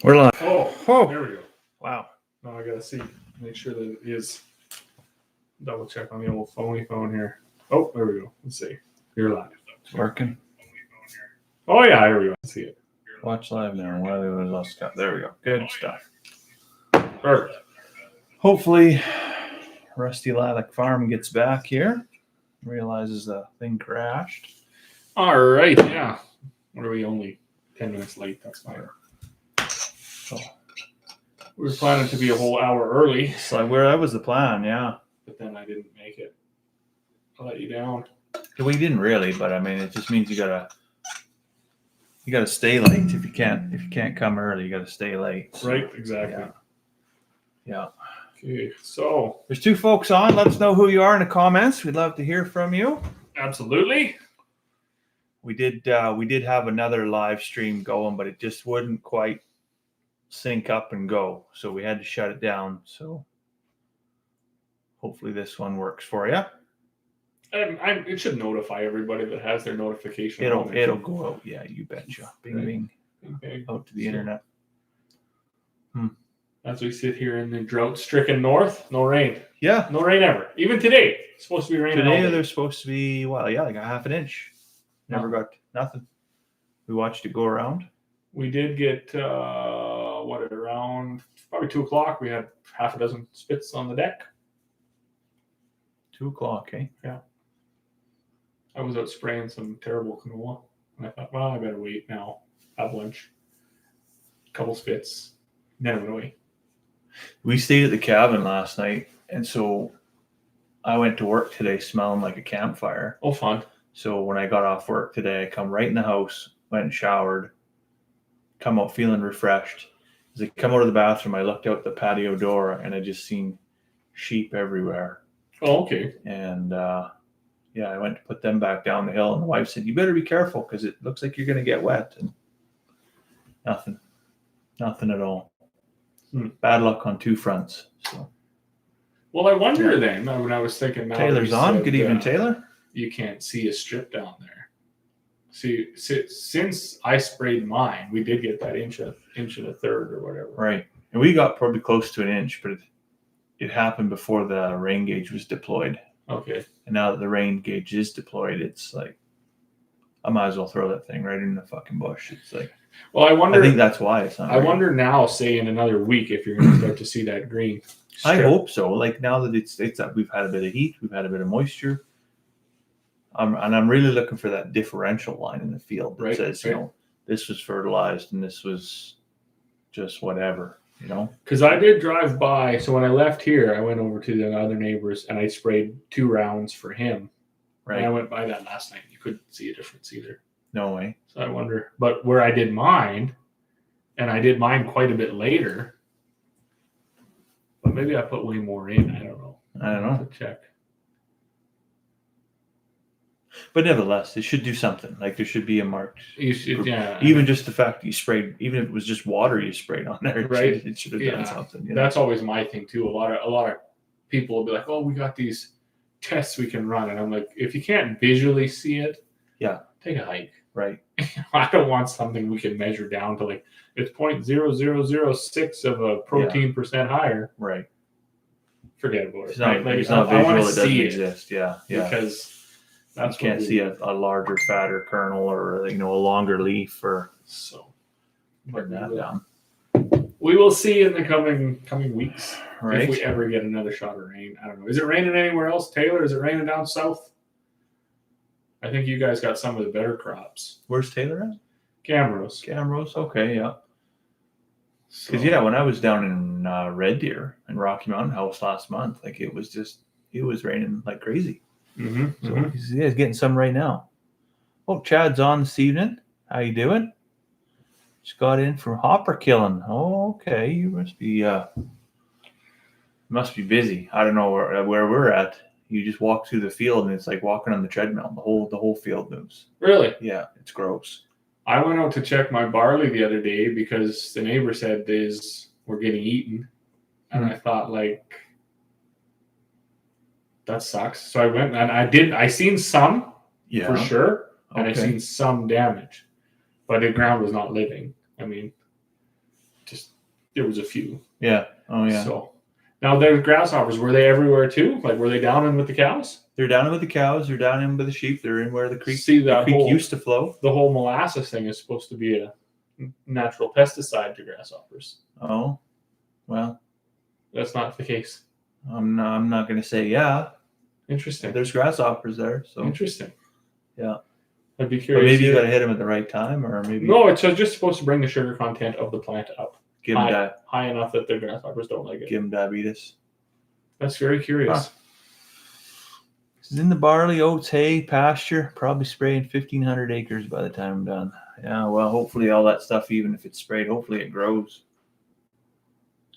We're live. Oh, there we go. Wow. Now I gotta see, make sure that it is. Double check on the old phony phone here. Oh, there we go. Let's see. You're live. It's working. Oh yeah, here we go. Let's see it. Watch live now. While we lost cut. There we go. Good stuff. Perfect. Hopefully, Rusty Lilac Farm gets back here. Realizes the thing crashed. All right. Yeah. What are we? Only 10 minutes late. That's fine. So, We were planning to be a whole hour early, so where that was the plan, yeah. but then I didn't make it. I let you down. We didn't really, but I mean, it just means you gotta stay late if you can't come early. You gotta stay late. So, Right. Exactly. Yeah. Okay. So There's two folks on. Let us know who you are in the comments. We'd love to hear from you. absolutely. We did have another live stream going, but it just wouldn't quite sync up and go. So we had to shut it down. So hopefully this one works for you. It should notify everybody that has their notification. It'll go out. Yeah, you betcha. Bing, Right. bing, Okay. out to the internet. As we sit here in the drought-stricken north, no rain. Yeah. No rain ever. Even today, it's supposed to be raining all Today day. there's supposed to be, like a half an inch. Never got nothing. We watched it go around. We did get, around probably 2 o'clock, we had half a dozen spits on the deck. 2 o'clock, eh? I was out spraying some terrible canola. And I thought, well, I better wait now. Have lunch. Couple spits. Then it went away. We stayed at the cabin last night, and so I went to work today smelling like a campfire. Oh, fun. So when I got off work today, I come right in the house, went and showered, come out feeling refreshed. As I come out of the bathroom, I looked out the patio door and I just seen sheep everywhere. Oh, okay. And I went to put them back down the hill, and the wife said, "You better be careful because it looks like you're going to get wet." And nothing at all. Bad luck on two fronts. So Well, I wonder then, when I was thinking now. Taylor's on. Good evening, Taylor. You can't see a strip down there. See, since I sprayed mine, we did get that inch and a third or whatever. Right. And we got probably close to an inch, but it happened before the rain gauge was deployed. Okay. And now that the rain gauge is deployed, it's like, I might as well throw that thing right in the fucking bush. It's like, Well, I wonder. I think that's why it's not. I wonder now, say in another week, if you're going to start to see that green. I strip. hope so. Like now that it's we've had a bit of heat, we've had a bit of moisture. And I'm really looking for that differential line in the field that says, this was fertilized and this was just whatever, Because I did drive by. So when I left here, I went over to the other neighbors and I sprayed 2 rounds for him. Right. And I went by that last night. You couldn't see a difference either. No way. So I wonder. But where I did mine, and I did mine quite a bit later, but maybe I put way more in. I don't know. I don't I'll know. have to check. But nevertheless, it should do something. Like there should be a marked. You should, yeah. Even just the fact that you sprayed, even if it was just water you sprayed on there, Right. it should have done something. That's always my thing too. A lot of people will be like, "Oh, we got these tests we can run," and I'm like, if you can't visually see it, take a hike. Right. I don't want something we can measure down to like it's 0.0006 of a protein percent higher. Right. Forget about it. It's not, Like, it's not I visual. wanna It doesn't see exist. Yeah. Because that's you can't see a larger, fatter kernel or a longer leaf or so. putting that down. We will see in the coming weeks Right. if we ever get another shot of rain. I don't know. Is it raining anywhere else, Taylor? Is it raining down south? I think you guys got some of the better crops. Where's Taylor at? Camrose. Camrose. Okay. Yeah. So, Because when I was down in Red Deer and Rocky Mountain House last month, like it was raining like crazy. So he's getting some right now. Oh, Chad's on this evening. How you doing? Just got in from hopper killing. Oh, okay. You must be busy. I don't know where we're at. You just walk through the field and it's like walking on the treadmill. The whole field moves. Really? Yeah, it's gross. I went out to check my barley the other day because the neighbor said we're getting eaten. And I thought, like, that sucks. So I went and I seen some for sure. And I seen some damage. But the ground was not living. I mean, just there was a few. Yeah. Oh yeah. So now there's grasshoppers. Were they everywhere too? Like were they down in with the cows? They're down in with the cows. They're down in with the sheep. They're in where the creek. See, the that creek whole used to flow. the whole molasses thing is supposed to be a natural pesticide to grasshoppers. Oh, well, That's not the case. I'm not going to say yeah. Interesting. There's grasshoppers there, so Interesting. yeah. I'd be But curious. maybe you got to hit them at the right time, or maybe No, it's just supposed to bring the sugar content of the plant up give them high enough that the grasshoppers don't like it. give them diabetes. That's very curious. Huh. This is in the barley, oats, hay, pasture. Probably spraying 1,500 acres by the time I'm done. Yeah, well, hopefully all that stuff, even if it's sprayed, hopefully it grows.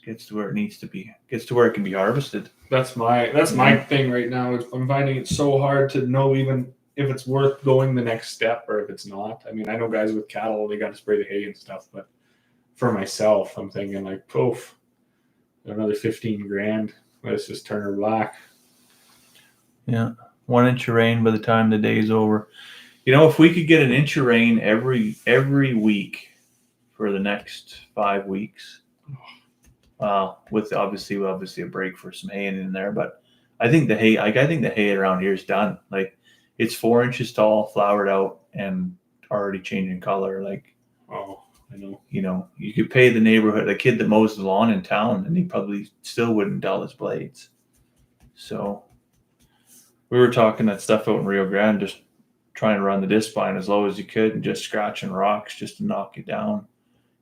Gets to where it needs to be. Gets to where it can be harvested. That's my thing right now. I'm finding it so hard to know even if it's worth going the next step or if it's not. I mean, I know guys with cattle, they got to spray the hay and stuff, but for myself, I'm thinking like, poof, another 15 grand. Let's just turn her black. Yeah, 1 inch of rain by the time the day's over. You know, if we could get an inch of rain every week for the next 5 weeks, with obviously a break for some hay in there, but I think the hay around here is done. Like it's 4 inches tall, flowered out, and already changing color. Like, oh, I know. You know, you could pay the kid that mows the lawn in town, and he probably still wouldn't dull his blades. So we were talking that stuff out in Rio Grande, just trying to run the disc spine as low as you could and just scratching rocks just to knock it down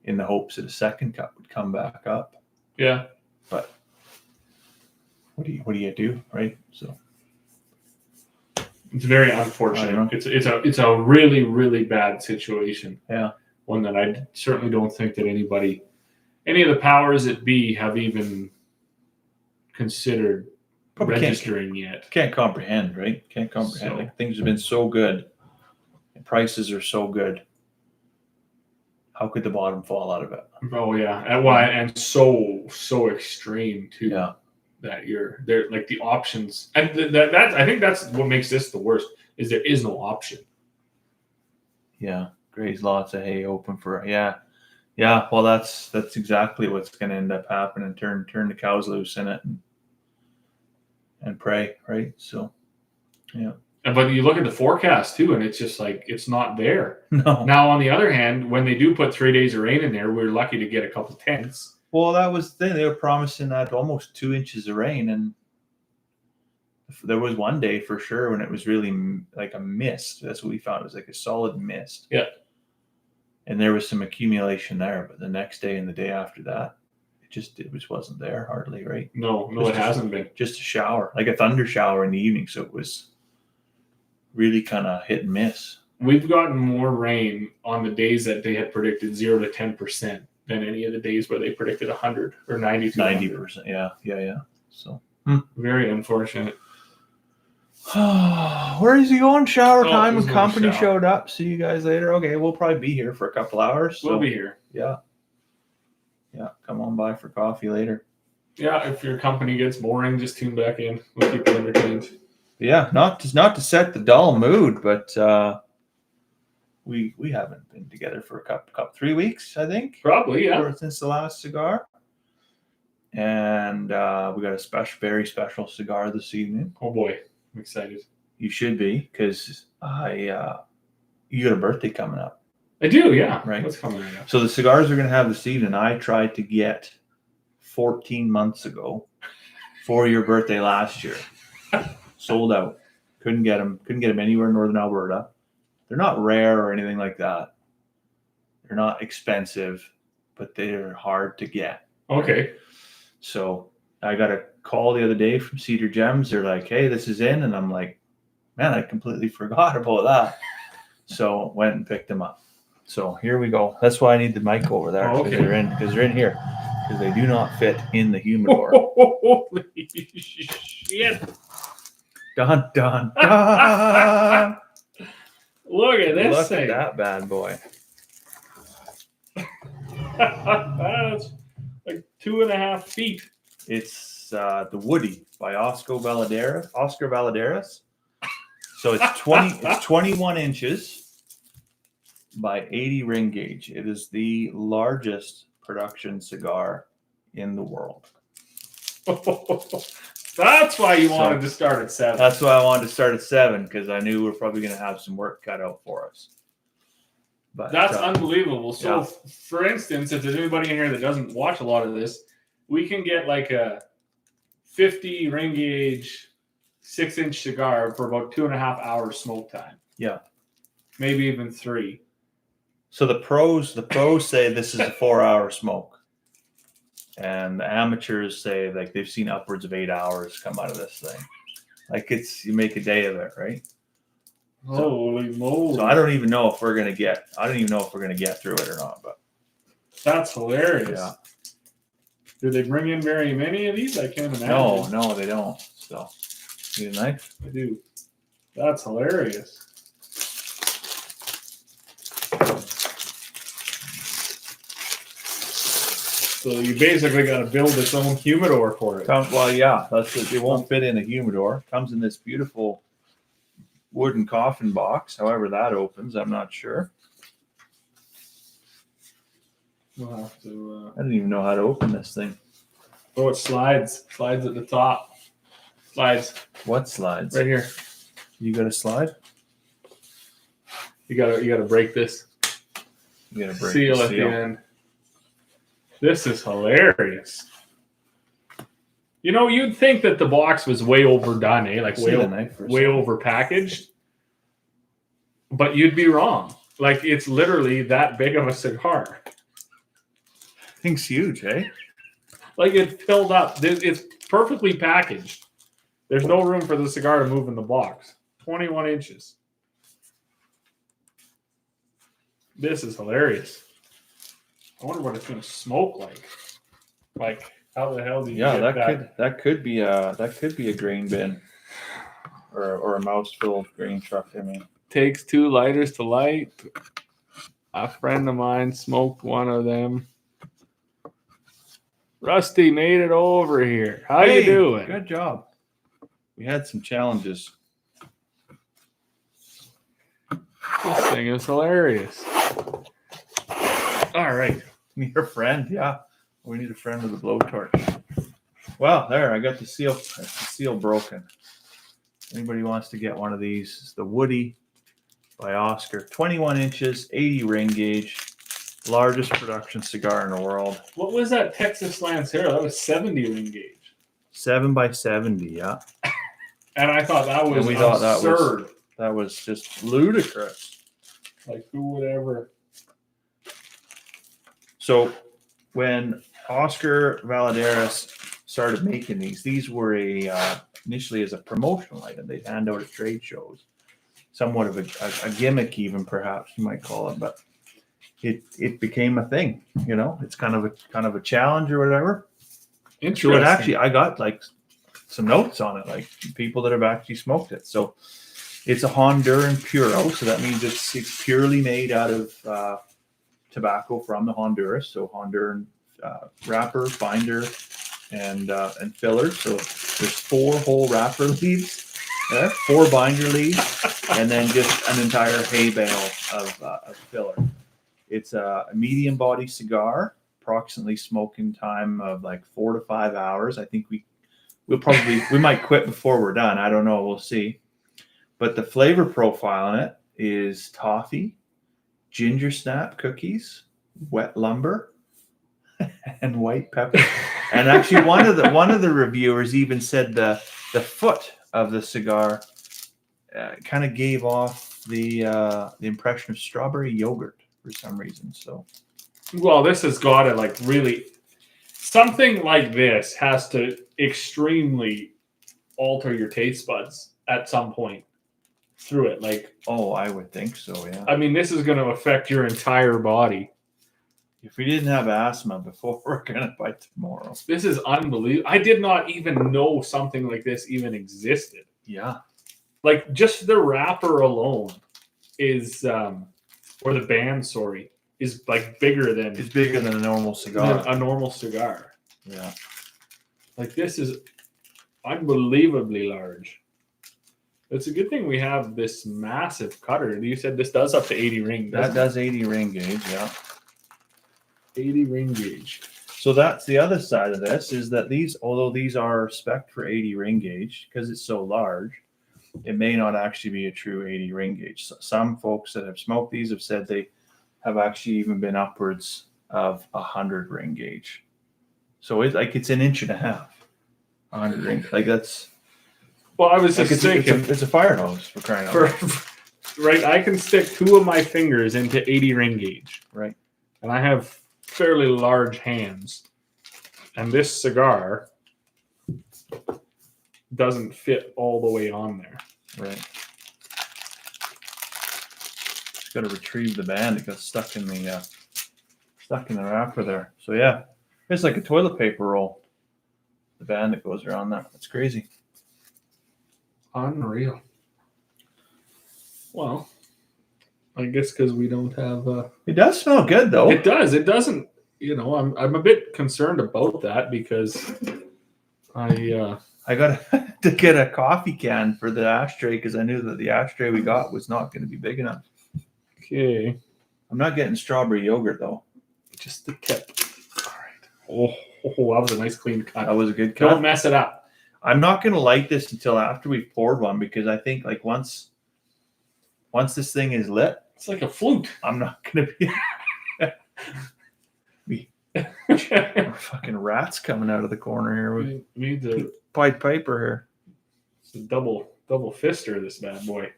in the hopes that a second cut would come back up. Yeah. But what do you do, right? So it's very unfortunate. It's a really, really bad situation. Yeah. One that I certainly don't think that any of the powers that be have even considered probably registering yet. Can't comprehend, right? Can't comprehend. So, like things have been so good, and prices are so good. How could the bottom fall out of it? Oh yeah, and so extreme too. Yeah. That you're there, like the options, and that I think that's what makes this the worst. Is there is no option. Yeah, graze lots of hay open for yeah. Well, that's exactly what's going to end up happening. Turn the cows loose in it and pray, right? So, yeah. But you look at the forecast too, and it's just like it's not there. No. Now, on the other hand, when they do put 3 days of rain in there, we're lucky to get a couple tenths. Well, that was the thing. They were promising that almost 2 inches of rain, and there was one day for sure when it was really like a mist. That's what we found. It was like a solid mist. Yeah. And there was some accumulation there, but the next day and the day after that, it just wasn't there hardly, right? No, it hasn't been. Just a shower, like a thunder shower in the evening. So it was really kind of hit and miss. We've gotten more rain on the days that they had predicted 0 to 10% than any of the days where they predicted 100 or 90 to 90%. Yeah. So very unfortunate. Where is he going? Shower time and company shower. showed up. See you guys later. Okay, we'll probably be here for a couple hours. So. We'll be here. Yeah. Come on by for coffee later. Yeah, if your company gets boring, just tune back in. We'll keep you entertained. Yeah, not to set the dull mood, but we haven't been together for a couple 3 weeks, I think. Probably, yeah. Since the last cigar, and we got a very special cigar this evening. Oh boy, I'm excited. You should be, because you got a birthday coming up. I do, yeah. Right. What's coming right up? So the cigars we're going to have this evening, I tried to get 14 months ago for your birthday last year. Sold out. Couldn't get them anywhere in Northern Alberta. They're not rare or anything like that. They're not expensive, but they're hard to get. Okay. So I got a call the other day from Cedar Gems. They're like, hey, this is in. And I'm like, man, I completely forgot about that. So went and picked them up. So here we go. That's why I need the mic over there. Oh, okay. Because they're in here. Because they do not fit in the humidor. Holy shit. Dun, dun, dun. Look at this Look thing. at that bad boy. That's like 2.5 feet. It's the Woody by Oscar Valadares. So it's 21 inches by 80 ring gauge. It is the largest production cigar in the world. That's why you wanted to start at 7. That's why I wanted to start at 7, because I knew we're probably going to have some work cut out for us. But that's unbelievable. So, for instance, if there's anybody in here that doesn't watch a lot of this, we can get like a 50 ring gauge 6-inch cigar for about 2.5 hours smoke time. Yeah, maybe even 3. So the pros say this is a 4-hour smoke, and the amateurs say like they've seen upwards of 8 hours come out of this thing. Like you make a day of it, right? Holy moly! So I don't even know if we're gonna get through it or not. But that's hilarious. Yeah. Do they bring in very many of these? I can't imagine. No, they don't. So, need a knife? I do. That's hilarious. So you basically got to build its own humidor for it. It won't fit in a humidor. Comes in this beautiful wooden coffin box. However that opens, I'm not sure. We'll have to. I didn't even know how to open this thing. Oh, it slides. Slides at the top. Slides. What slides? Right here. You got a slide? You gotta break this. You gotta break seal the at the end. This is hilarious. You know, you'd think that the box was way overdone, eh? Like way over packaged. But you'd be wrong. Like it's literally that big of a cigar. Thing's huge, eh? Like it's filled up. It's perfectly packaged. There's no room for the cigar to move in the box. 21 inches. This is hilarious. I wonder what it's going to smoke like. Like, how the hell do you get that? that could be a grain bin or a mouse-filled grain truck. I mean, takes 2 lighters to light. A friend of mine smoked one of them. Rusty made it over here. How you doing? Good job. We had some challenges. This thing is hilarious. All right. Your friend, yeah. We need a friend with a blowtorch. Well, there, I got the seal broken. Anybody wants to get one of these? It's the Woody by Oscar. 21 inches, 80 ring gauge. Largest production cigar in the world. What was that Texas Lancero? That was 70 ring gauge. 7x70, yeah. And I thought that was absurd. That was just ludicrous. Like, who would ever... So when Oscar Valadares started making these were initially as a promotional item. They'd hand out at trade shows. Somewhat of a gimmick even, perhaps you might call it, but it became a thing, you know. It's kind of a challenge or whatever. Interesting. So I got like some notes on it, like people that have actually smoked it. So it's a Honduran Puro, so that means it's purely made out of tobacco from the Honduras. So Honduran wrapper, binder, and filler. So there's 4 whole wrapper leaves there, 4 binder leaves, and then just an entire hay bale of filler. It's a medium body cigar, approximately smoking time of like 4 to 5 hours. I think we might quit before we're done. I don't know. We'll see. But the flavor profile on it is toffee, ginger snap cookies, wet lumber, and white pepper. And actually, one of the reviewers even said the foot of the cigar kind of gave off the impression of strawberry yogurt for some reason. So, well, this has got to like really something like this has to extremely alter your taste buds at some point through it. Like, oh, I would think so. Yeah. I mean, this is going to affect your entire body. If we didn't have asthma before, we're gonna buy tomorrow. This is unbelievable. I did not even know something like this even existed. Yeah. Like just the wrapper alone is, or the band, sorry, is like bigger than. It's bigger than a normal cigar. A normal cigar. Yeah. Like this is unbelievably large. It's a good thing we have this massive cutter. You said this does up to 80 ring. That does 80 ring gauge, yeah. 80 ring gauge. So that's the other side of this, is that these, although these are spec'd for 80 ring gauge, because it's so large, it may not actually be a true 80 ring gauge. So some folks that have smoked these have said they have actually even been upwards of 100 ring gauge. So it's like it's an inch and a half. 100 ring, like that's. Well, I was Like just it's thinking. a fire hose for crying out loud. Right, I can stick 2 of my fingers into 80 ring gauge. Right. And I have fairly large hands. And this cigar doesn't fit all the way on there. Right. Just got to retrieve the band. It got stuck in the wrapper there. So yeah, it's like a toilet paper roll. The band that goes around that. That's crazy. Unreal. Well, I guess because we don't have. It does smell good though. It does. It doesn't. You know, I'm a bit concerned about that because I got to get a coffee can for the ashtray because I knew that the ashtray we got was not going to be big enough. Okay. I'm not getting strawberry yogurt though. Just the tip. All right. Oh, that was a nice clean cut. That was a good cut. Don't mess it up. I'm not going to light this until after we've poured one because I think like once this thing is lit, it's like a flute. I'm not going to be fucking rats coming out of the corner here. We need the Pied Piper here. It's a double fister, this bad boy.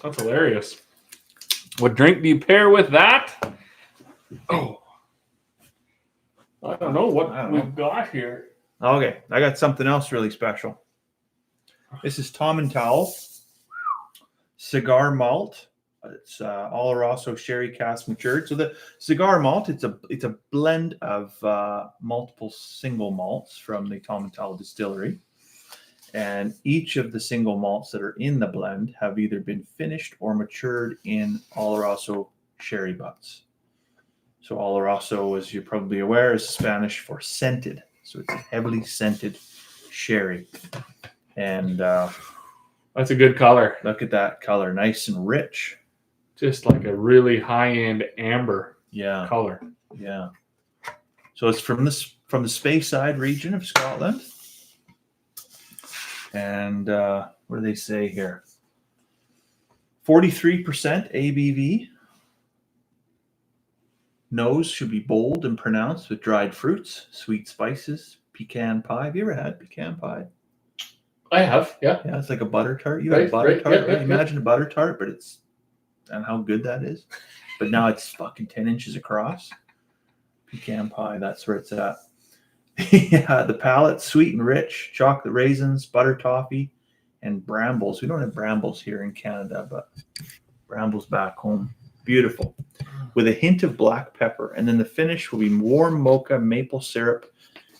That's hilarious. What drink do you pair with that? Oh, I don't know what we've got here. Okay, I got something else really special. This is Tom and Towel cigar malt. It's Oloroso sherry cask matured. So the cigar malt, it's a blend of multiple single malts from the Tom and Towel distillery, and each of the single malts that are in the blend have either been finished or matured in Oloroso sherry butts. So Oloroso, as you're probably aware, is Spanish for scented. So it's a heavily scented sherry. And that's a good color. Look at that color. Nice and rich. Just like a really high-end amber color. Yeah. So it's from the Speyside region of Scotland. And what do they say here? 43% ABV. Nose should be bold and pronounced with dried fruits, sweet spices, pecan pie. Have you ever had pecan pie? I have, yeah. Yeah, it's like a butter tart. You had a butter tart, right? Imagine a butter tart, but it's, and how good that is. But now it's fucking 10 inches across. Pecan pie, that's where it's at. Yeah, the palate, sweet and rich, chocolate raisins, butter toffee, and brambles. We don't have brambles here in Canada, but brambles back home. Beautiful. With a hint of black pepper. And then the finish will be warm mocha, maple syrup,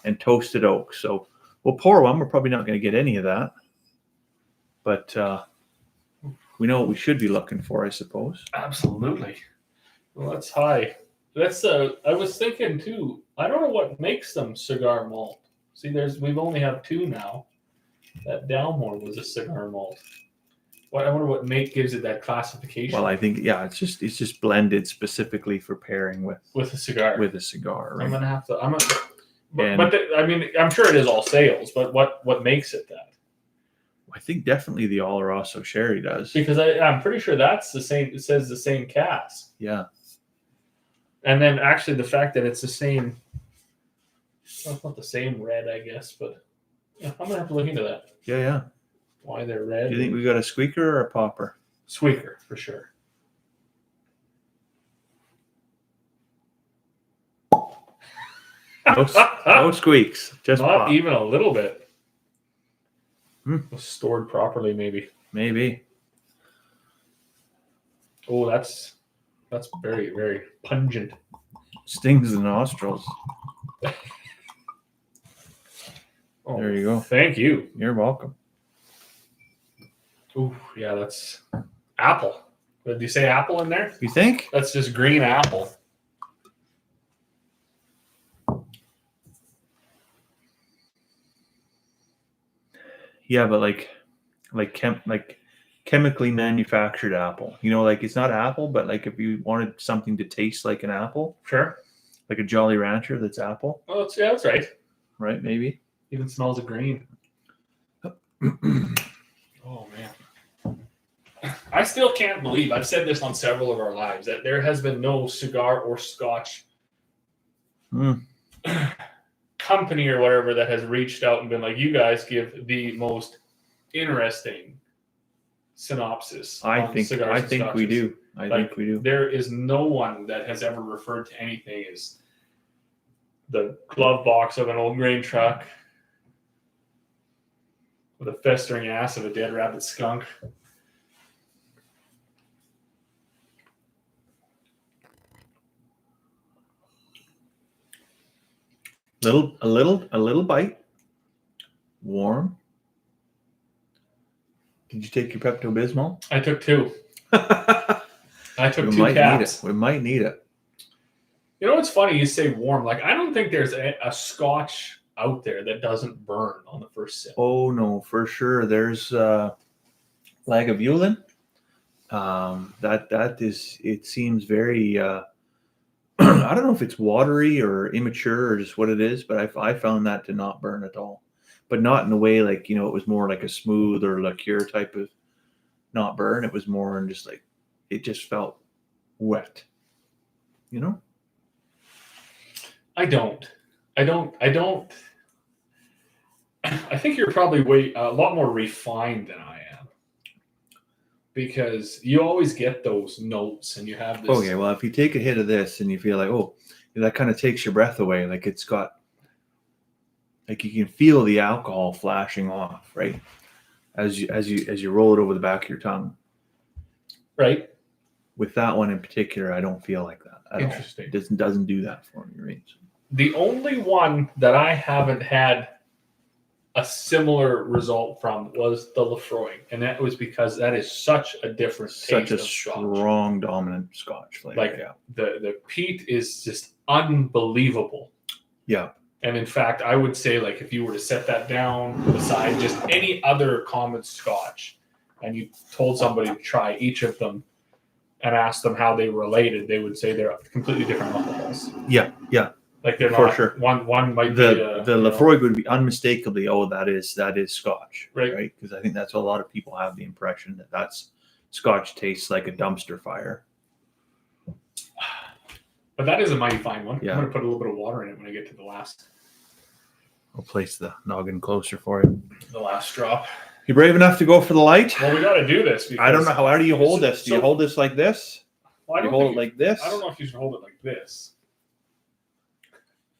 and toasted oak. So we'll pour one. We're probably not going to get any of that. But we know what we should be looking for, I suppose. Absolutely. Well, that's high. That's I was thinking too. I don't know what makes them cigar malt. See, we've only have 2 now. That Dalmore was a cigar malt. Well, I wonder what gives it that classification. Well, I think it's just blended specifically for pairing with a cigar. With a cigar, right? I'm gonna have to. I mean, I'm sure it is all sales, but what makes it that? I think definitely the Oloroso sherry does. Because I'm pretty sure that's the same. It says the same cask. Yeah. And then actually the fact that it's the same. Well, it's not the same red, I guess, but yeah, I'm gonna have to look into that. Yeah. Why they're red? Do you think we got a squeaker or a popper? Squeaker for sure. No squeaks. Just not pop. even a little bit. Was stored properly, maybe. Maybe. Oh, that's very, very pungent. Stings the nostrils. Oh, there you go. Thank you. You're welcome. Ooh, yeah, that's apple. Did you say apple in there? You think? That's just green apple. Yeah, but like chemically manufactured apple. You know, like it's not apple, but like if you wanted something to taste like an apple, Sure. like a Jolly Rancher that's apple, Well, that's right. right? Maybe. Even smells of green. Oh man. I still can't believe, I've said this on several of our lives, that there has been no cigar or scotch company or whatever that has reached out and been like, you guys give the most interesting synopsis. I on think cigars and we scotches. do. I think we do. There is no one that has ever referred to anything as the glove box of an old grain truck with a festering ass of a dead rabbit skunk. A little bite. Warm. Did you take your Pepto-Bismol? I took 2. I took We 2 might caps. need it. We might need it. You know what's funny? You say warm. Like, I don't think there's a scotch out there that doesn't burn on the first sip. Oh no, for sure. There's Lagavulin. That is. It seems very. I don't know if it's watery or immature or just what it is, but I found that to not burn at all. But not in a way like, you know, it was more like a smooth or liqueur type of not burn. It was more in just like, it just felt wet. You know? I don't. I think you're probably a lot more refined than I am, because you always get those notes and you have this. Okay, well, if you take a hit of this and you feel like, oh, that kind of takes your breath away. Like it's got, like you can feel the alcohol flashing off, right? As you roll it over the back of your tongue. Right. With that one in particular, I don't feel like that at Interesting. all. It doesn't do that for me, right? The only one that I haven't had a similar result from was the Lefroy, and that was because that is such a different Such taste a of Scotch. strong, dominant Scotch flavor. Like yeah. the peat is just unbelievable. Yeah. And in fact, I would say, like, if you were to set that down beside just any other common Scotch, and you told somebody to try each of them and ask them how they related, they would say they're completely different alcohols. Yeah, yeah. Like they're For not, sure. One might be the Lefroy would be unmistakably, that is Scotch, right? Because I think that's what a lot of people have the impression that that's Scotch tastes like a dumpster fire. But that is a mighty fine one. Yeah. I'm going to put a little bit of water in it when I get to the last. I'll place the noggin closer for you. The last drop. You brave enough to go for the light? Well, we got to do this. I don't know how do you hold this? Do you hold this like this? Well, you hold it like this? I don't know if you should hold it like this.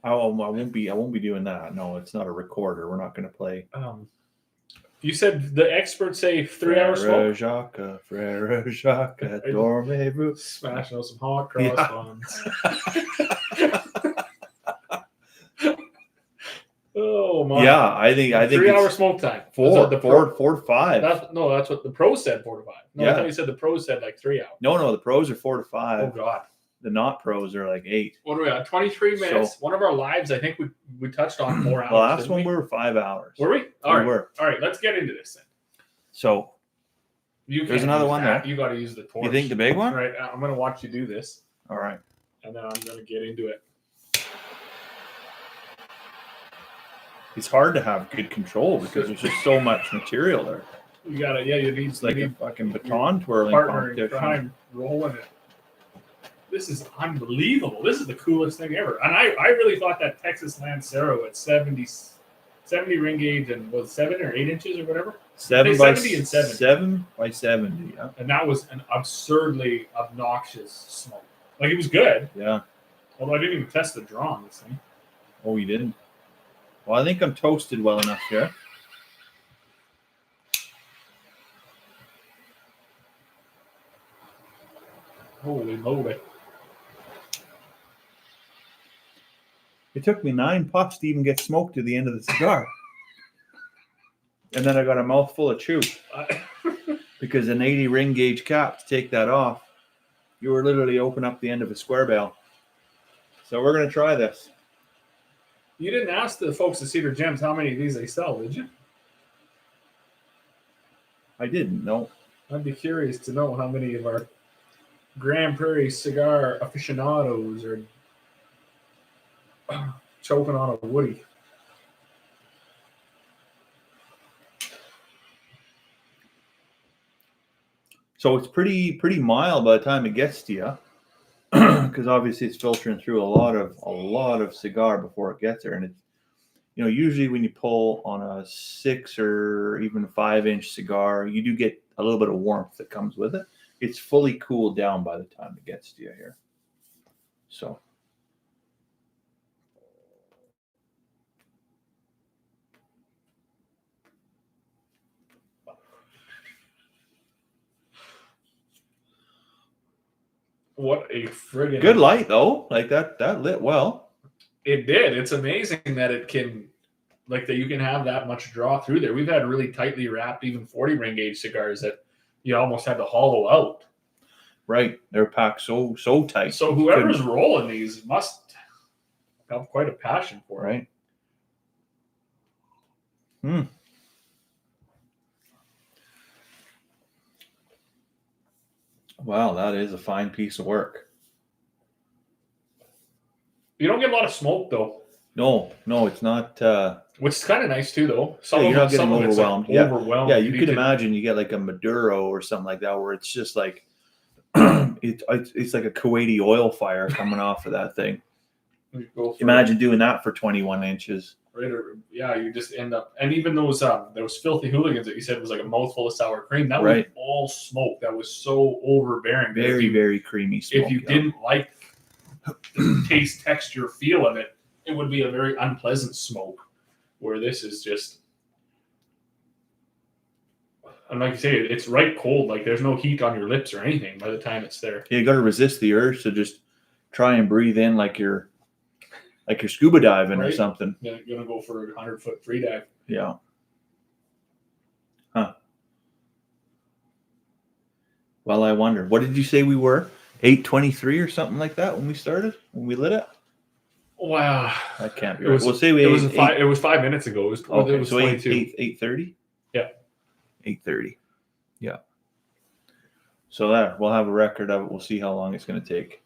Oh, I won't be doing that. No, it's not a recorder. We're not going to play. You said the experts say 3 hours smoke. Frère Jacques, dormez-vous. Smashing out some hot cross buns. Oh my! Yeah, I think 3 hour smoke time. 4 to 5. That's what the pros said. 4 to 5. No, Yeah. I thought you said the pros said like 3 hours. No, the pros are 4 to 5. Oh god. The not pros are like 8. What are we on? 23 minutes. One of our lives, I think we touched on 4 hours. The last one we were 5 hours. Were we? All right. were. All right. Let's get into this then. So There's another one there. You got to use the torch. You think the big one? All right. I'm going to watch you do this. All right. And then I'm going to get into it. It's hard to have good control because there's just so much material there. You got to, you need It's like a fucking baton twirling partner in competition. crime rolling it. This is unbelievable. This is the coolest thing ever. And I really thought that Texas Lancero at 70 ring gauge and was 7 or 8 inches or whatever. 7 by 70 and 70. 7 by 70. Yeah. And that was an absurdly obnoxious smoke. Like, it was good. Yeah. Although I didn't even test the draw on this thing. Oh, you didn't? Well, I think I'm toasted well enough here. Holy moly. It took me 9 puffs to even get smoke to the end of the cigar. And then I got a mouthful of chew. Because an 80 ring gauge cap, to take that off, you were literally open up the end of a square bale. So we're going to try this. You didn't ask the folks at Cedar Gems how many of these they sell, did you? I didn't, no. I'd be curious to know how many of our Grand Prairie cigar aficionados are choking on a Woody. So it's pretty mild by the time it gets to you, because obviously it's filtering through a lot of cigar before it gets there, and it's, you know, usually when you pull on a 6 or even 5-inch cigar, you do get a little bit of warmth that comes with it. It's fully cooled down by the time it gets to you here. So. What a friggin' Good light though. Like that lit well. It did. It's amazing that it can, like, that you can have that much draw through there. We've had really tightly wrapped, even 40 ring gauge cigars that you almost had to hollow out. Right. They're packed so tight. So whoever's rolling these must have quite a passion for it. Right. Wow, that is a fine piece of work. You don't get a lot of smoke though. No, it's not. Which is kind of nice too, though. You're not getting overwhelmed. Like overwhelmed. Yeah, you could imagine you get like a Maduro or something like that, where it's just like it's like a Kuwaiti oil fire coming off of that thing. Imagine doing that for 21 inches. Right, yeah, you just end up, and even those filthy hooligans that you said was like a mouthful of sour cream. That was all smoke. That was so overbearing. Very creamy smoke. If you didn't like the taste, texture, feel of it, it would be a very unpleasant smoke. Where this is just, and like you say, it's right cold. Like there's no heat on your lips or anything by the time it's there. Yeah, you got to resist the urge to just try and breathe in like you're scuba diving or something. You're gonna go for a 100-foot free dive. Yeah. Huh. Well, I wonder. What did you say we were? 8:23 or something like that when we started? When we lit it? Wow. That can't be right. We'll say it was 5 minutes ago. It was 22. 8:30? Yeah. 8:30. Yeah. So that we'll have a record of it. We'll see how long it's going to take.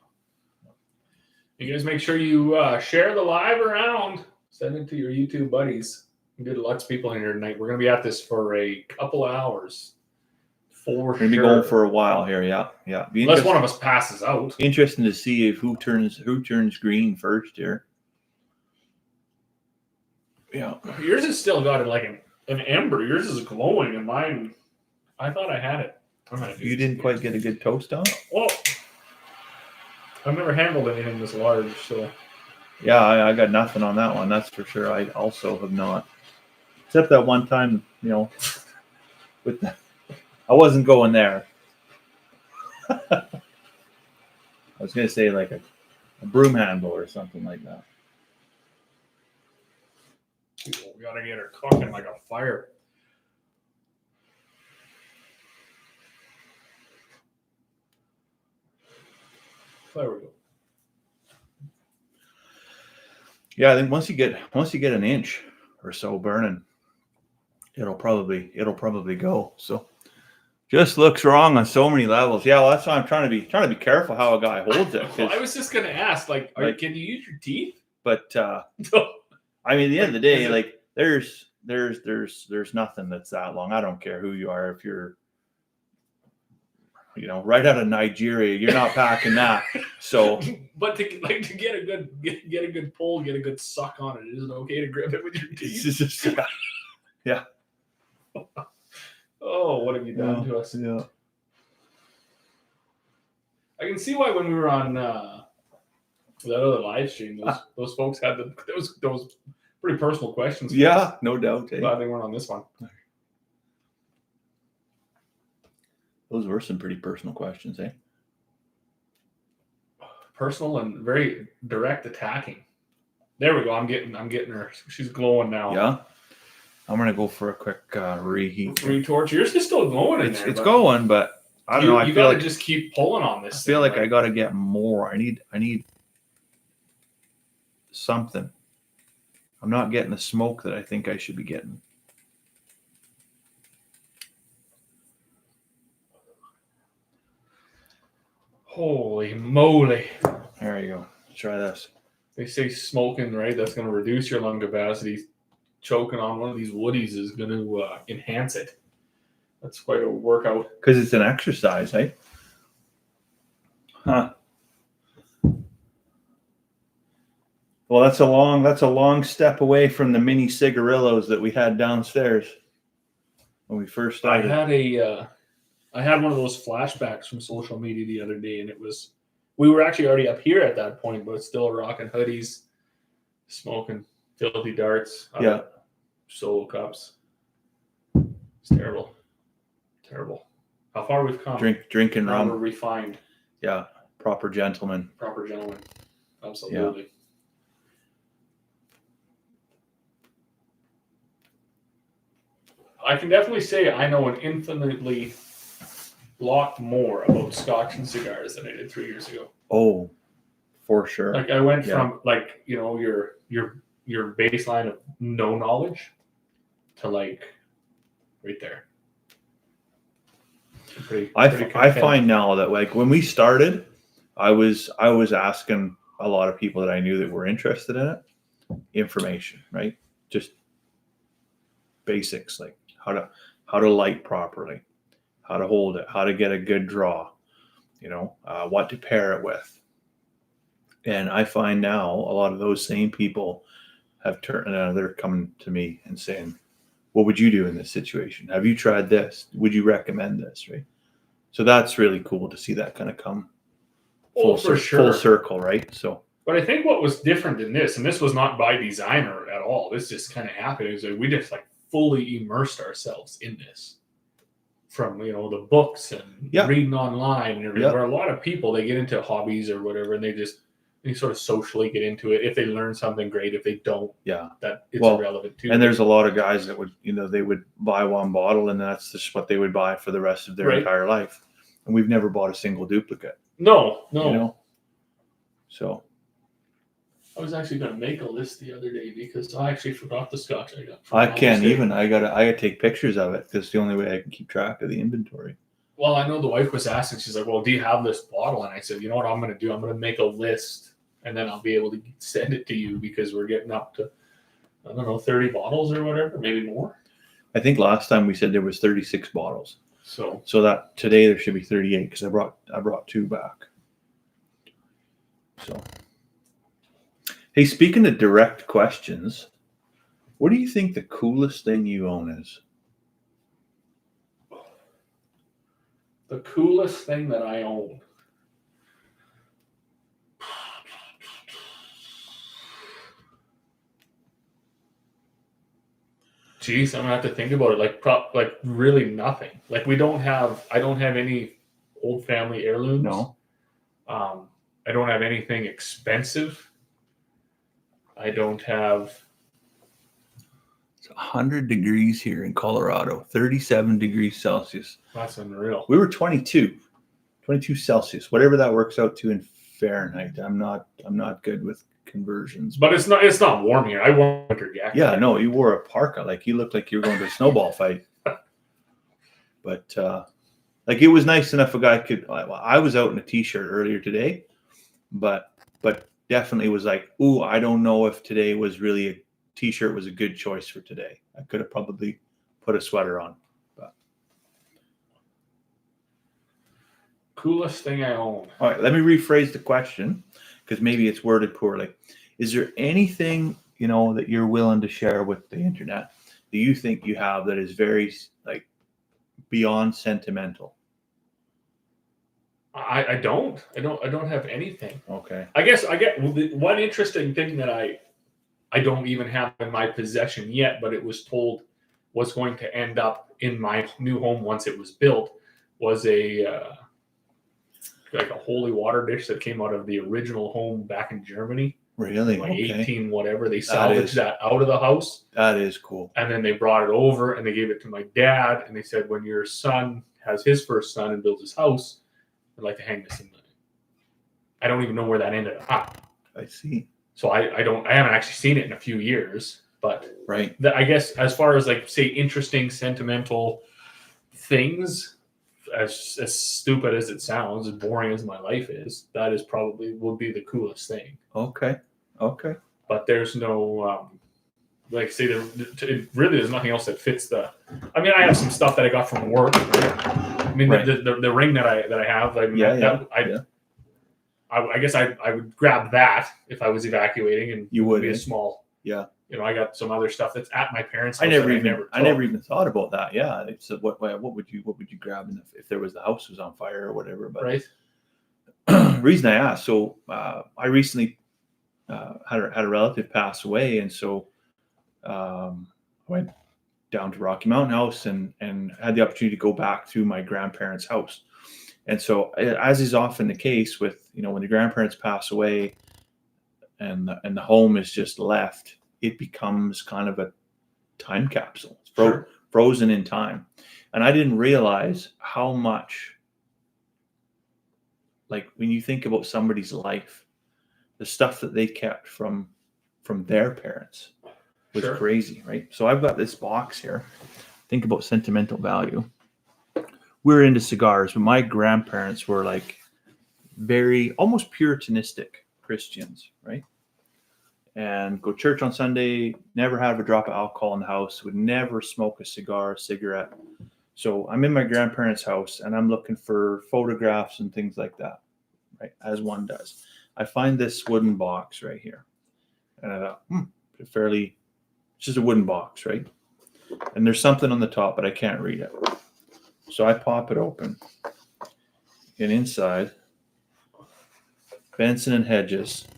You guys make sure you share the live around. Send it to your YouTube buddies. Get lots of people in here tonight. We're going to be at this for a couple of hours. We're going to be going for a while here. Yeah. Unless one of us passes out. Interesting to see if who turns green first here. Yeah. Yours has still got like an ember. Yours is glowing, and mine, I thought I had it. You didn't quite get a good toast on it? Well, I've never handled anything this large, so. Yeah, I got nothing on that one. That's for sure. I also have not, except that one time, with I wasn't going there. I was going to say like a broom handle or something like that. We got to get her cooking like a fire. There we go. Yeah, I think once you get an inch or so burning, it'll probably go. So just looks wrong on so many levels. Yeah, well, that's why I'm trying to be careful how a guy holds it. Well, I was just gonna ask, can you use your teeth? But I mean, at the end of the day, like there's nothing that's that long. I don't care who you are. If you're right out of Nigeria, you're not packing that. So, but to get a good pull, get a good suck on it, is it okay to grip it with your teeth? Yeah. Oh, what have you done to us? Yeah. I can see why when we were on that other live stream, those folks had those pretty personal questions. Yeah, no doubt. Glad they weren't on this one. Those were some pretty personal questions, eh? Personal and very direct attacking. There we go. I'm getting her. She's glowing now. Yeah. I'm gonna go for a quick reheat. Retorch. Yours is still glowing in there. It's going, but I don't know. I feel like just keep pulling on this. I feel like I gotta get more. I need something. I'm not getting the smoke that I think I should be getting. Holy moly. There you go. Try this. They say smoking, right? That's going to reduce your lung capacity. Choking on one of these woodies is going to enhance it. That's quite a workout. Because it's an exercise, eh? Huh. Well, that's a long step away from the mini cigarillos that we had downstairs when we first started. I had one of those flashbacks from social media the other day, and we were actually already up here at that point, but still rocking hoodies, smoking filthy darts out of Solo cups. It's terrible. Terrible. How far we've come. Drinking rum. We're refined. Yeah. Proper gentleman. Proper gentleman. Absolutely. Yeah. I can definitely say I know an infinitely lot more about Scotch and cigars than I did 3 years ago. Oh, for sure. Like I went from your baseline of no knowledge to like right there. I find now that like when we started, I was asking a lot of people that I knew that were interested in it information, right? Just basics like how to light properly, how to hold it, how to get a good draw, what to pair it with. And I find now a lot of those same people have they're coming to me and saying, what would you do in this situation? Have you tried this? Would you recommend this? Right. So that's really cool to see that kind of come full circle, right? So, but I think what was different in this, and this was not by design or at all, this just kind of happened, is that we just like fully immersed ourselves in this from the books and reading online and everything. Where a lot of people, they get into hobbies or whatever, and they sort of socially get into it. If they learn something, great. If they don't, that it's irrelevant too. And there's a lot of guys that would, they would buy one bottle and that's just what they would buy for the rest of their entire life. And we've never bought a single duplicate. No. So I was actually going to make a list the other day because I actually forgot the Scotch I got. I can't even. I gotta take pictures of it because it's the only way I can keep track of the inventory. Well, I know the wife was asking. She's like, "Well, do you have this bottle?" And I said, "You know what I'm going to do? I'm going to make a list, and then I'll be able to send it to you because we're getting up to 30 bottles or whatever, maybe more." I think last time we said there was 36 bottles. So that today there should be 38 because I brought 2 back. So. Hey, speaking of direct questions, what do you think the coolest thing you own is? The coolest thing that I own. Jeez, I'm gonna have to think about it. Like really nothing. Like I don't have any old family heirlooms. No. I don't have anything expensive. I don't have. It's 100 degrees here in Colorado, 37 degrees Celsius. That's unreal. We were 22 Celsius, whatever that works out to in Fahrenheit. I'm not good with conversions. But it's not warm here. I wore a winter jacket. Yeah, no, you wore a parka. Like you looked like you were going to a snowball fight. But it was nice enough a guy could. I was out in a t-shirt earlier today, but definitely was like, ooh, I don't know if today was really a t-shirt was a good choice for today. I could have probably put a sweater on. But coolest thing I own. All right, let me rephrase the question because maybe it's worded poorly. Is there anything, that you're willing to share with the internet that you think you have that is very beyond sentimental? I don't have anything. Okay. I guess I get one interesting thing that I don't even have in my possession yet, but it was told was going to end up in my new home once it was built, was a holy water dish that came out of the original home back in Germany. Really? Like 18 whatever. They salvaged that out of the house. That is cool. And then they brought it over and they gave it to my dad, and they said, when your son has his first son and builds his house, I'd like to hang this in. I don't even know where that ended up. I see. So I haven't actually seen it in a few years, but right. I guess as far as say interesting sentimental things, as stupid as it sounds, as boring as my life is, that is probably would be the coolest thing. Okay. But there's no, like say, really there's nothing else that fits the. I mean, I have some stuff that I got from work. I mean, Right. the ring that I have. I mean, Yeah. I guess I would grab that if I was evacuating, and You would be a eh? small. Yeah. You know, I got some other stuff that's at my parents' house. I never took. even thought about that. Yeah. It's what would you grab if there was the house was on fire or whatever? But Right. reason I asked, so I recently had a relative pass away, and so I went down to Rocky Mountain House and had the opportunity to go back to my grandparents' house. And so, as is often the case with, when the grandparents pass away and the home is just left, it becomes kind of a time capsule. It's frozen in time. And I didn't realize how much, like when you think about somebody's life, the stuff that they kept from their parents was crazy, right? So I've got this box here. Think about sentimental value. We're into cigars, but my grandparents were like very almost puritanistic Christians, right? And go to church on Sunday, never have a drop of alcohol in the house, would never smoke a cigarette. So I'm in my grandparents' house and I'm looking for photographs and things like that, right? As one does. I find this wooden box right here. And I thought, it's just a wooden box, right? And there's something on the top, but I can't read it. So I pop it open. And inside, Benson and Hedges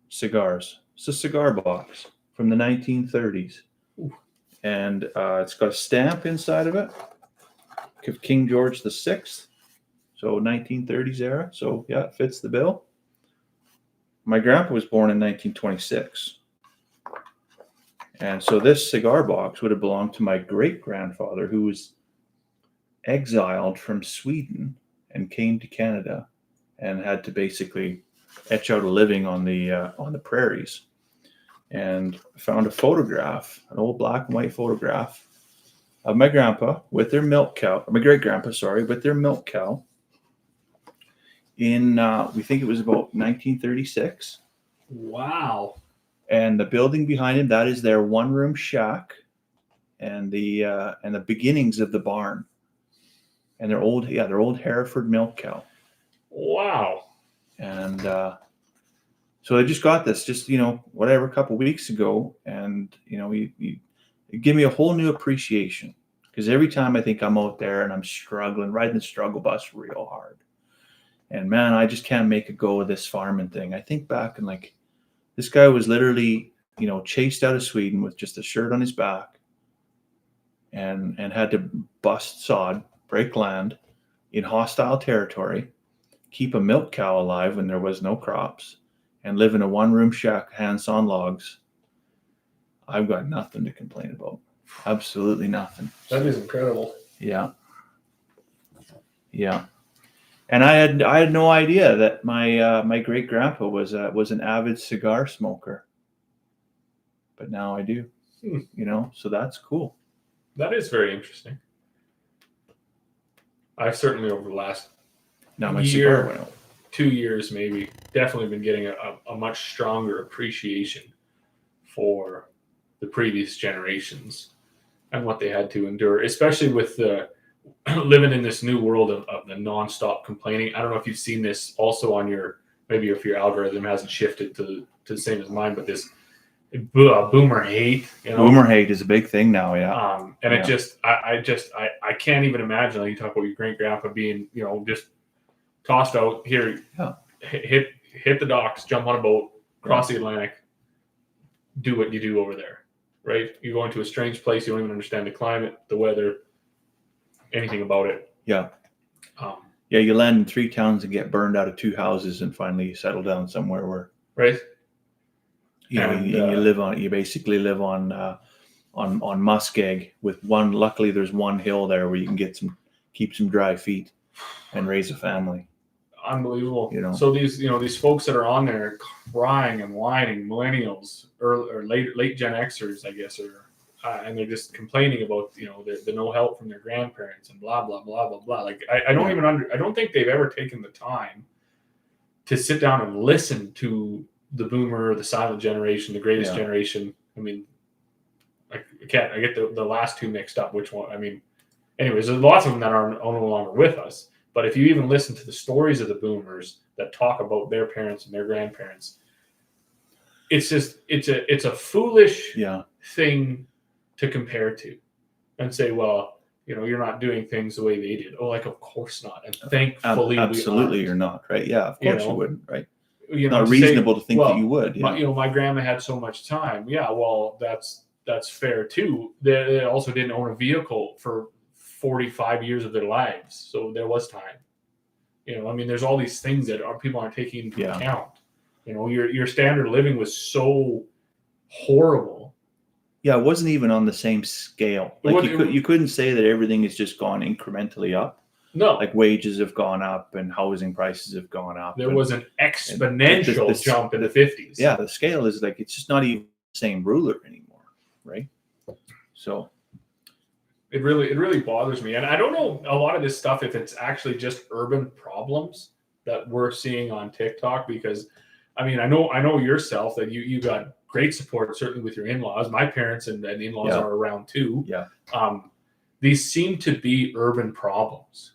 cigars. It's a cigar box from the 1930s. Ooh. And it's got a stamp inside of it of King George VI. So 1930s era. So yeah, it fits the bill. My grandpa was born in 1926. And so this cigar box would have belonged to my great-grandfather, who was exiled from Sweden and came to Canada and had to basically etch out a living on the prairies. And found a photograph, an old black and white photograph of my grandpa with their milk cow, my great-grandpa, with their milk cow in, we think it was about 1936. Wow. And the building behind him, that is their one-room shack, and the beginnings of the barn, and their old Hereford milk cow. Wow. And so I just got this, a couple weeks ago, and it gave me a whole new appreciation, because every time I think I'm out there and I'm struggling, riding the struggle bus real hard, and man, I just can't make a go of this farming thing. I think back and this guy was literally, chased out of Sweden with just a shirt on his back and had to bust sod, break land in hostile territory, keep a milk cow alive when there was no crops, and live in a one-room shack, hand-sawn logs. I've got nothing to complain about. Absolutely nothing. That is incredible. Yeah. Yeah. And I had no idea that my great grandpa was an avid cigar smoker, but now I do. So that's cool. That is very interesting. I've certainly over the last year, 2 years maybe, definitely been getting a much stronger appreciation for the previous generations and what they had to endure, especially with the living in this new world of the nonstop complaining. I don't know if you've seen this also on maybe if your algorithm hasn't shifted to the same as mine, but this boomer hate. Boomer hate is a big thing now, yeah. And it just, I can't even imagine. Like you talk about your great grandpa being, just tossed out here, hit the docks, jump on a boat, cross the Atlantic, do what you do over there, right? You go into a strange place, you don't even understand the climate, the weather, anything about it. Yeah. You land in 3 towns and get burned out of 2 houses and finally settle down somewhere where, right? You basically live on muskeg with one. Luckily, there's one hill there where you can keep some dry feet and raise a family. Unbelievable. So these folks that are on there crying and whining, millennials or late Gen Xers, I guess, or and they're just complaining about the no help from their grandparents and blah blah blah blah blah. Like I don't think they've ever taken the time to sit down and listen to the boomer, the silent generation, the greatest generation. I mean, I get the last two mixed up. Which one? I mean, anyways, there's lots of them that are no longer with us. But if you even listen to the stories of the boomers that talk about their parents and their grandparents, it's a foolish thing to compare to and say, well, you're not doing things the way they did. Oh, like, of course not. And thankfully, absolutely, you're not, right? Yeah, of course you wouldn't, right? Not to reasonable to think that you would. My grandma had so much time. Yeah, well, that's fair too. They also didn't own a vehicle for 45 years of their lives, so there was time. I mean, there's all these things that people aren't taking into account. Your standard of living was so horrible. Yeah, it wasn't even on the same scale. Like you couldn't say that everything has just gone incrementally up. No, like wages have gone up and housing prices have gone up. There was an exponential jump in the 50s. Yeah, the scale is like, it's just not even the same ruler anymore, right? So it really bothers me. And I don't know a lot of this stuff if it's actually just urban problems that we're seeing on TikTok, because I mean, I know yourself that you got great support, certainly with your in-laws. My parents and in-laws are around too. Yeah. These seem to be urban problems.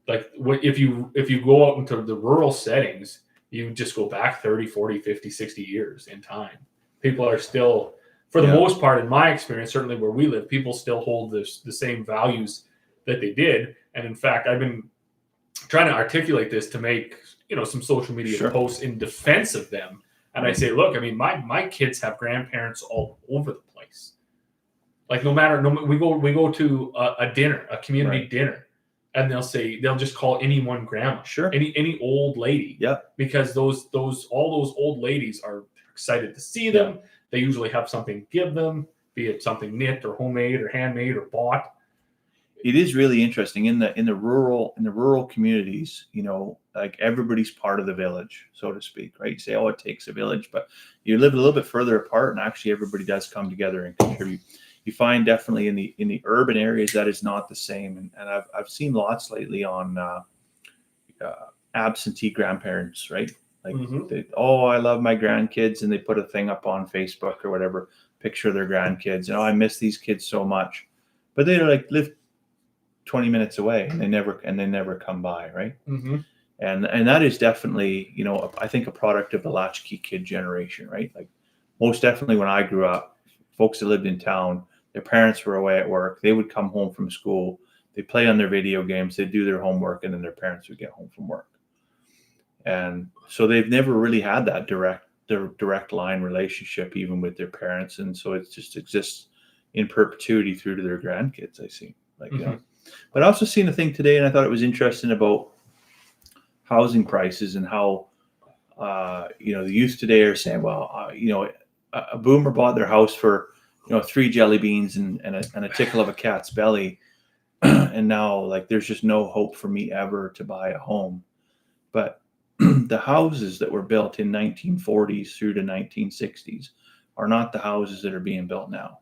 Like if you go out into the rural settings, you just go back 30, 40, 50, 60 years in time. People are still, for the most part, in my experience, certainly where we live, people still hold the same values that they did. And in fact, I've been trying to articulate this to make some social media posts in defense of them. And I say, look, I mean, my kids have grandparents all over the place. Like we go to a dinner, a community dinner, and they'll just call any one grandma, any old lady, because all those old ladies are excited to see them. Yeah. They usually have something to give them, be it something knit or homemade or handmade or bought. It is really interesting in the rural communities, like everybody's part of the village, so to speak, right? You say, oh, it takes a village, but you live a little bit further apart, and actually everybody does come together and contribute. You find definitely in the urban areas that is not the same, and I've seen lots lately on absentee grandparents, right? Like, I love my grandkids, and they put a thing up on Facebook or whatever, picture of their grandkids, and I miss these kids so much, but they live 20 minutes away, and they never come by, right? And that is definitely, I think a product of the latchkey kid generation, right? Like, most definitely when I grew up, folks that lived in town, their parents were away at work, they would come home from school, they play on their video games, they do their homework, and then their parents would get home from work. And so they've never really had that direct line relationship even with their parents, and so it just exists in perpetuity through to their grandkids, I see. Like, but I also seen a thing today, and I thought it was interesting about housing prices and how the youth today are saying, well, a boomer bought their house for 3 jelly beans and a tickle of a cat's belly, and now, like, there's just no hope for me ever to buy a home. But the houses that were built in 1940s through to 1960s are not the houses that are being built now.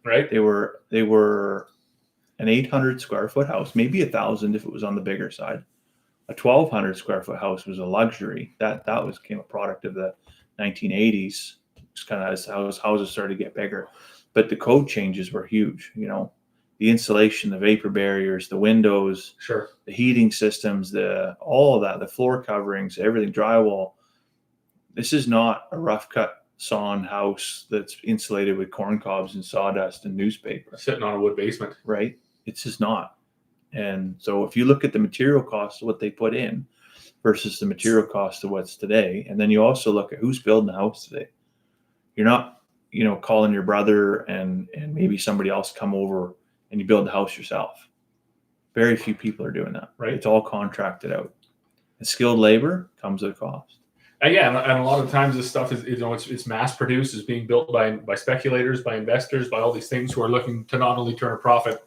Right? They were an 800 square foot house, maybe 1,000 if it was on the bigger side. A 1,200 square foot house was a luxury. That became a product of the 1980s. It's kind of as houses started to get bigger. But the code changes were huge. The insulation, the vapor barriers, the windows, the heating systems, all of that, the floor coverings, everything, drywall. This is not a rough cut sawn house that's insulated with corn cobs and sawdust and newspaper. Sitting on a wood basement. Right? It's just not. And so if you look at the material cost of what they put in versus the material cost of what's today, and then you also look at who's building the house today. You're not, calling your brother and maybe somebody else come over and you build the house yourself. Very few people are doing that. Right. It's all contracted out. And skilled labor comes at a cost. And a lot of times this stuff is, it's mass produced, is being built by speculators, by investors, by all these things who are looking to not only turn a profit,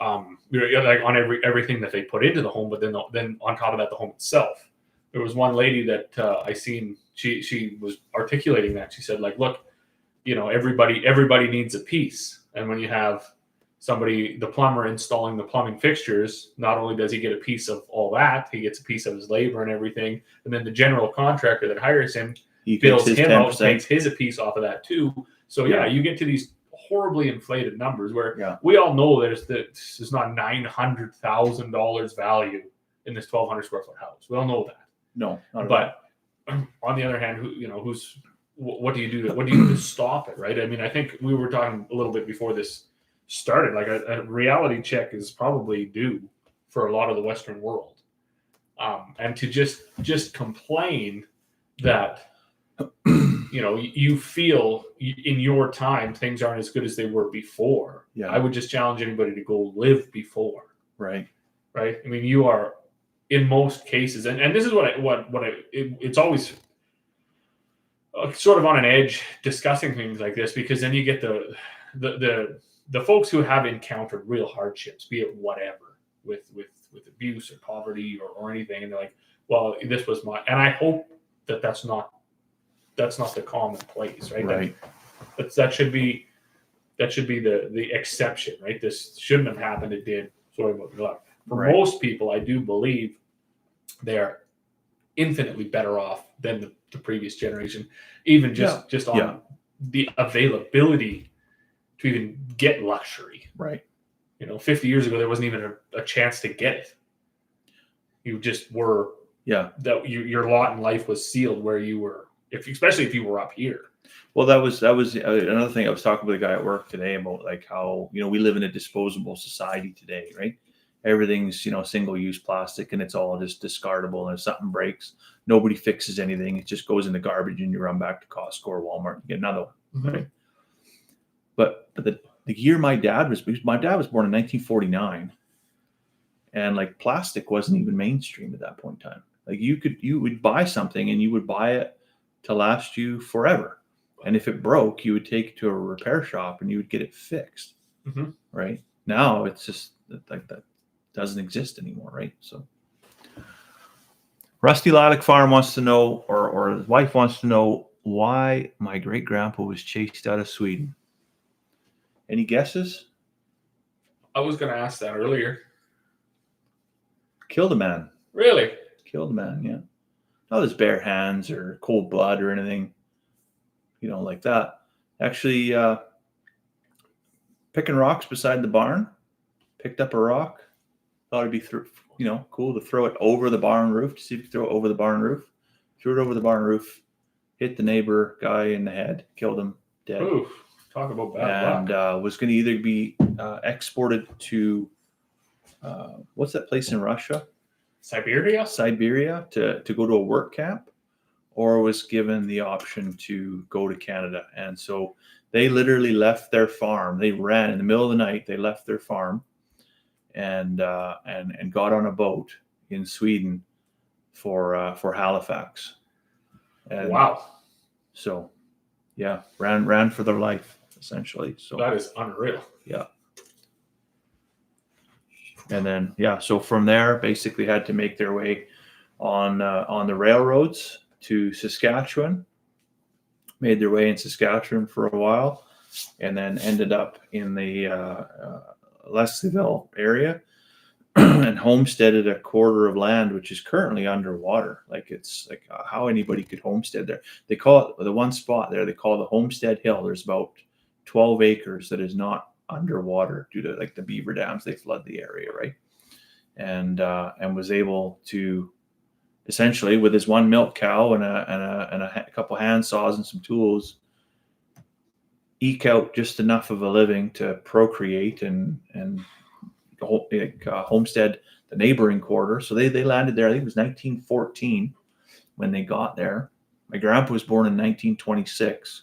like on everything that they put into the home, but then on top of that, the home itself. There was one lady that I seen. She was articulating that. She said, like, look, everybody needs a piece. And when you have somebody, the plumber installing the plumbing fixtures, not only does he get a piece of all that, he gets a piece of his labor and everything. And then the general contractor that hires him bills him out, takes his a piece off of that too. So you get to these horribly inflated numbers where we all know there's not $900,000 value in this 1,200 square foot house. We all know that. No, but on the other hand, what do you do? What do you do to stop it? Right. I mean, I think we were talking a little bit before this started. Like a reality check is probably due for a lot of the Western world, and to just complain that you feel in your time things aren't as good as they were before. Yeah, I would just challenge anybody to go live before. Right. I mean, you are in most cases, and this is it's always sort of on an edge discussing things like this, because then you get the folks who have encountered real hardships, be it whatever, with abuse or poverty or anything, and they're like, well, this was my, and I hope that's not the commonplace, right? Right. That should be the exception, right? This shouldn't have happened. It did. Sorry about the luck. For most people, I do believe they are infinitely better off than the previous generation, even just on the availability to even get luxury. Right. 50 years ago, there wasn't even a chance to get it. You just were, that your lot in life was sealed where you were, especially if you were up here. Well, that was another thing I was talking with a guy at work today about, like how, we live in a disposable society today, right? Everything's, single-use plastic, and it's all just discardable. And if something breaks, nobody fixes anything. It just goes in the garbage, and you run back to Costco or Walmart and get another one. Right? But the year my dad was born in 1949, and like plastic wasn't even mainstream at that point in time. Like you would buy something, and you would buy it to last you forever. And if it broke, you would take it to a repair shop and you would get it fixed. Mm-hmm. Right now, it's just like that. Doesn't exist anymore, right? So Rusty Laddock Farm wants to know, or his wife wants to know, why my great grandpa was chased out of Sweden. Any guesses? I was going to ask that earlier. Killed a man. Really? Killed a man, yeah. Not his bare hands or cold blood or anything, like that. Actually, picking rocks beside the barn, picked up a rock. Thought it'd be cool to throw it over the barn roof, to see if you could throw it over the barn roof. Threw it over the barn roof, hit the neighbor guy in the head, killed him, dead. Oof, talk about bad luck. And was going to either be exported to what's that place in Russia? Siberia to go to a work camp, or was given the option to go to Canada. And so they literally left their farm. They ran in the middle of the night. They left their farm and got on a boat in Sweden for Halifax. And wow. So, ran for their life essentially. So that is unreal. Yeah. And then so from there, basically had to make their way on the railroads to Saskatchewan. Made their way in Saskatchewan for a while, and then ended up in the Leslieville area and homesteaded a quarter of land, which is currently underwater. Like, it's like how anybody could homestead there. They call it, the one spot there, they call it the Homestead Hill. There's about 12 acres that is not underwater due to like the beaver dams. They flood the area, right? And was able to essentially, with his one milk cow and a couple hand saws and some tools, eke out just enough of a living to procreate and homestead the neighboring quarter. So they landed there. I think it was 1914 when they got there. My grandpa was born in 1926,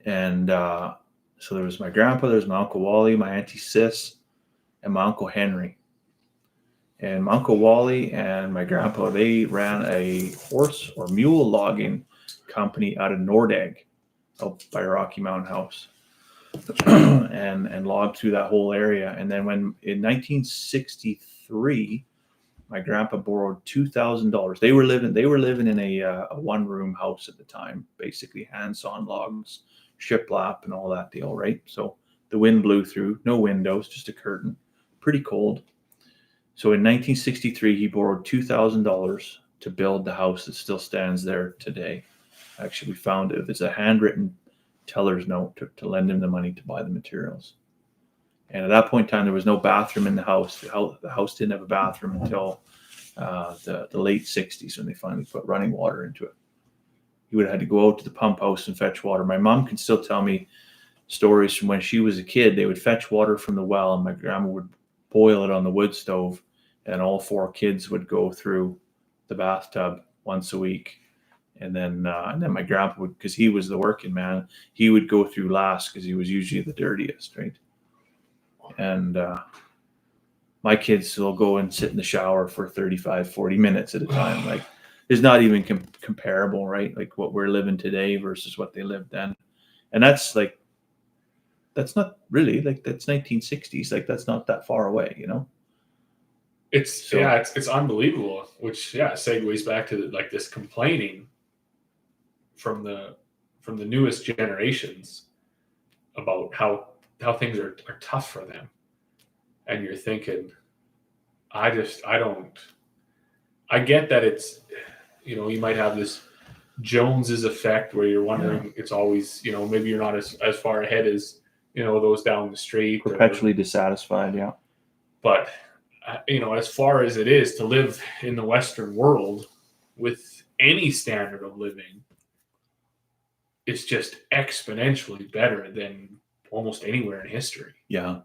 and so there was my grandpa, there's my Uncle Wally, my Auntie Sis, and my Uncle Henry. And my Uncle Wally and my grandpa, they ran a horse or mule logging company out of Nordegg, out by Rocky Mountain House, and logged through that whole area. And then when in 1963, my grandpa borrowed $2,000. They were living in a one-room house at the time, basically hand-sawn logs, shiplap, and all that deal, right? So the wind blew through, no windows, just a curtain, pretty cold. So in 1963, he borrowed $2,000 to build the house that still stands there today. Actually, we found it. It's a handwritten teller's note to lend him the money to buy the materials. And at that point in time, there was no bathroom in the house. The house didn't have a bathroom until the late 60s when they finally put running water into it. He would have had to go out to the pump house and fetch water. My mom can still tell me stories from when she was a kid. They would fetch water from the well, and my grandma would boil it on the wood stove, and all 4 kids would go through the bathtub once a week. And then my grandpa would, because he was the working man, he would go through last because he was usually the dirtiest, right? And my kids will go and sit in the shower for 35, 40 minutes at a time. Like, it's not even comparable, right? Like what we're living today versus what they lived then. And that's not really, like, that's 1960s. Like, that's not that far away, you know? It's unbelievable, which segues back to like this complaining from the newest generations about how things are tough for them. And you're thinking, I get that it's, you might have this Jones's effect where you're wondering, it's always, maybe you're not as far ahead as, those down the street. Perpetually dissatisfied, yeah. But, as far as it is to live in the Western world with any standard of living, it's just exponentially better than almost anywhere in history. Yeah.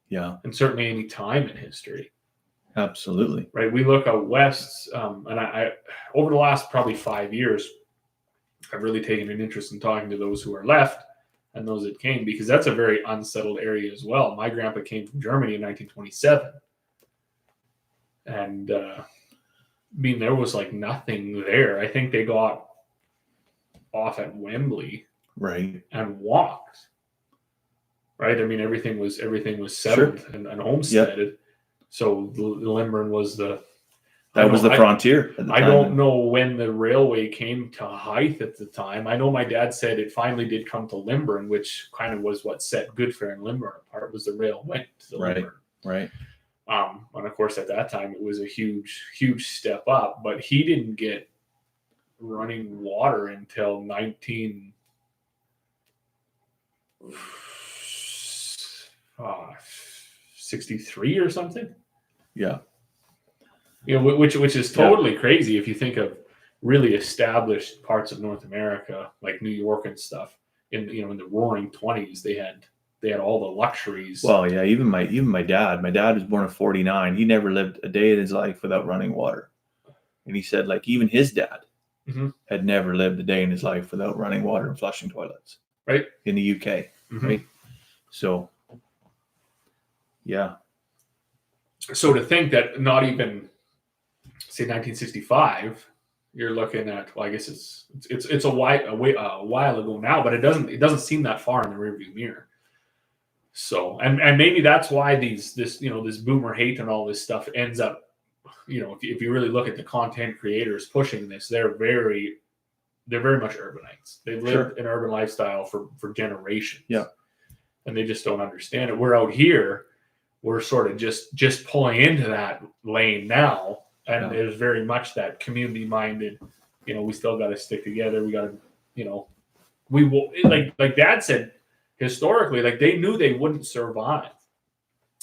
Yeah. And certainly any time in history. Absolutely. Right. We look out west, and I over the last probably 5 years, I've really taken an interest in talking to those who are left and those that came, because that's a very unsettled area as well. My grandpa came from Germany in 1927. And there was like nothing there. I think they got off at Wembley, right, and walked. Right, I mean everything was settled, sure, and homesteaded. Yep. So the Limburn was the frontier. At the time. Don't know when the railway came to Hythe at the time. I know my dad said it finally did come to Limburn, which kind of was what set Good Fair and Limburn apart. Was the rail went to Limburn. Right. And of course, at that time, it was a huge step up. But he didn't get running water until 1963 or something. Yeah. Which is totally crazy if you think of really established parts of North America, like New York and stuff. In the Roaring 20s, they had all the luxuries. Well, yeah, even my dad. My dad was born in 49. He never lived a day in his life without running water. And he said, like, even his dad had never lived a day in his life without running water and flushing toilets. Right. In the UK. Right. So, yeah. So to think that not even, say, 1965, you're looking at, well, I guess it's a while ago now, but it doesn't seem that far in the rearview mirror. So, and maybe that's why this boomer hate and all this stuff ends up, if you really look at the content creators pushing this, they're very much urbanites. They've lived an urban lifestyle for generations. Yeah. And they just don't understand it. We're out here, we're sort of just pulling into that lane now. And there's very much that community minded, we still got to stick together. We got to, we will, like Dad said, historically, like they knew they wouldn't survive.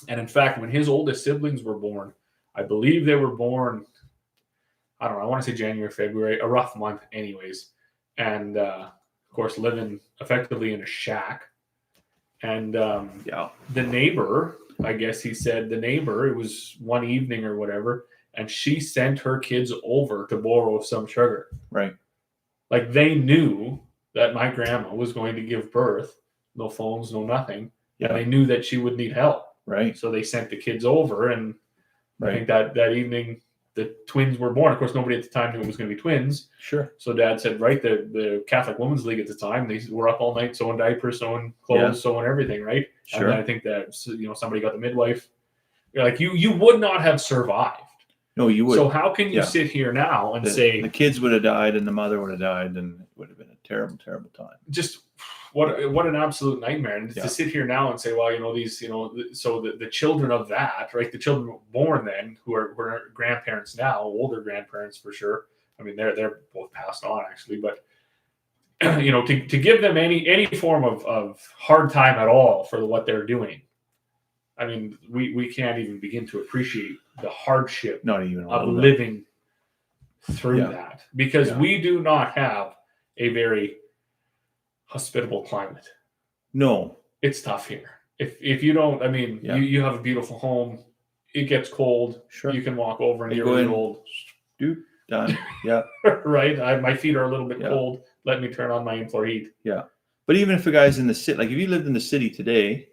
And in fact, when his oldest siblings were born, I believe they were born, I don't know, I want to say January, February, a rough month anyways. And of course, living effectively in a shack. And the neighbor, I guess he said it was one evening or whatever, and she sent her kids over to borrow some sugar. Right. Like they knew that my grandma was going to give birth, no phones, no nothing. Yeah. And they knew that she would need help. Right. So they sent the kids over, and I think that evening the twins were born. Of course, nobody at the time knew it was going to be twins. Sure. So Dad said, right, the Catholic Women's League at the time, they were up all night sewing diapers, sewing clothes, sewing everything, right? Sure. And I think that somebody got the midwife. You're like, you would not have survived. No, you would. So how can you Yeah. sit here now and the say kids would have died and the mother would have died, and it would have been a terrible, terrible time. just what an absolute nightmare? And Yeah. to sit here now and say, well, these, so the children of that, right? The children born then who are grandparents now, older grandparents for sure. I mean, they're both passed on actually, but to give them any form of hard time at all for what they're doing. I mean, we can't even begin to appreciate the hardship Not even a of little bit. living through Yeah. that, because Yeah. we do not have a very hospitable climate. No. It's tough here. If you don't, I mean, Yeah. you have a beautiful home. It gets cold. Sure. You can walk over and I you're go really in. old. Dude, done. Yeah. Right? My feet are a little bit Yeah. cold. Let me turn on my in-floor heat. Yeah. But even if a guy's in the city, like if you lived in the city today,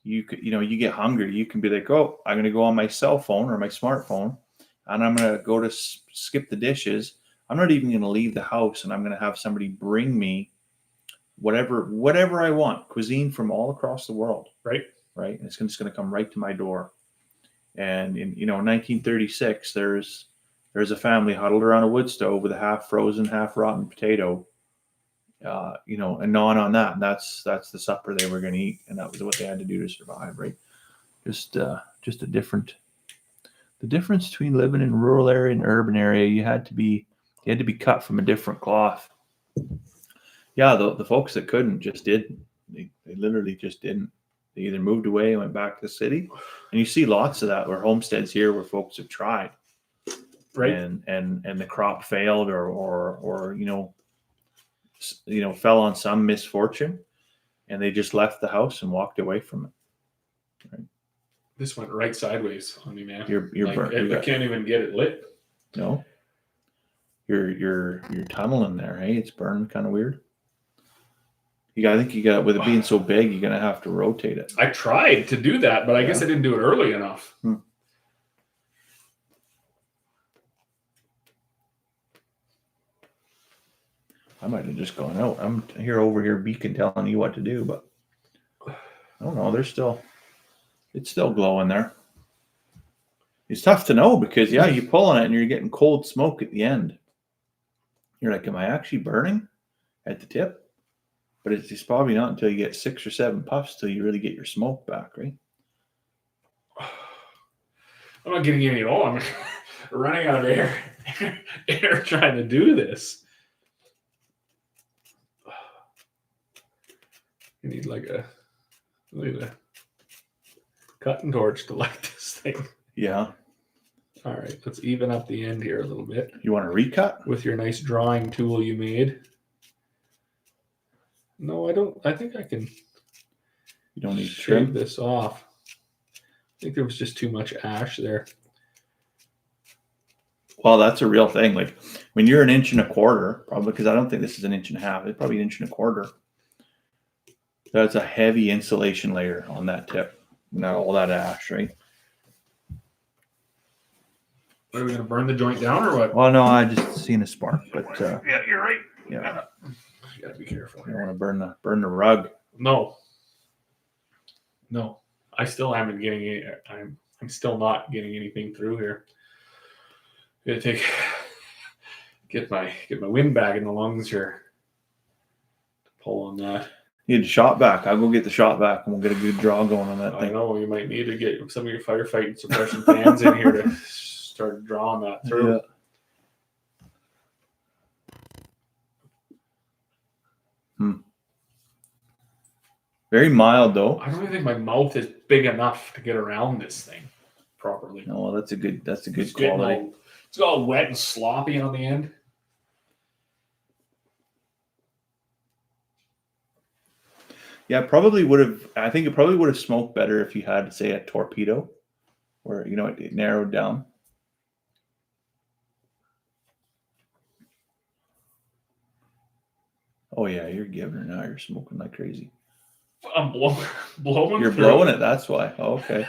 you could, you get hungry. You can be like, oh, I'm going to go on my cell phone or my smartphone and I'm going to go to skip the dishes. I'm not even going to leave the house, and I'm going to have somebody bring me whatever I want, cuisine from all across the world. Right. Right. And it's just going to come right to my door. And in 1936, there's a family huddled around a wood stove with a half frozen, half rotten potato. And gnawing on that. And that's the supper they were going to eat, and that was what they had to do to survive. Right. Just a different. The difference between living in a rural area and urban area, you had to be cut from a different cloth. Yeah, the folks that couldn't just didn't. They literally just didn't. They either moved away and went back to the city, and you see lots of that where homesteads here where folks have tried, Right. and the crop failed or fell on some misfortune, and they just left the house and walked away from it. Right. This went right sideways on me, man. You're burnt. I can't even get it lit. No. You're tunneling there, hey? It's burning kind of weird. I think with it being so big, you're gonna have to rotate it. I tried to do that, but I guess I didn't do it early enough. I might have just gone out. I'm over here beacon telling you what to do, but I don't know. It's still glowing there. It's tough to know because you pull on it and you're getting cold smoke at the end. You're like, am I actually burning at the tip? But it's probably not until you get 6 or 7 puffs till you really get your smoke back, right? I'm not getting any at all. I'm running out of air trying to do this. You need like a cutting torch to light this thing. Yeah. All right, let's even up the end here a little bit. You want to recut? With your nice drawing tool you made. No, I don't. I think I can. You don't need to shave trim this off. I think there was just too much ash there. Well, that's a real thing. Like when you're 1.25 inches, probably, because I don't think this is 1.5 inches. It's probably 1.25 inches. That's a heavy insulation layer on that tip. Not all that ash, right? What, are we going to burn the joint down or what? Well, no, I just seen a spark, but yeah, you're right. Yeah, you gotta be careful. You don't want to burn the rug. No, I still haven't getting any. I'm still not getting anything through here. Gotta get my wind back in the lungs here. Pull on that. You need a shot back. I'll go get the shot back and we'll get a good draw going on that I thing. know you might need to get some of your firefighting suppression fans in here to start drawing that through. Yeah. Very mild though. I don't even think my mouth is big enough to get around this thing properly. No, well, that's a good quality. It's all wet and sloppy on the end. Yeah, probably would have. I think it probably would have smoked better if you had, say, a torpedo, where it narrowed down. Oh yeah, you're giving her now. You're smoking like crazy. I'm blowing. You're blowing it. That's why. Oh, okay.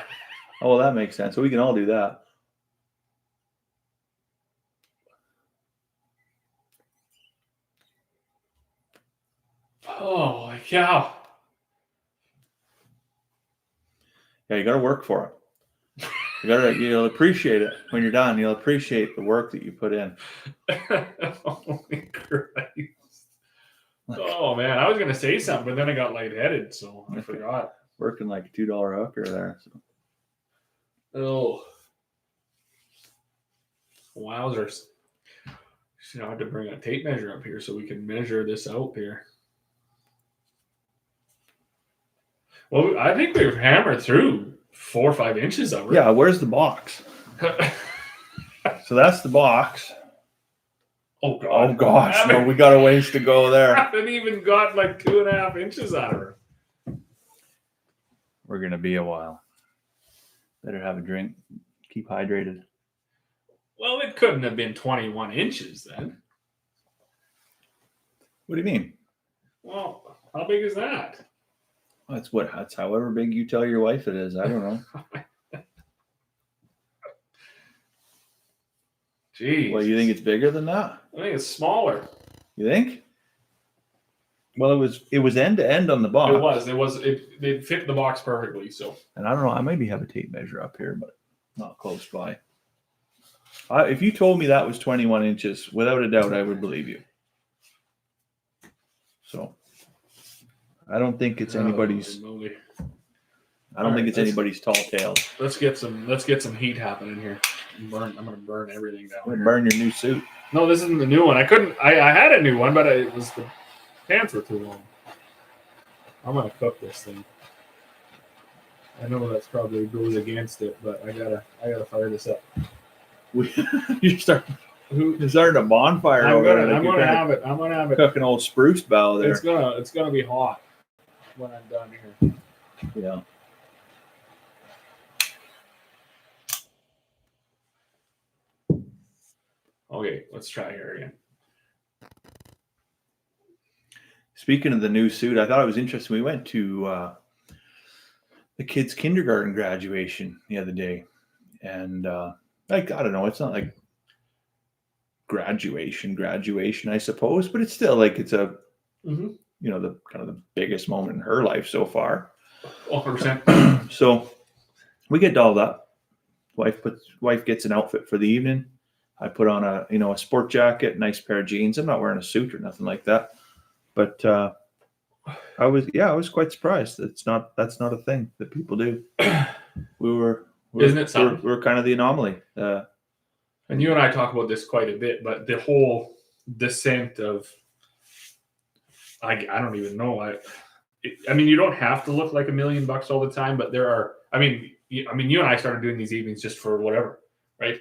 Oh, well, that makes sense. So we can all do that. Oh my cow. Yeah, you got to work for it. You'll appreciate it when you're done. You'll appreciate the work that you put in. Holy Christ. Oh man, I was gonna say something, but then I got lightheaded, so I forgot. Working like a $2 hooker there. So. Oh, wowzers! You know, I had to bring a tape measure up here so we can measure this out here. Well, I think we've hammered through 4 or 5 inches of it. Yeah, where's the box? So that's the box. Oh God! Oh gosh, no, we got a ways to go there. I haven't even got like 2.5 inches out of her. We're gonna be a while. Better have a drink. Keep hydrated. Well, it couldn't have been 21 inches then. What do you mean? Well, how big is that? That's however big you tell your wife it is. I don't know. Jeez. Well, you think it's bigger than that? I think it's smaller. You think? Well, it was end to end on the box. It fit the box perfectly. So. And I don't know. I maybe have a tape measure up here, but not close by. If you told me that was 21 inches, without a doubt, I would believe you. So, I don't think it's anybody's. I don't think it's anybody's tall tales. Let's get some heat happening here. I'm gonna burn everything down. Here. Burn your new suit. No, this isn't the new one. I had a new one, but it was the pants were too long. I'm gonna cook this thing. I know that's probably goes against it, but I gotta fire this up. You're starting a bonfire. I'm gonna have it. Cook an old spruce bough there. It's gonna be hot when I'm done here. Yeah. Okay, let's try here again. Speaking of the new suit, I thought it was interesting. We went to the kids' kindergarten graduation the other day, and I don't know, it's not like graduation, I suppose, but it's still like it's a the kind of the biggest moment in her life so far. 100%. So we get dolled up. Wife gets an outfit for the evening. I put on a sport jacket, nice pair of jeans. I'm not wearing a suit or nothing like that, but I was quite surprised. That's not a thing that people do. Isn't it something? We're kind of the anomaly. And you and I talk about this quite a bit, but the whole descent of I don't even know. I mean, you don't have to look like $1 million all the time, but there are. I mean, you and I started doing these evenings just for whatever, right?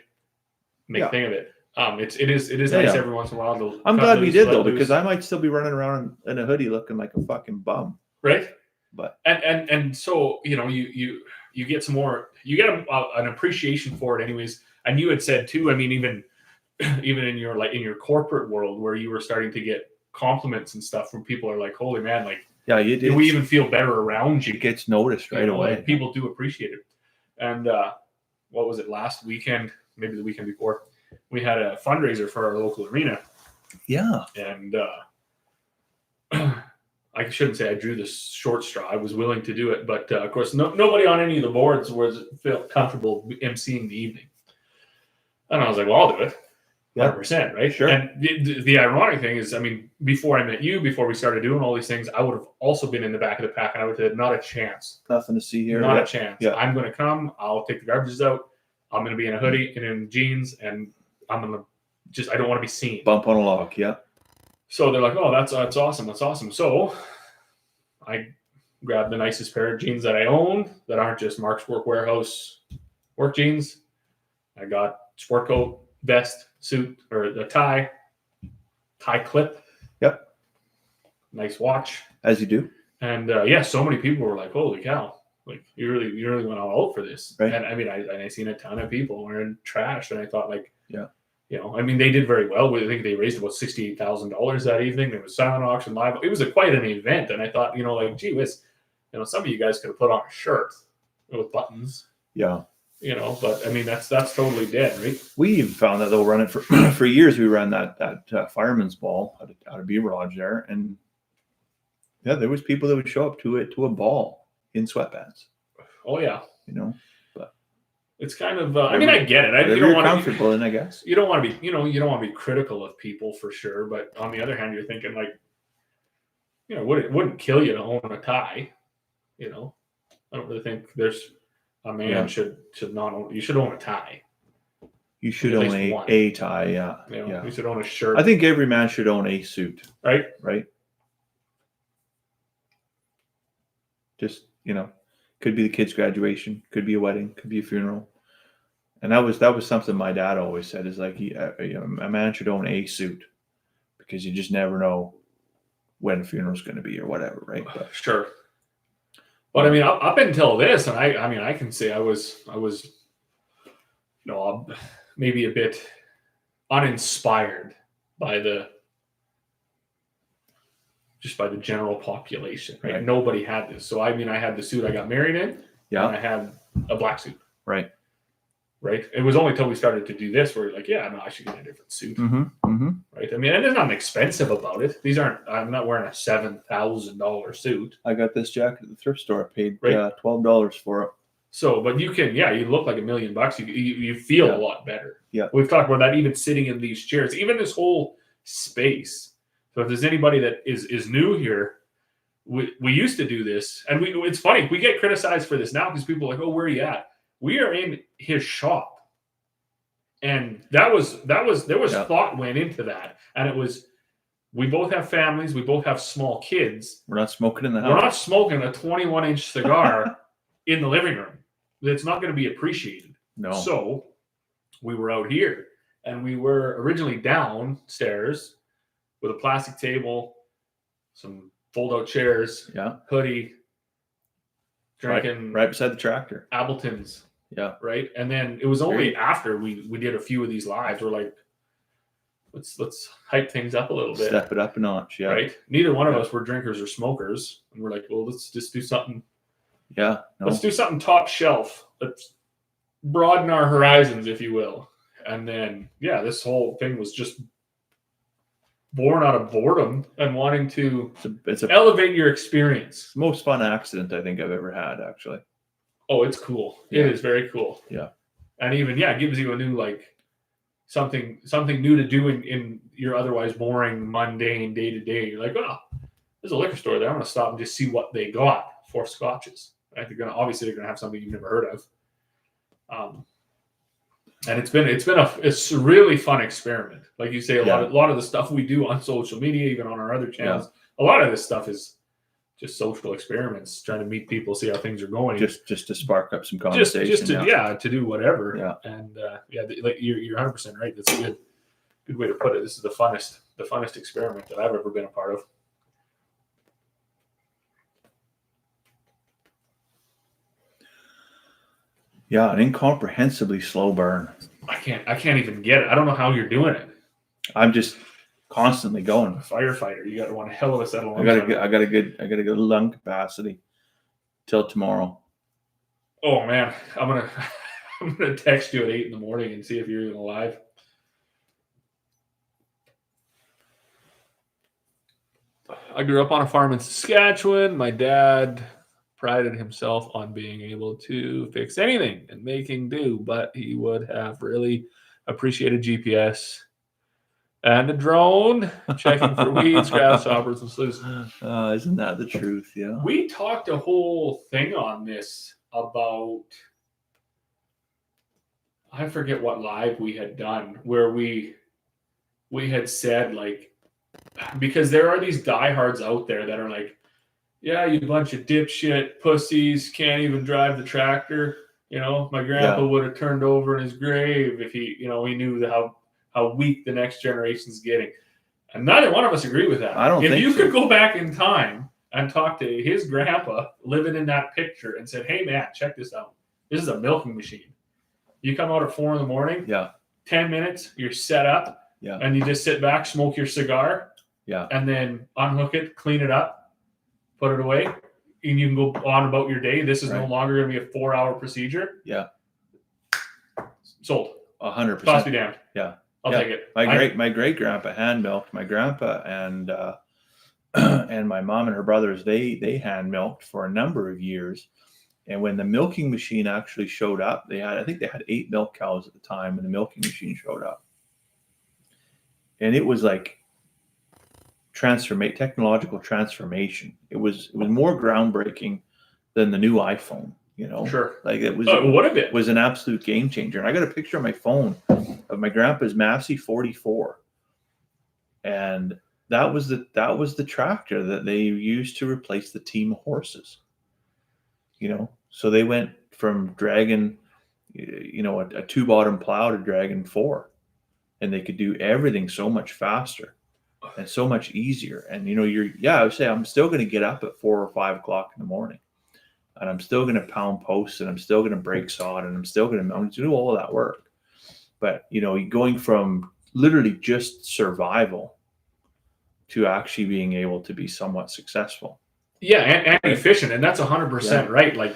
Make a thing of it. It is nice every once in a while to. I'm glad we did though, because I might still be running around in a hoodie looking like a fucking bum. Right. But and so you get some more. You get an appreciation for it, anyways. And you had said too. I mean, even in your corporate world where you were starting to get compliments and stuff from people are like, holy man, like we even feel better around you. It gets noticed right away. Like, people do appreciate it. And what was it, last weekend, maybe the weekend before, we had a fundraiser for our local arena. Yeah. And I shouldn't say I drew the short straw. I was willing to do it, but of course nobody on any of the boards felt comfortable emceeing the evening. And I was like, well, I'll do it. 100%, right? Sure. And the ironic thing is, I mean, before I met you, before we started doing all these things, I would have also been in the back of the pack, and I would have said, not a chance. Nothing to see here. Not a chance. Yeah. I'm going to come. I'll take the garbages out. I'm going to be in a hoodie and in jeans, and I'm going to I don't want to be seen. Bump on a log, yeah. So they're like, oh, that's awesome. That's awesome. So I grabbed the nicest pair of jeans that I own that aren't just Mark's Work Warehouse work jeans. I got sport coat, vest, suit, or the tie clip. Yep. Nice watch. As you do. And so many people were like, holy cow, like you really went all out for this. Right. And I mean, I seen a ton of people wearing trash, and I thought, like, yeah, I mean, they did very well. I think they raised about $68,000 that evening. There was silent auction live. It was quite an event. And I thought, like, gee whiz, some of you guys could have put on a shirt with buttons. Yeah. But I mean, that's totally dead, right? We even found that they'll run it for years. We ran that fireman's ball out of Beaver Lodge there, and there was people that would show up to a ball in sweatpants. Oh yeah, but It's kind of. I mean, I get it. You don't you're want comfortable in, I guess. You don't want to be. You don't want to be critical of people for sure. But on the other hand, you're thinking like, it wouldn't kill you to own a tie. I don't really think there's a man should not own. You should own a tie. You should own a tie. Yeah. You should own a shirt. I think every man should own a suit. Right. Just, could be the kid's graduation, could be a wedding, could be a funeral. And that was something my dad always said, is like, a man should own a suit, because you just never know when a funeral's going to be or whatever, right? But, sure. But I mean, up until this, and I can say I was, maybe a bit uninspired by the general population, right? Nobody had this. So, I mean, I had the suit I got married in. Yeah. And I had a black suit. Right. It was only until we started to do this where you're like, I should get a different suit. Right. I mean, and there's nothing expensive about it. I'm not wearing a $7,000 suit. I got this jacket at the thrift store. I paid $12 for it. So, but you can, you look like $1 million. You feel a lot better. Yeah. We've talked about that, even sitting in these chairs, even this whole space. So if there's anybody that is new here, we used to do this, and it's funny, we get criticized for this now because people are like, oh, where are you at? We are in his shop. And there was thought went into that. And it was, we both have families, we both have small kids. We're not smoking in the house. We're not smoking a 21-inch cigar in the living room. It's not going to be appreciated. No. So we were out here, and we were originally downstairs with a plastic table, some fold-out chairs, hoodie, drinking right beside the tractor. Appletons. Yeah. Right. And then it was only after we did a few of these lives, we're like, let's hype things up a little bit. Step it up a notch. Yeah. Right. Neither one of us were drinkers or smokers. And we're like, well, let's just do something. Yeah. No. Let's do something top shelf. Let's broaden our horizons, if you will. And then, this whole thing was just born out of boredom and wanting to elevate your experience. It's the most fun accident I think I've ever had, actually. Oh, it's cool. Yeah. It is very cool. Yeah. And even, it gives you a new, something new to do in your otherwise boring, mundane day-to-day. You're like, oh, there's a liquor store there. I'm going to stop and just see what they got for scotches. Right? They're going to have something you've never heard of. And it's been a really fun experiment. Like you say, a lot of the stuff we do on social media, even on our other channels, a lot of this stuff is just social experiments, trying to meet people, see how things are going. Just to spark up some conversation. Just to do whatever. Yeah. And you're 100% right. That's a good way to put it. This is the funnest experiment that I've ever been a part of. Yeah, an incomprehensibly slow burn. I can't even get it. I don't know how you're doing it. I'm just constantly going. A firefighter, you got one hell of a set of lungs. I got a good lung capacity till tomorrow. Oh man, I'm gonna text you at 8 a.m. and see if you're even alive. I grew up on a farm in Saskatchewan. My dad prided himself on being able to fix anything and making do, but he would have really appreciated GPS and a drone checking for weeds, grasshoppers, and sloughs. Isn't that the truth? Yeah. We talked a whole thing on this about, I forget what live we had done, where we had said, because there are these diehards out there that are like, yeah, you bunch of dipshit pussies, can't even drive the tractor. My grandpa would have turned over in his grave if he knew how weak the next generation's getting. And neither one of us agree with that. I don't think if you could go back in time and talk to his grandpa living in that picture and said, hey man, check this out. This is a milking machine. You come out at 4 a.m. Yeah. 10 minutes, you're set up. Yeah. And you just sit back, smoke your cigar. Yeah. And then unhook it, clean it up, put it away, and you can go on about your day. This is no longer going to be a 4-hour procedure. Yeah. Sold. 100%. Cost me damned. Yeah. I'll take it. My great grandpa hand milked. My grandpa and and my mom and her brothers, they hand milked for a number of years. And when the milking machine actually showed up, I think they had 8 milk cows at the time when the milking machine showed up. And it was like technological transformation. It was more groundbreaking than the new iPhone, you know. Sure. Like it was What a bit. Was an absolute game changer. And I got a picture on my phone of my grandpa's Massey 44. And that was the tractor that they used to replace the team of horses. You know, so they went from dragging, you know, a 2-bottom plow to dragging 4, and they could do everything so much faster and so much easier. And, you know, I would say I'm still going to get up at 4 or 5 o'clock in the morning, and I'm still going to pound posts, and I'm still going to break sod, and I'm going to do all of that work. But, you know, going from literally just survival to actually being able to be somewhat successful. Yeah, and efficient, and that's 100% right. Like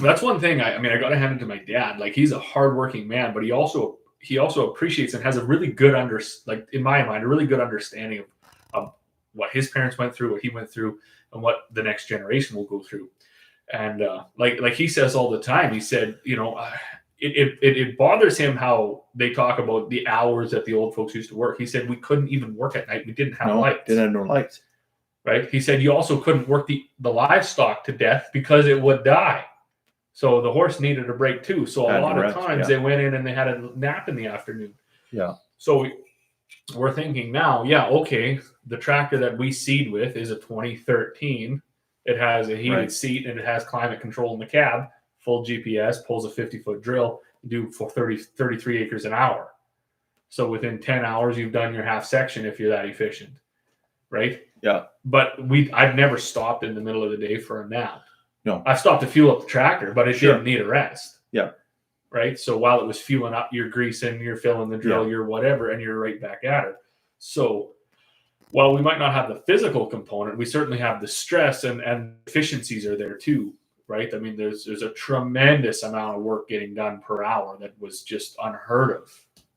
that's one thing. I got to hand it to my dad. Like he's a hardworking man, but he also appreciates and has a really good in my mind, a really good understanding of what his parents went through, what he went through, and what the next generation will go through. And like he says all the time, he said, you know, it bothers him how they talk about the hours that the old folks used to work. He said we couldn't even work at night. We didn't have lights. Didn't have no lights. Right. He said you also couldn't work the livestock to death because it would die. So the horse needed a break too. So a lot of times they went in and they had a nap in the afternoon. Yeah. So we're thinking now, okay, the tractor that we seed with is a 2013. It has a heated seat and it has climate control in the cab, full GPS, pulls a 50-foot drill, do for 33 acres an hour. So within 10 hours, you've done your half section if you're that efficient. Right? Yeah. But I've never stopped in the middle of the day for a nap. No. I stopped to fuel up the tractor, but it didn't need a rest. Yeah. Right? So while it was fueling up, you're greasing, you're filling the drill, you're whatever, and you're right back at it. So while we might not have the physical component, we certainly have the stress and efficiencies are there too. Right? I mean, there's a tremendous amount of work getting done per hour that was just unheard of.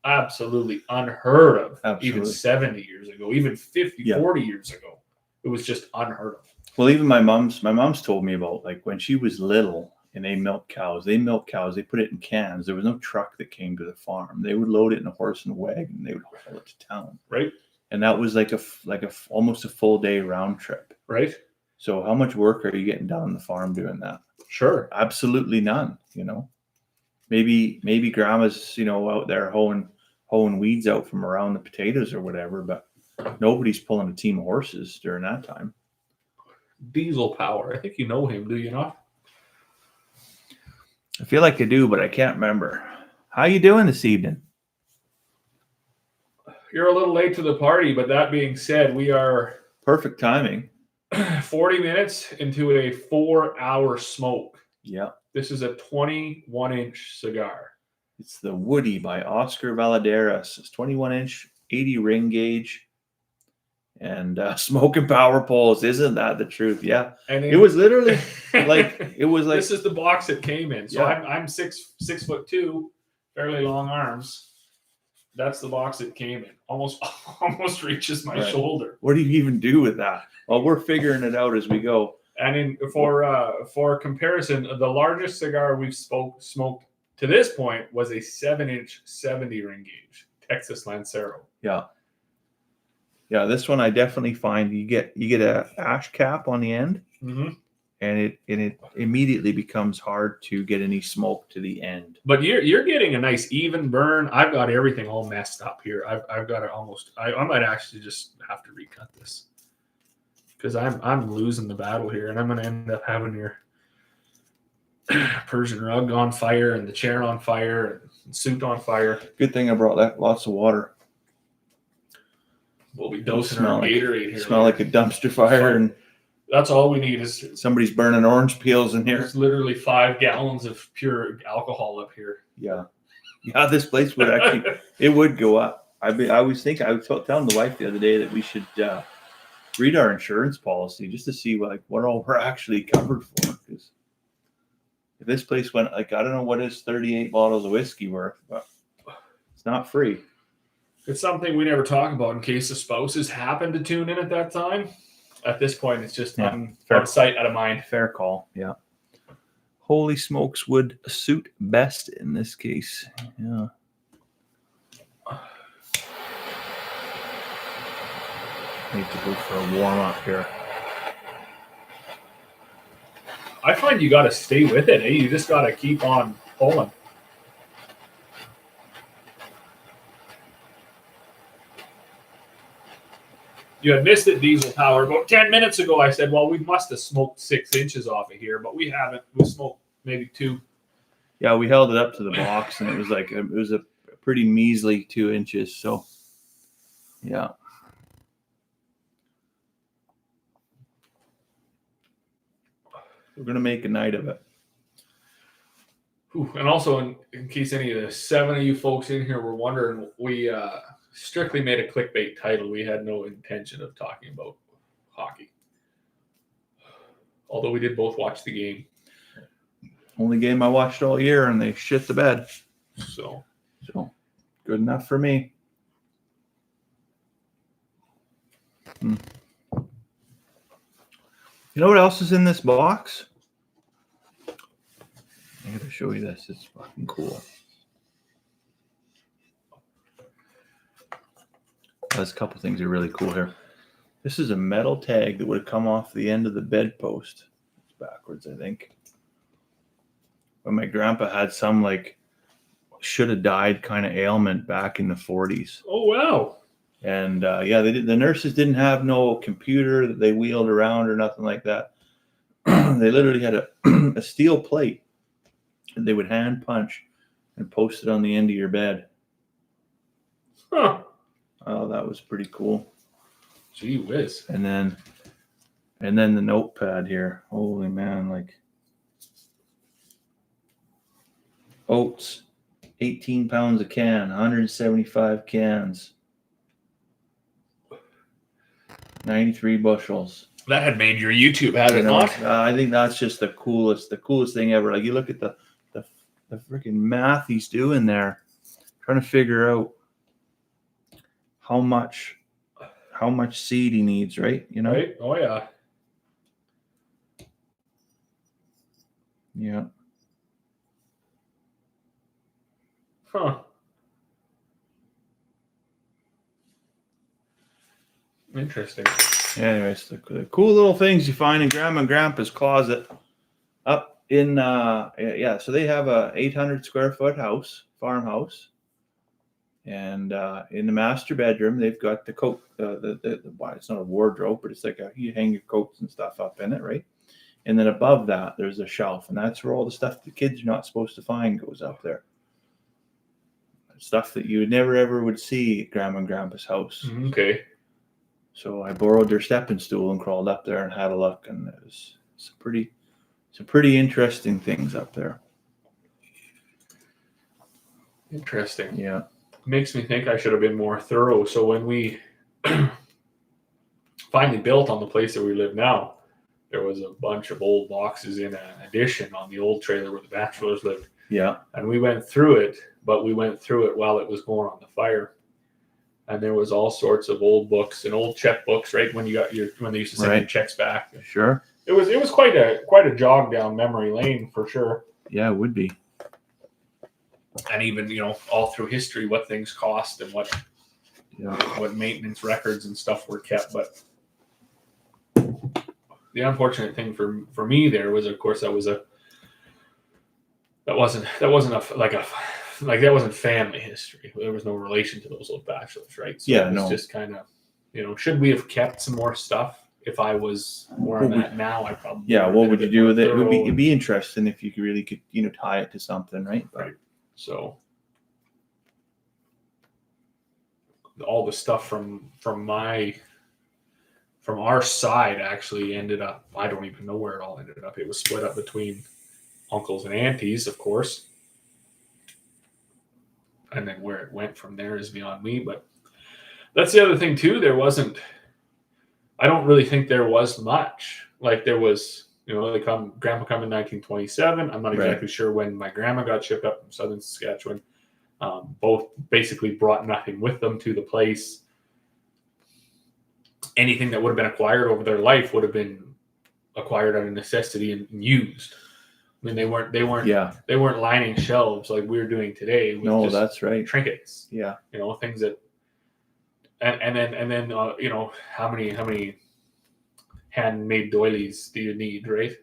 Absolutely unheard of. Absolutely. Even 70 years ago, even 50, 40 years ago. It was just unheard of. Well, even my mom's told me about, like, when she was little and they milked cows, they put it in cans. There was no truck that came to the farm. They would load it in a horse and wagon and they would haul it to town. Right. And that was like almost a full day round trip. Right. So how much work are you getting done on the farm doing that? Sure. Absolutely none, you know. Maybe grandma's, you know, out there hoeing weeds out from around the potatoes or whatever, but nobody's pulling a team of horses during that time. Diesel Power. I think you know him, do you not? I feel like I do, but I can't remember. How you doing this evening? You're a little late to the party, but that being said, we are perfect timing. 40 minutes into a 4-hour smoke. Yeah. This is a 21-inch cigar. It's the Woody by Oscar Valadares. It's 21-inch, 80 ring gauge, and smoking power poles. Isn't that the truth? Yeah. And it was literally like this is the box it came in. So I'm 6'2", fairly long arms. That's the box it came in. Almost reaches my shoulder. What do you even do with that? Well, we're figuring it out as we go. And for comparison, the largest cigar we've smoked to this point was a 7-inch 70 ring gauge Texas Lancero. Yeah. Yeah, this one I definitely find you get a ash cap on the end, and it immediately becomes hard to get any smoke to the end. But you're getting a nice even burn. I've got everything all messed up here. I've got it almost. I might actually just have to recut this because I'm losing the battle here, and I'm going to end up having your Persian rug on fire and the chair on fire and suit on fire. Good thing I brought lots of water. We'll be dosing our Gatorade here. Smell like a dumpster fire, and that's all we need is somebody's burning orange peels in here. There's literally 5 gallons of pure alcohol up here. Yeah, this place would actually it would go up. I was telling the wife the other day that we should read our insurance policy just to see what all we're actually covered for. Because if this place went I don't know what is 38 bottles of whiskey worth, but it's not free. It's something we never talk about in case the spouses happen to tune in at that time. At this point, it's just out of sight, out of mind. Fair call. Yeah. Holy smokes would suit best in this case. Yeah. Need to go for a warm up here. I find you got to stay with it. Eh? You just got to keep on pulling. You had missed it, Diesel Power. About 10 minutes ago, I said, well, we must have smoked 6 inches off of here, but we haven't. We smoked maybe 2. Yeah, we held it up to the box, and it was like it was a pretty measly 2 inches. So, yeah. We're gonna make a night of it. Ooh, and also, in case any of the 7 of you folks in here were wondering, we strictly made a clickbait title. We had no intention of talking about hockey, although we did both watch the game. Only game I watched all year, and they shit the bed. So good enough for me. You know what else is in this box? I gotta show you this. It's fucking cool. There's a couple things that are really cool here. This is a metal tag that would have come off the end of the bedpost. It's backwards, I think. But my grandpa had some like should have died kind of ailment back in the 40s. Oh wow! And yeah, they did. The nurses didn't have no computer that they wheeled around or nothing like that. They literally had a steel plate that they would hand punch and post it on the end of your bed. Huh. Oh, that was pretty cool. Gee whiz. And then the notepad here. Holy man, like oats, 18 pounds a can, 175 cans, 93 bushels. That had made your YouTube, had it not? I think that's just the coolest thing ever. Like you look at the freaking math he's doing there, trying to figure out how much seed he needs, right? You know? Right? Oh yeah. Yeah. Huh. Interesting. Anyways, the cool little things you find in Grandma and Grandpa's closet up in yeah. So they have a 800 square foot farmhouse, and in the master bedroom they've got the coat. It's not a wardrobe, but it's like you hang your coats and stuff up in it, right? And then above that there's a shelf, and that's where all the stuff the kids are not supposed to find goes up there. Stuff that you would never ever would see at Grandma and Grandpa's house. Okay. So I borrowed their stepping stool and crawled up there and had a look, and it's some pretty interesting things up there. Interesting. Yeah. Makes me think I should have been more thorough. So when we finally built on the place that we live now, there was a bunch of old boxes in an addition on the old trailer where the bachelors lived. Yeah. And we went through it, but we went through it while it was going on the fire. And there was all sorts of old books and old checkbooks, right? When they used to send your checks back. Sure. It was quite a jog down memory lane for sure. Yeah, it would be. And even, all through history, what things cost and what maintenance records and stuff were kept. But the unfortunate thing for me there was, of course, that wasn't family history. There was no relation to those old bachelors, right? So it was just kind of, should we have kept some more stuff? If I was where I'm at now, I probably what would you do with it? It'd be interesting if you really could tie it to something, right? Right. So all the stuff from our side actually ended up. I don't even know where it all ended up. It was split up between uncles and aunties, of course. And then where it went from there is beyond me. But that's the other thing too. I don't really think there was much. Like there was, Grandpa come in 1927. I'm not exactly sure when my grandma got shipped up from southern Saskatchewan. Both basically brought nothing with them to the place. Anything that would have been acquired over their life would have been acquired out of necessity and used. I mean, they weren't Yeah. they weren't lining shelves like we're doing today. With No, just that's right. trinkets. Yeah. You know, things that, and then you know, how many handmade doilies do you need, right?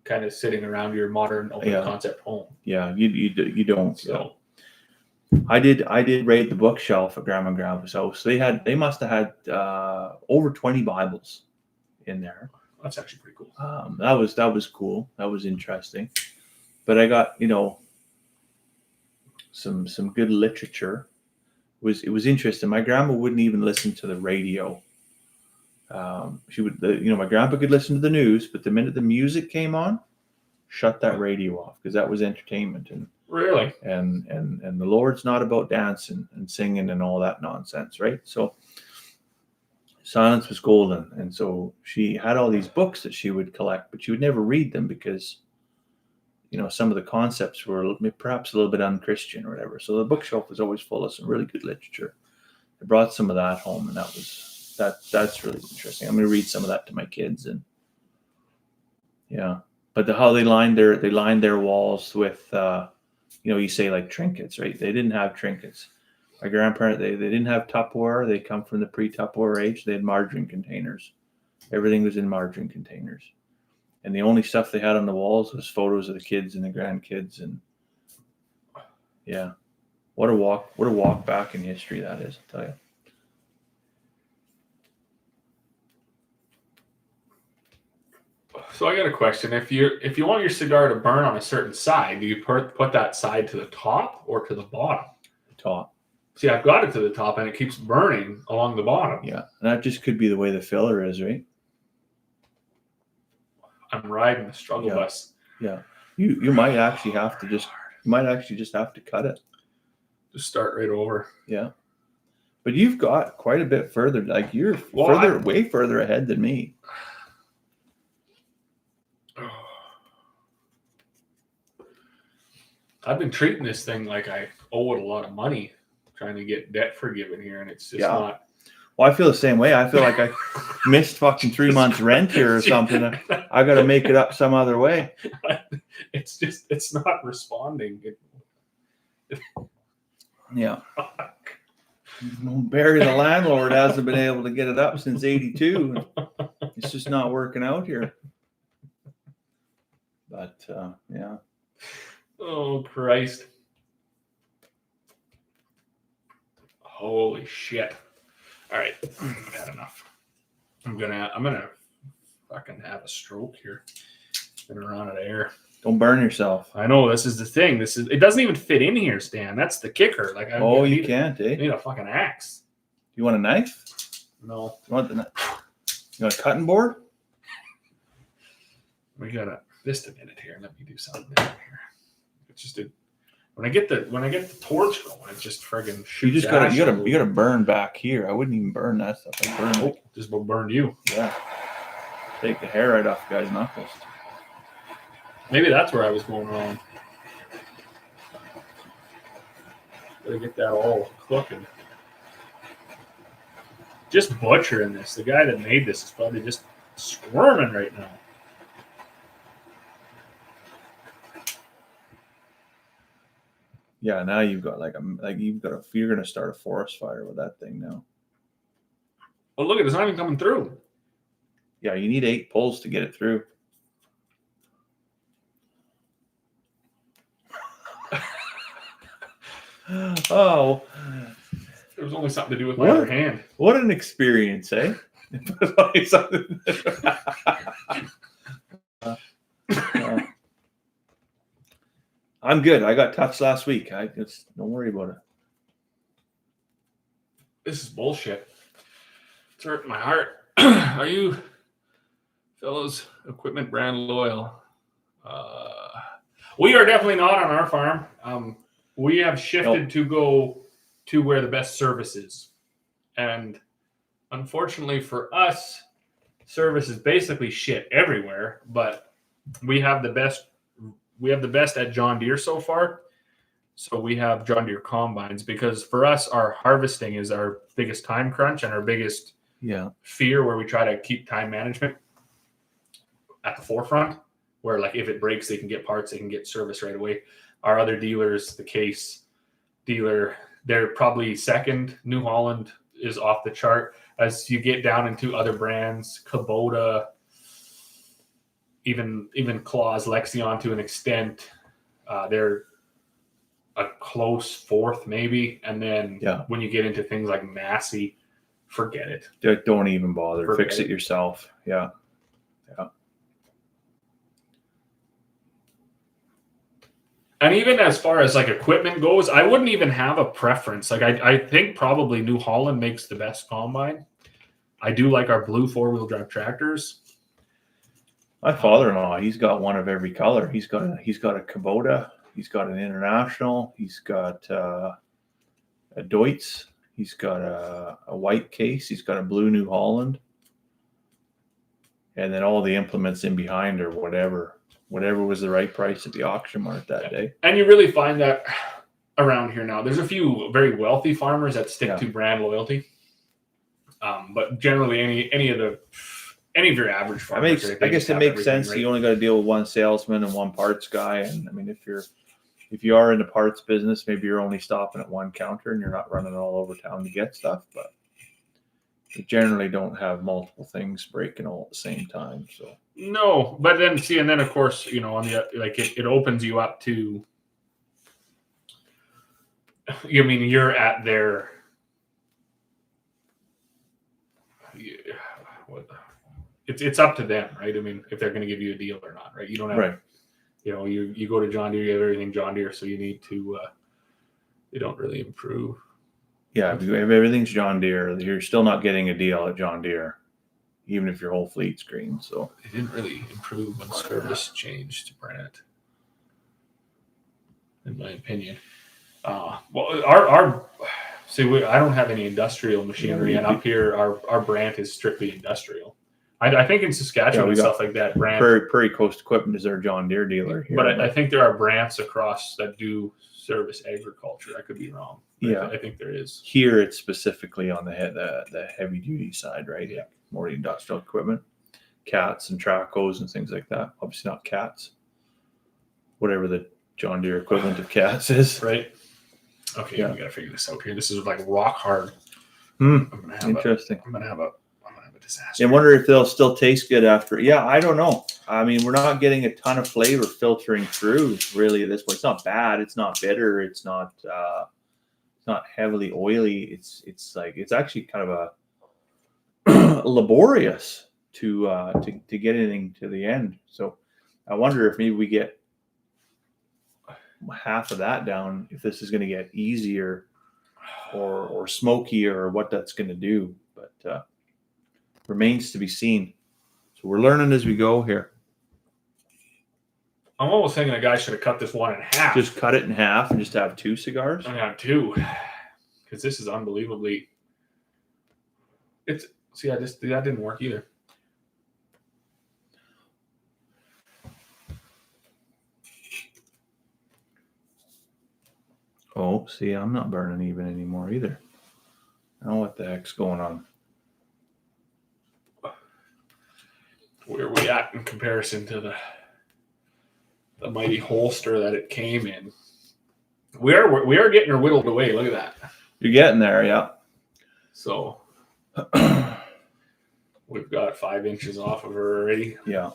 Kind of sitting around your modern open concept home. Yeah, you don't. So I did raid the bookshelf at Grandma and Grandpa's house. They must have had over 20 Bibles in there. that's actually pretty cool. That was cool. That was interesting. But I got, you know, some good literature. It was interesting. My grandma wouldn't even listen to the radio. She would, you know, my grandpa could listen to the news, but the minute the music came on, shut that radio off because that was entertainment. And really, and the Lord's not about dancing and singing and all that nonsense, right? So silence was golden. And so she had all these books that she would collect, but she would never read them because, you know, some of the concepts were perhaps a little bit unchristian or whatever. So the bookshelf was always full of some really good literature. I brought some of that home, and that's really interesting. I'm going to read some of that to my kids, and yeah. But how they lined their walls with, you know, you say like trinkets, right? They didn't have trinkets. My grandparents, they didn't have Tupperware. They come from the pre-Tupperware age. They had margarine containers. Everything was in margarine containers. And the only stuff they had on the walls was photos of the kids and the grandkids. And yeah, what a walk back in history that is, I'll tell you. So I got a question. If you want your cigar to burn on a certain side, do you put that side to the top or to the bottom? The top. See, I've got it to the top, and it keeps burning along the bottom. Yeah, and that just could be the way the filler is, right? I'm riding the struggle bus. Yeah, you might actually have to just have to cut it. Just start right over. Yeah, but you've got quite a bit further. Like you're way further ahead than me. I've been treating this thing like I owe it a lot of money, trying to get debt forgiven here, and it's just not. Well, I feel the same way. I feel like I missed fucking 3 months rent here or something. I got to make it up some other way. It's not responding. Yeah. Barry the landlord hasn't been able to get it up since '82. It's just not working out here. But yeah. Oh Christ! Holy shit! All right, I've had enough. I'm gonna fucking have a stroke here. Gonna run out of air. Don't burn yourself. I know, this is the thing. It doesn't even fit in here, Stan. That's the kicker. Like, you can't, eh? I need a fucking axe. You want a knife? No. You want a cutting board? We got just a minute here. Let me do something down here. It's just when I get the torch going, it just friggin' shoots. You gotta burn back here. I wouldn't even burn that stuff. I'd burn it. Just will burn you. Yeah. Take the hair right off the guy's knuckles. Maybe that's where I was going wrong. Gotta get that all cooking. Just butchering this. The guy that made this is probably just squirming right now. Yeah, now you've got you're gonna start a forest fire with that thing now. Oh, look, it's not even coming through. Yeah, you need 8 pulls to get it through. Oh, There was only something to do with my other hand. What an experience, eh? I'm good. I got touched last week. Don't worry about it. This is bullshit. It's hurting my heart. Are you fellows equipment brand loyal? We are definitely not on our farm. We have shifted to go to where the best service is. And unfortunately for us, service is basically shit everywhere, but we have the best at John Deere so far. So we have John Deere combines, because for us, our harvesting is our biggest time crunch and our biggest fear, where we try to keep time management at the forefront. where like if it breaks, they can get parts, they can get service right away. Our other dealers, the Case dealer, they're probably second. New Holland is off the chart. As you get down into other brands, Kubota, even Claus, Lexion to an extent, they're a close fourth maybe. And then when you get into things like Massey, forget it. Don't even bother. Fix it yourself. Yeah. And even as far as like equipment goes, I wouldn't even have a preference. Like I think probably New Holland makes the best combine. I do like our blue 4-wheel drive tractors. My father-in-law, he's got one of every color. He's got a Kubota. He's got an International. He's got a Deutz. He's got a white Case. He's got a blue New Holland. And then all the implements in behind or whatever was the right price at the auction mart that day. And you really find that around here now. There's a few very wealthy farmers that stick to brand loyalty. But generally any of your average farmers. I guess it makes sense. Right. You only got to deal with one salesman and one parts guy. And I mean, if you are in the parts business, maybe you're only stopping at one counter and you're not running all over town to get stuff, but you generally don't have multiple things breaking all at the same time. So no, but then and then of course, on the like it opens you up to. I mean, you're at their. It's up to them, right? I mean, if they're going to give you a deal or not, right? You don't have, right. You go to John Deere, you have everything John Deere, so you need to. They don't really improve. Yeah, if everything's John Deere, you're still not getting a deal at John Deere, even if your whole fleet's green. So it didn't really improve when service changed to Brant, in my opinion. Well, I don't have any industrial machinery, and up here, our Brant is strictly industrial. I think in Saskatchewan and stuff like that, Brant. Prairie Coast Equipment is our John Deere dealer here. But I think there are Brants across that do service agriculture. I could be wrong. Yeah, I think there is. Here, it's specifically on the heavy duty side, right? Yeah, more industrial equipment, Cats and Tracos and things like that. Obviously, not Cats. Whatever the John Deere equivalent of Cats is, right? Okay, we got to figure this out here. This is like rock hard. Interesting. I'm gonna have a disaster. I wonder if they'll still taste good after. Yeah, I don't know. I mean, we're not getting a ton of flavor filtering through really at this point. It's not bad. It's not bitter. It's not heavily oily. It's actually kind of a laborious to get anything to the end. So I wonder if maybe we get half of that down, if this is going to get easier or smokier or what that's going to do. But remains to be seen. So we're learning as we go here. I'm almost thinking a guy should have cut this one in half. Just cut it in half and just have 2 cigars? I have 2. Because this is unbelievably... that didn't work either. Oh, see, I'm not burning even anymore either. I don't know what the heck's going on. Where are we at in comparison to the mighty holster that it came in? We are getting her whittled away. Look at that. You're getting there, yeah. So we've got 5 inches off of her already. Yeah.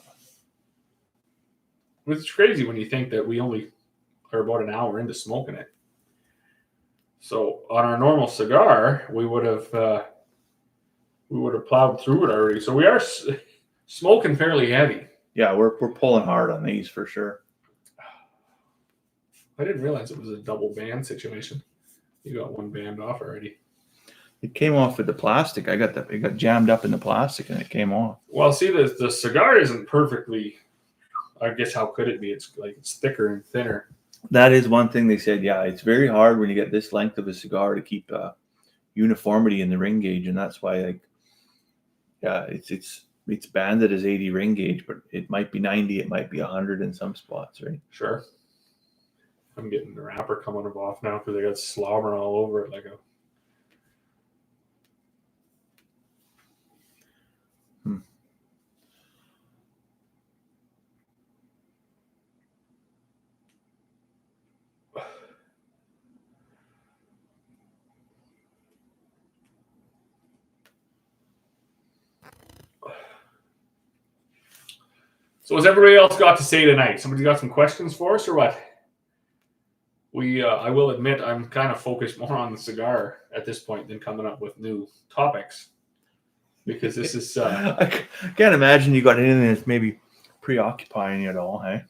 Which is crazy when you think that we only are about an hour into smoking it. So on our normal cigar, we would have plowed through it already. So we are smoking fairly heavy. Yeah, we're pulling hard on these for sure. I didn't realize it was a double band situation. You got one band off already. It came off with the plastic. It got jammed up in the plastic and it came off. Well, see, the cigar isn't perfectly. I guess how could it be? It's thicker and thinner. That is one thing they said. Yeah, it's very hard when you get this length of a cigar to keep uniformity in the ring gauge, and that's why, it's banded as 80 ring gauge, but it might be 90, it might be 100 in some spots, right? Sure. I'm getting the wrapper coming off now because I got slobber all over it like a. So what's everybody else got to say tonight? Somebody got some questions for us or what? I will admit I'm kind of focused more on the cigar at this point than coming up with new topics. Because this is... I can't imagine you got anything that's maybe preoccupying you at all, hey?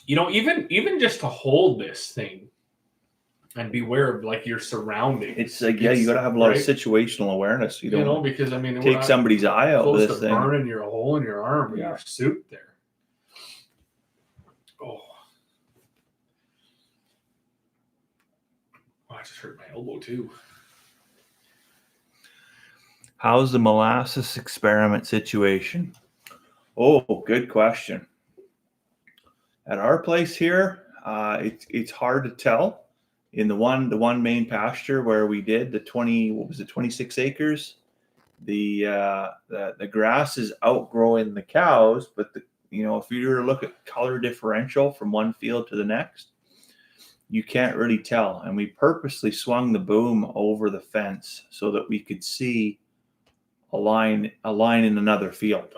You know, even just to hold this thing and be aware of like your surroundings. It's like, yeah, you got to have a lot of situational awareness. You don't because I mean, take somebody's eye out with this thing. Burning your hole in your arm with your suit there. Oh, I just hurt my elbow too. How's the molasses experiment situation? Oh, good question. At our place here, it's hard to tell. In the one main pasture where we did the 26 acres, the grass is outgrowing the cows, but if you were to look at color differential from one field to the next, you can't really tell. And we purposely swung the boom over the fence so that we could see a line in another field.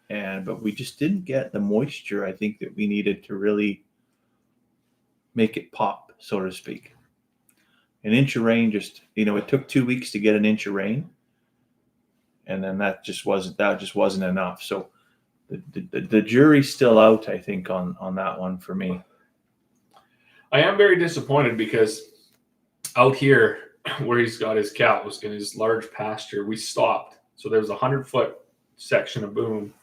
But we just didn't get the moisture, I think, that we needed to really make it pop, so to speak. An inch of rain it took 2 weeks to get an inch of rain. And then that just wasn't enough. So the jury's still out, I think, on that one for me. I am very disappointed because out here where he's got his cows in his large pasture, we stopped. So there was 100-foot section of boom.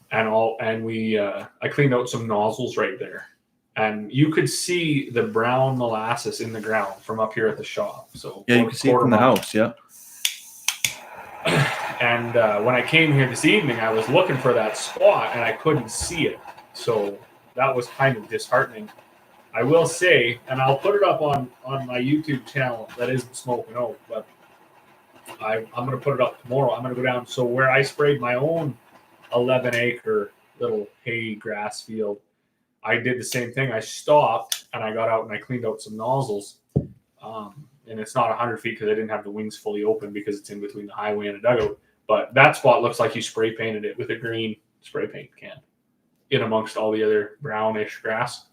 And I cleaned out some nozzles right there, and you could see the brown molasses in the ground from up here at the shop. So yeah, you can see it from the house. Yeah. And when I came here this evening, I was looking for that spot and I couldn't see it. So that was kind of disheartening. I will say, and I'll put it up on my YouTube channel that isn't Smoking Oak, but I'm going to put it up tomorrow. I'm going to go down. So where I sprayed my own 11-acre little hay grass field, I did the same thing. I stopped and I got out and I cleaned out some nozzles. And it's not 100 feet because I didn't have the wings fully open because it's in between the highway and a dugout. But that spot looks like you spray painted it with a green spray paint can in amongst all the other brownish grass.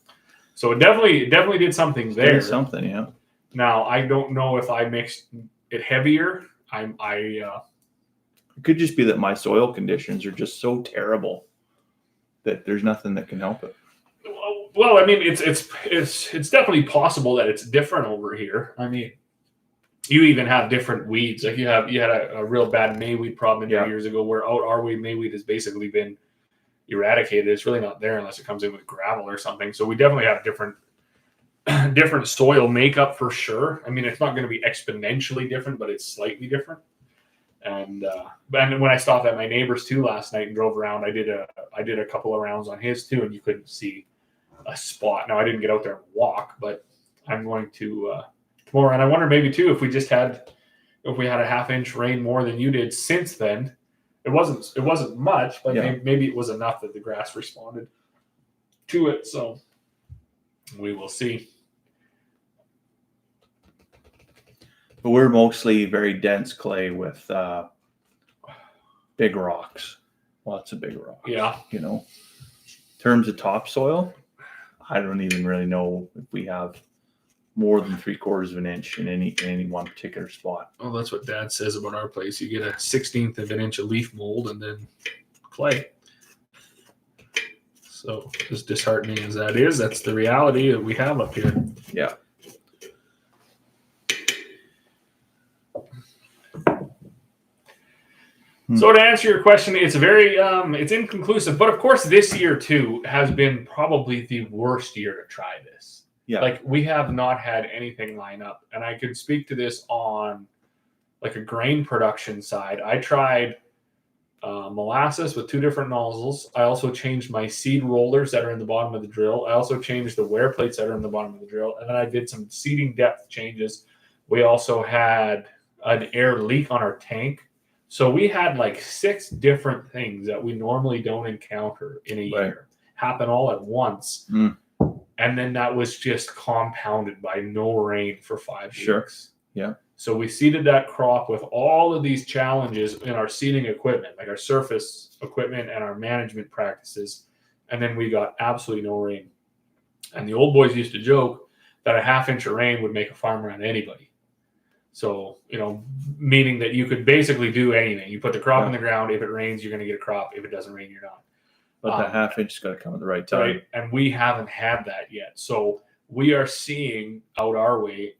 So it definitely did something there. Did something, yeah. Now I don't know if I mixed it heavier. It could just be that my soil conditions are just so terrible that there's nothing that can help it. Well, I mean, it's definitely possible that it's different over here. I mean, you even have different weeds. Like you had a real bad mayweed problem years ago, where our mayweed has basically been eradicated. It's really not there unless it comes in with gravel or something. So we definitely have different soil makeup for sure. I mean, it's not going to be exponentially different, but it's slightly different. And when I stopped at my neighbor's too last night and drove around, I did a couple of rounds on his too, and you couldn't see a spot. Now I didn't get out there and walk, but I'm going to tomorrow. And I wonder maybe too if we had a half-inch rain more than you did since then. It wasn't much, but maybe it was enough that the grass responded to it. So we will see. But we're mostly very dense clay with big rocks, lots of big rocks. Yeah. In terms of topsoil, I don't even really know if we have more than 3/4 of an inch in any one particular spot. Well, that's what Dad says about our place. You get a 1/16 of an inch of leaf mold and then clay. So as disheartening as that is, that's the reality that we have up here. Yeah. So to answer your question, it's very it's inconclusive. But of course, this year too has been probably the worst year to try this. Yeah. Like we have not had anything line up, and I can speak to this on like a grain production side. I tried molasses with 2 different nozzles. I also changed my seed rollers that are in the bottom of the drill. I also changed the wear plates that are in the bottom of the drill, and then I did some seeding depth changes. We also had an air leak on our tank. So we had like 6 different things that we normally don't encounter in a year happen all at once. Mm. And then that was just compounded by no rain for 5 weeks. Sure. Yeah. So we seeded that crop with all of these challenges in our seeding equipment, like our surface equipment and our management practices. And then we got absolutely no rain. And the old boys used to joke that a half inch of rain would make a farmer out of anybody. So, meaning that you could basically do anything. You put the crop in the ground. If it rains, you're going to get a crop. If it doesn't rain, you're not. But that half inch is going to come at the right time. Right? And we haven't had that yet. So we are seeing out our way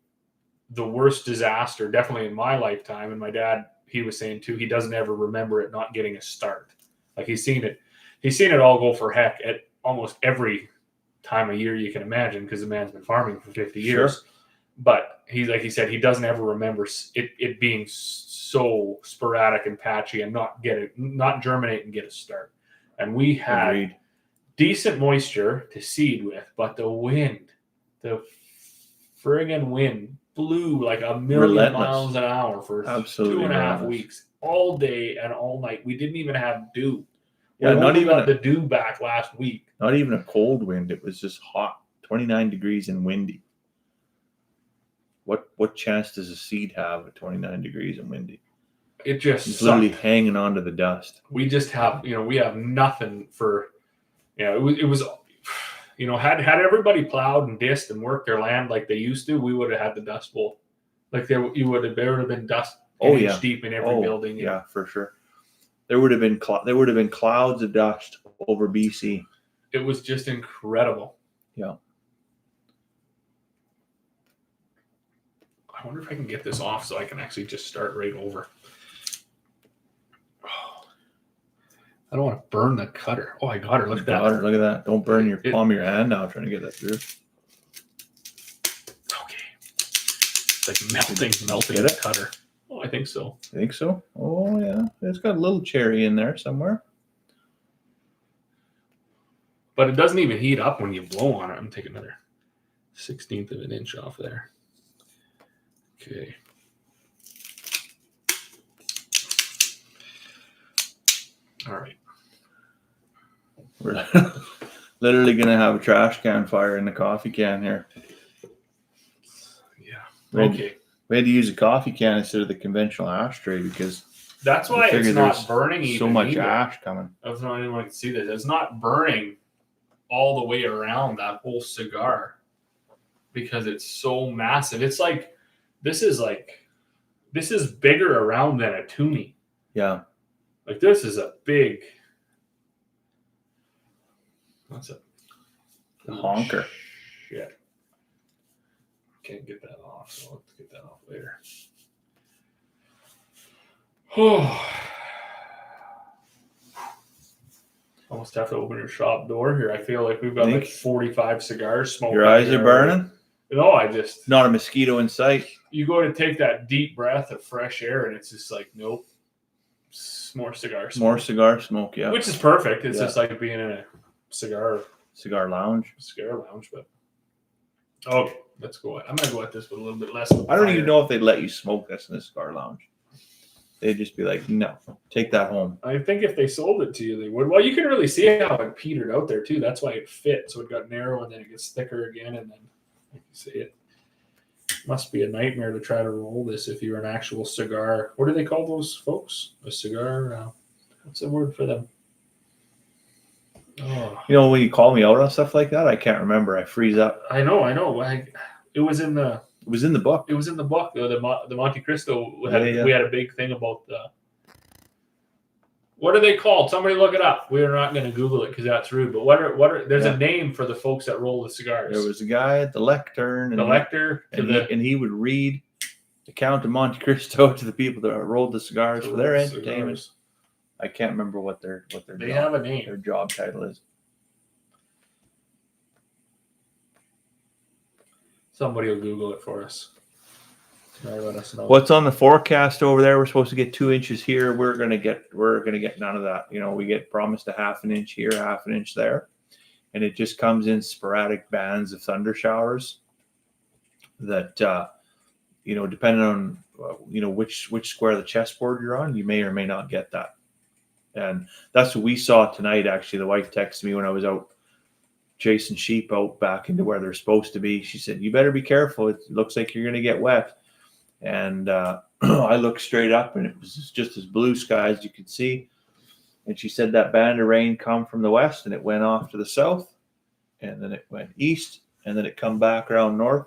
the worst disaster, definitely in my lifetime. And my dad, he was saying too, he doesn't ever remember it not getting a start. Like he's seen it all go for heck at almost every time of year you can imagine, because the man's been farming for 50 years. Sure. But he doesn't ever remember it being so sporadic and patchy and not germinate and get a start. And we had decent moisture to seed with, but the friggin' wind blew like a million miles an hour for 2.5 weeks, all day and all night. We didn't even have dew. Yeah, not even got the dew back last week. Not even a cold wind. It was just hot, 29 degrees and windy. What chance does a seed have at 29 degrees and windy? It just it's literally hanging onto the dust. We just have, we have nothing for, it was, had everybody plowed and dissed and worked their land like they used to, we would have had the Dust Bowl. Like there would have been dust inch deep in every building. Yeah, for sure. There would have been clouds of dust over BC. It was just incredible. Yeah. I wonder if I can get this off so I can actually just start right over. I don't want to burn the cutter. Oh, I got her. Look at that. Look at that. Don't burn your palm of your hand now trying to get that through. Okay. It's like melting the cutter. Oh, I think so. Oh, yeah. It's got a little cherry in there somewhere. But it doesn't even heat up when you blow on it. I'm taking another 1/16 of an inch off there. Okay. All right. We're literally going to have a trash can fire in the coffee can here. Yeah. Okay. We had to use a coffee can instead of the conventional ashtray because that's why it's not burning even. So much ash coming. I was not anyone can see this. It's not burning all the way around that whole cigar because it's so massive. It's like this is bigger around than a Toomey. Yeah. Like this is a big. What's it? Honker. Shit. Can't get that off, so let's get that off later. Oh. Almost have to open your shop door here. I feel like we've got like 45 cigars smoking. Your eyes are burning? No, not a mosquito in sight. You go to take that deep breath of fresh air and it's just like, nope. More cigar smoke. More cigar smoke, yeah. Which is perfect. It's just like being in a cigar lounge. But okay, let's go. I'm gonna go at this with a little bit less. I don't even know if they'd let you smoke this in a cigar lounge. They'd just be like, no, take that home. I think if they sold it to you, they would. Well, you can really see how it petered out there too. That's why it fit. So it got narrow and then it gets thicker again, and then like you see it. Must be a nightmare to try to roll this if you're an actual cigar. What do they call those folks? A cigar? What's the word for them? Oh. When you call me out on stuff like that, I can't remember. I freeze up. I know. It was in the. It was in the book. It was in the book. The Monte Cristo. We had a big thing about the. What are they called? Somebody look it up. We're not going to Google it because that's rude. But what are? There's a name for the folks that roll the cigars. There was a guy at the lectern. And he would read the Count of Monte Cristo to the people that rolled the cigars for their entertainment. Cigars. I can't remember what their have a name. Their job title is. Somebody will Google it for us. Let us know. What's on the forecast over there? We're supposed to get 2 inches here. We're gonna get none of that. We get promised a half an inch here, half an inch there, and it just comes in sporadic bands of thunder showers. That depending on which square of the chessboard you're on, you may or may not get that. And that's what we saw tonight. Actually, the wife texted me when I was out chasing sheep out back into where they're supposed to be. She said, "You better be careful. It looks like you're gonna get wet." And I looked straight up, and it was just as blue sky as you could see. And she said that band of rain come from the west, and it went off to the south, and then it went east, and then it come back around north.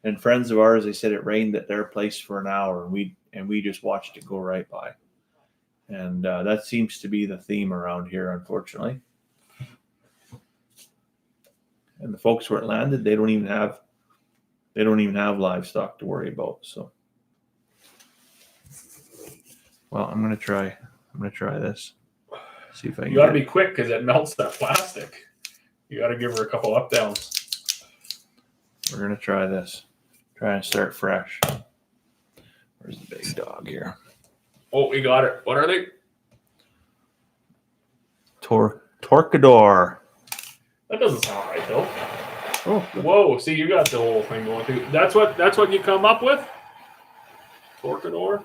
And friends of ours, they said it rained at their place for an hour, and we just watched it go right by. And that seems to be the theme around here, unfortunately. And the folks where it landed, they don't even have livestock to worry about. So, well, I'm gonna try this. See if I can. You got to be quick because it melts that plastic. You got to give her a couple up downs. We're gonna try this. Try and start fresh. Where's the big dog here? Oh, we got it. What are they? Torcador. That doesn't sound right though. Oh, whoa! See, you got the whole thing going through. That's what you come up with. Torcador.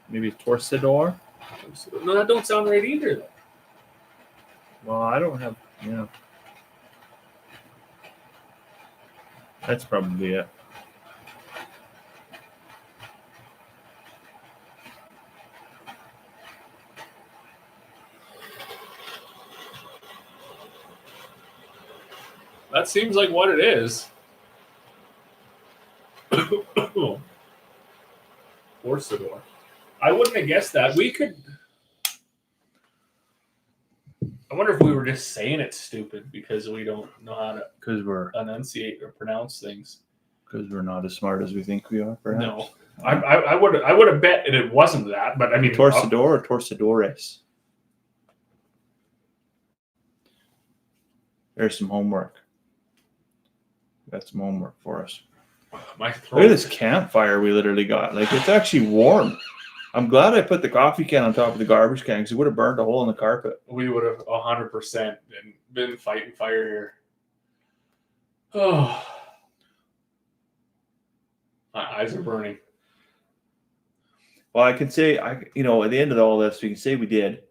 Maybe Torcador. No, that don't sound right either. Though. Well, I don't have. Yeah. That's probably it. That seems like what it is. Torcador. I wouldn't have guessed that. We could. I wonder if we were just saying it's stupid because we don't know how to enunciate or pronounce things. Because we're not as smart as we think we are, perhaps. No, I would have bet that it wasn't that, but I mean, Torcador or Torcadores. There's some homework. Got some homework for us. My throat. Look at this campfire we literally got. Like, it's actually warm. I'm glad I put the coffee can on top of the garbage can because it would have burned a hole in the carpet. We would have 100% been fighting fire here. Oh, my eyes are burning. Well, I can say, at the end of all this, we can say we did.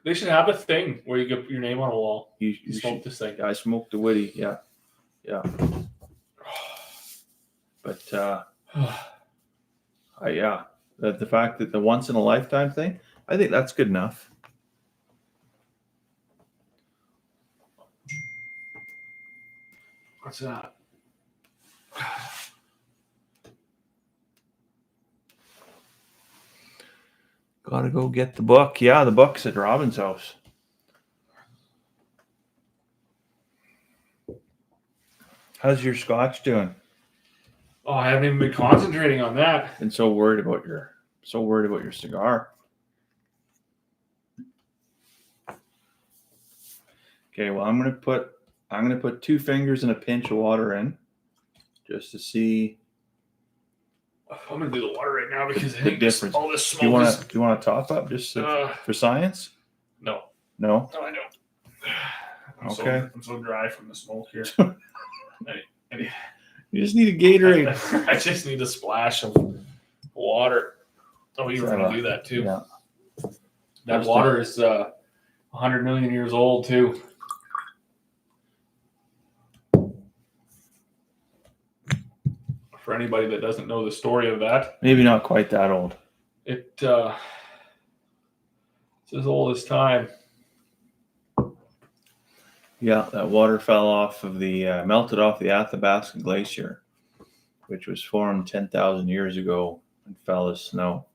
They should have a thing where you get your name on a wall. You smoke this thing. I smoked the Woody, yeah. But the fact that the once in a lifetime thing, I think that's good enough. What's that? Gotta go get the book. Yeah, the book's at Robin's house. How's your scotch doing? Oh, I haven't even been concentrating on that. And so worried about your cigar. Okay, well, I'm gonna put 2 fingers and a pinch of water in, just to see. I'm gonna do the water right now because I the think difference. all this smoke. Do you want to top up just for science? No. No. No, I don't. Okay. I'm so dry from the smoke here. You just need a Gatorade. I just need a splash of water. Oh, you were going to do that too. Yeah. That water is 100 million years old too. For anybody that doesn't know the story of that. Maybe not quite that old. It's as old as time. Yeah, that water fell off of melted off the Athabasca Glacier, which was formed 10,000 years ago and fell as snow.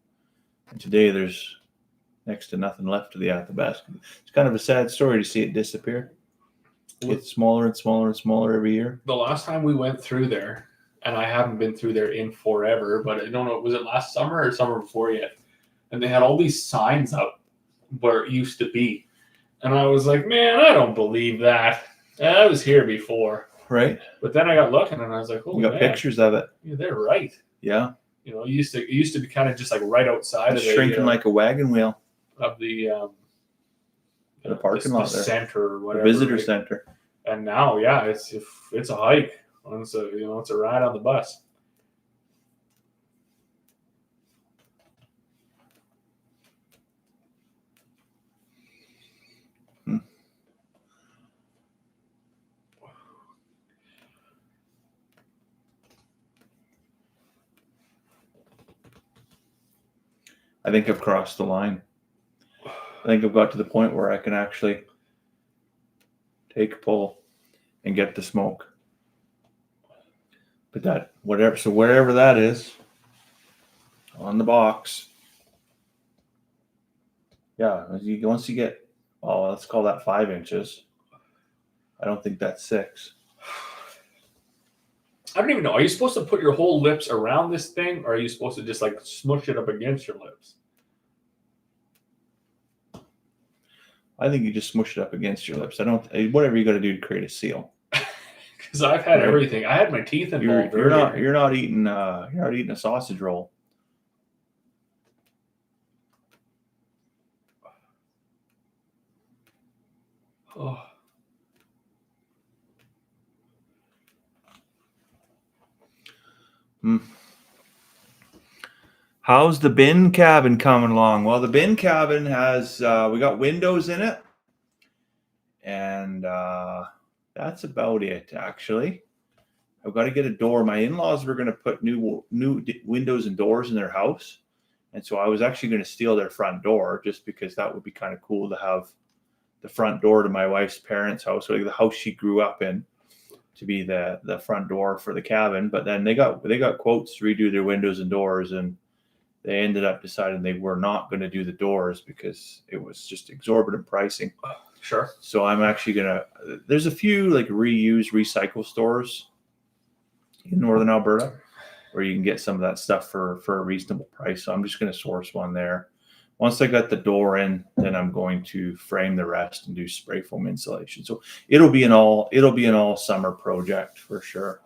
And today there's next to nothing left of the Athabasca. It's kind of a sad story to see it disappear. It gets smaller and smaller and smaller every year. The last time we went through there, and I haven't been through there in forever, but I don't know, was it last summer or summer before yet? And they had all these signs up where it used to be. And I was like, man, I don't believe that. I was here before. Right. But then I got looking and I was like, oh, you got pictures of it. Yeah, they're right. Yeah. You know, it used to be kind of just like right outside it's shrinking like a wagon wheel. Of the parking lot there. Center or whatever. The visitor center. And now, yeah, it's a hike. It's a ride on the bus. I think I've crossed the line. I think I've got to the point where I can actually take a pull and get the smoke. But that, wherever that is on the box, yeah, once you get, let's call that 5 inches. I don't think that's 6. I don't even know. Are you supposed to put your whole lips around this thing, or are you supposed to just like smush it up against your lips? I think you just smush it up against your lips. Whatever you got to do to create a seal. Because I've had everything. I had my teeth involved. You're not eating a sausage roll. Oh. How's the bin cabin coming along? Well, the bin cabin has we got windows in it, and that's about it. Actually, I've got to get a door. My in-laws were going to put new windows and doors in their house, and so I was actually going to steal their front door just because that would be kind of cool to have the front door to my wife's parents' house, so like the house she grew up in, to be the front door for the cabin. But then they got quotes to redo their windows and doors, and they ended up deciding they were not going to do the doors because it was just exorbitant pricing. Sure. So I'm actually there's a few like recycle stores in Northern Alberta where you can get some of that stuff for a reasonable price. So I'm just going to source one there. Once I got the door in, then I'm going to frame the rest and do spray foam insulation. So it'll be an all summer project for sure.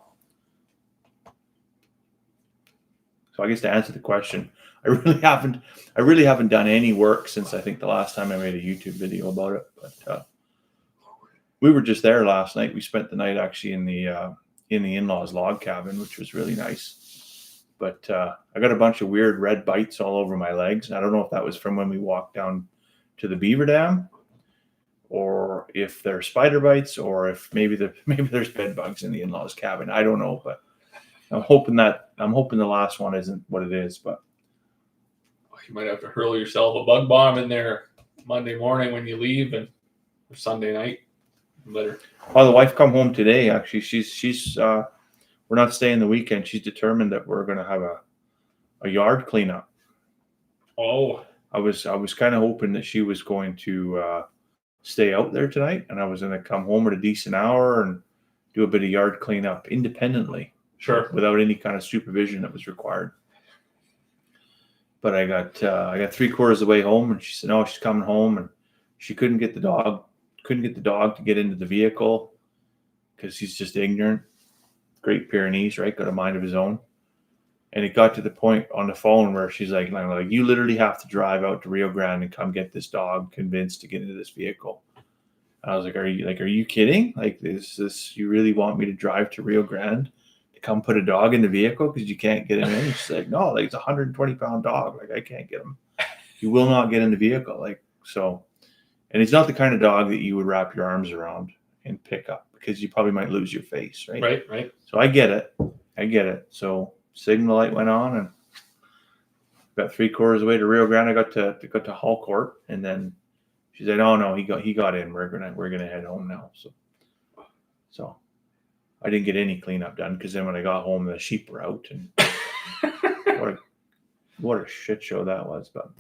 So I guess to answer the question, I really haven't done any work since I think the last time I made a YouTube video about it. But we were just there last night. We spent the night actually in the in-laws log cabin, which was really nice. But I got a bunch of weird red bites all over my legs. I don't know if that was from when we walked down to the beaver dam, or if they're spider bites, or if maybe there's bed bugs in the in-laws cabin. I don't know, but I'm hoping the last one isn't what it is. But you might have to hurl yourself a bug bomb in there Monday morning when you leave, and or Sunday night. Better. Oh, the wife come home today. Actually, she's we're not staying the weekend. She's determined that we're going to have a yard cleanup. Oh, I was kind of hoping that she was going to stay out there tonight, and I was going to come home at a decent hour and do a bit of yard cleanup independently. Sure. Without any kind of supervision that was required. But I got 3/4 of the way home, and she said, no, she's coming home, and she couldn't get the dog to get into the vehicle because he's just ignorant. Great Pyrenees, right? Got a mind of his own. And it got to the point on the phone where she's like, you literally have to drive out to Rio Grande and come get this dog convinced to get into this vehicle. And I was like, are you kidding? Like, is this, you really want me to drive to Rio Grande to come put a dog in the vehicle because you can't get him in? She's like, no, like, it's a 120-pound dog. Like, I can't get him. He will not get in the vehicle. Like, so, and he's not the kind of dog that you would wrap your arms around and pick up because you probably might lose your face, right? Right. So I get it. So signal light went on, and about 3/4 of the way to Rio Grande. I got to Hallcourt, and then she said, "Oh no, he got in. We're gonna head home now." So I didn't get any cleanup done because then when I got home, the sheep were out, and what a shit show that was. But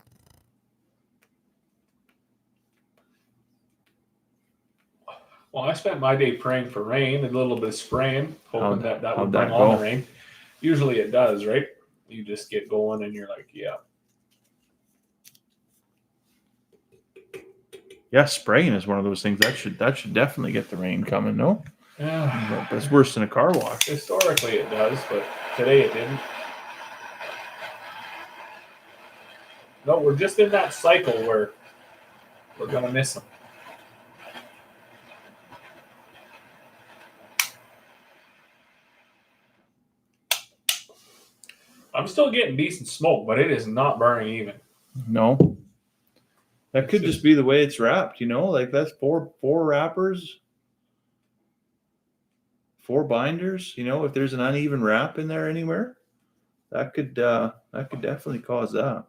well, I spent my day praying for rain, a little bit of spraying, hoping that would bring go? on the rain. Usually it does, right? You just get going and you're like, yeah. Yeah, spraying is one of those things that should definitely get the rain coming, no? Yeah. But it's worse than a car wash. Historically it does, but today it didn't. No, we're just in that cycle where we're going to miss them. I'm still getting decent smoke, but it is not burning even. No. That could just be the way it's wrapped, like that's four wrappers, 4 binders, if there's an uneven wrap in there anywhere, that could definitely cause that.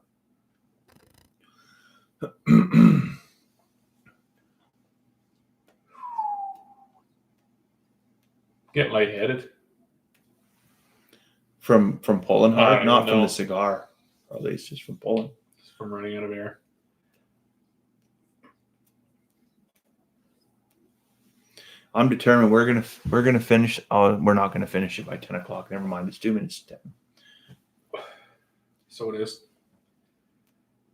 Get lightheaded. From pulling hard, not from No. the cigar. Probably it's just from pulling. Just from running out of air. I'm determined we're gonna finish. Oh, we're not gonna finish it by 10 o'clock. Never mind. It's 2 minutes to 10. So it is.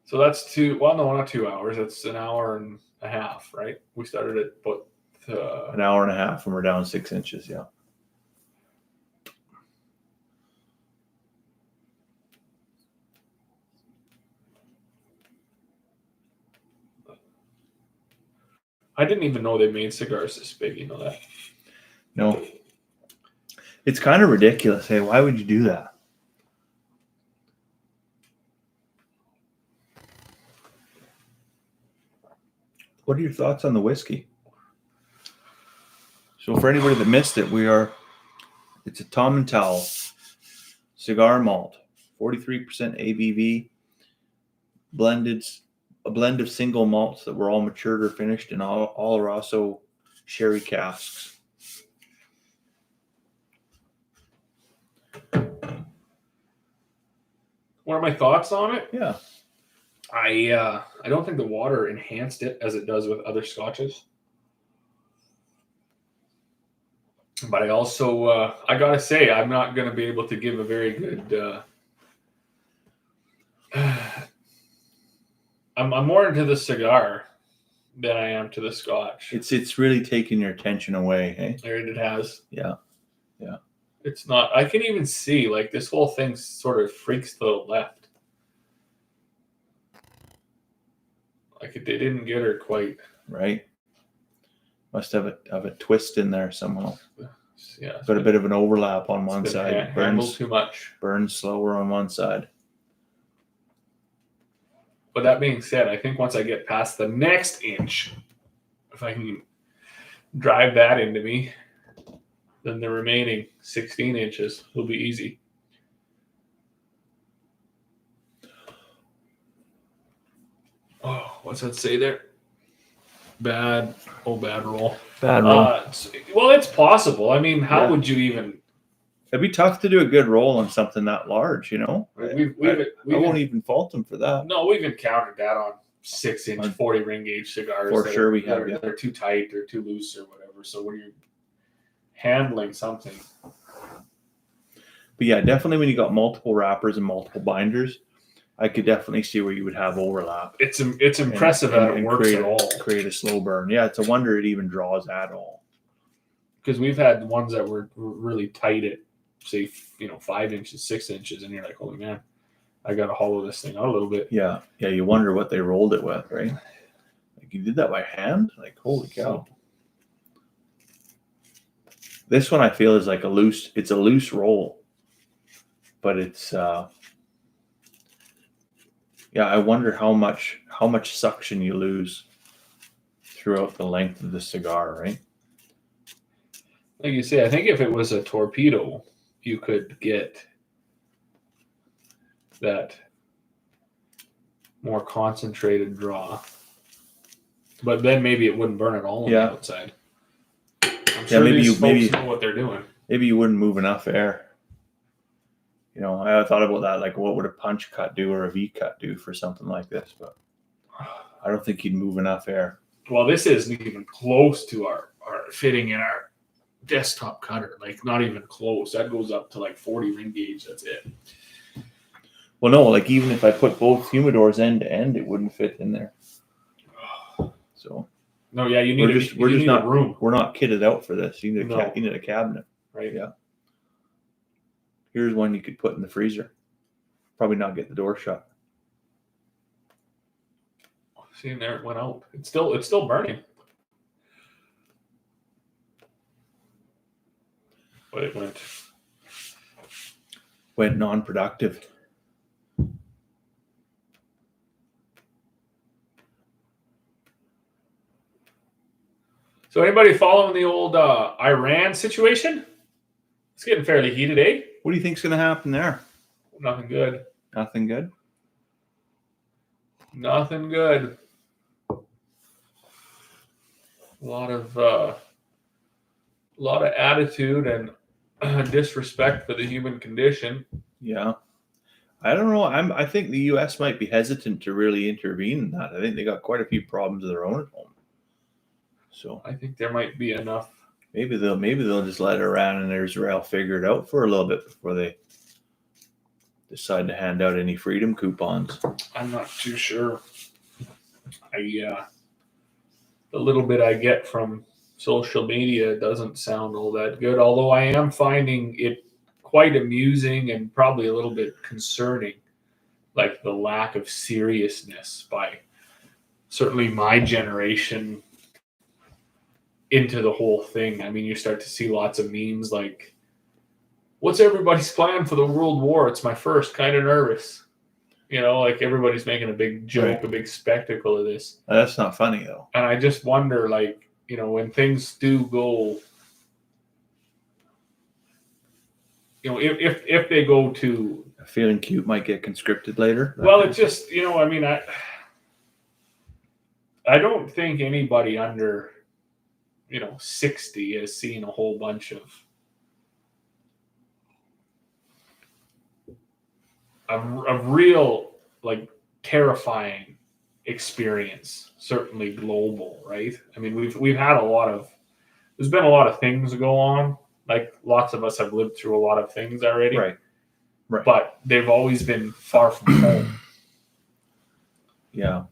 So that's not 2 hours. That's an hour and a half, right? We started at about An hour and a half, and we're down 6 inches. Yeah. I didn't even know they made cigars this big. You know that? No. It's kind of ridiculous. Hey, why would you do that? What are your thoughts on the whiskey? So for anybody that missed it, it's a Tom and Towel cigar malt, 43% ABV, a blend of single malts that were all matured or finished in Oloroso sherry casks. What are my thoughts on it? Yeah. I don't think the water enhanced it as it does with other scotches. But I also, I gotta say, I'm not going to be able to give a very good. I'm more into the cigar than I am to the scotch. It's really taking your attention away, hey? It has. Yeah. It's not. I can even see like this whole thing sort of freaks to the left. Like they didn't get her quite Right. Must have a twist in there somehow. Yeah. Got a bit of an overlap on one side. Handled too much. Burns slower on one side. But that being said, I think once I get past the next inch, if I can drive that into me, then the remaining 16 inches will be easy. Oh, what's that say there? Bad roll. Bad roll. Well, it's possible. I mean, how would you even? It'd be tough to do a good roll on something that large, you know? I won't even fault them for that. No, we've encountered that on 6-inch 40 ring gauge cigars. For sure we have. They're too tight or too loose or whatever. So when you're handling something. But yeah, definitely when you got multiple wrappers and multiple binders, I could definitely see where you would have overlap. It's impressive that it works at all. Create a slow burn. Yeah, it's a wonder it even draws at all. Because we've had ones that were really tight at, say, 5 inches, 6 inches, and you're like, holy man, I got to hollow this thing out a little bit. Yeah, you wonder what they rolled it with, right? Like you did that by hand? Like, holy cow. This one I feel is like a loose roll, but it's I wonder how much suction you lose throughout the length of the cigar, right? Like you say, I think if it was a torpedo, you could get that more concentrated draw, but then maybe it wouldn't burn at all on the outside. I'm sure these folks know what they're doing. Maybe you wouldn't move enough air. I thought about that, like what would a punch cut do or a V cut do for something like this, but I don't think you'd move enough air. Well, this isn't even close to our fitting in our desktop cutter, like not even close. That goes up to like 40 ring gauge. That's it. Well, no, like even if I put both humidors end to end, it wouldn't fit in there. So no, yeah, you need a room. We're not kitted out for this. You need a cabinet, right? Yeah. Here's one you could put in the freezer. Probably not get the door shut. See, and there it went out. It's still burning. But it went non-productive. So anybody following the old Iran situation? It's getting fairly heated, eh? What do you think's going to happen there? Nothing good. Nothing good? Nothing good. A lot of attitude and disrespect for the human condition. Yeah. I don't know. I think the U.S. might be hesitant to really intervene in that. I think they got quite a few problems of their own at home. So I think there might be enough. maybe they'll just let Iran and Israel figure it out for a little bit before they decide to hand out any freedom coupons. I'm not too sure. The little bit I get from social media doesn't sound all that good. Although I am finding it quite amusing and probably a little bit concerning, like the lack of seriousness by certainly my generation into the whole thing. I mean, you start to see lots of memes like, "What's everybody's plan for the world war? It's my first. Kind of nervous." Like everybody's making a big joke, Right. a big spectacle of this. That's not funny though. And I just wonder, like, when things do go, if they go to, Feeling cute might get conscripted later. well, it just, I mean, I don't think anybody under, 60 has seen a whole bunch of real, like, terrifying experience, certainly global, right? I mean, we've had there's been a lot of things go on. Like lots of us have lived through a lot of things already. Right. But they've always been far from home. Yeah.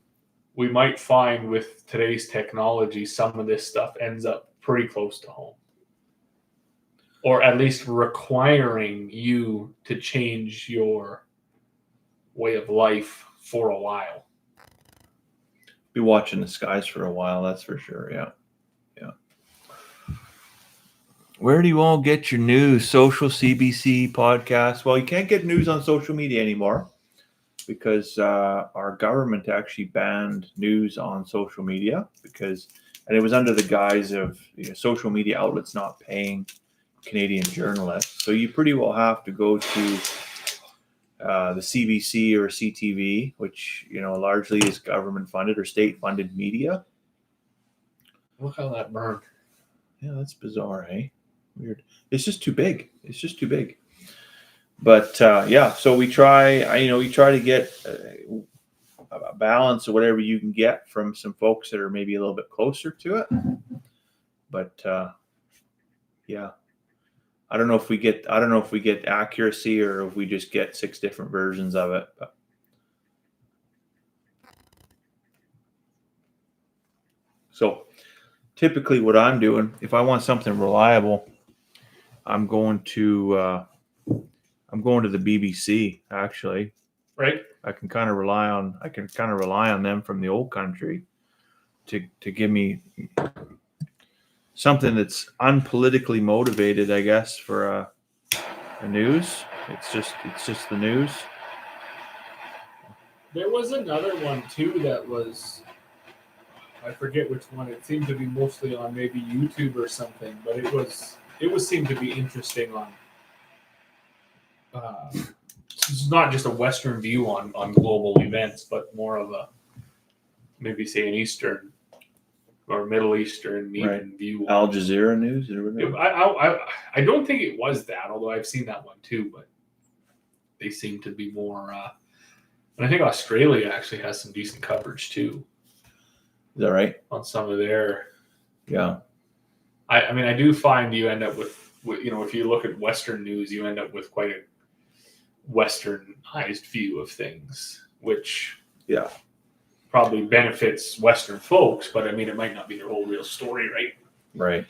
We might find with today's technology, some of this stuff ends up pretty close to home. Or at least requiring you to change your way of life for a while. Be watching the skies for a while, that's for sure. Yeah. Where do you all get your news? Social, CBC, podcast? Well, you can't get news on social media anymore because our government actually banned news on social media and it was under the guise of social media outlets not paying Canadian journalists. So you pretty well have to go to the CBC or CTV, which largely is government funded or state funded media. Look how that burned. Yeah, that's bizarre, hey? Weird. It's just too big. But so we try. You try to get a balance of whatever you can get from some folks that are maybe a little bit closer to it. But I don't know if we get accuracy or if we just get 6 different versions of it. But so typically, what I'm doing, if I want something reliable, I'm going to the BBC actually. Right. I can kind of rely on them from the old country to give me something that's unpolitically motivated, I guess, for a news. It's just the news. There was another one too that was, I forget which one. It seemed to be mostly on maybe YouTube or something, but it seemed to be interesting on. It's not just a Western view on global events, but more of a maybe say an Eastern or Middle Eastern even view. Al Jazeera news. I don't think it was that, although I've seen that one too. But they seem to be more. And I think Australia actually has some decent coverage too. Is that right? On some of their. Yeah. I mean, I do find you end up with if you look at Western news, you end up with quite a Westernized view of things, which probably benefits Western folks, but I mean, it might not be their whole real story, right? Right.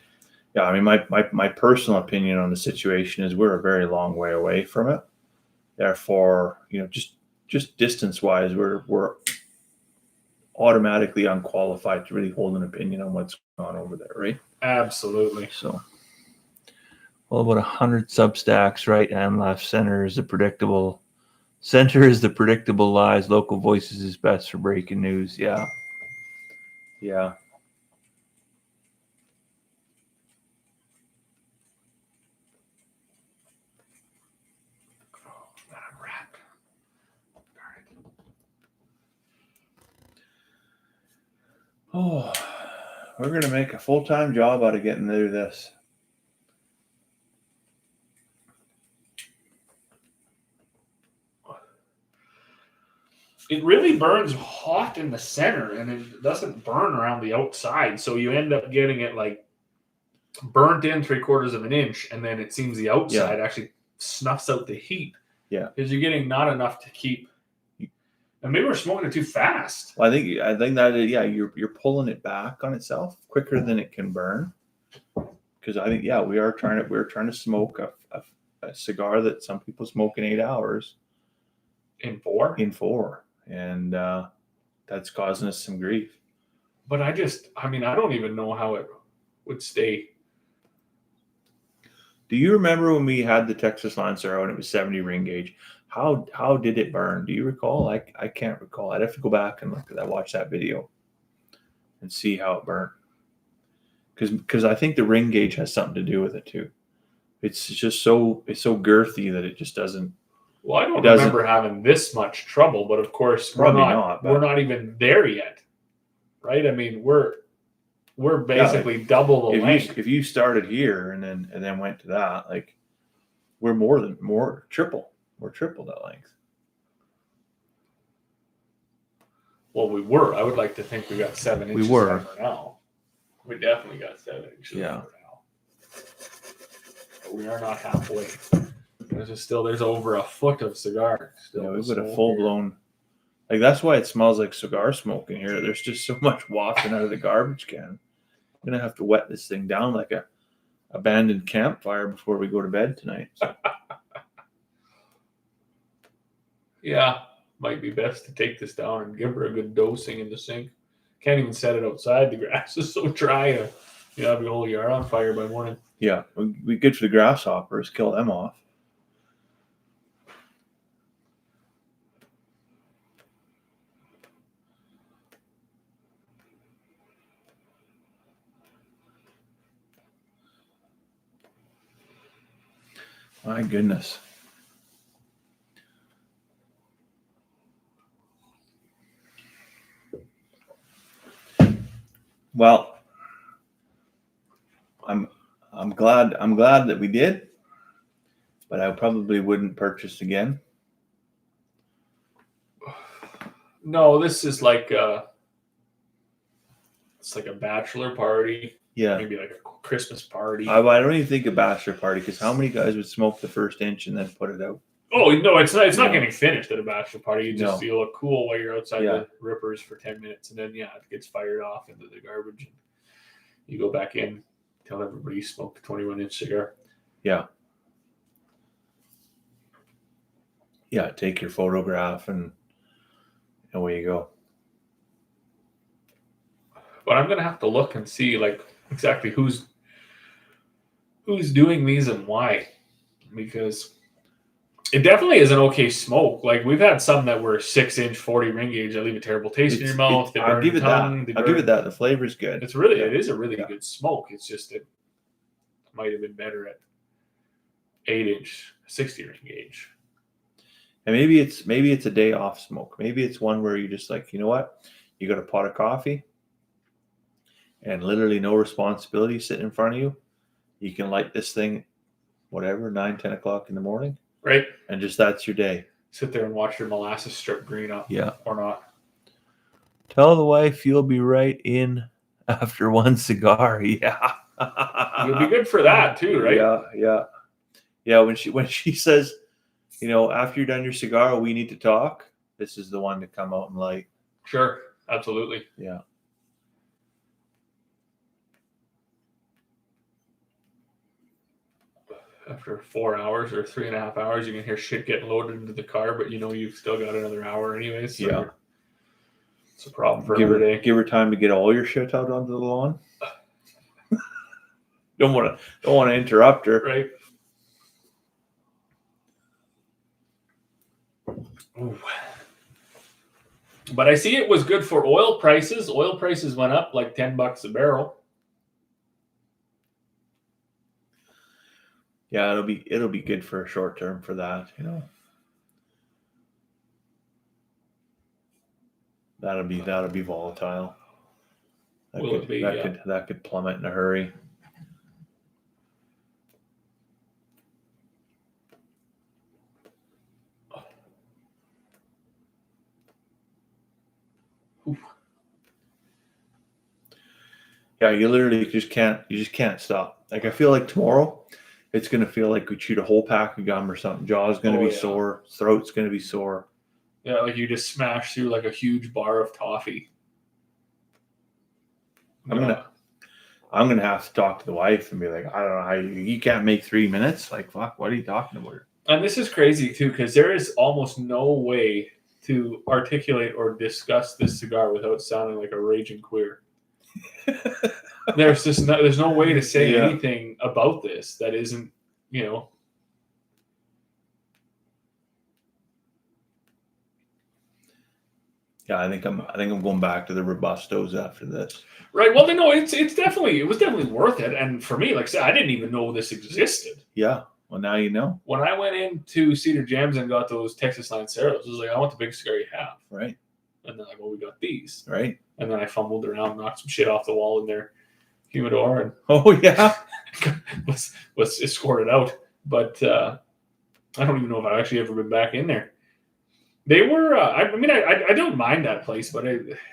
Yeah. I mean, my personal opinion on the situation is we're a very long way away from it. Therefore, just distance wise, we're automatically unqualified to really hold an opinion on what's going on over there, right? Absolutely. So, well, about 100 Substacks, right and left. Center is the predictable lies. Local voices is best for breaking news. Yeah. Oh, we're going to make a full-time job out of getting through this. It really burns hot in the center and it doesn't burn around the outside. So you end up getting it like burnt in 3/4 of an inch, and then it seems the outside actually snuffs out the heat. Yeah. Because you're getting not enough to keep. And maybe we're smoking it too fast. Well, I think that you're pulling it back on itself quicker than it can burn. Because I think we're trying to smoke a cigar that some people smoke in 8 hours. In 4? In 4. And that's causing us some grief. But I don't even know how it would stay. Do you remember when we had the Texas Lancero and it was 70 ring gauge? How did it burn? Do you recall? I can't recall. I'd have to go back and watch that video and see how it burned. Because I think the ring gauge has something to do with it too. It's just so girthy that it just doesn't. Well, I don't remember having this much trouble, but of course we're not even there yet, right? I mean, we're basically double the length. If you started here and then went to that, like we're triple that length. Well, we were. I would like to think we got 7 inches. We were. Now. We definitely got 7 inches. Yeah. Now. But we are not halfway. There's over a foot of cigar. We've got a full blown. Like that's why it smells like cigar smoke in here. There's just so much wafting out of the garbage can. I'm gonna have to wet this thing down like a abandoned campfire before we go to bed tonight. So. Yeah, might be best to take this down and give her a good dosing in the sink. Can't even set it outside. The grass is so dry. You have your whole yard on fire by morning. Yeah, we good for the grasshoppers. Kill them off. My goodness. Well, I'm glad that we did, but I probably wouldn't purchase again. No, this is like it's like a bachelor party. Yeah. Maybe like a Christmas party. I don't even think a bachelor party, because how many guys would smoke the first inch and then put it out? Oh no, it's not getting finished at a bachelor party. You look cool while you're outside the rippers for 10 minutes, and then it gets fired off into the garbage, and you go back in, tell everybody you smoked a 21-inch cigar. Yeah. Yeah, take your photograph and away you go. But I'm gonna have to look and see like exactly who's doing these and why, because it definitely is an okay smoke. Like we've had some that were 6-inch 40 ring gauge that leave a terrible taste in your mouth. I'll give it that. The flavor's good. It is a really good smoke. It's just it might have been better at 8-inch 60 ring gauge. And maybe it's a day off smoke. Maybe it's one where you just like, you know what? You got a pot of coffee and literally no responsibility sitting in front of you. You can light this thing, whatever, 9, 10 o'clock in the morning. Right. And just that's your day. Sit there and watch your molasses strip green up. Yeah. Or not. Tell the wife you'll be right in after one cigar. Yeah. You'll be good for that too, right? Yeah. Yeah. When she says, you know, after you're done your cigar, we need to talk, this is the one to come out and light. Sure. Absolutely. Yeah. After 4 hours or 3.5 hours, you can hear shit getting loaded into the car, but you know you've still got another hour anyways. So it's a problem for every day. Give her time to get all your shit out onto the lawn. don't want to interrupt her. Right. Ooh. But I see it was good for oil prices. Oil prices went up like $10 a barrel. Yeah, it'll be good for a short term for that, you know. That'll be volatile. That could plummet in a hurry. Yeah, you just can't stop. Like, I feel like tomorrow, it's gonna feel like we chewed a whole pack of gum or something. Jaw's gonna be sore, throat's gonna be sore. Yeah, like you just smashed through like a huge bar of toffee. I'm gonna have to talk to the wife and be like, I don't know how you can't make 3 minutes. Like, fuck, what are you talking about? And this is crazy too, because there is almost no way to articulate or discuss this cigar without sounding like a raging queer. There's no way to say anything about this that isn't, Yeah, I think I'm going back to the Robustos after this. Right. Well, no, it was definitely worth it. And for me, like I said, I didn't even know this existed. Yeah. Well, now you know. When I went into Cedar Gems and got those Texas Lanceros, I was like, I want the biggest cigar you have. Right. And then we got these. Right. And then I fumbled around, knocked some shit off the wall in their humidor, and was escorted out. But I don't even know if I've actually ever been back in there. They were, I don't mind that place, but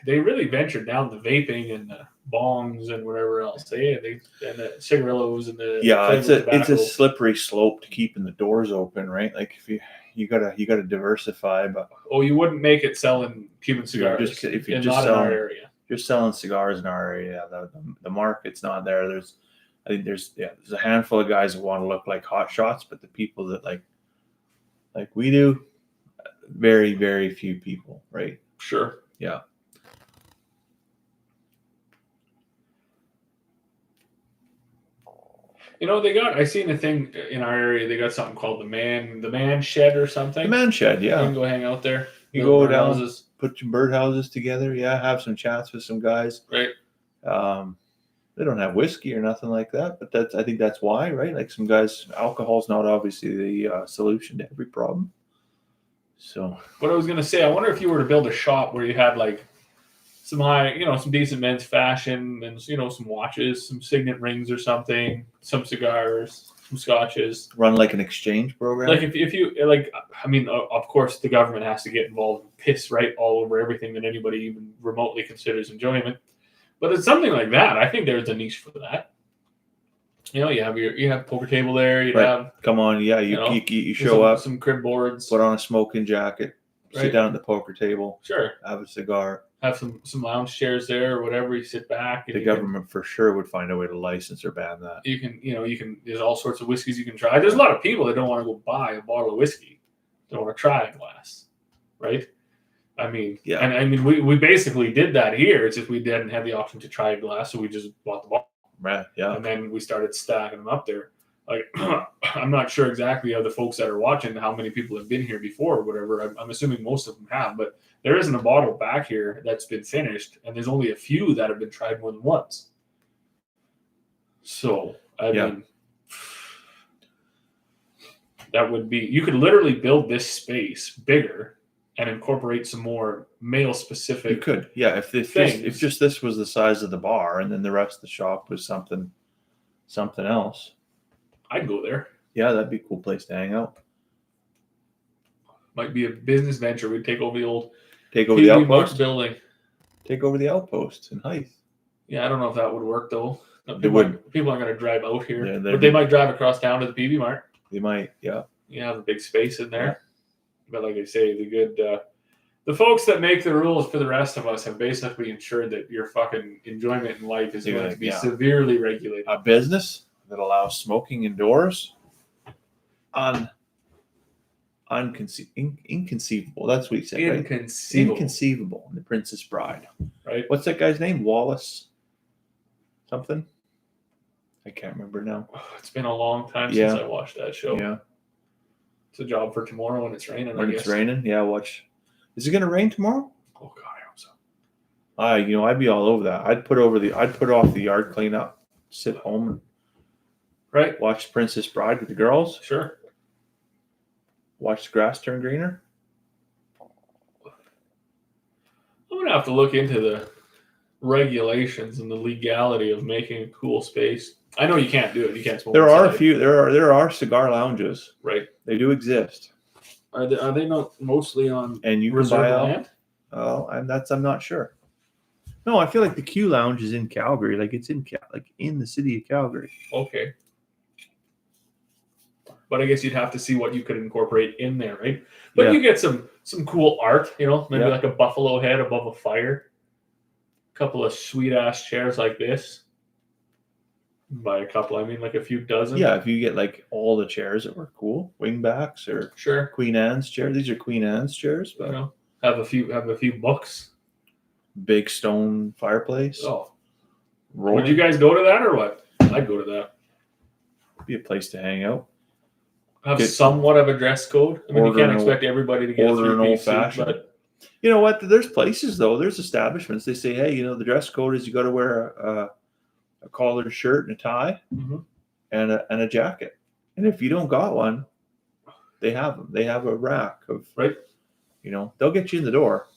they really ventured down the vaping and the bongs and whatever else. And the cigarillos and the it's a slippery slope to keeping the doors open, right? Like, if you gotta diversify, but you wouldn't make it selling Cuban cigars in our area. You're selling cigars in our area. The market's not there. There's a handful of guys that want to look like hot shots, but the people that like we do, very, very few people, right? Sure. Yeah. I seen a thing in our area. They got something called the man shed or something. The man shed, yeah. You can go hang out there. You go down, put your birdhouses together. Yeah, have some chats with some guys. Right. They don't have whiskey or nothing like that, but I think that's why, right? Like, some guys, alcohol's not obviously the solution to every problem. So, what I was gonna say, I wonder if you were to build a shop where you had like some some decent men's fashion, and some watches, some signet rings or something, some cigars, some scotches. Run like an exchange program. Like, if you like, of course the government has to get involved and piss right all over everything that anybody even remotely considers enjoyment. But it's something like that. I think there's a niche for that. You have poker table there. You have come on, yeah. You show up, some crib boards, put on a smoking jacket, sit down at the poker table, sure, have a cigar, have some lounge chairs there or whatever. You sit back. The government for sure would find a way to license or ban that. You can. There's all sorts of whiskeys you can try. There's a lot of people that don't want to go buy a bottle of whiskey. They want to try a glass, right? Yeah. And we basically did that here. It's just we didn't have the option to try a glass, so we just bought the bottle. Right. Yeah. And then we started stacking them up there. Like, I'm not sure exactly of the folks that are watching how many people have been here before or whatever. I'm assuming most of them have, but there isn't a bottle back here that's been finished, and there's only a few that have been tried more than once. So, I mean, that would be, you could literally build this space bigger and incorporate some more male specific. You could, yeah. If just this was the size of the bar, and then the rest of the shop was something else, I'd go there. Yeah, that'd be a cool place to hang out. Might be a business venture. We'd take over the outpost building. Take over the outpost in Hythe. Yeah, I don't know if that would work though. People aren't going to drive out here, but they might drive across town to the PB Mart. They might, yeah. You have a big space in there. Yeah. But like I say, the folks that make the rules for the rest of us have basically ensured that your fucking enjoyment in life is going to be severely regulated. A business that allows smoking indoors, inconceivable. That's what he said, right? Inconceivable. The Princess Bride. Right. What's that guy's name? Wallace? Something? I can't remember now. It's been a long time since I watched that show. Yeah. It's a job for tomorrow when it's raining. When it's raining, yeah. Watch. Is it going to rain tomorrow? Oh God, I hope so. I'd be all over that. I'd put off the yard cleanup, sit home, and watch Princess Bride with the girls. Sure. Watch the grass turn greener. I'm gonna have to look into regulations and the legality of making a cool space. I know you can't do it. You can't smoke. There are a inside, few. There are cigar lounges. right? They do exist, Are they not mostly on and you can reserve buy out. land? Oh, and I'm not sure. No, I feel like the Q Lounge is in Calgary. Like it's in in the city of Calgary. Okay. But I guess you'd have to see what you could incorporate in there, right? But Yeah. you get some cool art, maybe Yeah. like a buffalo head above a fire, a couple of sweet ass chairs like this. By a couple, I mean like a few dozen. Yeah, if you get like all the chairs that were cool, wingbacks or Sure. Queen Anne's chair. These are Queen Anne's chairs, but have a few books. big stone fireplace. Oh, Rolling. would you guys go to that or what? I'd go to that. Be a place to hang out. Have somewhat of a dress code. I mean, you can't expect everybody to get a order an three-piece suit, old-fashioned. but You know what? There's places though. There's establishments. They say, hey, the dress code is you got to wear a collared shirt and a tie Mhm. and a jacket. And if you don't got one, they have them. They have a rack of right. They'll get you in the door.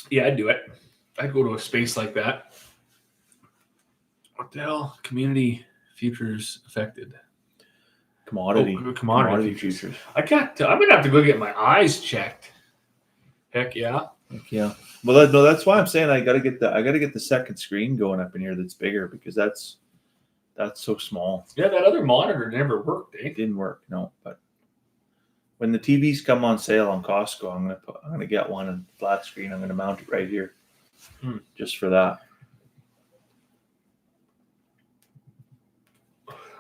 Yeah, I'd do it. I'd go to a space like that. What the hell? Community futures affected. Commodity futures. I'm gonna have to go get my eyes checked. Heck yeah. Yeah. Well, that's why I'm saying I gotta get the second screen going up in here that's bigger because that's so small. Yeah, that other monitor never worked, eh? It didn't work, no. But when the TVs come on sale on Costco, I'm gonna get one and flat screen. I'm gonna mount it right here, just for that.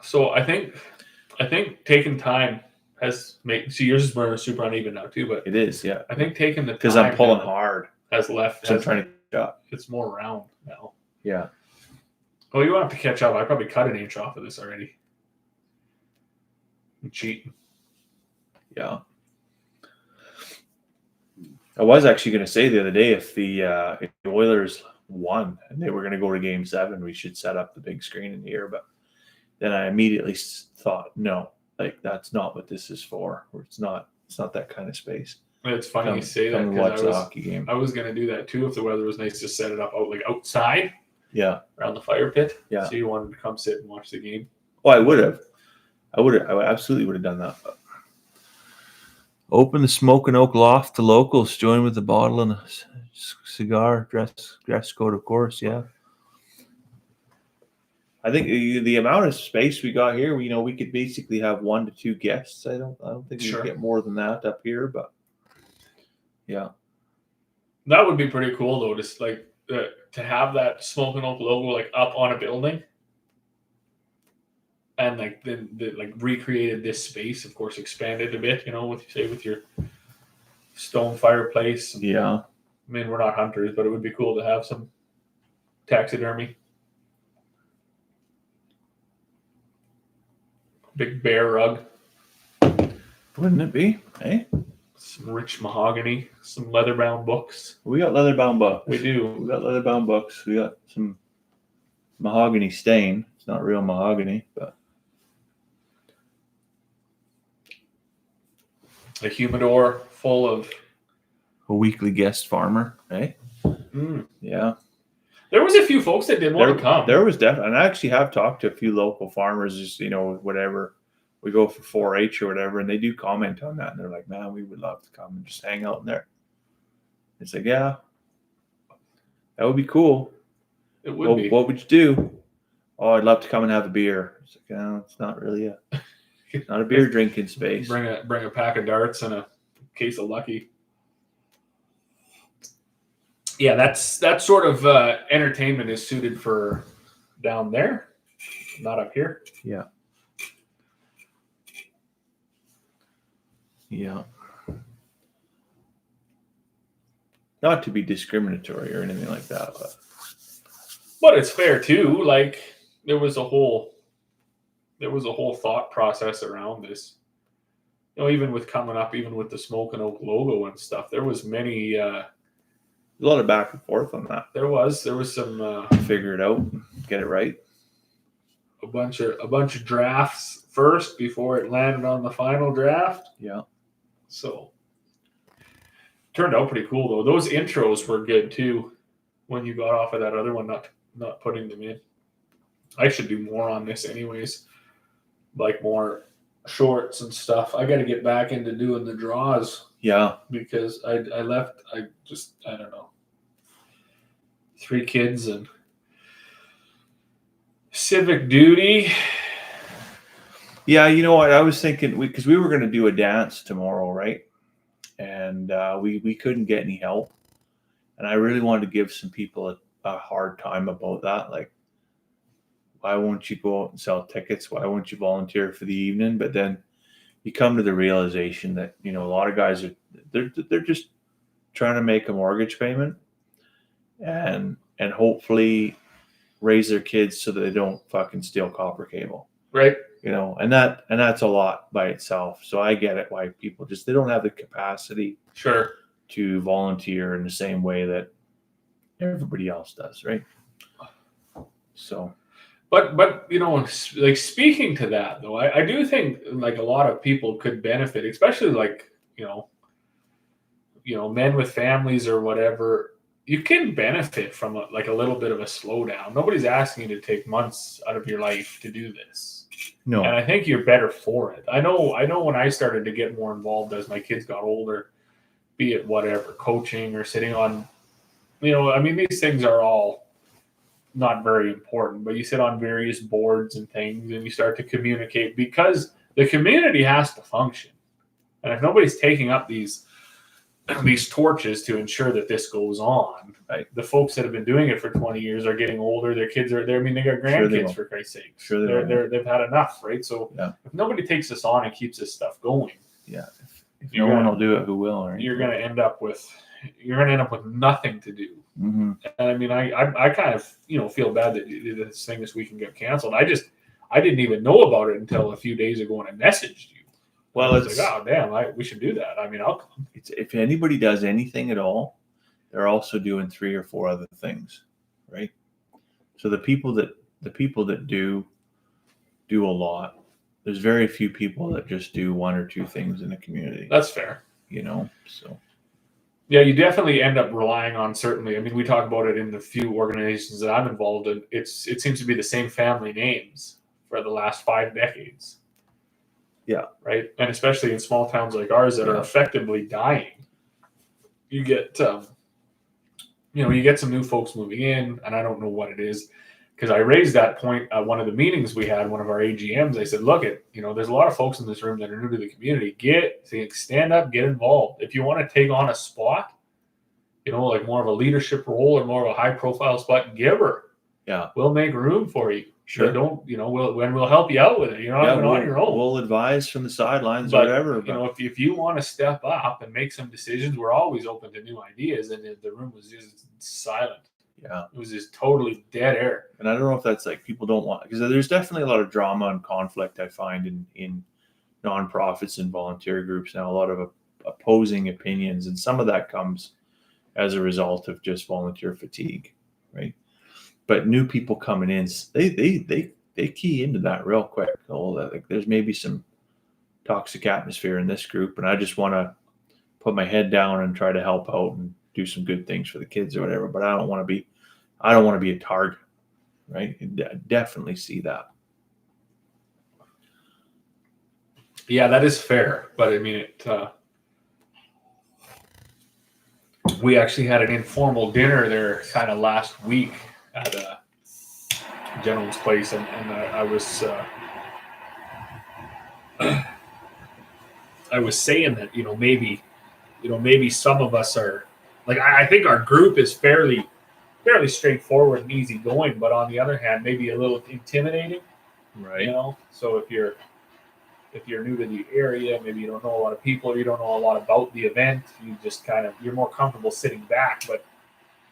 So I think taking time has made. See, yours is burning super uneven now too, but it is, yeah. I think taking the time because I'm pulling hard has left. So I'm trying to catch up. It's more round now. Yeah. Oh, you won't have to catch up. I probably cut an inch off of this already. I'm cheating. Yeah. I was actually going to say the other day if the Oilers won and they were going to go to Game 7, we should set up the big screen in here. But then I immediately thought, no, like that's not what this is for. Or it's not that kind of space. It's funny you say that because watch the hockey game. I was going to do that too if the weather was nice to set it up outside. Yeah. Around the fire pit. Yeah. So you wanted to come sit and watch the game. Oh, I would have. I absolutely would have done that. But. Open the Smoke and Oak Loft to locals. Join with a bottle and a cigar. Dress code, of course. Yeah. I think the amount of space we got here, we could basically have 1 to 2 guests. I don't think we could get more than that up here, but yeah. That would be pretty cool though, just like to have that Smoke and Oak logo like up on a building. And like then recreated this space, of course, expanded a bit, with your stone fireplace. Yeah. I mean, we're not hunters, but it would be cool to have some taxidermy. Big bear rug. Wouldn't it be? Hey? Some rich mahogany, some leather-bound books. We got leather-bound books. We do. We got leather-bound books. We got some mahogany stain. It's not real mahogany, but a humidor full of a weekly guest farmer, eh? Yeah. There was a few folks that did want to come. There was definitely, and I actually have talked to a few local farmers, just, whatever. We go for 4-H or whatever, and they do comment on that. And they're like, man, we would love to come and just hang out in there. It's like, yeah, that would be cool. It would be. What would you do? Oh, I'd love to come and have a beer. It's like, no, it's not really not a beer drinking space. Bring a pack of darts and a case of Lucky. Yeah, that sort of entertainment is suited for down there, not up here. Yeah. Yeah. Not to be discriminatory or anything like that, but it's fair too. Like there was a whole thought process around this. Even with coming up, even with the Smoke and Oak logo and stuff, there was many. A lot of back and forth on that. There was some figure it out, get it right. A bunch of drafts first before it landed on the final draft. Yeah. So turned out pretty cool though. Those intros were good too. When you got off of that other one, not putting them in. I should do more on this anyways, like more shorts and stuff. I got to get back into doing the draws. Yeah, because I left. I don't know. 3 kids and civic duty. Yeah, you know what? I was thinking because we were going to do a dance tomorrow, right? And we couldn't get any help, and I really wanted to give some people a hard time about that. Like, why won't you go out and sell tickets? Why won't you volunteer for the evening? But then you come to the realization that, you know, a lot of guys they're just trying to make a mortgage payment and hopefully raise their kids so that they don't fucking steal copper cable. Right. You know, and that's a lot by itself. So I get it why people they don't have the capacity Sure. to volunteer in the same way that everybody else does, right? So But you know, like speaking to that though, I do think like a lot of people could benefit, especially like, you know, men with families or whatever. You can benefit from a little bit of a slowdown. Nobody's asking you to take months out of your life to do this. no. And I think you're better for it. I know when I started to get more involved as my kids got older, be it whatever, coaching or sitting on, you know, I mean, these things are all not very important, but you sit on various boards and things and you start to communicate because the community has to function. And if nobody's taking up these torches to ensure that this goes on, right? The folks that have been doing it for 20 years are getting older. Their kids are there. I mean, they got grandkids for Christ's sake. Sure, they've had enough, right? So if nobody takes this on and keeps this stuff going, if no one will do it, who will? Right? You're going to end up with nothing to do. Mm-hmm. And I mean, I kind of, you know, feel bad that this thing this weekend got canceled. I didn't even know about it until a few days ago when I messaged you. Well, it's like, oh damn, we should do that. I mean, I'll come. If anybody does anything at all, they're also doing 3 or 4 other things, right? So the people that do a lot. There's very few people that just do 1 or 2 things in the community. That's fair. You know, so. Yeah, you definitely end up relying on certainly. I mean, we talk about it in the few organizations that I'm involved in. It seems to be the same family names for the last 5 decades. Yeah. Right. And especially in small towns like ours that are effectively dying, you get, you get some new folks moving in, and I don't know what it is. Because I raised that point at one of the meetings we had, one of our AGMs. I said, look, there's a lot of folks in this room that are new to the community. Stand up, get involved. If you want to take on a spot, you know, like more of a leadership role or more of a high profile spot, give her. Yeah. We'll make room for you. Sure. Don't, we'll help you out with it. You're not even on your own. We'll advise from the sidelines or whatever. But, you know, if you want to step up and make some decisions, we're always open to new ideas. And the room was just silent. Yeah. It was just totally dead air. And I don't know if that's like people don't want, because there's definitely a lot of drama and conflict I find in nonprofits and volunteer groups now, a lot of opposing opinions. And some of that comes as a result of just volunteer fatigue, right? But new people coming in, they key into that real quick. Like there's maybe some toxic atmosphere in this group, and I just want to put my head down and try to help out and do some good things for the kids or whatever. But I don't want to be a target, right? I definitely see that. Yeah, that is fair. But I mean, we actually had an informal dinner there kind of last week at a gentleman's place, and I was saying that, maybe some of us are like, I think our group is fairly straightforward and easy going, but on the other hand, maybe a little intimidating, right? You know, so if you're new to the area, maybe you don't know a lot of people, you don't know a lot about the event, you just you're more comfortable sitting back, but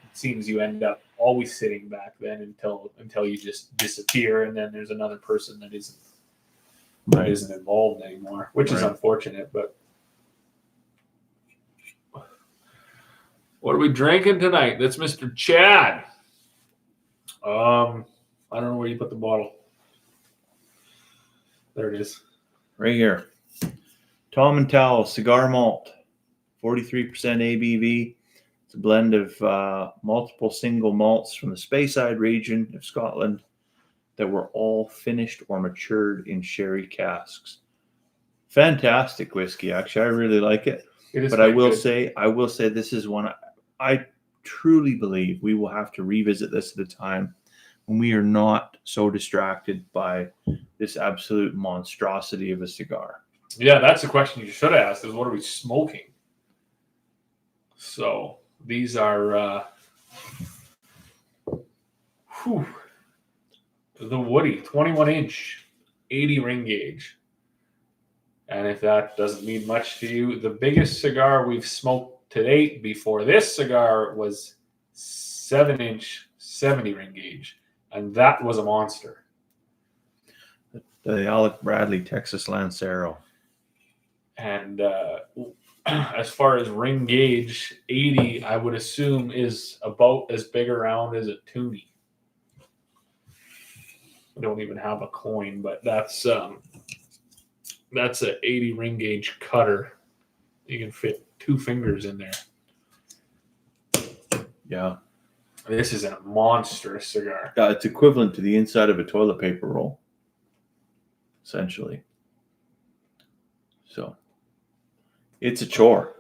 it seems you end up always sitting back then until you just disappear, and then there's another person that isn't involved anymore, which is unfortunate. But what are we drinking tonight? That's Mr. Chad. I don't know where you put the bottle. There it is. Right here. Tom and Tal Cigar Malt 43% ABV. It's a blend of multiple single malts from the Speyside region of Scotland that were all finished or matured in sherry casks. Fantastic whiskey, actually. I really like it. But I will say this is one I truly believe we will have to revisit this at a time when we are not so distracted by this absolute monstrosity of a cigar. Yeah, that's the question you should have asked, is what are we smoking? So these are the Woody 21-inch 80 ring gauge. And if that doesn't mean much to you, the biggest cigar we've smoked to date before this cigar was 7-inch 70 ring gauge. And that was a monster. The Alec Bradley Texas Lancero. And as far as ring gauge, 80, I would assume, is about as big around as a toonie. I don't even have a coin, but that's a 80 ring gauge cutter. You can fit 2 fingers in there. Yeah. This is a monstrous cigar. It's equivalent to the inside of a toilet paper roll, essentially. So it's a chore.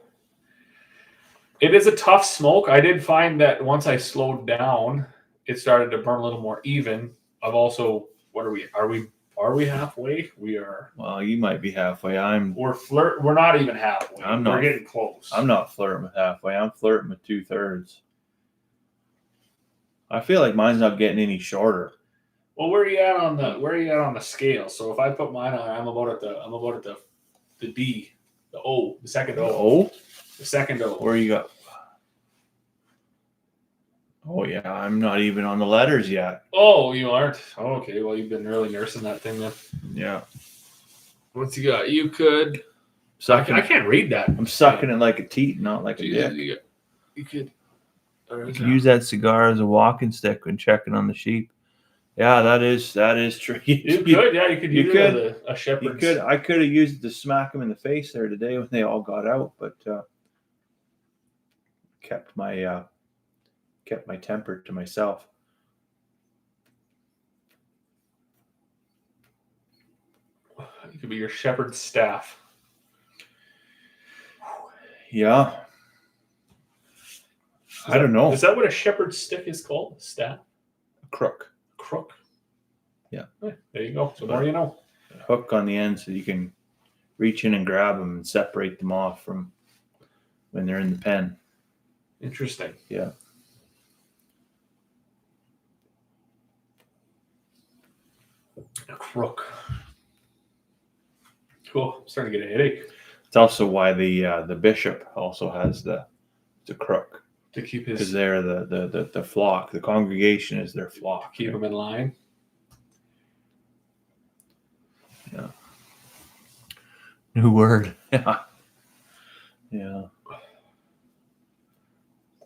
It is a tough smoke. I did find that once I slowed down, it started to burn a little more even. I've also, what are we? Are we halfway? We are. Well, you might be halfway. We're not even halfway. We're getting close. I'm not flirting with halfway. I'm flirting with 2/3. I feel like mine's not getting any shorter. Well, where are you at on the scale? So if I put mine on, I'm about at the D, the O, the second O. The O? The second O. Where you got? Oh yeah, I'm not even on the letters yet. Oh, you aren't? Oh, okay. Well, you've been really nursing that thing then. Yeah. What's you got? You could. Sucking. I can't read that. I'm sucking it like a teat, not like a dick. You could. You can use that cigar as a walking stick when checking on the sheep. Yeah, that is true. You could, yeah, you could use it as a shepherd's. I could have used it to smack them in the face there today when they all got out, but kept my temper to myself. It could be your shepherd's staff. Yeah. I don't know. Is that what a shepherd's stick is called? A staff? A crook. Crook. Yeah. There you go. So more you know. A hook on the end so you can reach in and grab them and separate them off from when they're in the pen. Interesting. Yeah. A crook. Cool. I'm starting to get a headache. It's also why the bishop also has the crook. To keep his, because they're the flock. The congregation is their flock. Keep them in line. Yeah. New word. Yeah. Yeah.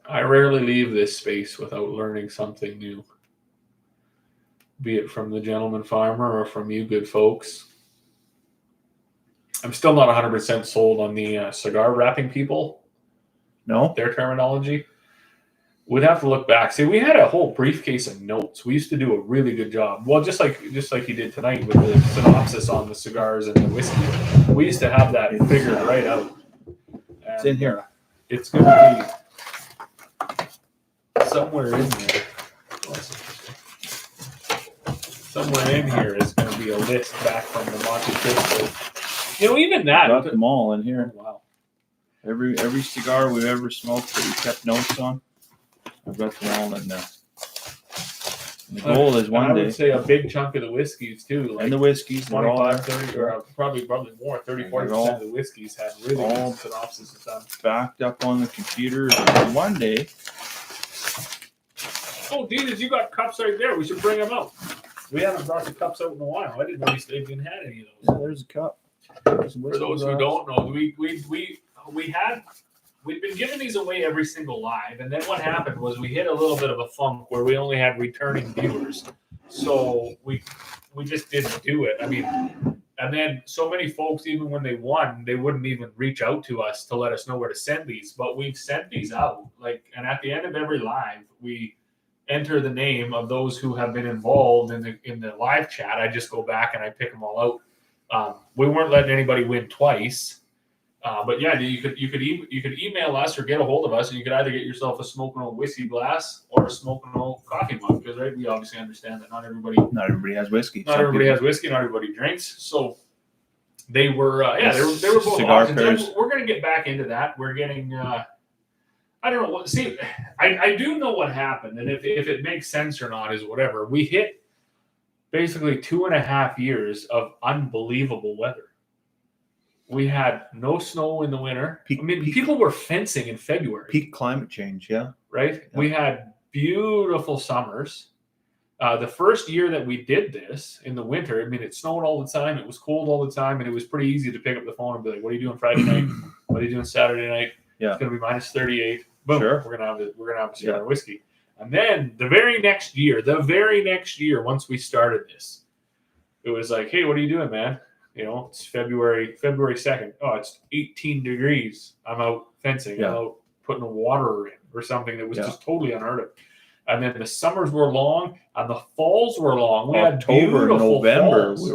I rarely leave this space without learning something new. Be it from the gentleman farmer or from you good folks. I'm still not 100% sold on the cigar wrapping people. No? Their terminology. We'd have to look back. See, we had a whole briefcase of notes. We used to do a really good job. Well, just like you did tonight with the synopsis on the cigars and the whiskey. We used to have that figured right out. And it's in here. It's going to be somewhere in there. Somewhere in here is going to be a list back from the Monte Cristo. You know, even that. Got them all in here. Wow. Every cigar we've ever smoked that we kept notes on, I've got them all in there. The goal is one day. I would say a big chunk of the whiskeys too. Like and the whiskeys, 25, 30, or probably more, 30-40% of the whiskeys had really good synopsis done. Backed up on the computer. And one day. Oh, Dinas, you got cups right there. We should bring them out. We haven't brought the cups out in a while. I didn't know we even had any of those. Yeah, there's a cup. For those who don't know, we'd been giving these away every single live, and then what happened was we hit a little bit of a funk where we only had returning viewers, so we just didn't do it. I mean, And then so many folks, even when they won, they wouldn't even reach out to us to let us know where to send these. But we've sent these out. And at the end of every live, we enter the name of those who have been involved in the live chat. I just go back and I pick them all out. We weren't letting anybody win twice. But yeah, you could email us or get a hold of us, and you could either get yourself a smoking old whiskey glass or a smoking old coffee mug. Because right, we obviously understand that not everybody has whiskey. Not everybody has whiskey. Not everybody drinks. So they were they were both cigar options. pairs. We're going to get back into that. We're getting I don't know what. See, I do know what happened, and if it makes sense or not is whatever. We hit basically 2.5 years of unbelievable weather. We had no snow in the winter. People were fencing in February. Peak climate change, yeah. Right? Yeah. We had beautiful summers. The first year that we did this in the winter, it snowed all the time. It was cold all the time, and it was pretty easy to pick up the phone and be like, "What are you doing Friday night? What are you doing Saturday night? Yeah. It's going to be minus 38. Boom. Sure. We're gonna have a cigar whiskey." And then the very next year, once we started this, it was like, "Hey, what are you doing, man? It's February 2nd. Oh, it's 18 degrees. I'm out fencing. Yeah. I'm out putting water in or something that was just totally unheard of." And then the summers were long and the falls were long. We October, had beautiful November. falls.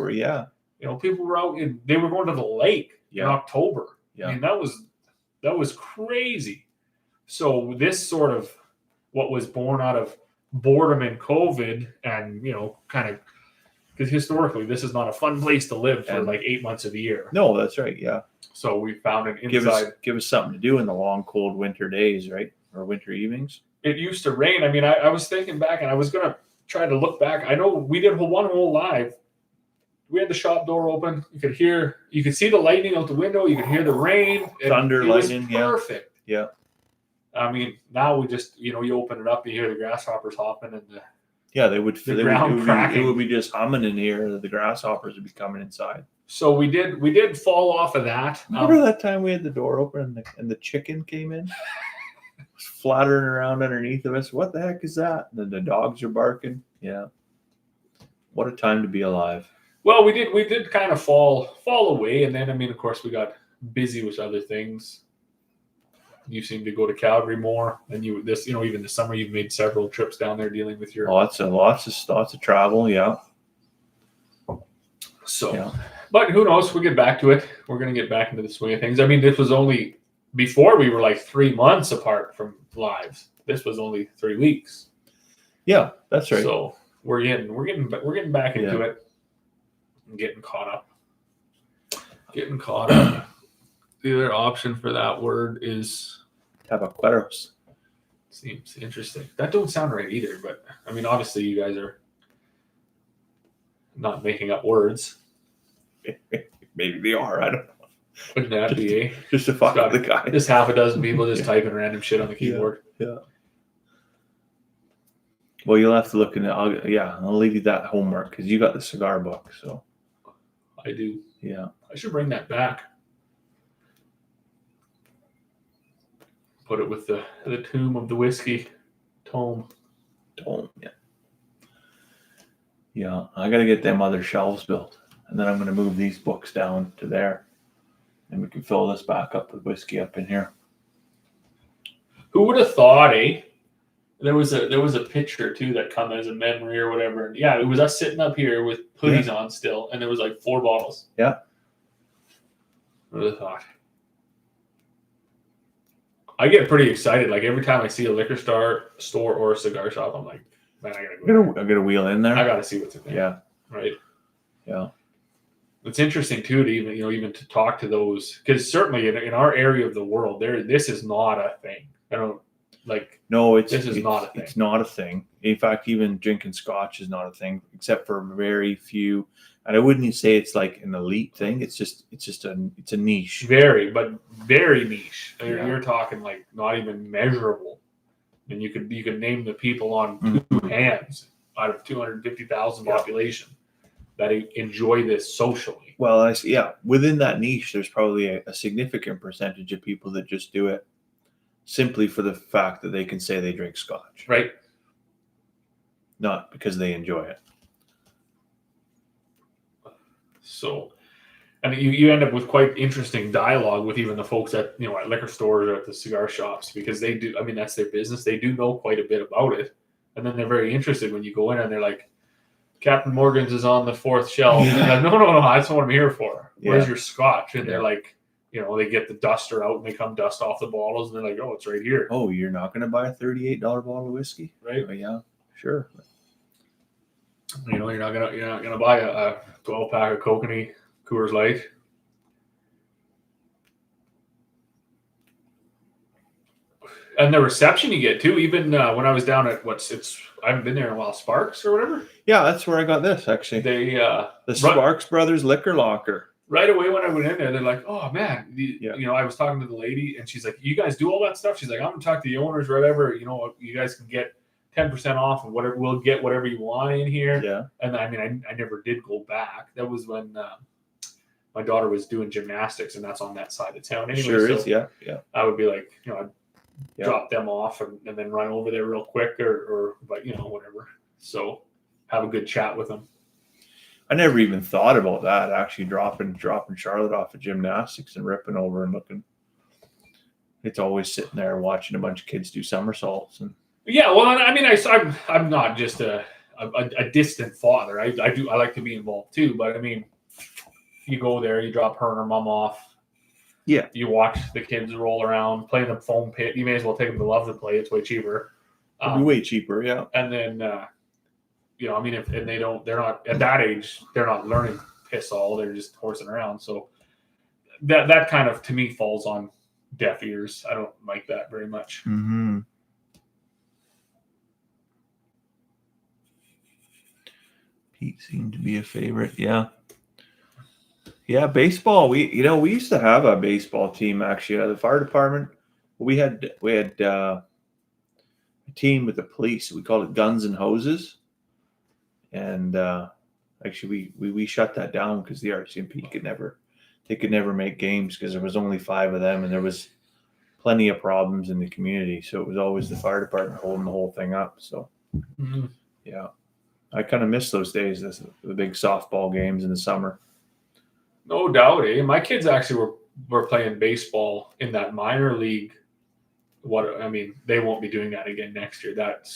People were out they were going to the lake in October. Yeah. That was crazy. So this sort of what was born out of boredom and COVID and, kind of, because historically, this is not a fun place to live for 8 months of the year. No, that's right. Yeah. So we found an inside. Give us something to do in the long, cold winter days, right? Or winter evenings. It used to rain. I was thinking back, and I was going to try to look back. I know we did one whole live. We had the shop door open. You could see the lightning out the window. You could hear the rain. Thunder, lightning. Perfect. Yeah. Now we just, you open it up, you hear the grasshoppers hopping and it would be just humming in here. The grasshoppers would be coming inside. So we did fall off of that. Remember that time we had the door open and the chicken came in? Flattering around underneath of us. What the heck is that? And then the dogs are barking. Yeah. What a time to be alive. Well, we did kind of fall away, and then of course we got busy with other things. You seem to go to Calgary more than even this summer you've made several trips down there dealing with your lots of travel, yeah. So yeah. But who knows? We'll get back to it. We're gonna get back into the swing of things. This was only before we were like 3 months apart from lives. This was only 3 weeks. Yeah, that's right. So we're getting back into it and getting caught up. The other option for that word is tabaqueros. Seems interesting. That don't sound right either, but obviously you guys are not making up words. Maybe they are. I don't know. Wouldn't that be just to fuck up the guy? Just half a dozen people just typing random shit on the keyboard. Yeah. Well, you'll have to look in it. I'll leave you that homework because you got the cigar book. So I do. Yeah. I should bring that back. Put it with the tomb of the whiskey. Tome. Yeah. Yeah. I got to get them other shelves built. And then I'm going to move these books down to there. And we can fill this back up with whiskey up in here. Who would have thought, eh? There was a picture too that come as a memory or whatever. And yeah, it was us sitting up here with hoodies on still, and there was like 4 bottles. Yeah. Who would have thought? I get pretty excited. Like every time I see a liquor store or a cigar shop, I'm like, man, I gotta wheel in there. I gotta see what's in there. Yeah. Right. Yeah. It's interesting too to even to talk to those, because certainly in our area of the world, this is not a thing. I don't like. No, this is not a thing. It's not a thing. In fact, even drinking scotch is not a thing, except for very few. And I wouldn't say it's like an elite thing. It's a niche. Very niche. Yeah. You're talking like not even measurable. And you could name the people on 2 hands out of 250,000 population that enjoy this socially. Well, within that niche, there's probably a significant percentage of people that just do it simply for the fact that they can say they drink scotch. Right. Not because they enjoy it. So And you end up with quite interesting dialogue with even the folks at at liquor stores or at the cigar shops, because they do. I mean, that's their business. They do know quite a bit about it, and then they're very interested when you go in and they're like, "Captain Morgan's is on the 4th shelf." And like, no, that's not what I'm here for. Where's your scotch? And they're like, they get the duster out and they come dust off the bottles, and they're like, "Oh, it's right here." Oh, you're not going to buy a $38 bottle of whiskey, right? Oh, yeah, sure. You're not gonna buy a 12-pack of Kokanee Coors Light. And the reception you get too, even when I was down at I haven't been there in a while, Sparks or whatever. Yeah, that's where I got this actually. They the Sparks Brothers Liquor Locker. Right away when I went in there, they're like, "Oh man," I was talking to the lady and she's like, "You guys do all that stuff?" She's like, "I'm gonna talk to the owners, or whatever. You guys can get 10% off and whatever. We'll get whatever you want in here." Yeah. And I mean, I never did go back. That was when my daughter was doing gymnastics, and that's on that side of town. Anyway, sure is. Yeah. I would be like, I'd drop them off and then run over there real quick or whatever. So have a good chat with them. I never even thought about that, actually dropping Charlotte off of gymnastics and ripping over and looking. It's always sitting there watching a bunch of kids do somersaults. And yeah, well, I mean, I'm not just a distant father. I like to be involved too, but I mean, you go there, you drop her and her mom off. Yeah. You watch the kids roll around, play in the foam pit. You may as well take them to Love to Play. It's way cheaper. It'd be way cheaper, yeah. And then, I mean, they're not at that age, they're not learning piss all. They're just horsing around. So that kind of, to me, falls on deaf ears. I don't like that very much. Mm-hmm. Pete seemed to be a favorite, yeah. Yeah, baseball. We used to have a baseball team actually. The fire department. We had a team with the police. We called it Guns and Hoses, and actually we shut that down because the RCMP could never make games because there was only 5 of them and there was plenty of problems in the community. So it was always the fire department holding the whole thing up. So yeah, I kind of miss those days. The big softball games in the summer. No doubt, eh? My kids actually were playing baseball in that minor league. They won't be doing that again next year. That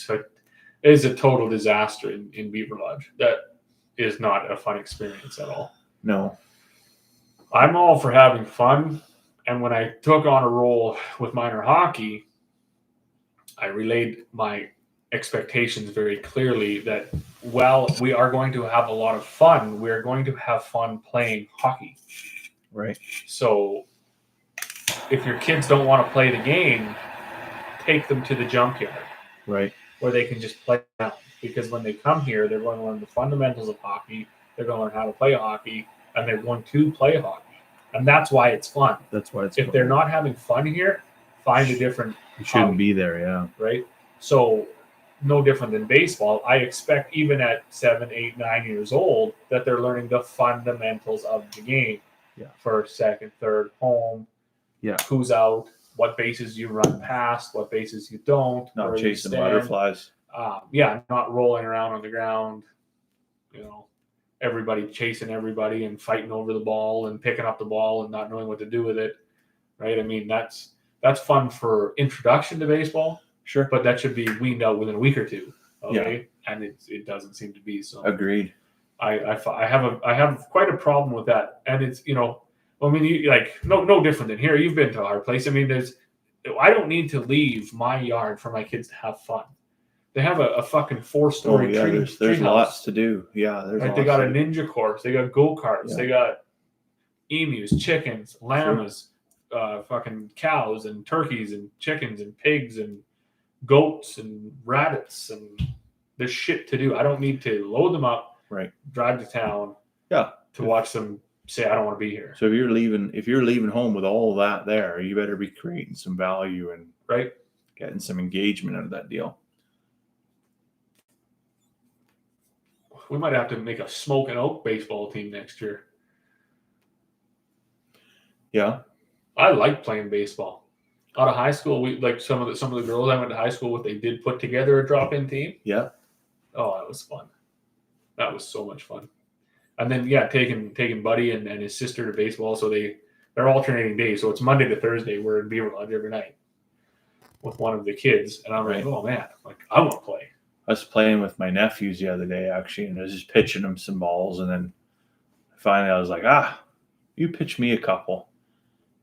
is a total disaster in Beaver Lodge. That is not a fun experience at all. No. I'm all for having fun. And when I took on a role with minor hockey, I relayed my expectations very clearly that while we are going to have a lot of fun, we're going to have fun playing hockey. Right. So if your kids don't want to play the game, take them to the junkyard. Right. Where they can just play around. Because when they come here, they're going to learn the fundamentals of hockey. They're going to learn how to play hockey, and they're going to play hockey. And that's why it's fun. That's why it's if fun. They're not having fun here, find a different You shouldn't hobby, be there, yeah. right? So no different than baseball. I expect even at 7, 8, 9 years old that they're learning the fundamentals of the game. Yeah. First, second, third, home. Yeah. Who's out? What bases you run past? What bases you don't? Not chasing butterflies. Not rolling around on the ground. Everybody chasing everybody and fighting over the ball and picking up the ball and not knowing what to do with it. Right? I mean, that's fun for introduction to baseball. Sure. But that should be weaned out within a week or two. Okay. Yeah. And it doesn't seem to be so. Agreed. I have quite a problem with that. And it's, no different than here. You've been to our place. I mean, I don't need to leave my yard for my kids to have fun. They have a fucking 4-story tree. There's lots to do. Yeah. They got a ninja course. They got go-karts. Yeah. They got emus, chickens, llamas, fucking cows and turkeys and chickens and pigs and goats and rabbits, and there's shit to do. I don't need to load them up, right? Drive to town, to watch them say I don't want to be here. So if you're leaving home with all of that there, you better be creating some value and getting some engagement out of that deal. We might have to make a Smoke and Oak baseball team next year. Yeah, I like playing baseball. Out of high school, we like some of the girls I went to high school with. They did put together a drop-in team. Yeah. Oh, that was fun. That was so much fun. And then taking Buddy and his sister to baseball. So they're alternating days. So it's Monday to Thursday. We're in Beaver Lodge every night with one of the kids. And I'm like, oh man, like I want to play. I was playing with my nephews the other day actually, and I was just pitching them some balls, and then finally I was like, you pitch me a couple,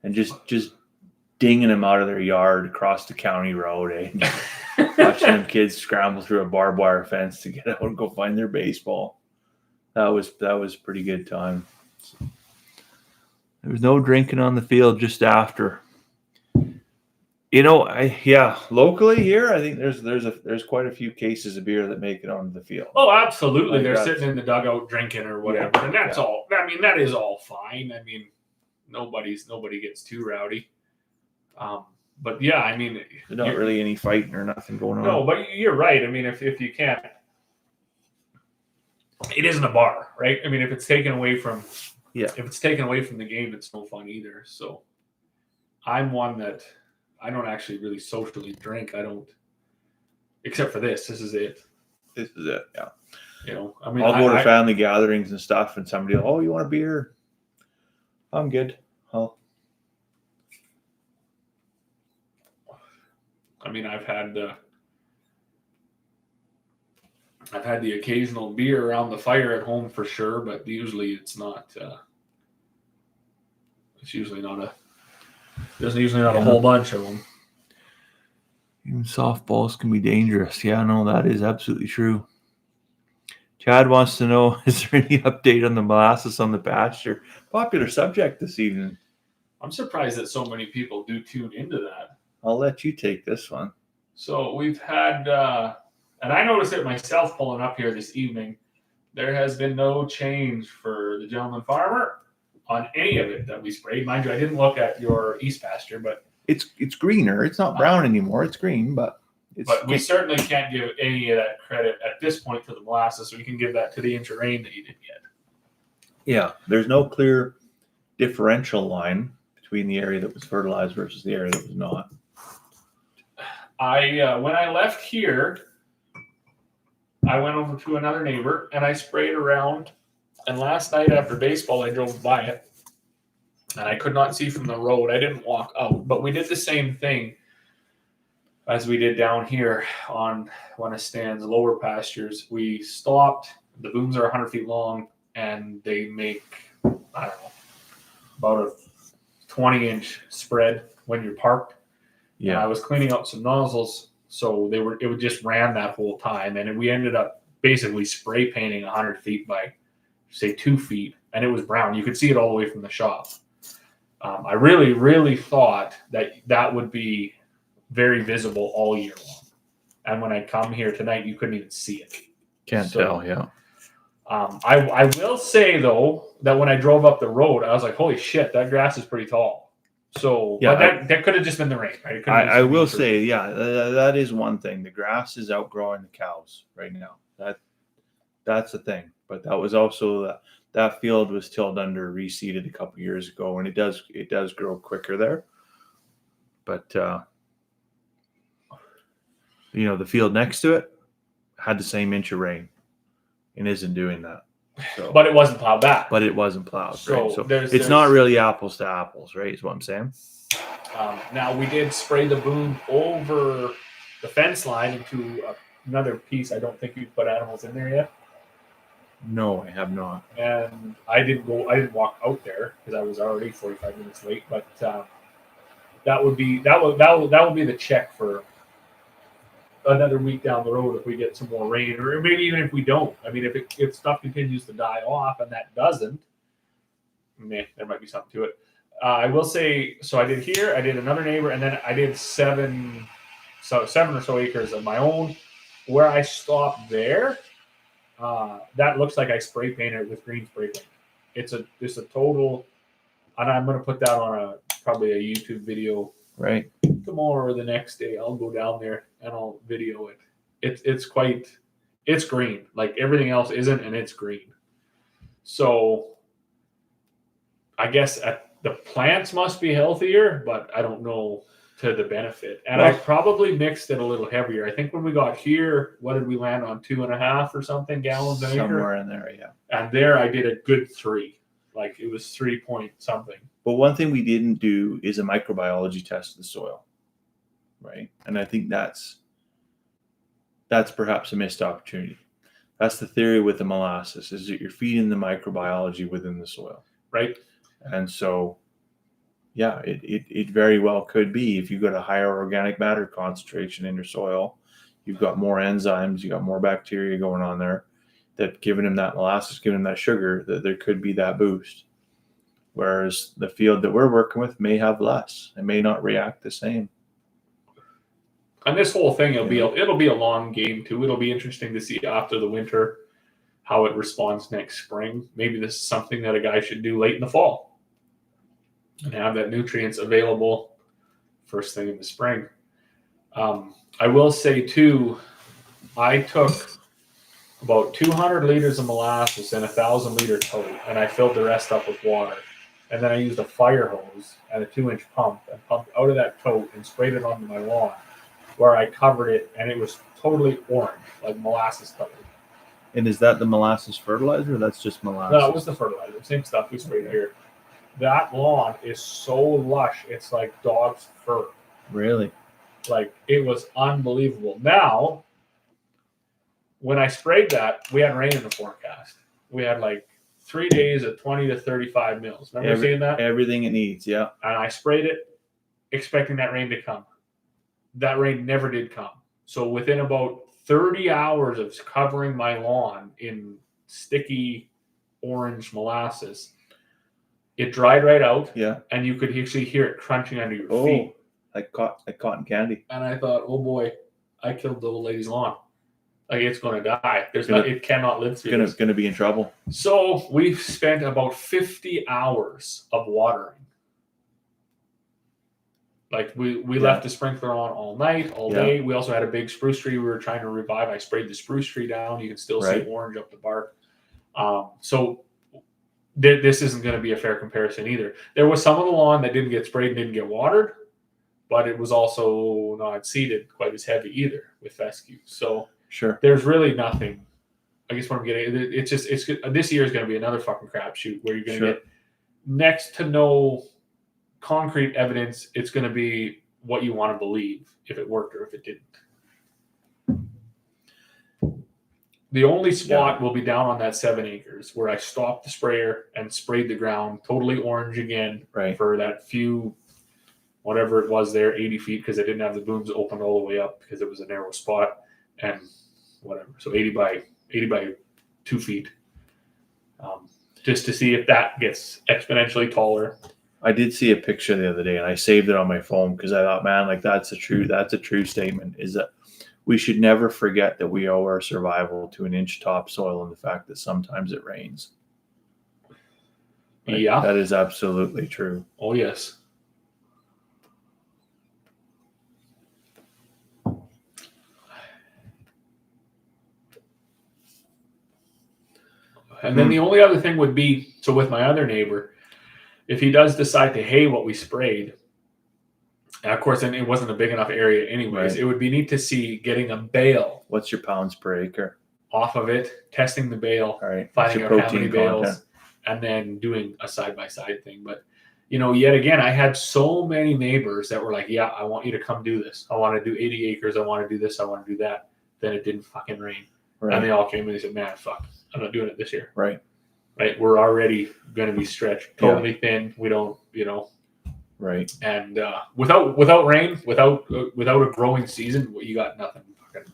and just dinging them out of their yard across the county road, watching them kids scramble through a barbed wire fence to get out and go find their baseball. That was pretty good time. There was no drinking on the field just after. Locally here, I think there's quite a few cases of beer that make it onto the field. Oh, absolutely. Like they're sitting in the dugout drinking or whatever. And that's all. I mean, that is all fine. I mean, nobody gets too rowdy. But yeah, I mean, there's not really any fighting or nothing going on. No, but you're right. I mean, if you can't, it isn't a bar, right? I mean, if it's taken away from the game, it's no fun either. So I'm one that I don't actually really socially drink. I don't, except for this. This is it. Yeah. You know, I mean, I'll go to family gatherings and stuff, and somebody will, you want a beer? I'm good. I mean, I've had the occasional beer around the fire at home for sure, but usually it's not. It's usually not there's usually not a whole bunch of them. Even softballs can be dangerous. Yeah, no, that is absolutely true. Chad wants to know, is there any update on the molasses on the pasture? Popular subject this evening. I'm surprised that so many people do tune into that. I'll let you take this one. So we've had, and I noticed it myself pulling up here this evening, there has been no change for the Gentleman Farmer on any of it that we sprayed. Mind you, I didn't look at your east pasture, but it's greener. It's not brown anymore. It's green, but we certainly can't give any of that credit at this point to the molasses. So we can give that to the inch of rain that you didn't get. Yeah, there's no clear differential line between the area that was fertilized versus the area that was not. When I left here, I went over to another neighbor and I sprayed around. And last night after baseball, I drove by it and I could not see from the road. I didn't walk out, but we did the same thing as we did down here on one of Stan's lower pastures. We stopped. The booms are 100 feet long and they make, I don't know, about a 20-inch spread when you're parked. Yeah, I was cleaning up some nozzles, so it would just ran that whole time, and we ended up basically spray painting 100 feet by, say, 2 feet, and it was brown. You could see it all the way from the shop. I really, really thought that would be very visible all year long, and when I come here tonight, you couldn't even see it. Can't tell, yeah. I will say though that when I drove up the road, I was like, "Holy shit, that grass is pretty tall." So, yeah, but that could have just been the rain, right? I will say, yeah, that is one thing. The grass is outgrowing the cows right now. That's the thing. But that was also that field was tilled under, reseeded a couple years ago, and it does grow quicker there. But the field next to it had the same inch of rain, and isn't doing that. So, but it wasn't plowed back. But it wasn't plowed, so right? So it's not really apples to apples, right? Is what I'm saying. Now we did spray the boom over the fence line into another piece. I don't think you put animals in there yet. No, I have not. And I didn't walk out there because I was already 45 minutes late. But that would be the check for another week down the road if we get some more rain, or maybe even if we don't. I mean, if stuff continues to die off and that doesn't, there might be something to it. I will say, so I did here, I did another neighbor, and then I did 7 or so acres of my own. Where I stopped there, that looks like I spray painted it with green spray paint. It's a total, and I'm going to put that on probably a YouTube video. Right. Tomorrow or the next day, I'll go down there and I'll video it. It's green. Like everything else isn't, and it's green. So I guess the plants must be healthier, but I don't know to the benefit. And I probably mixed it a little heavier. I think when we got here, what did we land on? 2.5 or something gallons an acre? Somewhere in there, yeah. And there I did a good 3. Like it was 3 point something. But one thing we didn't do is a microbiology test of the soil, right? And I think that's perhaps a missed opportunity. That's the theory with the molasses, is that you're feeding the microbiology within the soil. Right. And so, yeah, it very well could be if you've got a higher organic matter concentration in your soil, you've got more enzymes, you've got more bacteria going on there, that giving them that molasses, giving them that sugar, that there could be that boost. Whereas the field that we're working with may have less. It may not react the same. And this whole thing, it'll be a long game too. It'll be interesting to see after the winter how it responds next spring. Maybe this is something that a guy should do late in the fall and have that nutrients available first thing in the spring. I will say too, I took about 200 liters of molasses and a 1,000-liter tote, and I filled the rest up with water. And then I used a fire hose and a 2-inch pump and pumped out of that tote and sprayed it onto my lawn, where I covered it, and it was totally orange, like molasses colored. And is that the molasses fertilizer, or that's just molasses? No, it was the fertilizer. Same stuff we sprayed here. That lawn is so lush, it's like dog's fur. Really? Like, it was unbelievable. Now, when I sprayed that, we had rain in the forecast. We had like 3 days of 20 to 35 mils. Remember seeing that? Everything it needs, yeah. And I sprayed it expecting that rain to come. That rain never did come. So within about 30 hours of covering my lawn in sticky orange molasses, it dried right out. Yeah. And you could actually hear it crunching under your feet. Like cotton candy. And I thought, oh boy, I killed the old lady's lawn. Like, it's going to die. It cannot live through this. It's going to be in trouble. So we've spent about 50 hours of watering. Like, we left the sprinkler on all night, all day. We also had a big spruce tree we were trying to revive. I sprayed the spruce tree down. You can still see orange up the bark. So this isn't going to be a fair comparison either. There was some of the lawn that didn't get sprayed and didn't get watered, but it was also not seeded quite as heavy either with fescue. So sure, there's really nothing. I guess what I'm getting, it's this year is going to be another fucking crapshoot where you're going to get next to no concrete evidence. It's going to be what you want to believe, if it worked or if it didn't. The only spot will be down on that 7 acres where I stopped the sprayer and sprayed the ground totally orange again for that few, whatever it was there, 80 feet, because I didn't have the booms opened all the way up because it was a narrow spot, and whatever. So 80 by 2 feet, just to see if that gets exponentially taller. I did see a picture the other day, and I saved it on my phone because I thought, man, like that's a true statement. Is that we should never forget that we owe our survival to an inch topsoil and the fact that sometimes it rains. Like, yeah, that is absolutely true. Oh yes. And then the only other thing would be, so with my other neighbor, if he does decide to hay what we sprayed, and of course, then it wasn't a big enough area anyways, it would be neat to see getting a bale. What's your pounds per acre? Off of it, testing the bale, finding out how many bales, and then doing a side-by-side thing. But, yet again, I had so many neighbors that were like, yeah, I want you to come do this. I want to do 80 acres. I want to do this. I want to do that. Then it didn't fucking rain. And they all came and they said, man, fuck, I'm not doing it this year. Right. We're already going to be stretched totally thin. We don't, Right. And without rain, without a growing season, you got nothing. Fucking.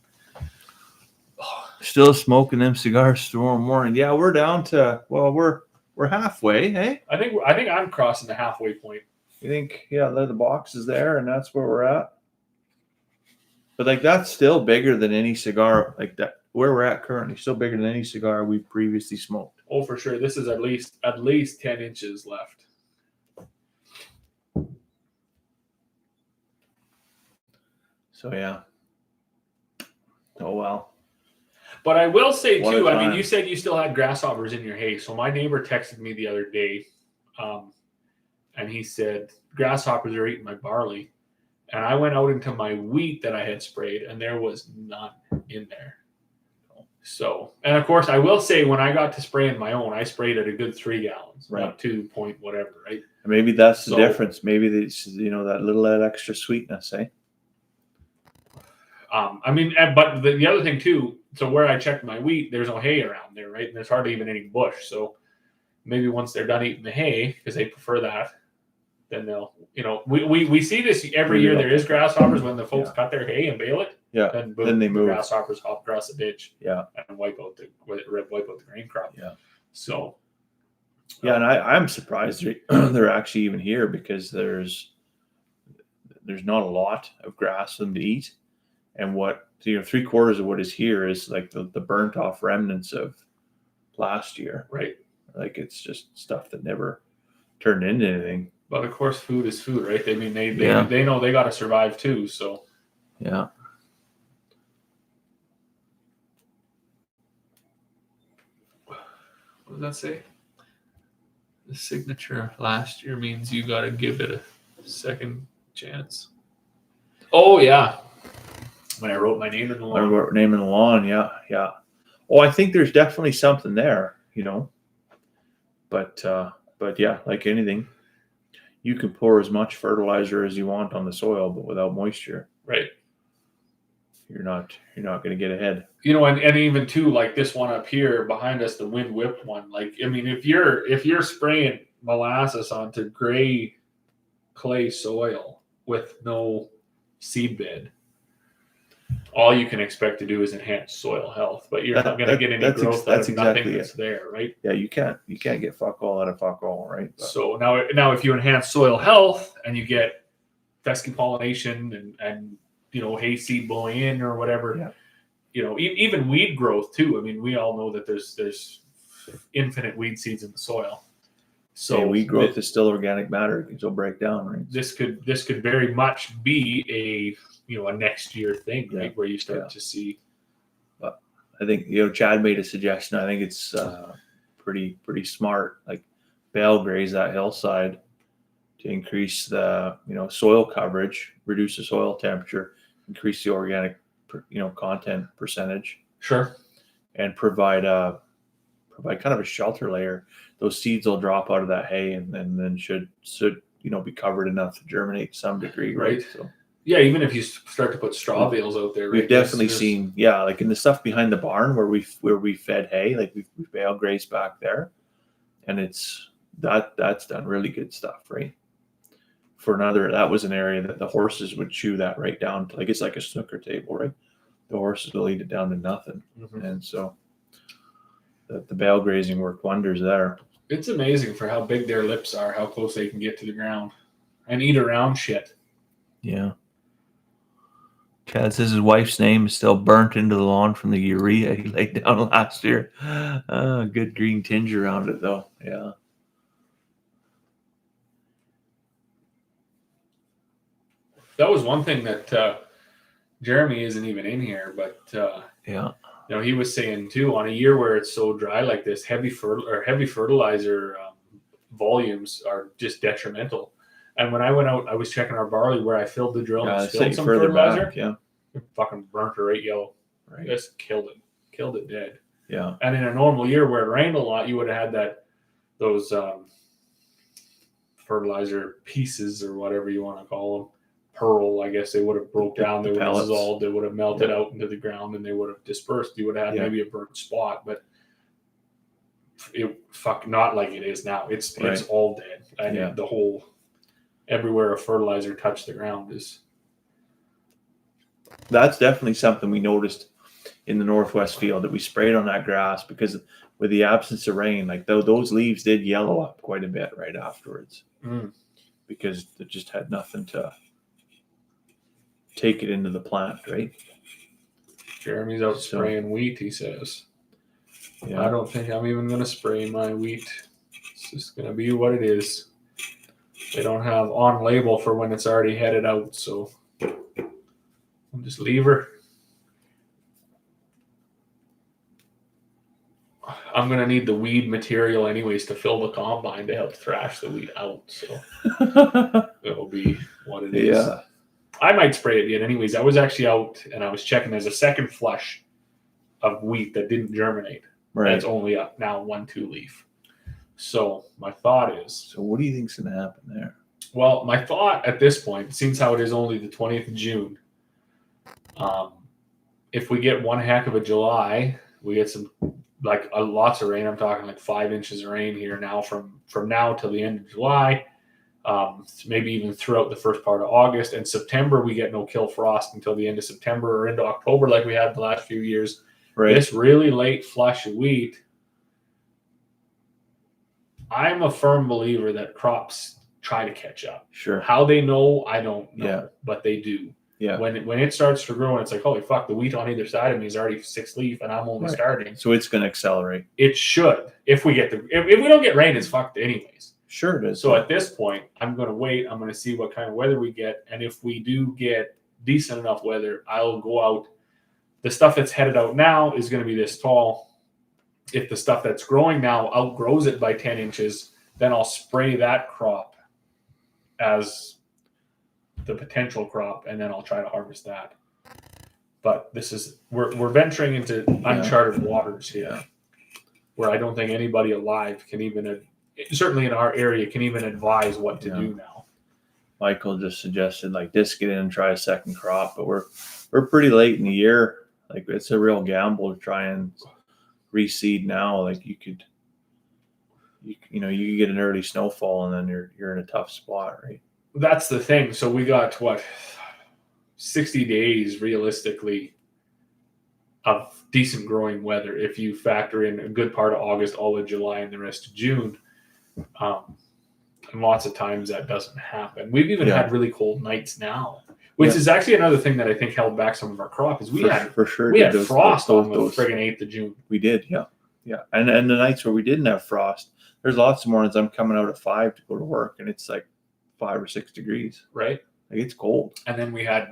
Still smoking them cigars tomorrow morning. Yeah, we're down to we're halfway. Hey, I think I'm crossing the halfway point. You think? Yeah, the box is there, and that's where we're at. But like that's still bigger than any cigar like that. Where we're at currently, still bigger than any cigar we've previously smoked. Oh, for sure. This is at least 10 inches left. So yeah. Oh well. But I will say too, I mean, you said you still had grasshoppers in your hay. So my neighbor texted me the other day, and he said grasshoppers are eating my barley. And I went out into my wheat that I had sprayed, and there was none in there. So, and of course, I will say when I got to spraying my own, I sprayed at a good 3 gallons, Right. not 2 point whatever, right? Maybe that's the difference. Maybe it's, that little extra sweetness, eh? I mean, but the other thing too, so where I checked my wheat, there's no hay around there, right? And there's hardly even any bush. So maybe once they're done eating the hay, because they prefer that, then they'll, we see this every year. There is grasshoppers when the folks cut their hay and bale it. Yeah. Then boom, then they move. Grasshoppers hop across the ditch. Yeah. And wipe out the grain crop. Yeah. So. Yeah, and I'm surprised they're actually even here, because there's not a lot of grass for them to eat, and what 3/4 of what is here is like the burnt off remnants of last year. Right. Like it's just stuff that never turned into anything. But of course, food is food, right? I mean, they know they got to survive too. So. Yeah. What does that say? The signature last year means you got to give it a second chance. Oh, yeah. When I wrote my name in the lawn. I wrote name in the lawn, yeah. Oh, I think there's definitely something there, But yeah, like anything, you can pour as much fertilizer as you want on the soil, but without moisture, right, you're not going to get ahead. And even too, like this one up here behind us, the wind whipped one. Like, I mean, if you're spraying molasses onto gray clay soil with no seed bed, all you can expect to do is enhance soil health, but you're not going to get any growth out of nothing that's there, right? Yeah, you can't get fuck all out of fuck all, right? But. So now if you enhance soil health and you get fescue pollination and hayseed bullion or whatever, even weed growth too. I mean, we all know that there's infinite weed seeds in the soil. So weed growth is still organic matter; it can still break down, right? This could very much be a next year thing, right? Where you start to see. But I think Chad made a suggestion. I think it's pretty smart. Like bale graze that hillside to increase the soil coverage, reduce the soil temperature, increase the organic content percentage. Sure. And provide kind of a shelter layer. Those seeds will drop out of that hay and then should be covered enough to germinate to some degree, right? So yeah, even if you start to put straw bales out there, right? We've definitely seen, like in the stuff behind the barn where we fed hay, like we've bale grazed back there, and that's done really good stuff, right? That was an area that the horses would chew that right down to, like it's like a snooker table, right? The horses will eat it down to nothing, and so the bale grazing worked wonders there. It's amazing for how big their lips are, how close they can get to the ground and eat around shit. Yeah. Chad says his wife's name is still burnt into the lawn from the urea he laid down last year. Good green tinge around it, though. Yeah. That was one thing that Jeremy isn't even in here, but he was saying too, on a year where it's so dry like this, heavy fertilizer volumes are just detrimental. And when I went out, I was checking our barley where I filled the drill and spilled some fertilizer. Back, yeah. It fucking burnt her right yellow. Right. Just killed it dead. Yeah. And in a normal year where it rained a lot, you would have had those fertilizer pieces or whatever you want to call them. Pearl, I guess they would have broke down, they would have dissolved, they would have melted out into the ground, and they would have dispersed. You would have had maybe a burnt spot, but it not like it is now. It's all dead. I mean, the whole everywhere a fertilizer touched the ground is. That's definitely something we noticed in the Northwest field that we sprayed on that grass, because with the absence of rain, like those leaves did yellow up quite a bit right afterwards, because they just had nothing to take it into the plant, right? Jeremy's out spraying wheat, he says. Yeah. I don't think I'm even going to spray my wheat. It's just going to be what it is. They don't have on label for when it's already headed out, so I'll just leave her. I'm going to need the weed material anyways to fill the combine to help thrash the wheat out, so it'll be what it is. Yeah. I might spray it yet. Anyways, I was actually out and I was checking. There's a second flush of wheat that didn't germinate. Right. That's only up now 1-2 leaf. So my thought is. So what do you think's going to happen there? Well, my thought at this point, since how it is only the 20th of June, if we get one heck of a July, we get some lots of rain. I'm talking like 5 inches of rain here now from now till the end of July. Maybe even throughout the first part of August. And September, we get no kill frost until the end of September or into October like we had the last few years. Right. This really late flush of wheat, I'm a firm believer that crops try to catch up. Sure. How they know, I don't know. Yeah. But they do. Yeah. When it starts to grow and it's like, holy fuck, the wheat on either side of me is already 6 leaf and I'm only starting. So it's going to accelerate. It should. If we don't get rain, it's fucked anyways. Sure it is. So at this point, I'm going to wait. I'm going to see what kind of weather we get. And if we do get decent enough weather, I'll go out. The stuff that's headed out now is going to be this tall. If the stuff that's growing now outgrows it by 10 inches, then I'll spray that crop as the potential crop, and then I'll try to harvest that. But we're venturing into uncharted waters here, where I don't think anybody alive can even, certainly in our area, can even advise what to do now. Michael just suggested just get in and try a second crop, but we're pretty late in the year. It's a real gamble to try and reseed now. You could get an early snowfall and then you're in a tough spot, right? That's the thing. So we got 60 days realistically of decent growing weather if you factor in a good part of August, all of July, and the rest of June. And lots of times that doesn't happen. We've even had really cold nights now, which is actually another thing that I think held back some of our crop. Is we had frost on the friggin' 8th of June. We did, yeah. And the nights where we didn't have frost, there's lots of mornings I'm coming out at 5 to go to work, and it's 5 or 6 degrees. Right. It's cold. And then we had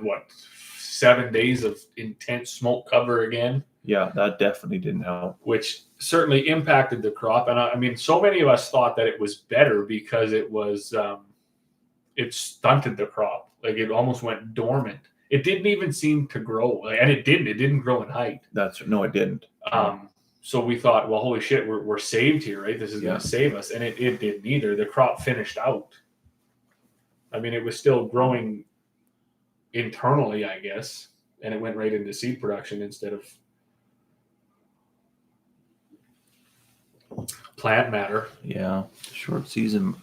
7 days of intense smoke cover again. Yeah, that definitely didn't help. Which certainly impacted the crop. And I mean, so many of us thought that it was better because it was, it stunted the crop. It almost went dormant. It didn't even seem to grow. And it didn't grow in height. No, it didn't. So we thought, well, holy shit, we're saved here, right? This is going to save us. And it didn't either. The crop finished out. I mean, it was still growing internally, I guess. And it went right into seed production instead of plant matter. Yeah, short season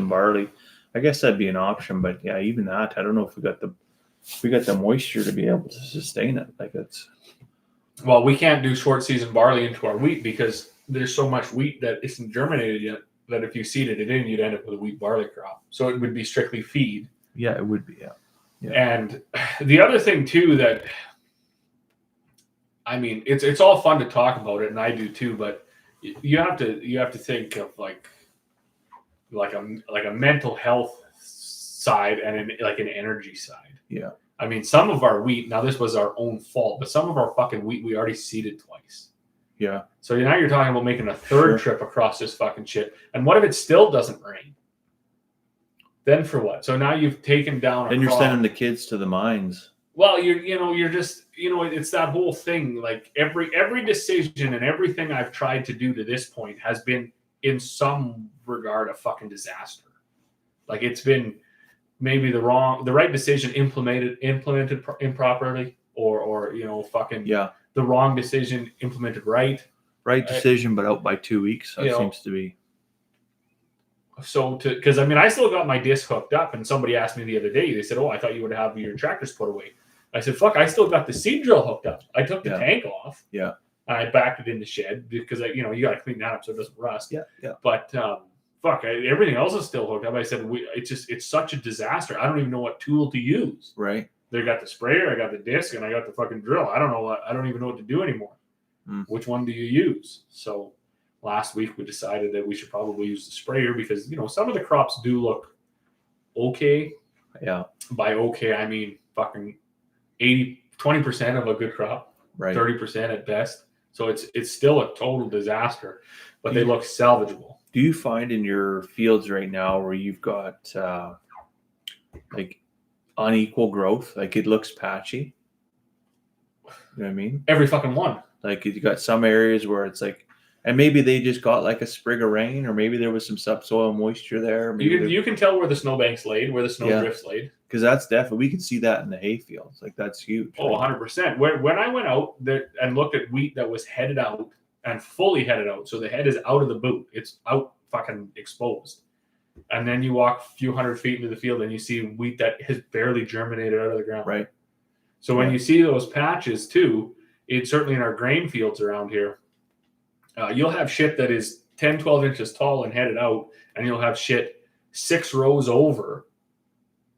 barley. I guess that'd be an option, but even that, I don't know if we got the moisture to be able to sustain it. Well, we can't do short season barley into our wheat because there's so much wheat that isn't germinated yet that if you seeded it in, you'd end up with a wheat barley crop. So it would be strictly feed. Yeah, it would be. Yeah. And the other thing too that, I mean, it's all fun to talk about it, and I do too, but you have to think of like a mental health side and an energy side. Yeah. I mean, some of our wheat, now this was our own fault, but some of our fucking wheat we already seeded twice. Yeah. So now you're talking about making a third trip across this fucking shit. And what if it still doesn't rain? Then for what? So now you've taken down. Then you're sending the kids to the mines. Well, you're just it's that whole thing. Every decision and everything I've tried to do to this point has been in some regard a fucking disaster. It's been maybe the right decision implemented improperly, or the wrong decision implemented right. Right decision, but out by 2 weeks. That seems to be. So because I still got my disc hooked up, and somebody asked me the other day. They said, "Oh, I thought you would have your tractors put away." I said, "Fuck, I still got the seed drill hooked up. I took the tank off. Yeah. And I backed it in the shed because you got to clean that up so it doesn't rust. Yeah. But everything else is still hooked up. I said, it's such a disaster. I don't even know what tool to use. Right. They got the sprayer, I got the disc, and I got the fucking drill. I don't even know what to do anymore. Which one do you use? So last week we decided that we should probably use the sprayer because some of the crops do look okay. Yeah. By okay, I mean fucking 20% of a good crop. Right. 30% at best. So it's still a total disaster, but they look salvageable. Do you find in your fields right now where you've got unequal growth. Like it looks patchy. You know what I mean? Every fucking one. Like you got some areas where it's like, and maybe they just got like a sprig of rain, or maybe there was some subsoil moisture there. Maybe You can tell where the snowbank's laid, where the snowdrift's laid. Because that's definitely, we can see that in the hay fields. Like that's huge. Oh, 100%. When I went out there and looked at wheat that was headed out and fully headed out, so the head is out of the boot, it's out fucking exposed. And then you walk a few hundred feet into the field and you see wheat that has barely germinated out of the ground. Right. So when you see those patches too, it's certainly in our grain fields around here, you'll have shit that is 10, 12 inches tall and headed out, and you'll have shit 6 rows over,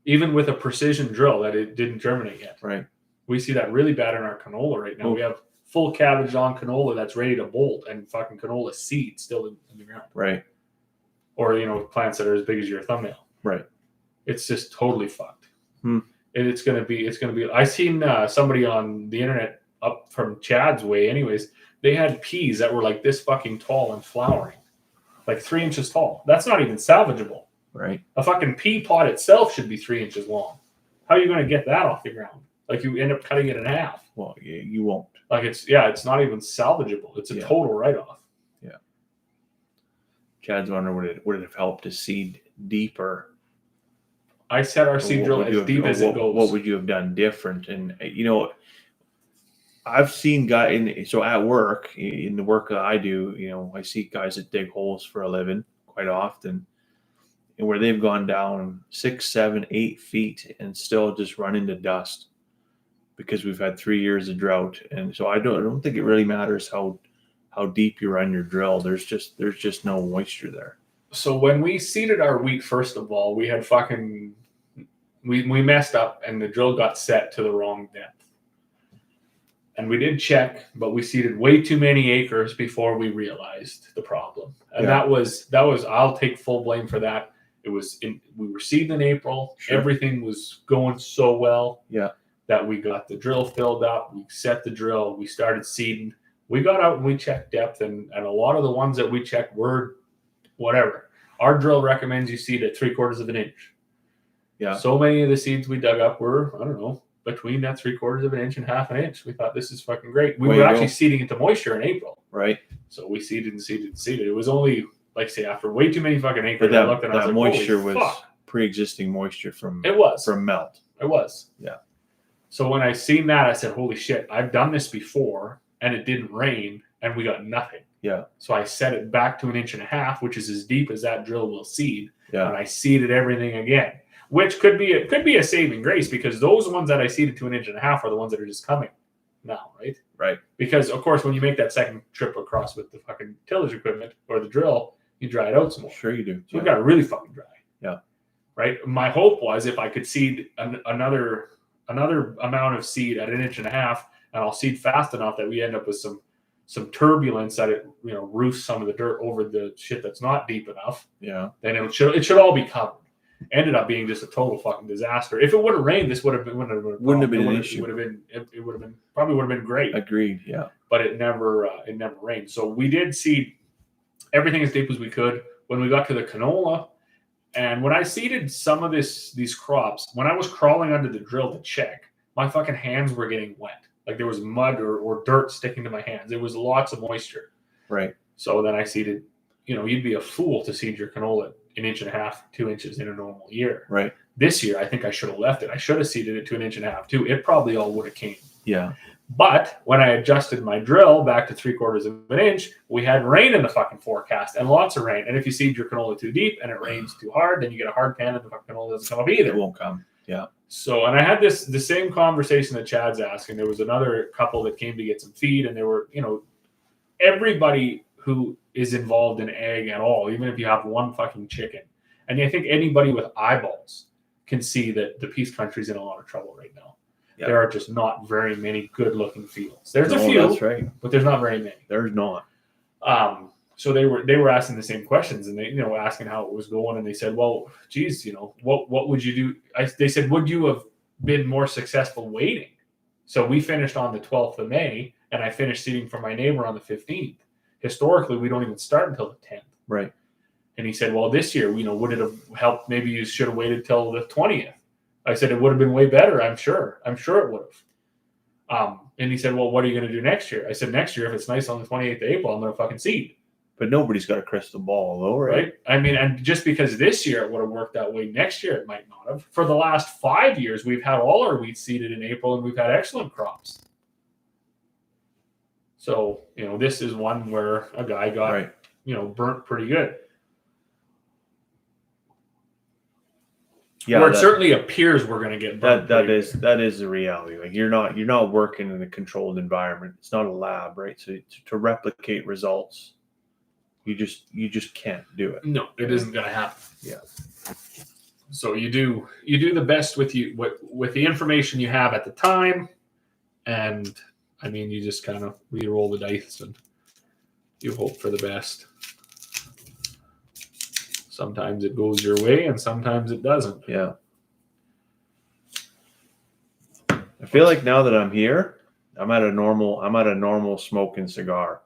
even with a precision drill that it didn't germinate yet. Right. We see that really bad in our canola right now. We have full cabbage on canola that's ready to bolt, and fucking canola seed still in the ground. Right. Or, plants that are as big as your thumbnail. Right. It's just totally fucked. And it's gonna be. I seen somebody on the internet up from Chad's way. Anyways, they had peas that were like this fucking tall and flowering, like 3 inches tall. That's not even salvageable. Right. A fucking pea pod itself should be 3 inches long. How are you going to get that off the ground? Like you end up cutting it in half. Well, you won't. Like it's not even salvageable. It's a total write-off. Yeah. Chad's wondering would it have helped to seed deeper? I set our seed drill as deep as it goes. What would you have done different? And I've seen guys. So at work, in the work that I do, I see guys that dig holes for a living quite often, and where they've gone down 6, 7, 8 feet and still just run into dust because we've had 3 years of drought. And so I don't think it really matters how deep you run your drill. There's just no moisture there. So when we seeded our wheat, first of all, we had we messed up and the drill got set to the wrong depth. And we did check, but we seeded way too many acres before we realized the problem. And that was I'll take full blame for that. We were seeding in April. Sure. Everything was going so well. Yeah. That we got the drill filled up. We set the drill. We started seeding. We got out and we checked depth, and a lot of the ones that we checked were whatever. Our drill recommends you seed at 3/4 of an inch. Yeah. So many of the seeds we dug up were, I don't know, between that 3/4 of an inch and half an inch. We thought this is fucking great. We were actually seeding into moisture in April. Right. So we seeded and seeded and seeded. It was only, like say, after way too many fucking acres. But that moisture was pre-existing moisture from melt. It was. Yeah. So when I seen that, I said, holy shit, I've done this before and it didn't rain and we got nothing. Yeah. So I set it back to 1.5 inches, which is as deep as that drill will seed. Yeah. And I seeded everything again, which could be a saving grace, because those ones that I seeded to 1.5 inches are the ones that are just coming now, right? Right. Because of course, when you make that second trip across with the fucking tillage equipment or the drill, you dry it out some more. Sure you do. So we got it really fucking dry. Yeah. Right. My hope was if I could seed another amount of seed at 1.5 inches, and I'll seed fast enough that we end up with some turbulence that it roofs some of the dirt over the shit that's not deep enough. Yeah. Then it should all be covered. Ended up being just a total fucking disaster. If it would have rained, this wouldn't have been an issue. It would have been great. Agreed. Yeah. But it never rained. So we did seed everything as deep as we could. When we got to the canola, and when I seeded some of these crops, when I was crawling under the drill to check, my fucking hands were getting wet. Like there was mud or dirt sticking to my hands. There was lots of moisture. Right. So then I seeded, you'd be a fool to seed your canola 1.5 inches, 2 inches in a normal year. Right. This year, I think I should have left it. I should have seeded it to 1.5 inches too. It probably all would have came. Yeah. But when I adjusted my drill back to 3/4 of an inch, we had rain in the fucking forecast and lots of rain. And if you seed your canola too deep and it rains too hard, then you get a hard pan and the fucking canola doesn't come up either. It won't come. Yeah. So, and I had the same conversation that Chad's asking. There was another couple that came to get some feed, and they were, everybody who is involved in ag at all, even if you have one fucking chicken, and I think anybody with eyeballs can see that the Peace Country's in a lot of trouble right now. Yep. There are just not very many good-looking fields. There's a few, that's right, but there's not very many. There's not. So they were asking the same questions, and they asking how it was going, and they said, well, geez, what would you do? They said, would you have been more successful waiting? So we finished on the 12th of May, and I finished seeding for my neighbor on the 15th. Historically, we don't even start until the 10th. Right. And he said, well, this year, would it have helped? Maybe you should have waited till the 20th. I said, it would have been way better. I'm sure it would have. And he said, well, what are you going to do next year? I said, next year, if it's nice on the 28th of April, I'm going to fucking seed. But nobody's got a crystal ball, though, right? I mean, and just because this year it would have worked that way, next year it might not have. For the last 5 years, we've had all our wheat seeded in April, and we've had excellent crops. So, this is one where a guy got, burnt pretty good. Yeah, where it certainly appears we're going to get burnt. That is the reality. Like you're not working in a controlled environment. It's not a lab, right? So to replicate results, you just can't do it. No, it isn't going to happen. Yeah. So you do the best with the information you have at the time, and I mean, you just kind of re-roll the dice and you hope for the best. Sometimes it goes your way, and sometimes it doesn't. Yeah. I feel like now that I'm here, I'm at a normal smoking cigar.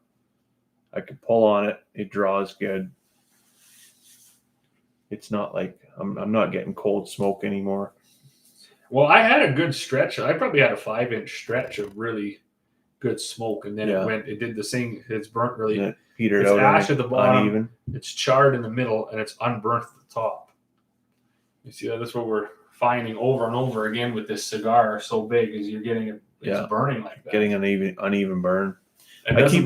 I can pull on it. It draws good. It's not like I'm not getting cold smoke anymore. Well, I had a good stretch. I probably had a 5-inch stretch of really good smoke, and then it did the same. It's burnt really. It petered it's out. Ash at the bottom. Uneven. It's charred in the middle, and it's unburnt at the top. You see that? That's what we're finding over and over again with this cigar so big, is you're getting it. It's burning like that. Getting an uneven burn. I keep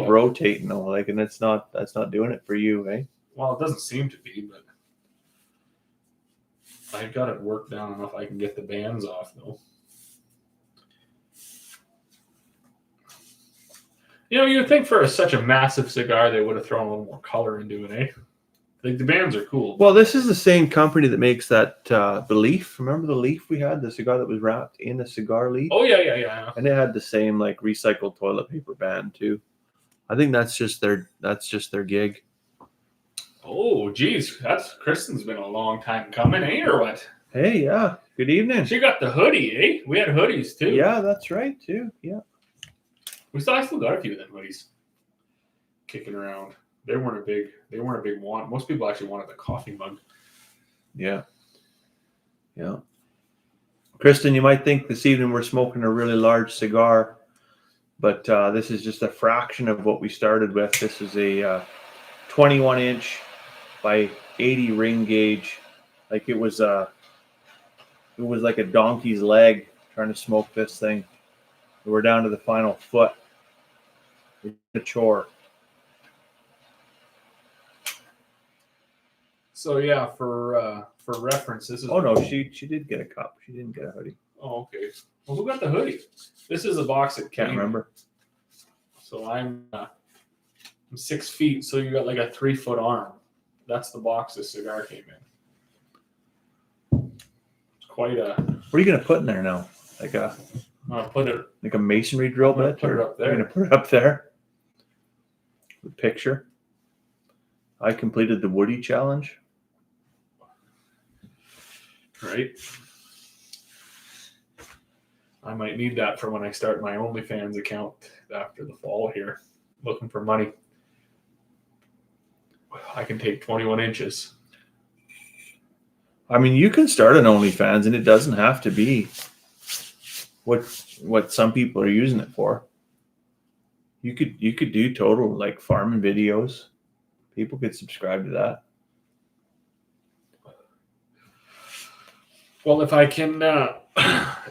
rotating though, like, and that's not doing it for you, eh? Well, it doesn't seem to be, but I've got it worked down enough I can get the bands off though. You would think for such a massive cigar they would have thrown a little more color into it, eh? Like the bands are cool. Well, this is the same company that makes that the leaf. Remember the leaf we had, the cigar that was wrapped in a cigar leaf? Oh yeah. And it had the same like recycled toilet paper band too. I think that's just their gig. Oh, geez, Kristen's been a long time coming, eh, or what? Hey, yeah. Good evening. She got the hoodie, eh? We had hoodies too. Yeah, that's right too. Yeah. I still got a few of them hoodies kicking around. They weren't a big want. Most people actually wanted the coffee mug. Yeah. Yeah. Kristen, you might think this evening we're smoking a really large cigar, but this is just a fraction of what we started with. This is a 21-inch by 80 ring gauge. Like it was like a donkey's leg trying to smoke this thing. We're down to the final foot. It's a chore. So yeah, for reference, this is. Oh no, she did get a cup. She didn't get a hoodie. Oh, okay. Well, who got the hoodie? This is a box that Can't remember. So I'm 6 feet. So you got like a 3-foot arm. That's the box this cigar came in. It's quite a. What are you gonna put in there now? Like a. I'll put it. Like a masonry drill bit. Put it up there. You're gonna put it up there. The picture. I completed the Woody challenge. Right. I might need that for when I start my OnlyFans account after the fall here, looking for money. I can take 21 inches. I mean, you can start an OnlyFans, and it doesn't have to be what some people are using it for. You could do total like farming videos. People could subscribe to that. Well, if I can,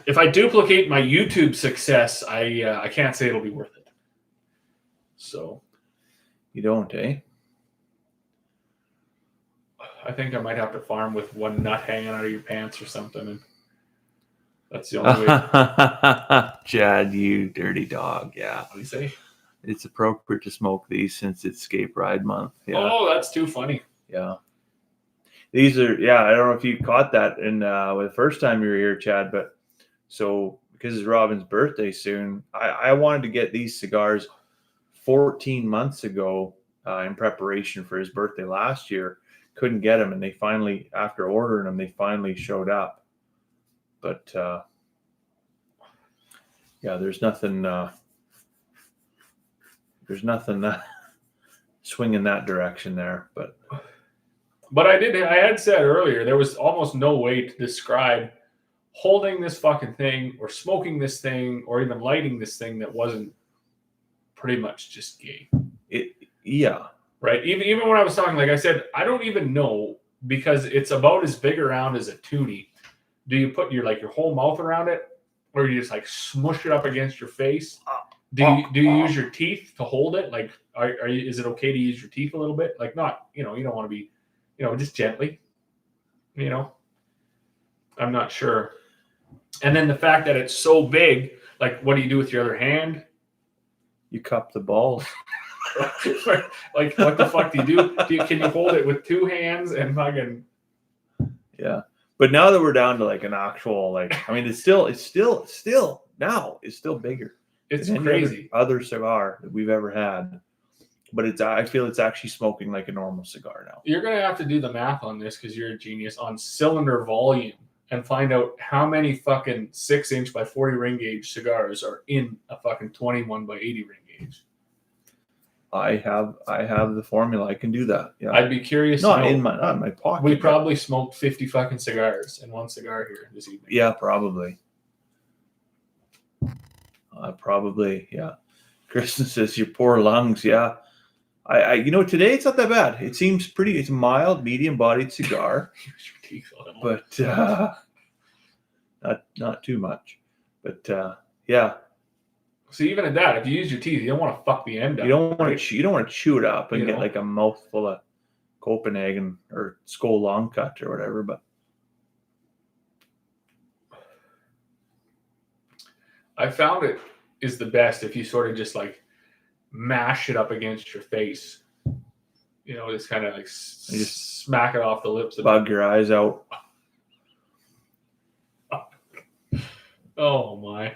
if I duplicate my YouTube success, I can't say it'll be worth it. So, you don't, eh? I think I might have to farm with one nut hanging out of your pants or something, and that's the only way. Chad, you dirty dog! Yeah. What do you say? It's appropriate to smoke these since it's Escape Ride Month. Yeah. Oh, that's too funny. Yeah. These are, I don't know if you caught that in the first time you were here, Chad, but so because it's Robin's birthday soon, I wanted to get these cigars 14 months ago in preparation for his birthday last year. Couldn't get them, and they finally, after ordering them, they finally showed up. But there's nothing swinging that direction there, but But I had said earlier, there was almost no way to describe holding this fucking thing or smoking this thing or even lighting this thing that wasn't pretty much just gay. Yeah. Right. Even when I was talking, like I said, I don't even know, because it's about as big around as a tootie. Do you put your whole mouth around it, or you just like smush it up against your face? Do you use your teeth to hold it? Like, is it okay to use your teeth a little bit? Like, not, you don't want to be, just gently. I'm not sure. And then the fact that it's so big, like, what do you do with your other hand? You cup the balls. Like, what the fuck do you do? Can you hold it with two hands and fucking? Yeah, but now that we're down to like an actual, like, I mean, it's still now it's still bigger. It's than crazy. Other cigar that we've ever had, but I feel it's actually smoking like a normal cigar now. You're gonna have to do the math on this, because you're a genius, on cylinder volume, and find out how many fucking 6-inch by 40 ring gauge cigars are in a fucking 21 by 80 ring gauge. I have the formula. I can do that. Yeah. I'd be curious. Not in my pocket. We probably smoked 50 fucking cigars in one cigar here this evening. Yeah, probably. Probably, yeah. Kristen says your poor lungs. Yeah. I today it's not that bad. It seems pretty. It's a mild, medium-bodied cigar, but not too much. But yeah. So even at that, if you use your teeth, you don't want to fuck the end up. You don't want to chew it up and get like a mouthful of Copenhagen or Skol long cut or whatever. But I found it is the best if you sort of just like mash it up against your face. Just kind of like just smack it off the lips. Bug your eyes out. Oh my.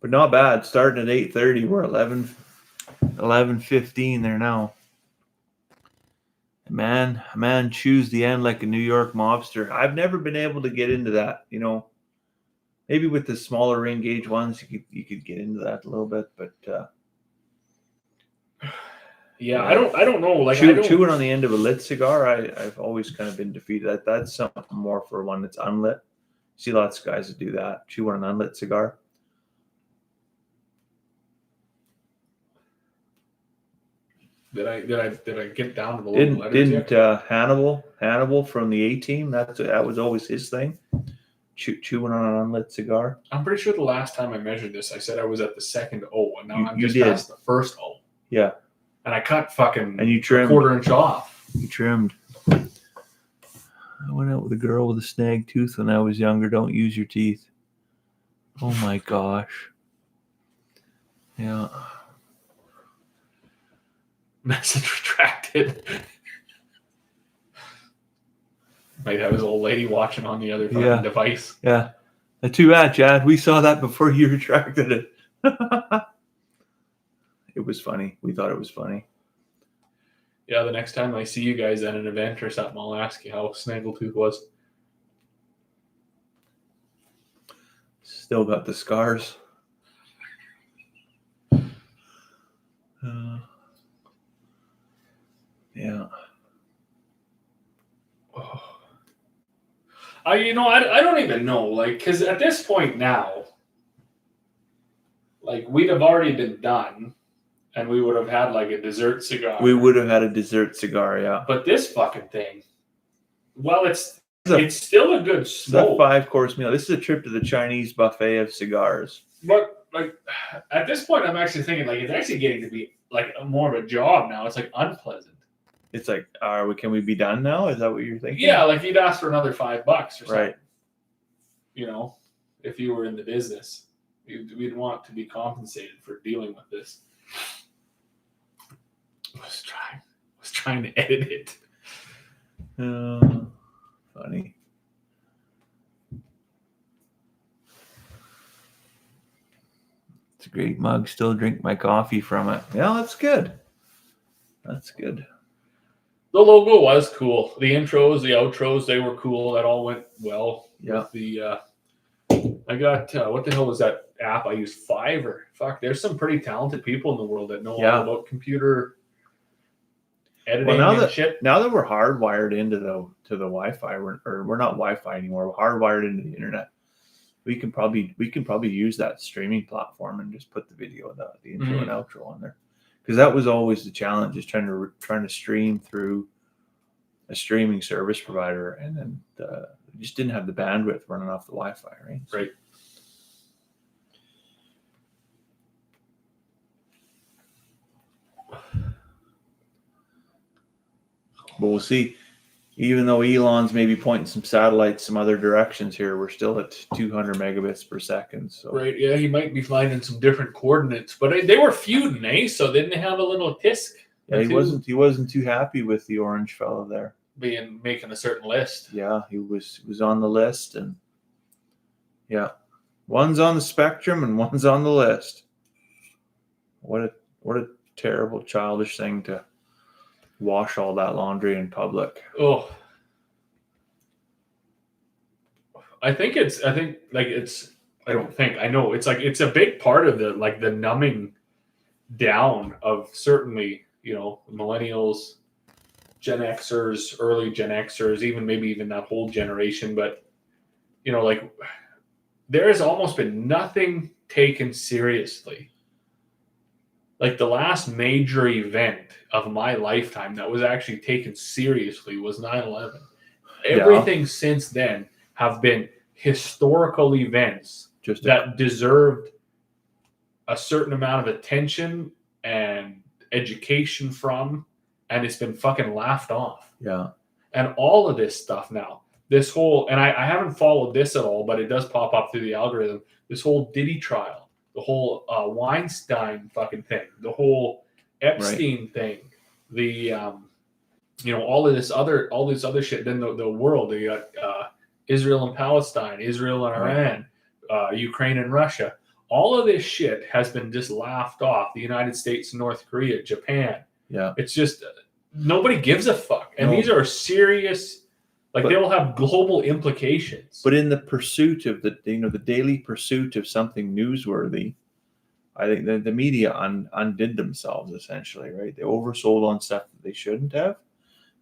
But not bad. Starting at 8:30, we're 11:15 there now. Man chews the end like a New York mobster. I've never been able to get into that. Maybe with the smaller ring gauge ones, you could get into that a little bit, but yeah, I don't know. Like, chewing on the end of a lit cigar, I've always kind of been defeated. That's something more for one that's unlit. See lots of guys that do that, chew on an unlit cigar. Did I get down to the local letters? Didn't Hannibal from the A-Team? That was always his thing. Chewing on an unlit cigar. I'm pretty sure the last time I measured this, I said I was at the second O, and now I'm just past the first O. Yeah. And I cut fucking and you trimmed, a quarter-inch off. You trimmed. I went out with a girl with a snag tooth when I was younger. Don't use your teeth. Oh my gosh. Yeah. Message retracted. Might have his old lady watching on the other fucking device. Yeah. Too bad, Chad. We saw that before you retracted it. It was funny. We thought it was funny. Yeah, the next time I see you guys at an event or something, I'll ask you how Snaggletooth was. Still got the scars. Yeah. Oh. I don't even know, like, because at this point now, like, we'd have already been done, and we would have had like a dessert cigar. We would have had a dessert cigar, yeah. But this fucking thing, well, it's still a good smoke. It's a 5-course meal. This is a trip to the Chinese buffet of cigars. But like, at this point, I'm actually thinking like it's actually getting to be like more of a job now. It's like unpleasant. It's like, can we be done now? Is that what you're thinking? Yeah, like you'd ask for another $5 or something. Right. If you were in the business, we'd want to be compensated for dealing with this. I was trying to edit it. Funny. It's a great mug. Still drink my coffee from it. Yeah, that's good. That's good. The logo was cool. The intros, the outros, they were cool. That all went well. Yeah. With the I got what the hell was that app I used? Fiverr. Fuck, there's some pretty talented people in the world that know all about computer editing and shit. Now that we're hardwired into the Wi-Fi, we're not Wi-Fi anymore. We're hardwired into the internet. We can probably use that streaming platform and just put the video, the intro and outro on there, because that was always the challenge, is trying to stream through a streaming service provider, and then we just didn't have the bandwidth running off the Wi-Fi, right? Right. But we'll see. Even though Elon's maybe pointing some satellites some other directions here, we're still at 200 megabits per second. So right, yeah, he might be finding some different coordinates, but they were feuding, eh? So didn't they have a little tisk? Yeah, he wasn't too happy with the orange fellow there making a certain list. Yeah, he was on the list, and yeah, one's on the spectrum and one's on the list. What a terrible, childish thing to wash all that laundry in public. Oh, I know it's like it's a big part of the numbing down of certainly, millennials, Gen Xers, early Gen Xers, even that whole generation. But there has almost been nothing taken seriously. Like the last major event of my lifetime that was actually taken seriously was 9/11. Everything since then have been historical events that deserved a certain amount of attention and education from, and it's been fucking laughed off. Yeah. And all of this stuff now, this whole, and I haven't followed this at all, but it does pop up through the algorithm, this whole Diddy trial, the whole Weinstein fucking thing, the whole Epstein thing, the all this other shit. Then the world, they got Israel and Palestine, Israel and Iran, Ukraine and Russia. All of this shit has been just laughed off. The United States, North Korea, Japan. Yeah, it's just nobody gives a fuck, and these are serious. They will have global implications. But in the pursuit of the daily pursuit of something newsworthy, I think the media undid themselves essentially, right? They oversold on stuff that they shouldn't have,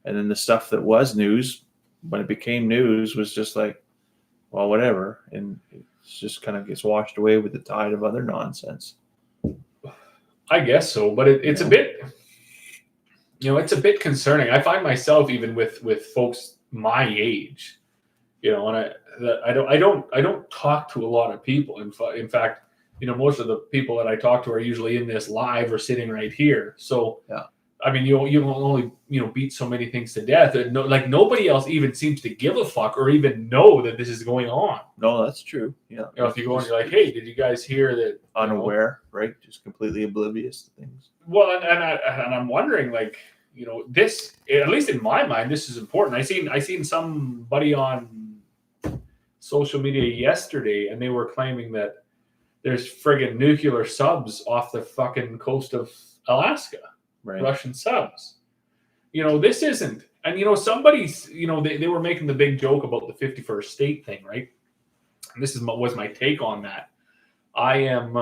and then the stuff that was news, when it became news, was just like, well, whatever, and it just kind of gets washed away with the tide of other nonsense. I guess so, but it's a bit, it's a bit concerning. I find myself even with folks my age, and I don't talk to a lot of people. In fact, most of the people that I talk to are usually in this live or sitting right here. So yeah, I mean, you only beat so many things to death. And nobody else even seems to give a fuck or even know that this is going on. No, that's true. Yeah, if you go and you're like, hey, did you guys hear that? Unaware, right? Just completely oblivious to things. Well, and I'm wondering, this, at least in my mind, this is important. I seen somebody on social media yesterday, and they were claiming that there's friggin' nuclear subs off the fucking coast of Alaska, right? Russian subs. This isn't, and somebody's, they were making the big joke about the 51st state thing, right? And this was my take on that. I am.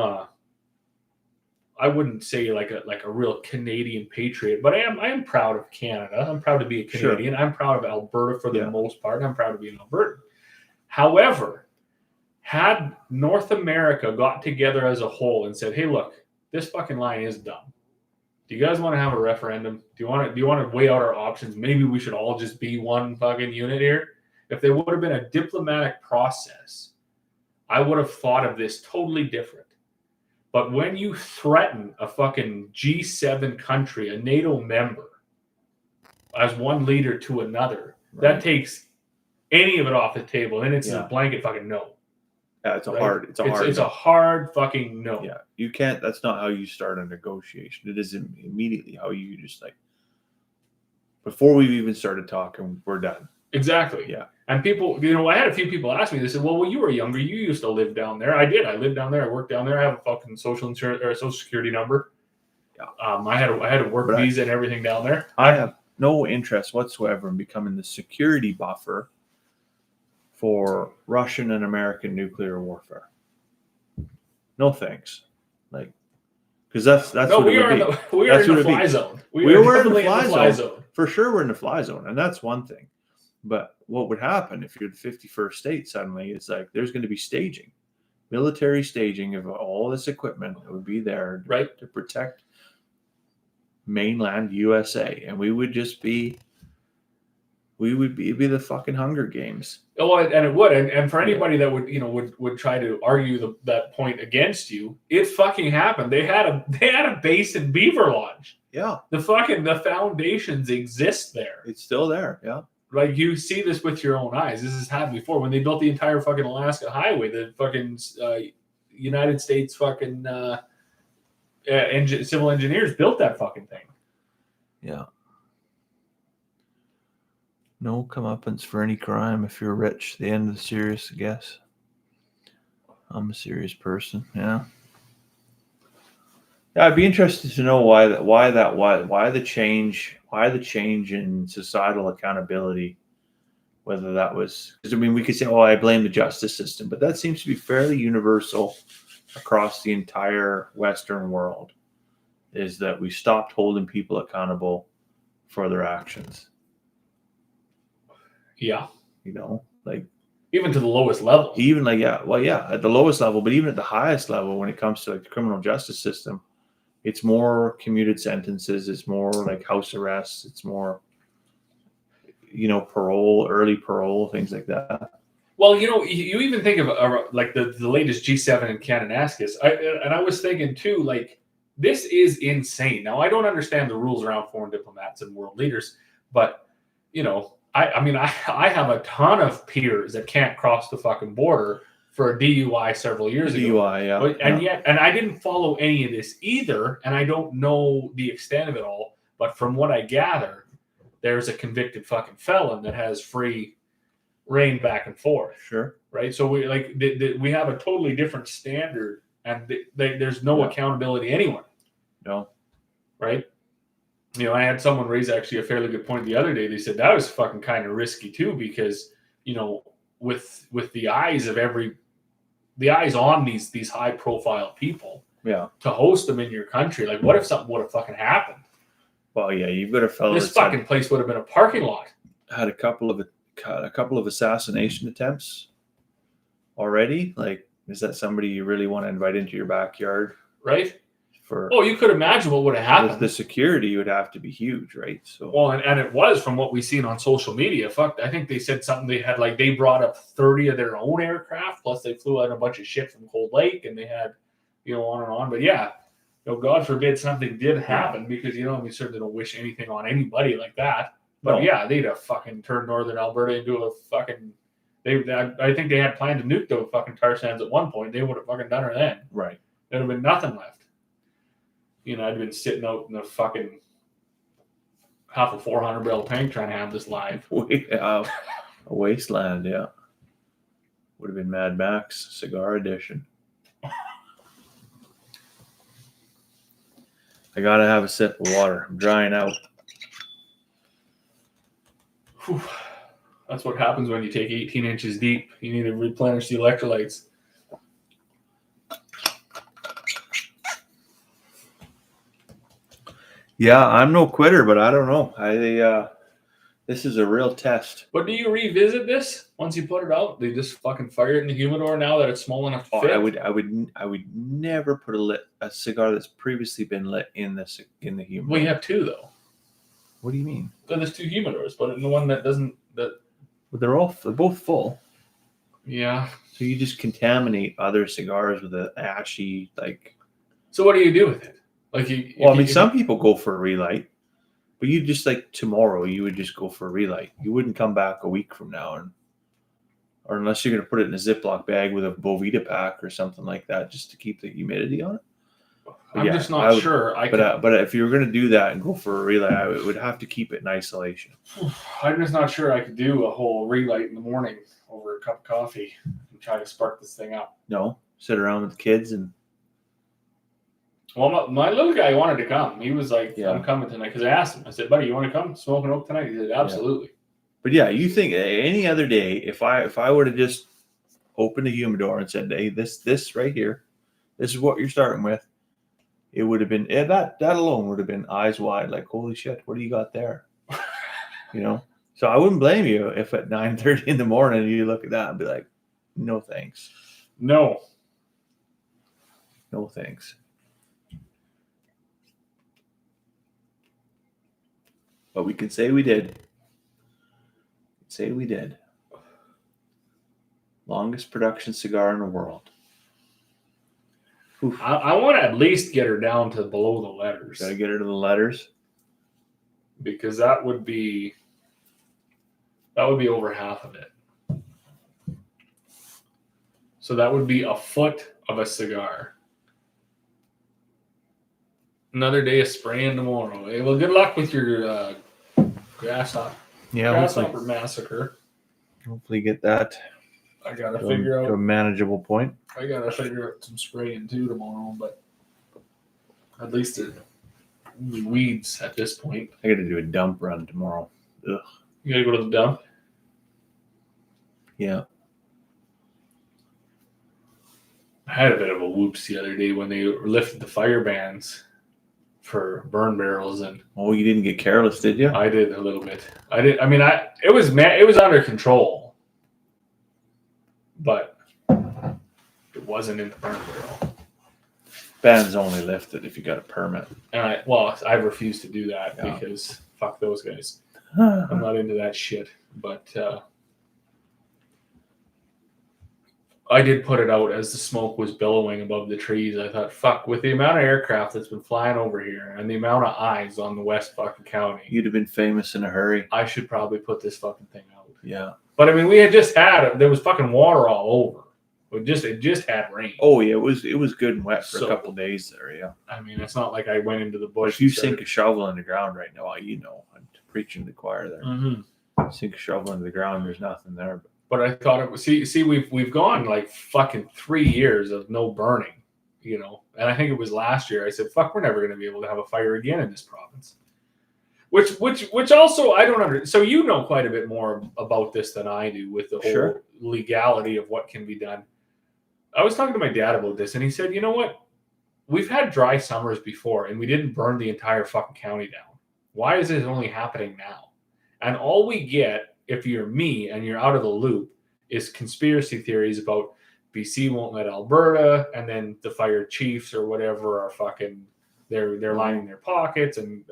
I wouldn't say like a real Canadian patriot, but I am proud of Canada. I'm proud to be a Canadian. Sure. I'm proud of Alberta for the most part. I'm proud to be an Albertan. However, had North America got together as a whole and said, "Hey, look, this fucking line is dumb. Do you guys want to have a referendum? Do you want to weigh out our options? Maybe we should all just be one fucking unit here." If there would have been a diplomatic process, I would have thought of this totally different. But when you threaten a fucking G7 country, a NATO member, as one leader to another, that takes any of it off the table. Then it's a blanket fucking no. Yeah, it's a hard fucking no. Yeah, you can't. That's not how you start a negotiation. It is immediately how you just before we've even started talking, we're done. Exactly. Yeah. And people, I had a few people ask me, they said, well, when you were younger, you used to live down there. I did. I lived down there. I worked down there. I have a fucking social security number. Yeah. I had a work visa and everything down there. I have no interest whatsoever in becoming the security buffer for Russian and American nuclear warfare. No thanks. Like, because that's no, what we it are would be. we are That's in what the it'd be. fly zone. We are were in the definitely fly zone. For sure, we're in the fly zone, and that's one thing. But what would happen if you're the 51st state suddenly? It's like there's going to be staging, military staging of all this equipment that would be there, right, to protect mainland USA, and we would be the fucking Hunger Games. Oh, and it would, and for anybody that would try to argue that point against you, it fucking happened. They had a base in Beaver Lodge. Yeah, the foundations exist there. It's still there. Yeah, like you see this with your own eyes. This has happened before when they built the entire fucking Alaska Highway. The fucking United States fucking civil engineers built that fucking thing. Yeah. No comeuppance for any crime if you're rich. The end of the serious, I guess. I'm a serious person. Yeah. Yeah, I'd be interested to know why the change in societal accountability. Whether that was, because I mean, we could say, "Oh, I blame the justice system," but that seems to be fairly universal across the entire Western world. Is that we stopped holding people accountable for their actions. Yeah. Like even to the lowest level. Even at the lowest level, but even at the highest level, when it comes to like the criminal justice system, it's more commuted sentences. It's more like house arrests. It's more, parole, early parole, things like that. Well, you even think of like the latest G7 in Kananaskis. I was thinking too, like, this is insane. Now, I don't understand the rules around foreign diplomats and world leaders, but, I have a ton of peers that can't cross the fucking border for a DUI several years ago. DUI, yeah. And I didn't follow any of this either, and I don't know the extent of it all, but from what I gather, there's a convicted fucking felon that has free reign back and forth. Sure. Right? So we we have a totally different standard, and there's no accountability anywhere. No. Right? I had someone raise actually a fairly good point the other day. They said that was fucking kind of risky too, because, with the eyes on these high profile people, to host them in your country, like what if something would have fucking happened? Well, yeah, you've got a fellow. This fucking place would have been a parking lot. Had a couple of assassination attempts already. Like, is that somebody you really want to invite into your backyard? Right. You could imagine what would have happened. The security would have to be huge, right? So and it was, from what we've seen on social media. I think they said something. They had they brought up 30 of their own aircraft, plus they flew out a bunch of shit from Cold Lake, and they had, on and on. But yeah, God forbid something did happen, because we certainly don't wish anything on anybody like that. But they'd have fucking turned northern Alberta into a fucking. I think they had planned to nuke the fucking tar sands at one point. They would have fucking done her then. Right. There'd have been nothing left. I'd been sitting out in the fucking half a 400 barrel tank trying to have this live. A wasteland, yeah. Would have been Mad Max Cigar Edition. I gotta have a sip of water. I'm drying out. Whew. That's what happens when you take 18 inches deep. You need to replenish the electrolytes. Yeah, I'm no quitter, but I don't know. This is a real test. But do you revisit this once you put it out? They just fucking fire it in the humidor now that it's small enough to fit? I would never put a cigar that's previously been lit in the humidor. Well, you have two though. What do you mean? So there's two humidors, but in the one that doesn't. Well, they're both full. Yeah. So you just contaminate other cigars with an ashy like. So what do you do with it? Some people go for a relight, but you just tomorrow you would just go for a relight. You wouldn't come back a week from now, or unless you're going to put it in a Ziploc bag with a Bovita pack or something like that, just to keep the humidity on it. I'm just not sure. But if you were going to do that and go for a relight, I would have to keep it in isolation. I'm just not sure I could do a whole relight in the morning over a cup of coffee and try to spark this thing up. No, sit around with the kids and. Well, my little guy wanted to come. He was like, I'm coming tonight. Because I asked him. I said, buddy, you want to come smoke an oak tonight? He said, absolutely. But yeah, you think any other day, if I would have just opened a humidor and said, hey, this right here, this is what you're starting with, it would have been that alone would have been eyes wide, like, holy shit, what do you got there? So I wouldn't blame you if at 9:30 in the morning you look at that and be like, no thanks. No thanks. But we can say we did. Longest production cigar in the world. I want to at least get her down to below the letters. Gotta get her to the letters. Because that would be over half of it. So that would be a foot of a cigar. Another day of spraying tomorrow. Hey, well, good luck with your grasshopper massacre. Hopefully get that. I gotta figure out to a manageable point. I gotta figure out some spraying too tomorrow, but at least it weeds at this point. I gotta do a dump run tomorrow. Ugh. You gotta go to the dump? Yeah. I had a bit of a whoops the other day when they lifted the fire bans for burn barrels, and you didn't get careless, did you? I did a little bit. It was under control, but it wasn't in the burn barrel. Bans only lifted if you got a permit. And I refuse to do that because fuck those guys. I'm not into that shit. But I did put it out as the smoke was billowing above the trees. I thought, fuck, with the amount of aircraft that's been flying over here and the amount of eyes on the west fucking county, you'd have been famous in a hurry. I should probably put this fucking thing out. Yeah. But I mean, we had just there was fucking water all over. It just had rain. Oh yeah, it was good and wet for a couple of days there. Yeah. I mean, it's not like I went into the bush. If you sink a shovel in the ground right now, I'm preaching to the choir there. Mm-hmm. Sink a shovel into the ground, there's nothing there. But I thought it was see we've gone like fucking 3 years of no burning, and I think it was last year I said, fuck, we're never going to be able to have a fire again in this province. Which also I don't understand. So you know quite a bit more about this than I do with the whole legality of what can be done. I was talking to my dad about this, and he said, you know what? We've had dry summers before, and we didn't burn the entire fucking county down. Why is this only happening now? And all we get, if you're me and you're out of the loop, is conspiracy theories about BC won't let Alberta, and then the fire chiefs or whatever are fucking, they're lining their pockets, and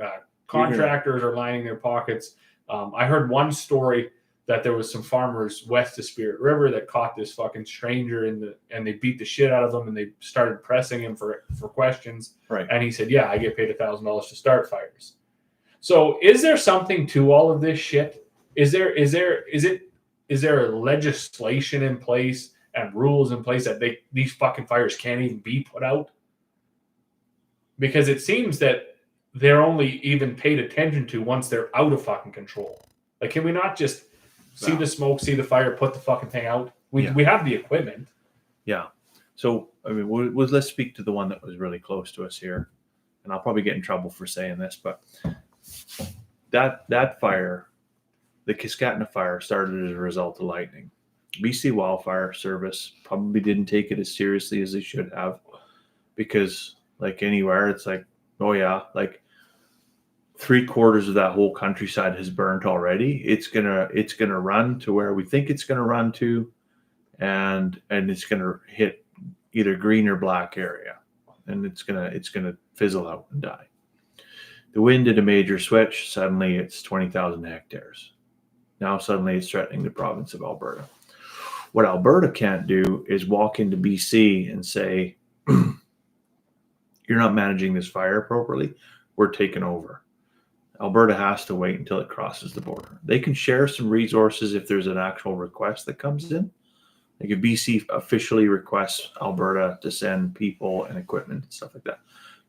contractors are lining their pockets. I heard one story that there was some farmers west of Spirit River that caught this fucking stranger and they beat the shit out of him, and they started pressing him for questions. Right. And he said, yeah, I get paid $1,000 to start fires. So is there something to all of this shit? Is there a legislation in place and rules in place that these fucking fires can't even be put out? Because it seems that they're only even paid attention to once they're out of fucking control. Like, can we not just see the smoke, see the fire, put the fucking thing out? We have the equipment. Yeah. So, I mean, let's speak to the one that was really close to us here. And I'll probably get in trouble for saying this, but that fire, the Kiskatna fire, started as a result of lightning. BC Wildfire Service probably didn't take it as seriously as they should have, because like anywhere, it's like, oh yeah, like 3/4 of that whole countryside has burned already. It's gonna run to where we think it's gonna run to, and it's gonna hit either green or black area, and it's gonna fizzle out and die. The wind did a major switch. Suddenly it's 20,000 hectares. Now suddenly it's threatening the province of Alberta. What Alberta can't do is walk into BC and say, you're not managing this fire appropriately, we're taking over. Alberta has to wait until it crosses the border. They can share some resources if there's an actual request that comes in. Like if BC officially requests Alberta to send people and equipment and stuff like that,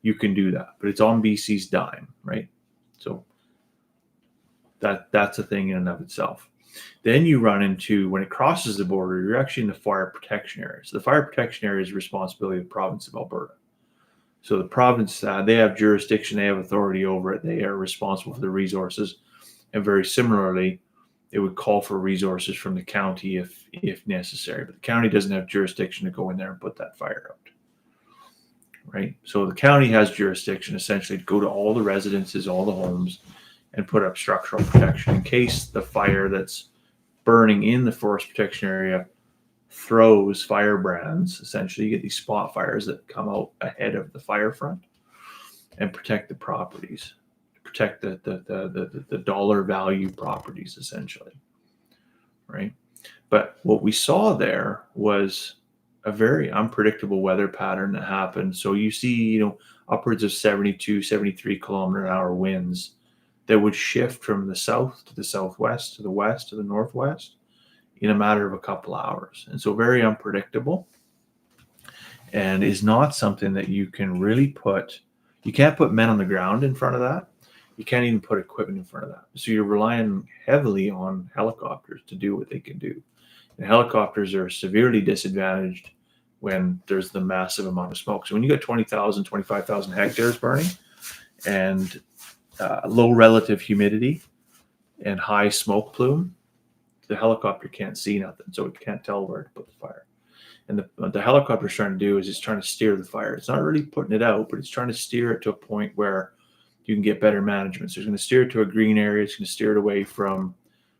you can do that. But it's on BC's dime, right? So that's a thing in and of itself. Then you run into, when it crosses the border, you're actually in the fire protection area. So the fire protection area is the responsibility of the province of Alberta. So the province, they have jurisdiction, they have authority over it, they are responsible for the resources. And very similarly, it would call for resources from the county if necessary. But the county doesn't have jurisdiction to go in there and put that fire out. Right? So the county has jurisdiction essentially to go to all the residences, all the homes, and put up structural protection in case the fire that's burning in the forest protection area throws firebrands. Essentially, you get these spot fires that come out ahead of the fire front and protect the properties, protect the dollar value properties, essentially. Right? But what we saw there was a very unpredictable weather pattern that happened. So you see, upwards of 72, 73 kilometer an hour winds that would shift from the south to the southwest to the west to the northwest in a matter of a couple hours. And so very unpredictable, and is not something that you can really you can't put men on the ground in front of that. You can't even put equipment in front of that. So you're relying heavily on helicopters to do what they can do. And helicopters are severely disadvantaged when there's the massive amount of smoke. So when you got 20,000, 25,000 hectares burning and low relative humidity and high smoke plume, the helicopter can't see nothing. So it can't tell where to put the fire. And what the helicopter's trying to do is it's trying to steer the fire. It's not really putting it out, but it's trying to steer it to a point where you can get better management. So it's going to steer it to a green area. It's going to steer it away from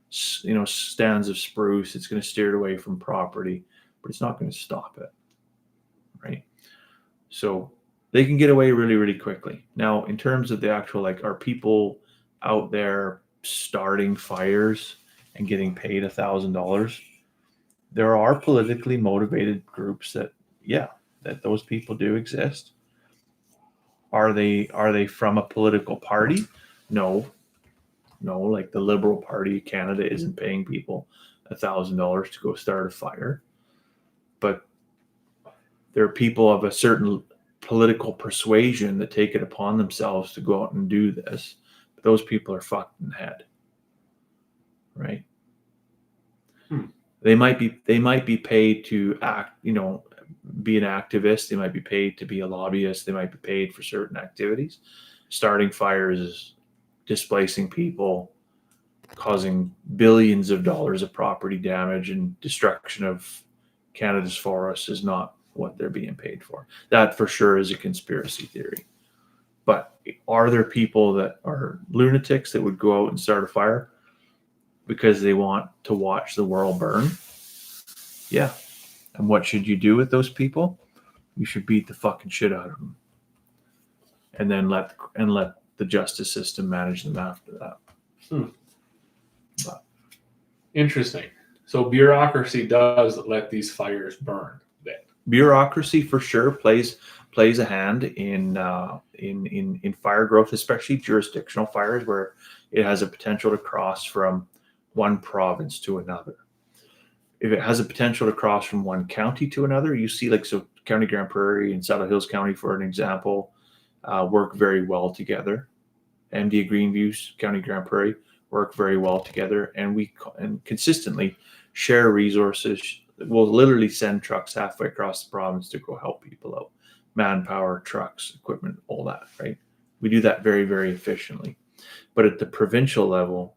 stands of spruce. It's going to steer it away from property, but it's not going to stop it. Right? So they can get away really, really quickly. Now, in terms of the actual, are people out there starting fires and getting paid $1,000? There are politically motivated groups that those people do exist. Are they from a political party? No, like the Liberal Party of Canada isn't paying people $1,000 to go start a fire. But there are people of a certain political persuasion that take it upon themselves to go out and do this. But those people are fucked in the head. Right? They might be paid to act, be an activist. They might be paid to be a lobbyist. They might be paid for certain activities. Starting fires, displacing people, causing billions of dollars of property damage and destruction of Canada's forests is not what they're being paid for. That for sure is a conspiracy theory. But are there people that are lunatics that would go out and start a fire because they want to watch the world burn? Yeah. And what should you do with those people? You should beat the fucking shit out of them. And then let the justice system manage them after that. But. Interesting. So bureaucracy does let these fires burn. Then bureaucracy for sure plays a hand in fire growth, especially jurisdictional fires where it has a potential to cross from one province to another. If it has a potential to cross from one county to another, you see County Grand Prairie and Saddle Hills County, for an example, work very well together. MDA Greenview, County Grand Prairie work very well together, and we consistently share resources. We'll literally send trucks halfway across the province to go help people out. Manpower, trucks, equipment, all that, right? We do that very, very efficiently. But at the provincial level,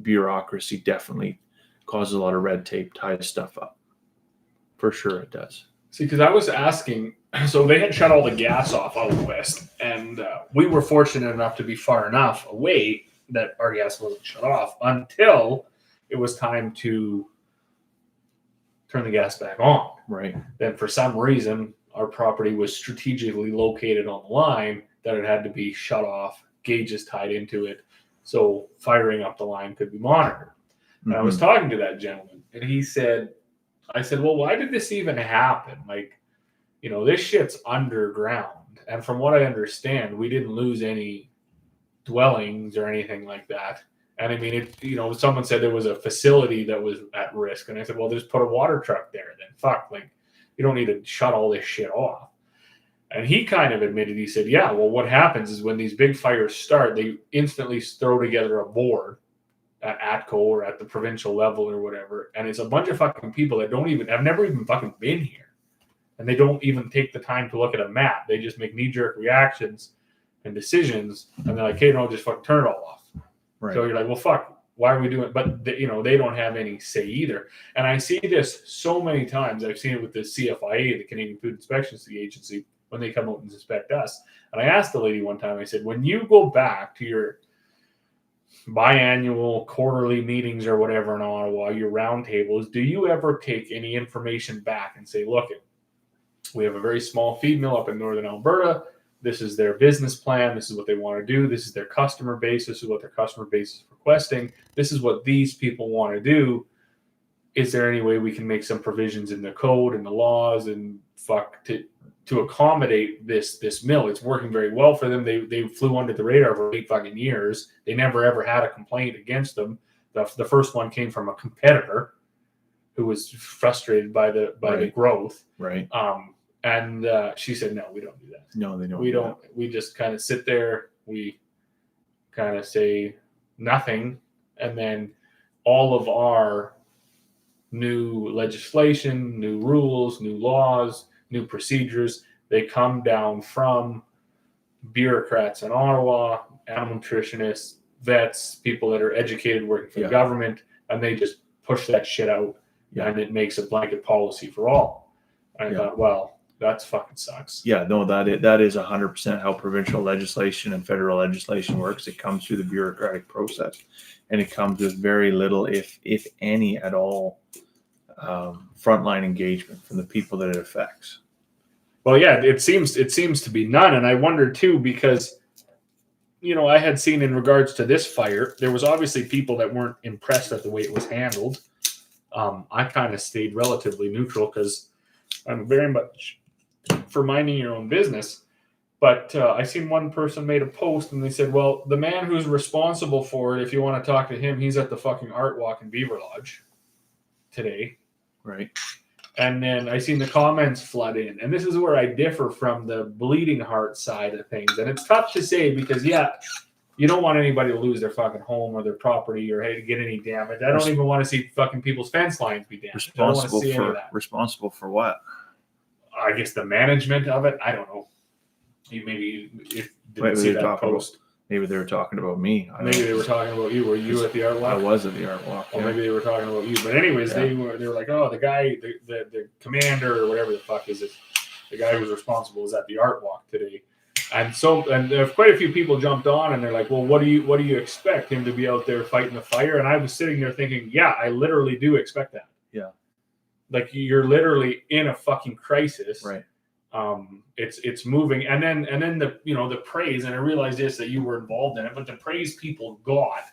bureaucracy definitely causes a lot of red tape, ties stuff up. For sure it does. See, because I was asking, so they had shut all the gas off out west, and we were fortunate enough to be far enough away that our gas wasn't shut off until it was time to turn the gas back on. Right. Then for some reason, our property was strategically located on the line that it had to be shut off, gauges tied into it, so firing up the line could be monitored. And I was talking to that gentleman, and he said, I said, well, why did this even happen? This shit's underground. And from what I understand, we didn't lose any dwellings or anything like that. And I mean, someone said there was a facility that was at risk. And I said, well, just put a water truck there then. Fuck, you don't need to shut all this shit off. And he kind of admitted, he said, yeah, well, what happens is when these big fires start, they instantly throw together a board at ATCO or at the provincial level or whatever. And it's a bunch of fucking people that have never even fucking been here. And they don't even take the time to look at a map. They just make knee-jerk reactions and decisions. And they're like, hey, no, just fucking turn it all off. Right. So you're like, well, fuck, Why are we doing? But they don't have any say either. And I see this so many times. I've seen it with the CFIA, the Canadian Food Inspection Agency, when they come out and inspect us. And I asked the lady one time, I said, when you go back to your biannual, quarterly meetings or whatever in Ottawa, your roundtables, do you ever take any information back and say, look, we have a very small feed mill up in Northern Alberta. This is their business plan. This is what they want to do. This is their customer base. This is what their customer base is requesting. This is what these people want to do. Is there any way we can make some provisions in the code and the laws and to accommodate this mill? It's working very well for them. They flew under the radar for 8 fucking years. They never ever had a complaint against them. The first one came from a competitor who was frustrated by the growth. Right. And she said, no, we don't do that. No, they don't. We don't. We just kind of sit there. We kind of say nothing. And then all of our new legislation, new rules, new laws, new procedures, they come down from bureaucrats in Ottawa, animal nutritionists, vets, people that are educated working for the government, and they just push that shit out. And it makes a blanket policy for all. I thought, well, that's fucking sucks. Yeah, no, that is 100% how provincial legislation and federal legislation works. It comes through the bureaucratic process, and it comes with very little, if any at all, frontline engagement from the people that it affects. Well, yeah, it seems to be none, and I wonder too, because I had seen in regards to this fire, there was obviously people that weren't impressed at the way it was handled. I kind of stayed relatively neutral because I'm very much for minding your own business. But I seen one person made a post and they said, well, the man who's responsible for it, if you want to talk to him, he's at the fucking art walk in Beaver Lodge today. Right. And then I seen the comments flood in. And this is where I differ from the bleeding heart side of things. And it's tough to say because, you don't want anybody to lose their fucking home or their property or get any damage. I don't even want to see fucking people's fence lines be damaged. I don't want to see any of that. Responsible for what? I guess the management of it. I don't know. Maybe didn't see that post. Maybe they were talking about me. Maybe they were talking about you. Were you at the art walk? I was at the art walk. Or maybe they were talking about you. But anyways, they were like, oh, the guy, the commander or whatever the fuck is it, the guy who was responsible was at the art walk today. And quite a few people jumped on and they're like, well, what do you expect him to be out there fighting the fire? And I was sitting there thinking, yeah, I literally do expect that. Yeah. Like you're literally in a fucking crisis. Right. It's moving. And then the praise, and I realized this, that you were involved in it, but the praise people got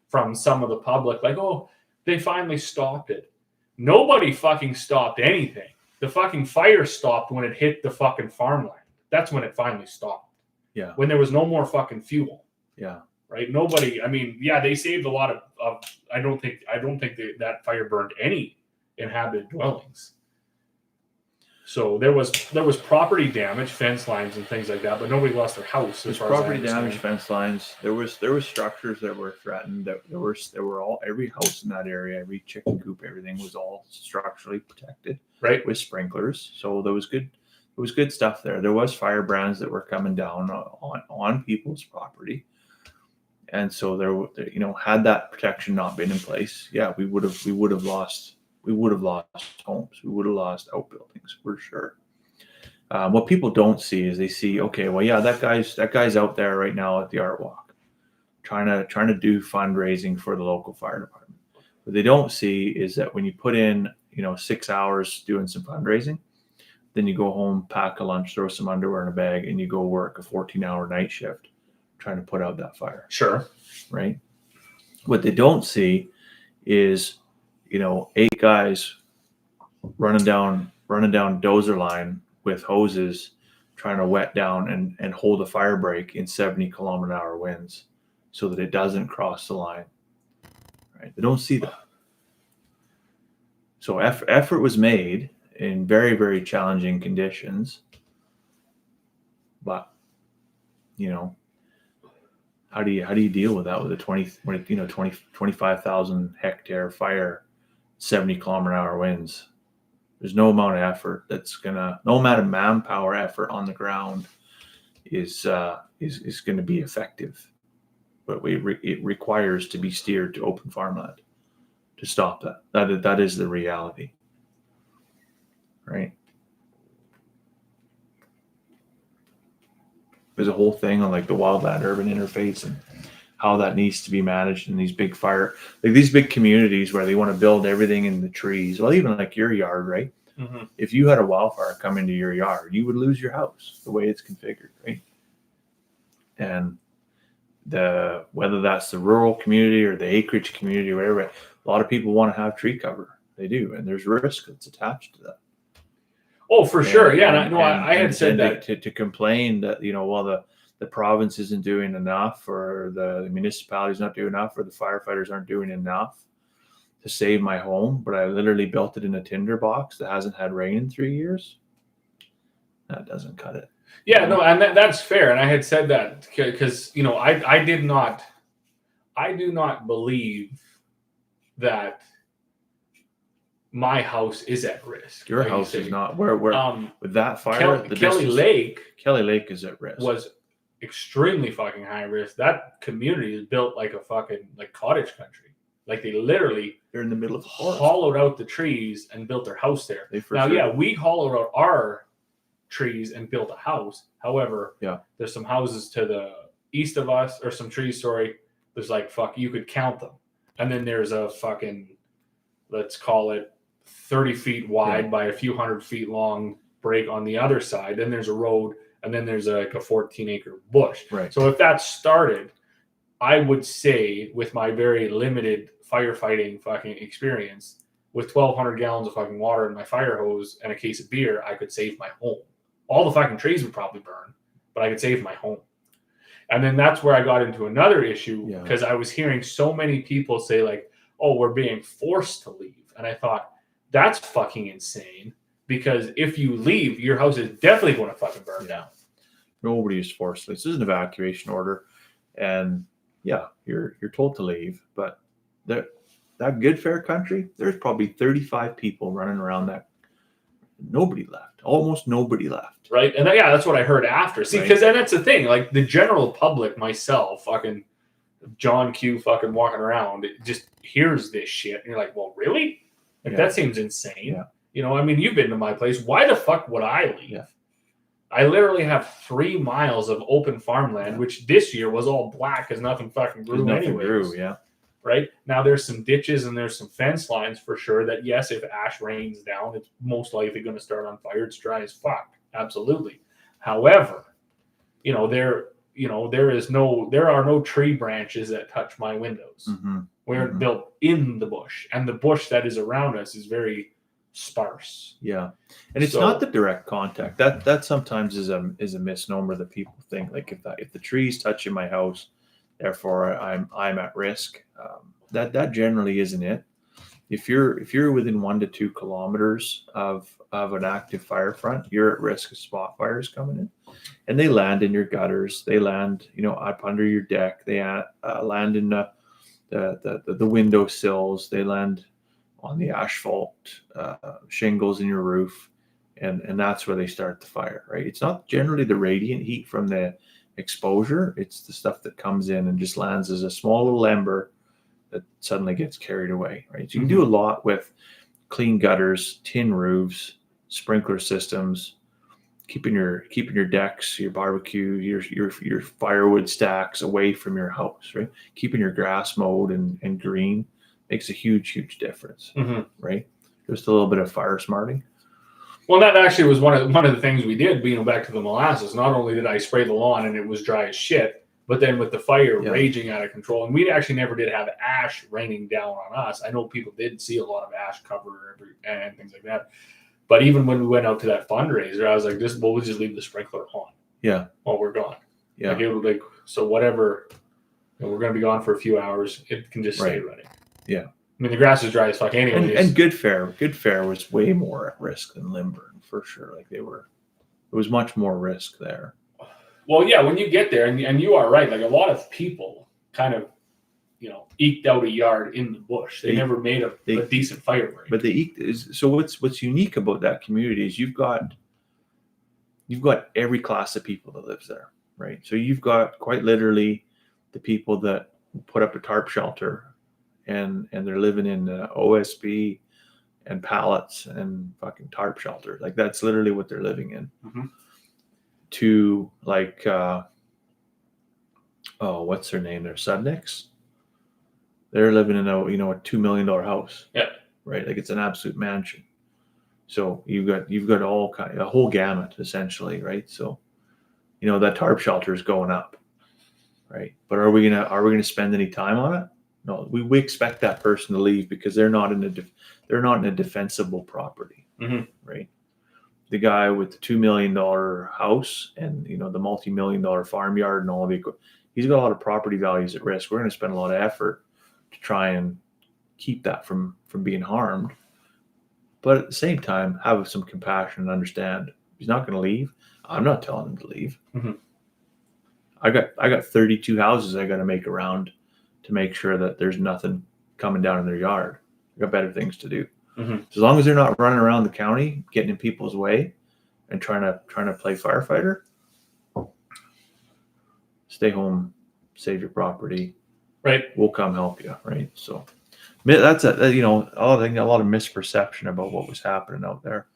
from some of the public, like, oh, they finally stopped it. Nobody fucking stopped anything. The fucking fire stopped when it hit the fucking farmland. That's when it finally stopped. Yeah. When there was no more fucking fuel. Yeah. Right. Nobody. I mean, they saved a lot of. I don't think that fire burned any inhabited dwellings. So there was property damage, fence lines and things like that, but nobody lost their house. There's property damage, fence lines. There was structures that were threatened. There were all, every house in that area, every chicken coop, everything was all structurally protected, right, with sprinklers. So there was good stuff there. There was fire brands that were coming down on people's property, and so there, had that protection not been in place, we would have lost homes. We would have lost outbuildings for sure. What people don't see is they see, okay, well, that guy's out there right now at the art walk, trying to do fundraising for the local fire department. What they don't see is that when you put in 6 hours doing some fundraising, then you go home, pack a lunch, throw some underwear in a bag, and you go work a 14-hour night shift trying to put out that fire. Sure. Right. What they don't see is 8 guys running down dozer line with hoses, trying to wet down and hold a fire break in 70-kilometer-an-hour winds so that it doesn't cross the line. Right? They don't see that. So effort was made in very, very challenging conditions, but how do you deal with that with a 25,000 hectare fire, 70-kilometer-an-hour winds? There's no amount of effort no amount of manpower effort on the ground is going to be effective. but it requires to be steered to open farmland to stop that. That is the reality, right? There's a whole thing on like the wildland urban interface and how that needs to be managed in these big these big communities where they want to build everything in the trees. Well, even like your yard, right? Mm-hmm. If you had a wildfire come into your yard, you would lose your house the way it's configured, right? And whether that's the rural community or the acreage community or whatever, a lot of people want to have tree cover. They do, and there's risk that's attached to that. Oh, for sure, yeah. I had said that to complain that well the province isn't doing enough, or the municipality's not doing enough, or the firefighters aren't doing enough to save my home, but I literally built it in a tinder box that hasn't had rain in 3 years. That doesn't cut it. Yeah, no, and that's fair. And I had said that because I do not believe that my house is at risk. Your house is not. Where with that fire, Kelly Lake is at risk. Was extremely fucking high risk. That community is built like a fucking cottage country. Like they're in the middle of the forest. Hollowed out the trees and built their house there. We hollowed out our trees and built a house. However, there's some houses to the east of us, or some trees, there's you could count them. And then there's a fucking, let's call it 30 feet wide by a few hundred feet long break on the other side. Then there's a road, and then there's a 14-acre bush. Right. So if that started, I would say, with my very limited firefighting fucking experience, with 1,200 gallons of fucking water in my fire hose and a case of beer, I could save my home. All the fucking trees would probably burn, but I could save my home. And then that's where I got into another issue, because I was hearing so many people say oh, we're being forced to leave. And I thought, that's fucking insane, because if you leave, your house is definitely going to fucking burn down. Nobody is forced. This is an evacuation order, and you're told to leave. But that good fair country, there's probably 35 people running around that. Nobody left. Almost nobody left. Right, and that's what I heard after. See, because then that's the thing. Like the general public, myself, fucking John Q, fucking walking around, just hears this shit, and you're like, well, really? That seems insane. Yeah. I mean, you've been to my place. Why the fuck would I leave? Yeah. I literally have 3 miles of open farmland, which this year was all black because nothing fucking grew anyways. Right? Now there's some ditches and there's some fence lines for sure that, yes, if ash rains down, it's most likely going to start on fire. It's dry as fuck. Absolutely. However, there are no tree branches that touch my windows. Mm-hmm. We're built in the bush, and the bush that is around us is very sparse. Yeah, and it's not the direct contact that sometimes is a misnomer that people think, like if the tree's touching my house, therefore I'm at risk. That generally isn't it. If you're within 1 to 2 kilometers of an active fire front, you're at risk of spot fires coming in, and they land in your gutters. They land up under your deck. They land in the window sills. They land on the asphalt shingles in your roof, and that's where they start the fire. Right? It's not generally the radiant heat from the exposure. It's the stuff that comes in and just lands as a small little ember that suddenly gets carried away. Right? So you can do a lot with clean gutters, tin roofs, sprinkler systems, keeping your decks, your barbecue, your firewood stacks away from your house. Right? Keeping your grass mowed and green makes a huge difference. Right? Just a little bit of fire smarting. Well, that actually was one of the things we did. Back to the molasses. Not only did I spray the lawn and it was dry as shit, but then with the fire raging out of control, and we actually never did have ash raining down on us. I know people did see a lot of ash cover and things like that. But even when we went out to that fundraiser, I was like, we'll just leave the sprinkler on. Yeah. While we're gone. Yeah. So whatever, we're going to be gone for a few hours. It can just stay running. Yeah. I mean, the grass is dry as fuck anyway. And Good Fair was way more at risk than Lymburn, for sure. There was much more risk there. Well, yeah, when you get there, and you are right, a lot of people kind of, eked out a yard in the bush. They never made a decent fire break. But so what's unique about that community is you've got every class of people that lives there, right? So you've got quite literally the people that put up a tarp shelter and they're living in OSB and pallets and fucking tarp shelter. Like that's literally what they're living in. Mm-hmm. To like, what's their name? They're Sudniks. They're living in a $2 million house. Yeah. Right. Like it's an absolute mansion. So you've got all kind, a whole gamut essentially. Right. So, that tarp shelter is going up. Right. But are we gonna spend any time on it? No, we expect that person to leave because they're not in a defensible property. Mm-hmm. Right. The guy with the $2 million house and the multi-million-dollar farmyard and all of it, he's got a lot of property values at risk. We're going to spend a lot of effort to try and keep that from being harmed, but at the same time have some compassion and understand he's not going to leave. I'm not telling him to leave. Mm-hmm. I got 32 houses I got to make around to make sure that there's nothing coming down in their yard. I got better things to do. Mm-hmm. As long as they're not running around the county, getting in people's way, and trying to play firefighter, stay home, save your property. Right. We'll come help you. Right. So that's a lot of misperception about what was happening out there.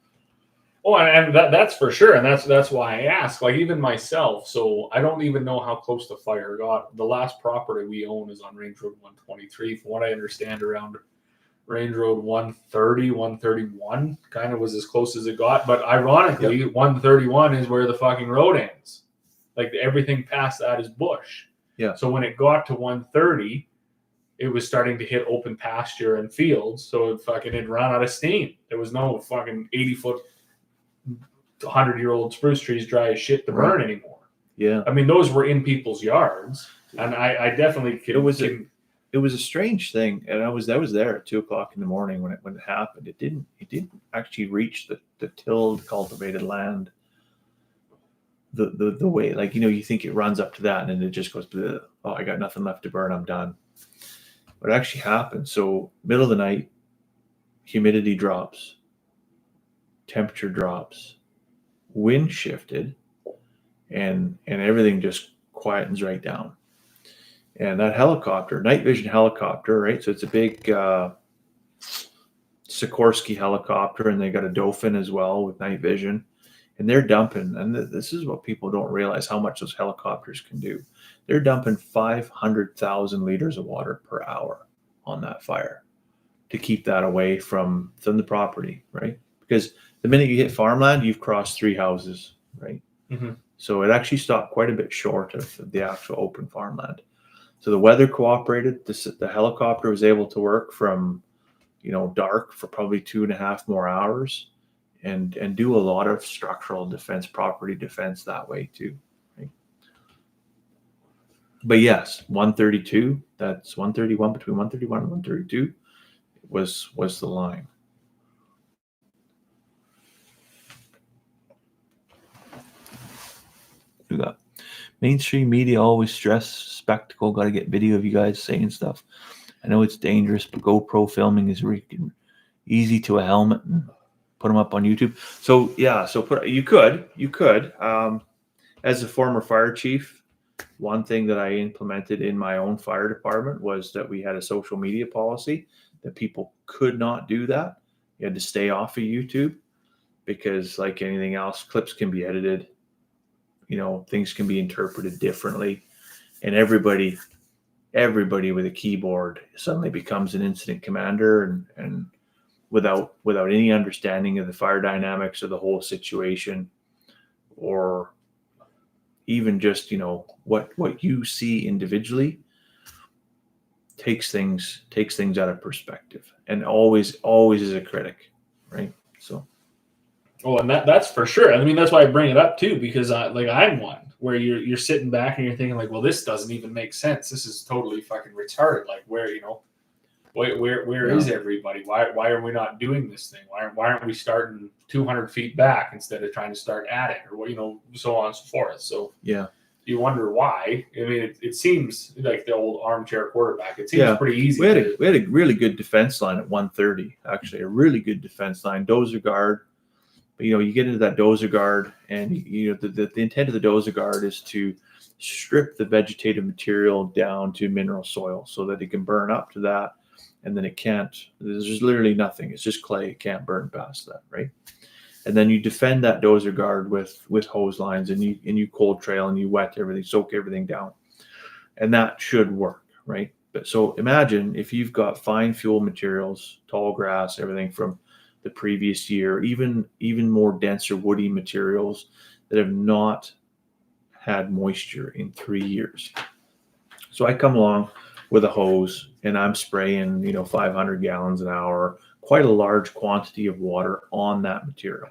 Oh, and that's for sure, and that's why I asked. Like even myself, so I don't even know how close the fire got. The last property we own is on Range Road 123. From what I understand, around Range Road 130, 131 kind of was as close as it got. But ironically, 131 is where the fucking road ends. Like everything past that is bush. Yeah. So when it got to 130, it was starting to hit open pasture and fields. So it ran out of steam. There was no fucking 80-foot, 100-year-old spruce trees dry as shit to burn anymore. Yeah. I mean, those were in people's yards. And I definitely It was a strange thing, and I was there at 2:00 in the morning when it happened. It didn't actually reach the tilled, cultivated land. The way, like you think it runs up to that, and then it just goes, oh, I got nothing left to burn, I'm done. But it actually happened. So middle of the night, humidity drops, temperature drops, wind shifted, and everything just quietens right down. And that helicopter, night vision helicopter, right? So it's a big Sikorsky helicopter, and they got a Dauphin as well with night vision. And they're dumping, and this is what people don't realize how much those helicopters can do. They're dumping 500,000 liters of water per hour on that fire to keep that away from the property, right? Because the minute you hit farmland, you've crossed 3 houses, right? Mm-hmm. So it actually stopped quite a bit short of the actual open farmland. So the weather cooperated. The helicopter was able to work from, dark for probably 2.5 more hours, and do a lot of structural defense, property defense that way too. Right? But yes, 132. That's 131, between 131 and 132 was the line. Do that. Mainstream media always stress spectacle. Got to get video of you guys saying stuff. I know it's dangerous, but GoPro filming is easy to a helmet and put them up on YouTube. So yeah, you could. As a former fire chief, one thing that I implemented in my own fire department was that we had a social media policy that people could not do that. You had to stay off of YouTube because, like anything else, clips can be edited. Things can be interpreted differently, and everybody with a keyboard suddenly becomes an incident commander, and without any understanding of the fire dynamics of the whole situation, or even just what you see individually, takes things out of perspective, and always is a critic, right? So. Oh, and that's for sure. I mean, that's why I bring it up too, because I'm one where you're sitting back and you're thinking like, well, this doesn't even make sense. This is totally fucking retarded. Like where is everybody? Why are we not doing this thing? Why aren't we starting 200 feet back instead of trying to start at it, or so on and so forth. So yeah, you wonder why. I mean, it seems like the old armchair quarterback. It seems pretty easy. We had a really good defense line at 130. Actually, a really good defense line, dozer guard. But you get into that dozer guard, and the intent of the dozer guard is to strip the vegetative material down to mineral soil so that it can burn up to that, and then it can't. There's literally nothing. It's just clay. It can't burn past that, right? And then you defend that dozer guard with hose lines, and you cold trail and you wet everything, soak everything down, and that should work, right? But so imagine if you've got fine fuel materials, tall grass, everything from the previous year, even more denser woody materials that have not had moisture in 3 years. So I come along with a hose and I'm spraying, 500 gallons an hour, quite a large quantity of water on that material,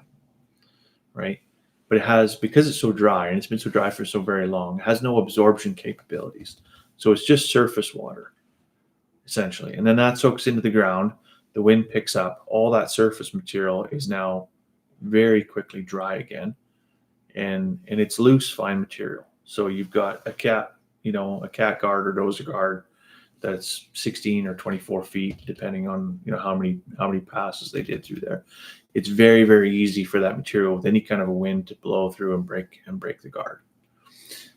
right? But it has, because it's so dry and it's been so dry for so very long, it has no absorption capabilities. So it's just surface water, essentially. And then that soaks into the ground. The wind picks up. All that surface material is now very quickly dry again. And it's loose, fine material. So you've got a cat guard or dozer guard that's 16 or 24 feet, depending on how many passes they did through there. It's very, very easy for that material with any kind of a wind to blow through and break the guard.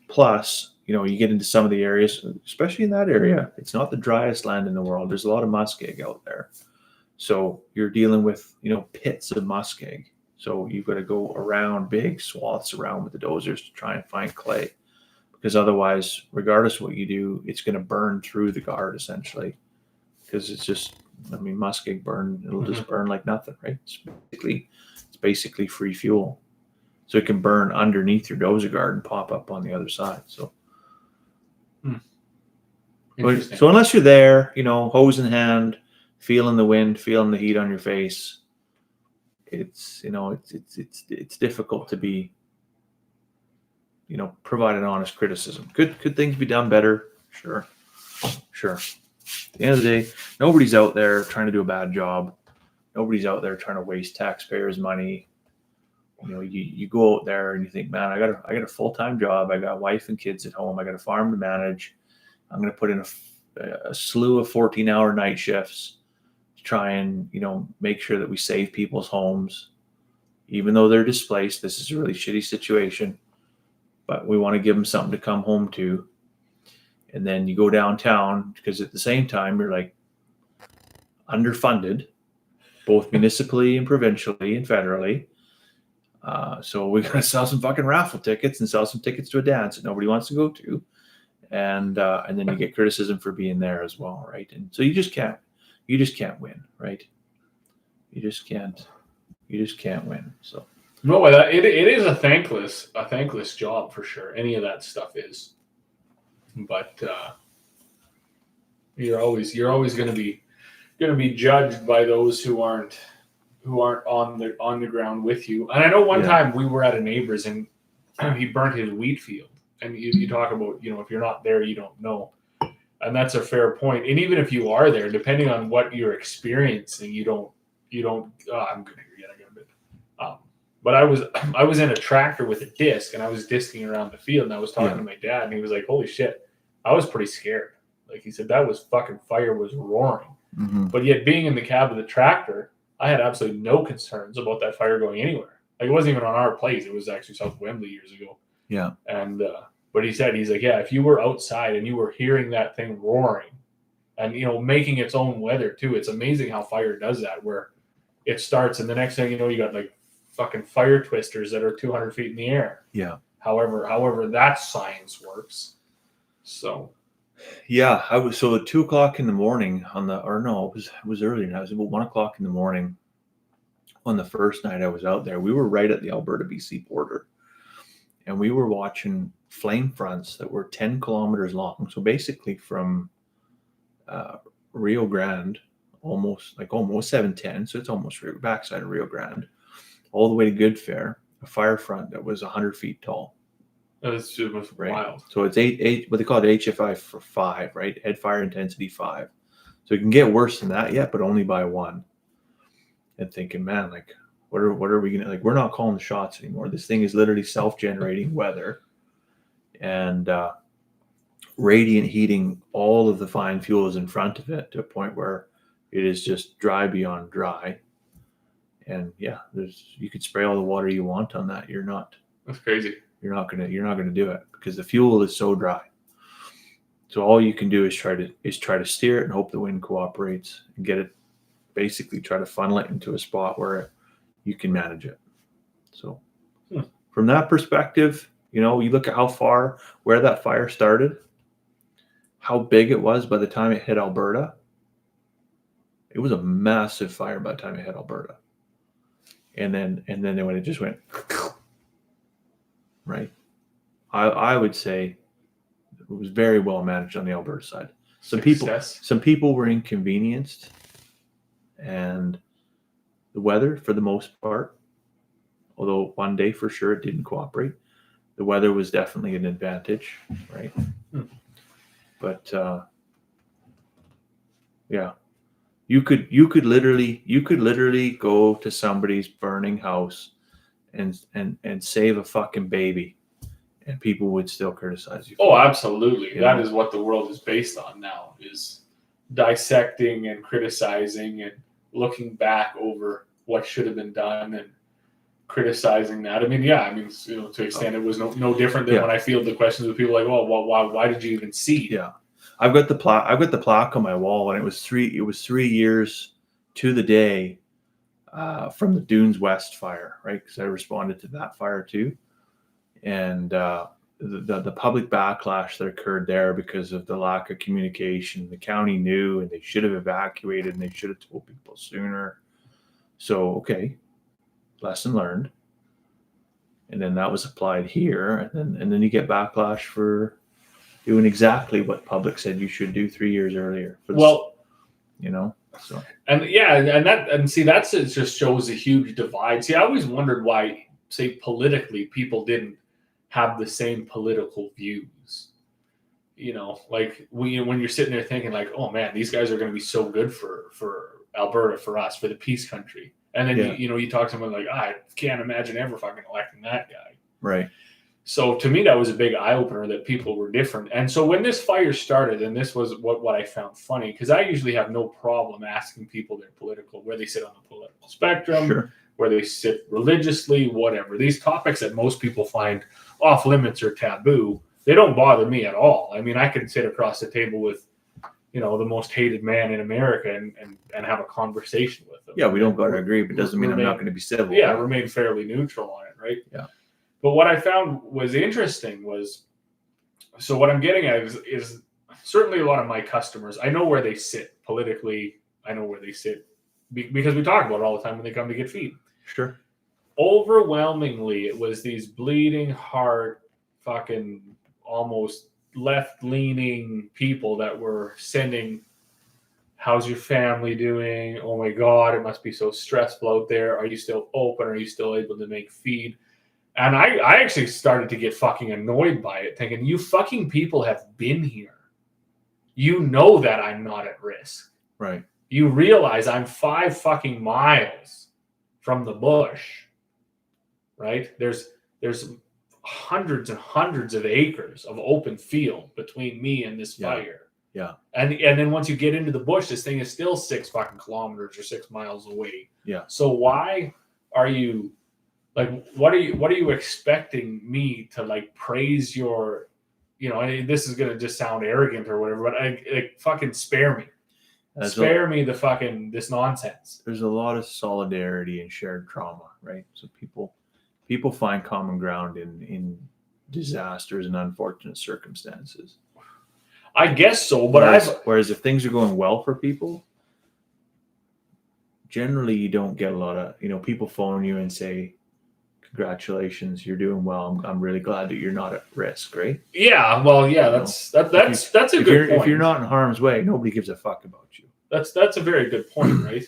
Plus, you get into some of the areas, especially in that area, it's not the driest land in the world. There's a lot of muskeg out there. So you're dealing with, pits of muskeg. So you've got to go around big swaths around with the dozers to try and find clay, because otherwise, regardless of what you do, it's going to burn through the guard essentially, because it's just, muskeg burn, it'll just burn like nothing, right? It's basically free fuel. So it can burn underneath your dozer guard and pop up on the other side. So, so unless you're there, hose in hand, feeling the wind, feeling the heat on your face, it's difficult to be, provide an honest criticism. Could things be done better? Sure. At the end of the day, nobody's out there trying to do a bad job. Nobody's out there trying to waste taxpayers' money. You go out there and you think, man, I got a full-time job. I got a wife and kids at home. I got a farm to manage. I'm going to put in a slew of 14-hour night shifts to try and, make sure that we save people's homes. Even though they're displaced, this is a really shitty situation, but we want to give them something to come home to. And then you go downtown, because at the same time, you're like underfunded, both municipally and provincially and federally. So we got to sell some fucking raffle tickets and sell some tickets to a dance that nobody wants to go to. And then you get criticism for being there as well, right? And so you just can't win, right? You just can't win. So no, it is a thankless job for sure. Any of that stuff is, but you're always going to be judged by those who aren't on the ground with you. And I know one time we were at a neighbor's and he burnt his wheat field. And you talk about, if you're not there, you don't know. And that's a fair point. And even if you are there, depending on what you're experiencing, you don't, I'm going to hear yet again, but I was in a tractor with a disc and I was disking around the field and I was talking to my dad and he was like, holy shit, I was pretty scared. Like he said, that was fucking fire was roaring. Mm-hmm. But yet being in the cab of the tractor, I had absolutely no concerns about that fire going anywhere. Like it wasn't even on our place. It was actually South Wembley years ago. Yeah. And, but he's like, yeah, if you were outside and you were hearing that thing roaring and, making its own weather too, it's amazing how fire does that, where it starts and the next thing you know, you got like fucking fire twisters that are 200 feet in the air. Yeah. However that science works. So. Yeah. I was, so at 2:00 in the morning it was early now. It was about 1:00 in the morning on the first night I was out there. We were right at the Alberta BC border. And we were watching flame fronts that were 10 kilometers long. So basically from Rio Grande, almost 710. So it's almost backside of Rio Grande, all the way to Good Fair, a fire front that was 100 feet tall. That's right? Wild. So it's eight, what they call it HFI for 5, right? Head fire intensity 5. So it can get worse than that yet, but only by 1. And thinking, man, like, what are we gonna, like, we're not calling the shots anymore. This thing is literally self-generating weather and radiant heating all of the fine fuels in front of it to a point where it is just dry beyond dry. And yeah, you could spray all the water you want on that. You're not. That's crazy. you're not gonna do it because the fuel is so dry. So all you can do is try to steer it and hope the wind cooperates and get it, basically try to funnel it into a spot where you can manage it. So from that perspective, you look at where that fire started, how big it was by the time it hit Alberta. It was a massive fire by the time it hit Alberta. And then when it just went right, I would say it was very well managed on the Alberta side. Some people were inconvenienced, and the weather, for the most part, although one day for sure it didn't cooperate, the weather was definitely an advantage, right? But yeah, you could literally go to somebody's burning house and save a fucking baby, and people would still criticize you. Oh, absolutely. That is what the world is based on now, is dissecting and criticizing and looking back over what should have been done and criticizing that. I mean, to an extent, it was no different than when I field the questions with people like, "Oh, why did you even see?" Yeah, I've got the plaque on my wall, and it was 3 years to the day from the Dunes West fire, right? Because I responded to that fire too, and the public backlash that occurred there because of the lack of communication. The county knew, and they should have evacuated, and they should have told people sooner. So, okay, lesson learned. And then that was applied here, and then you get backlash for doing exactly what public said you should do 3 years earlier. So. That just shows a huge divide. See, I always wondered why, say, politically, people didn't have the same political views. Like when you're sitting there thinking like, oh man, these guys are going to be so good for Alberta, for us, for the peace country. And then you talk to someone like, I can't imagine ever fucking electing that guy. Right. So to me, that was a big eye opener that people were different. And so when this fire started, and this was what I found funny, because I usually have no problem asking people their political, where they sit on the political spectrum, sure, where they sit religiously, whatever. These topics that most people find off limits or taboo, they don't bother me at all. I mean, I could sit across the table with, the most hated man in America and have a conversation with them. Yeah, we don't got to agree, but it doesn't mean I'm not going to be civil. Yeah, right? Remain fairly neutral on it, right? Yeah. But what I found was interesting was, so what I'm getting at is certainly a lot of my customers, I know where they sit politically. I know where they sit because we talk about it all the time when they come to get feed. Sure. Overwhelmingly, it was these bleeding heart, fucking almost left-leaning people that were sending, how's your family doing? Oh my God, it must be so stressful out there. Are you still open? Are you still able to make feed? And I actually started to get fucking annoyed by it, thinking, you fucking people have been here. You know that I'm not at risk. Right. You realize I'm 5 fucking miles from the bush, right? There's hundreds and hundreds of acres of open field between me and this fire. Yeah. And then once you get into the bush, this thing is still 6 fucking kilometers or 6 miles away. Yeah. So why are you like, what are you expecting me to like praise your, this is going to just sound arrogant or whatever, but fucking spare me. Spare me this nonsense. There's a lot of solidarity and shared trauma, right? So people find common ground in disasters and unfortunate circumstances. I guess so, but whereas if things are going well for people, generally you don't get a lot of, people phone you and say, congratulations, you're doing well. I'm really glad that you're not at risk, right? Yeah, well, yeah, that's a good point. If you're not in harm's way, nobody gives a fuck about you. That's a very good point, right?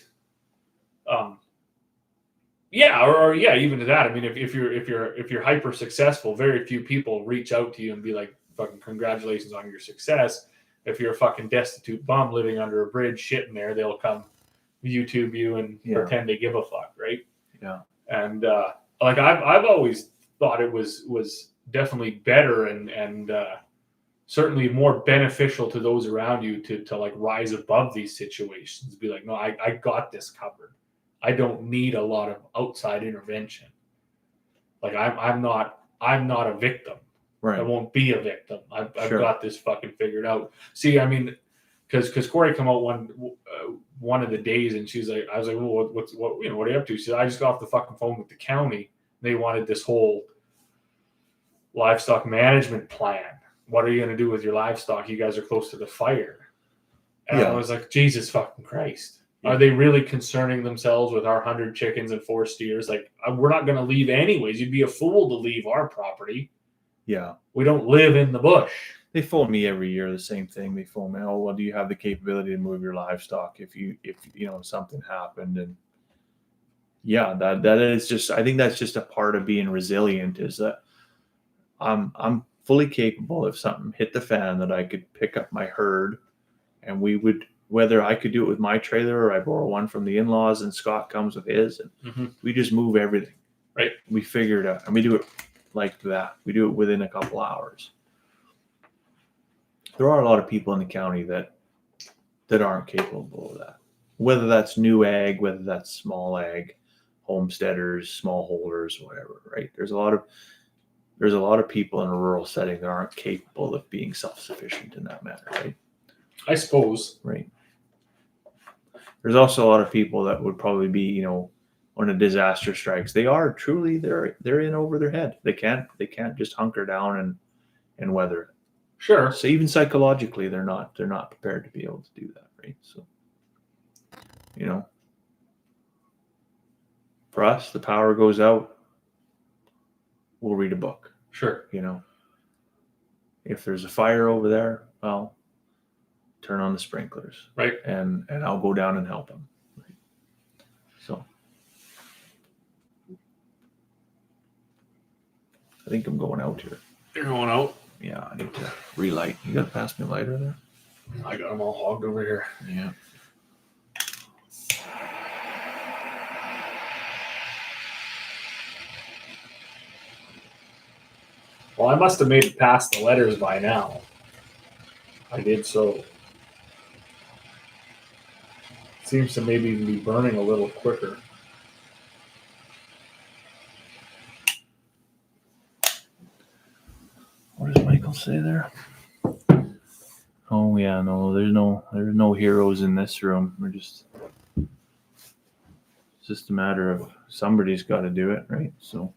Even to that. I mean, if you're hyper successful, very few people reach out to you and be like, fucking congratulations on your success. If you're a fucking destitute bum living under a bridge shitting there, they'll come YouTube you and pretend they give a fuck, right? Yeah. And I've always thought it was definitely better and certainly more beneficial to those around you to like rise above these situations. Be like, no, I got this covered. I don't need a lot of outside intervention. Like I'm not I'm not a victim. Right. I won't be a victim. I've Sure. got this fucking figured out. See, I mean, because Corey come out one of the days, and she's like, I was like, well, what are you up to? She said, I just got off the fucking phone with the county. They wanted this whole livestock management plan. What are you going to do with your livestock? You guys are close to the fire. And I was like, Jesus fucking Christ. Are they really concerning themselves with our 100 chickens and 4 steers? Like, we're not going to leave anyways. You'd be a fool to leave our property. Yeah. We don't live in the bush. They phone me every year, the same thing. They phone me, oh, well, do you have the capability to move your livestock if something happened? And yeah, that is just, I think that's just a part of being resilient, is that I'm fully capable, if something hit the fan, that I could pick up my herd, and we would, whether I could do it with my trailer or I borrow one from the in-laws and Scott comes with his, and we just move everything. Right. We figure it out, and we do it like that. We do it within a couple hours. There are a lot of people in the county that aren't capable of that. Whether that's new ag, whether that's small ag, homesteaders, smallholders, whatever, right? There's a lot of people in a rural setting that aren't capable of being self-sufficient in that matter, right? I suppose. Right. There's also a lot of people that would probably be, when a disaster strikes, they are truly, they're in over their head. They can't just hunker down and weather it. Sure. So even psychologically, they're not prepared to be able to do that, right? So, for us, the power goes out, we'll read a book. Sure. If there's a fire over there, well, turn on the sprinklers. Right. And I'll go down and help them. Right? So I think I'm going out here. You're going out? Yeah, I need to relight. You got to pass me a lighter there? I got them all hogged over here. Yeah. Well, I must have made it past the letters by now. I did so. Seems to maybe even be burning a little quicker. What does Michael say there? Oh yeah, no, there's no heroes in this room. It's just a matter of somebody's got to do it, right? So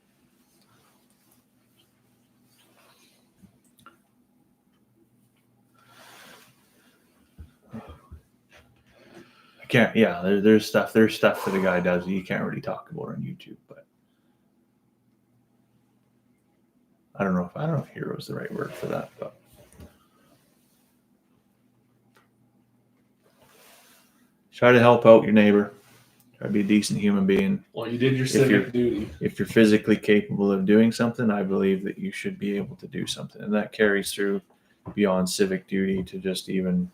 I can't. Yeah, there's stuff that the guy does that you can't really talk about on YouTube, but I don't know if hero is the right word for that, but try to help out your neighbor. Try to be a decent human being. Well, you did your civic duty. If you're physically capable of doing something, I believe that you should be able to do something. And that carries through beyond civic duty to just even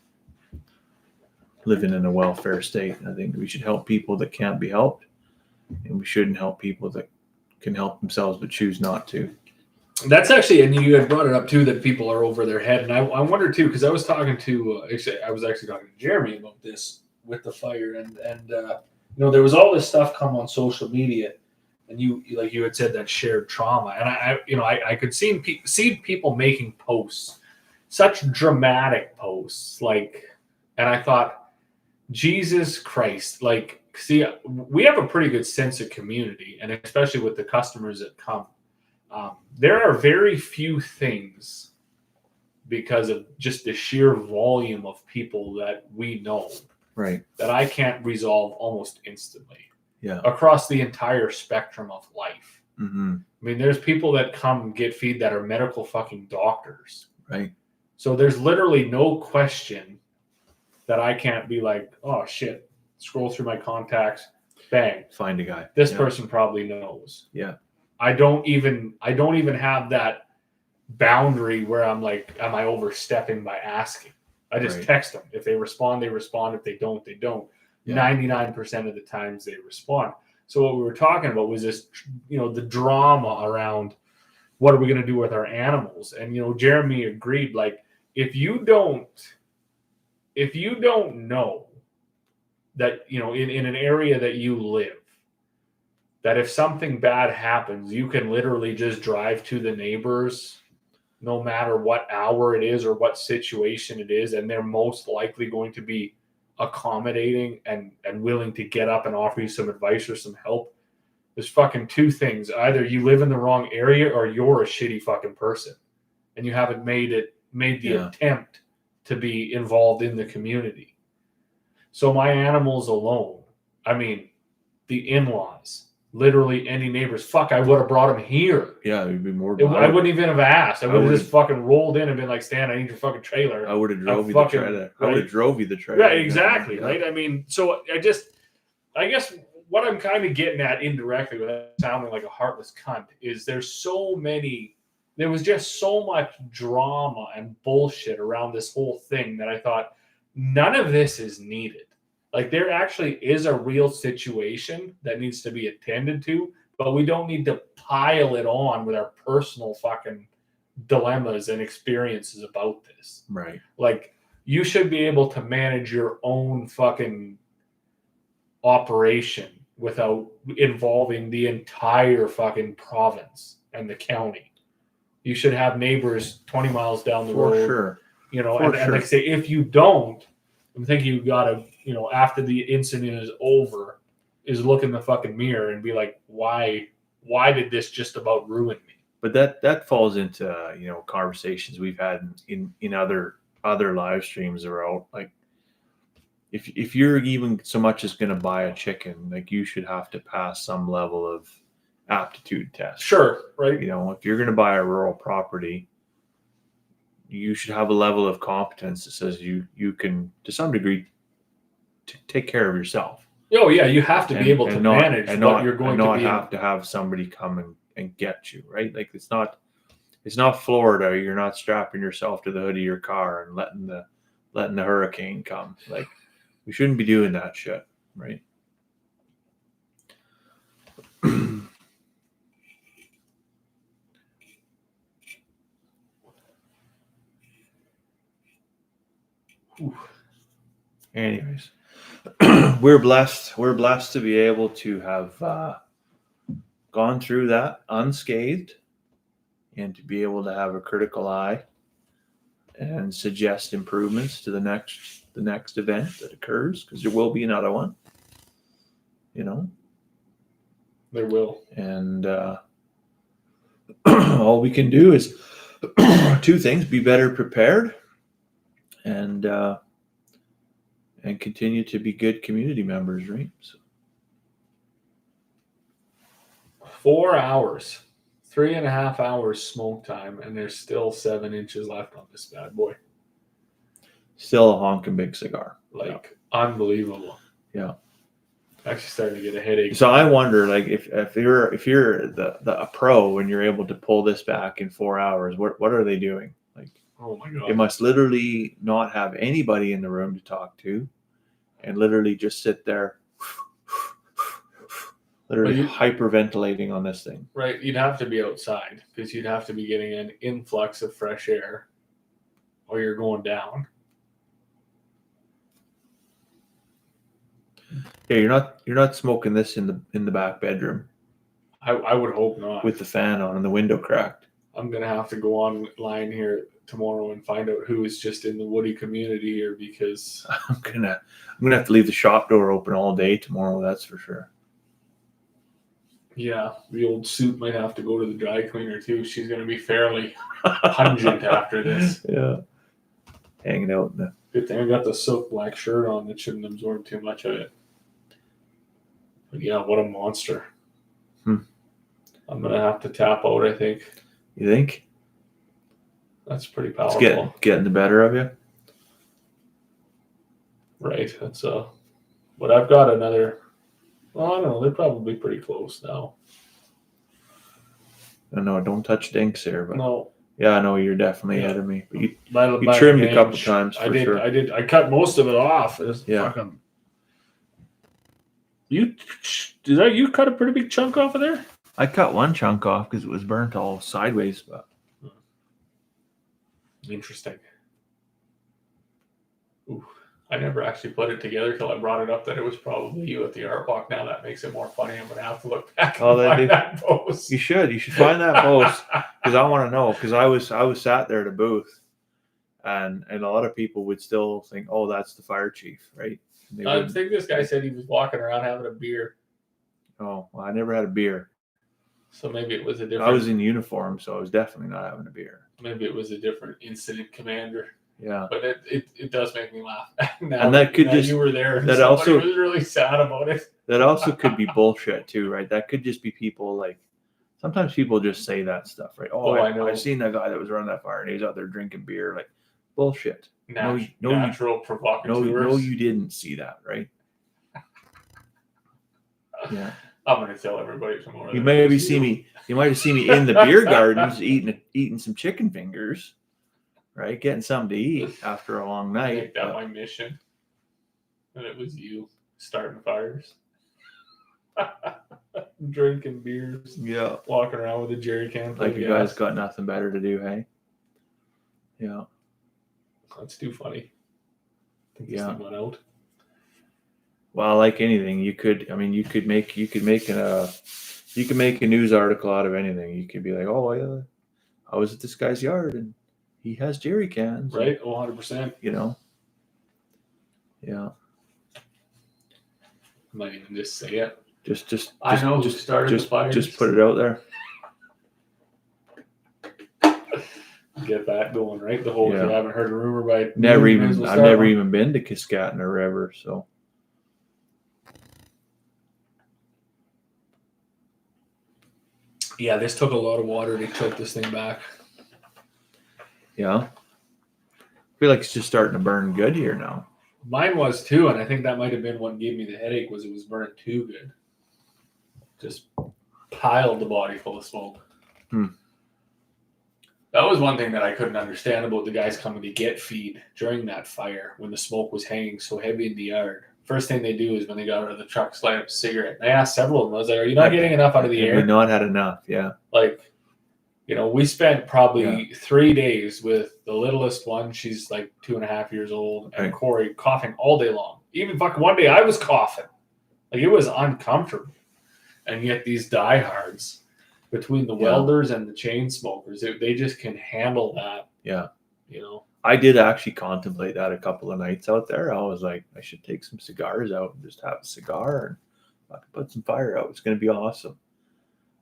living in a welfare state. I think we should help people that can't be helped, and we shouldn't help people that can help themselves but choose not to. That's actually, and you had brought it up too, that people are over their head. And I wonder too, because I was talking to, I was actually talking to Jeremy about this with the fire, and there was all this stuff come on social media, and you like you had said, that shared trauma, and I could see people making posts, such dramatic posts, like, and I thought, Jesus Christ, like, see, we have a pretty good sense of community, and especially with the customers that come. There are very few things, because of just the sheer volume of people that we know, right, that I can't resolve almost instantly. Yeah. Across the entire spectrum of life. Mm-hmm. I mean, there's people that come and get feed that are medical fucking doctors. Right. So there's literally no question that I can't be like, oh shit, scroll through my contacts, bang, find a guy. This person probably knows. Yeah. I don't even have that boundary where I'm like, am I overstepping by asking? I just text them. If they respond, they respond. If they don't, they don't. Yeah. 99% of the times they respond. So what we were talking about was this, the drama around what are we going to do with our animals? And, Jeremy agreed, like, if you don't know that, in an area that you live, that if something bad happens, you can literally just drive to the neighbors no matter what hour it is or what situation it is, and they're most likely going to be accommodating and willing to get up and offer you some advice or some help. There's fucking two things. Either you live in the wrong area or you're a shitty fucking person and you haven't made the attempt to be involved in the community. So my animals alone, I mean, the in-laws, literally any neighbors, fuck, I would have brought them here. Yeah, it'd be more. I wouldn't even have asked. I would have just fucking rolled in and been like, Stan, I need your fucking trailer. I would have drove you the trailer. I would have drove you the trailer. Yeah, exactly. Yeah. Right. I mean, so I guess what I'm kind of getting at indirectly without sounding like a heartless cunt is there was just so much drama and bullshit around this whole thing that I thought none of this is needed. Like, there actually is a real situation that needs to be attended to, but we don't need to pile it on with our personal fucking dilemmas and experiences about this. Right. Like, you should be able to manage your own fucking operation without involving the entire fucking province and the county. You should have neighbors 20 miles down the road. Sure. You know, and like I say, if you don't, I'm thinking you gotta, you know, after the incident is over, is look in the fucking mirror and be like, why did this just about ruin me? But that falls into, you know, conversations we've had in other live streams about, like, if you're even so much as going to buy a chicken, like, you should have to pass some level of aptitude test. Sure, right. You know, if you're going to buy a rural property, you should have a level of competence that says you can, to some degree, take care of yourself. Oh yeah, you have to be able to manage what you're going to be. And not have somebody come and get you, right? Like, it's not Florida. You're not strapping yourself to the hood of your car and letting the hurricane come. Like, we shouldn't be doing that shit, right? Anyways, we're blessed to be able to have gone through that unscathed and to be able to have a critical eye and suggest improvements to the next event that occurs, because there will be another one, you know. There will. And all we can do is two things: be better prepared and continue to be good community members, right? So. 4 hours, 3.5 hours smoke time, and there's still 7 inches left on this bad boy. Still a honking big cigar. Like, unbelievable. Yeah. Actually starting to get a headache. So I wonder, like, if you're a pro and you're able to pull this back in 4 hours, what are they doing? Like, oh my God. They must literally not have anybody in the room to talk to, and literally just sit there, literally hyperventilating on this thing. Right. You'd have to be outside because you'd have to be getting an influx of fresh air, or you're going down. Yeah, you're not smoking this in the back bedroom. I would hope not. With the fan on and the window cracked. I'm gonna have to go online here tomorrow and find out who is just in the woody community here, because I'm gonna have to leave the shop door open all day tomorrow. That's for sure. Yeah, the old suit might have to go to the dry cleaner too. She's gonna be fairly pungent after this. Yeah, hanging out in the. Good thing I got the silk black shirt on that shouldn't absorb too much of it. But yeah, what a monster. I'm going to have to tap out, I think. You think? That's pretty powerful. It's getting the better of you? Right. That's but I've got another. Well, I don't know. They're probably pretty close now. No, don't touch dinks here. But no. Yeah, I know you're definitely ahead of me. But you by trimmed a couple times for sure. I did. I cut most of it off. Yeah. You cut a pretty big chunk off of there? I cut one chunk off because it was burnt all sideways. But interesting. Ooh, I never actually put it together till I brought it up that it was probably you at the art walk. Now that makes it more funny. I'm gonna have to look back and find that post. You should find that post because I want to know, because I was sat there at a booth, and a lot of people would still think, oh, that's the fire chief, right? I think this guy said he was walking around having a beer. Oh, well, I never had a beer. So maybe it was a different. I was in uniform, so I was definitely not having a beer. Maybe it was a different incident commander. Yeah, but it does make me laugh. Now, and that could just you were there. And that also also was really sad about it. That also could be bullshit too, right? That could just be people like. Sometimes people just say that stuff, right? Oh, I know. I've seen that guy that was running that fire, and he's out there drinking beer. Like bullshit. Natural provocateurs. No, you didn't see that, right? Yeah. I'm gonna tell everybody tomorrow. You might have seen me in the beer gardens eating some chicken fingers, right? Getting something to eat after a long night. Make that my mission. And it was you starting fires, drinking beers, yeah, walking around with a jerry can. Like you guys got nothing better to do, hey? Yeah, that's too funny. I think yeah. This thing went out. Well, like anything, you could make a news article out of anything. You could be like, oh, yeah, I was at this guy's yard and he has jerry cans. Right. 100%. You know? Yeah. I might even just say it. Just I know who started the fires. Just put it out there. Get that going, right? The whole, if you haven't heard a rumor by I've never even been to Kiskatna River, so. Yeah, this took a lot of water to choke this thing back. Yeah. I feel like it's just starting to burn good here now. Mine was too, and I think that might have been what gave me the headache, was it was burning too good. Just piled the body full of smoke. That was one thing that I couldn't understand about the guys coming to get feed during that fire when the smoke was hanging so heavy in the yard. First thing they do is when they got out of the truck, light up a cigarette. And I asked several of them, I was like, are you not getting enough out of the air? We've not had enough, yeah. Like, you know, we spent probably 3 days with the littlest one. She's like 2.5 years old. And Corey coughing all day long. Even fucking one day I was coughing. Like, it was uncomfortable. And yet these diehards, between the welders and the chain smokers, they just can handle that. Yeah. You know? I did actually contemplate that a couple of nights out there. I was like, I should take some cigars out and just have a cigar and I could put some fire out. It's going to be awesome.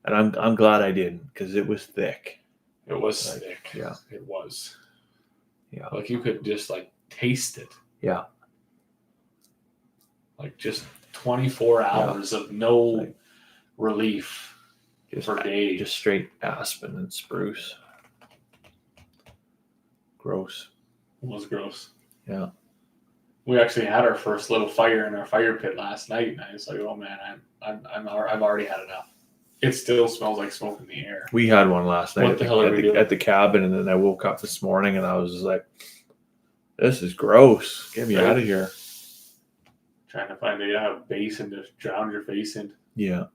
And I'm glad I didn't, because it was thick. It was thick. Yeah. It was. Yeah. Like you could just like taste it. Yeah. Like just 24 hours of no relief for days. Just straight aspen and spruce. Gross. It was gross. Yeah. We actually had our first little fire in our fire pit last night, and I was like, "Oh man, I've already had enough." It still smells like smoke in the air. We had one last night at the cabin, and then I woke up this morning and I was just like, "This is gross. Get me out of here." Trying to find a basin to drown your face in. Yeah.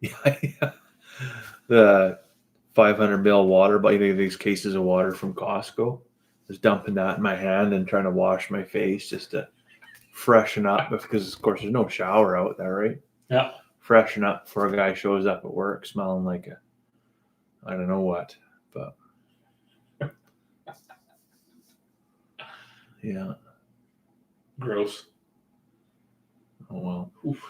Yeah. The 500 ml water, but these cases of water from Costco. Just dumping that in my hand and trying to wash my face just to freshen up, because of course there's no shower out there, right? Yeah. Freshen up before a guy shows up at work smelling like I don't know what, but yeah. Gross. Oh well. Oof.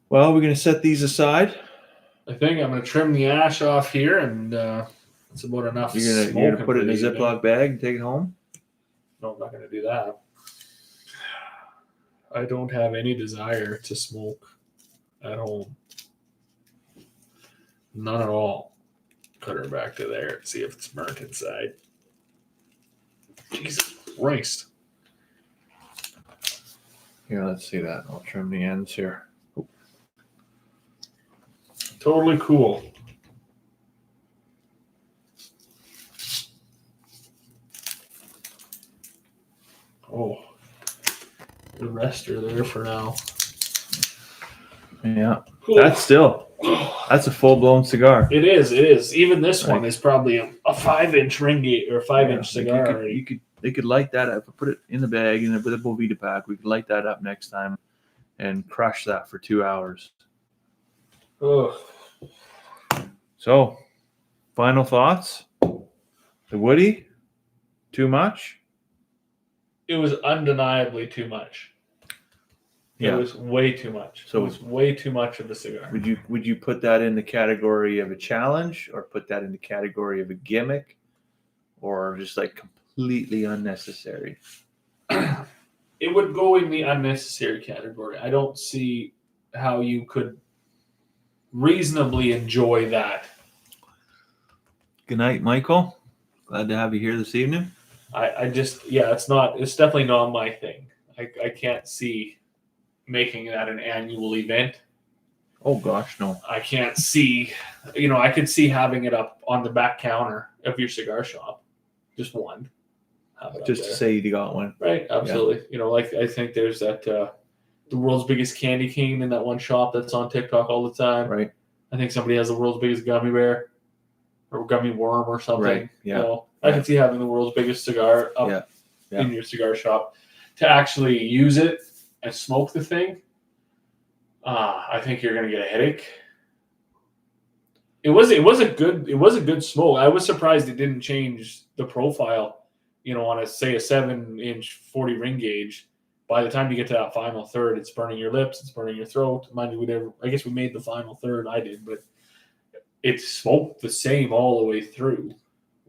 Well, we're gonna set these aside. I think I'm going to trim the ash off here, and it's about enough. You're gonna put it in a Ziploc bag and take it home? No, I'm not going to do that. I don't have any desire to smoke at home. None at all. Cut her back to there and see if it's burnt inside. Jesus Christ. Here, let's see that. I'll trim the ends here. Totally cool. Oh, the rest are there for now. Yeah, cool. That's a full-blown cigar. It is. Even this one is probably a 5-inch ring gauge or 5-inch cigar. You could They could light that up, put it in the bag and with a Bovita pack. We could light that up next time and crush that for 2 hours. Ugh. So, final thoughts? The Woody, too much? It was undeniably too much. Yeah. It was way too much. So it was way too much of a cigar. Would you put that in the category of a challenge, or put that in the category of a gimmick, or just like completely unnecessary? It would go in the unnecessary category. I don't see how you could reasonably enjoy that. Good night, Michael. Glad to have you here this evening. it's definitely not my thing. I can't see making that an annual event. Oh gosh, no. I can't see, I could see having it up on the back counter of your cigar shop. Just one. Just to say you got one. Right, absolutely. Yeah. I think there's that the world's biggest candy cane in that one shop that's on TikTok all the time. Right. I think somebody has the world's biggest gummy bear or gummy worm or something. Right. Yeah. I can see having the world's biggest cigar up in your cigar shop. To actually use it and smoke the thing, I think you're going to get a headache. It was a good smoke. I was surprised it didn't change the profile. On a 7-inch 40 ring gauge. By the time you get to that final third, it's burning your lips, it's burning your throat. Mind you, I guess we made the final third. I did, but it smoked the same all the way through.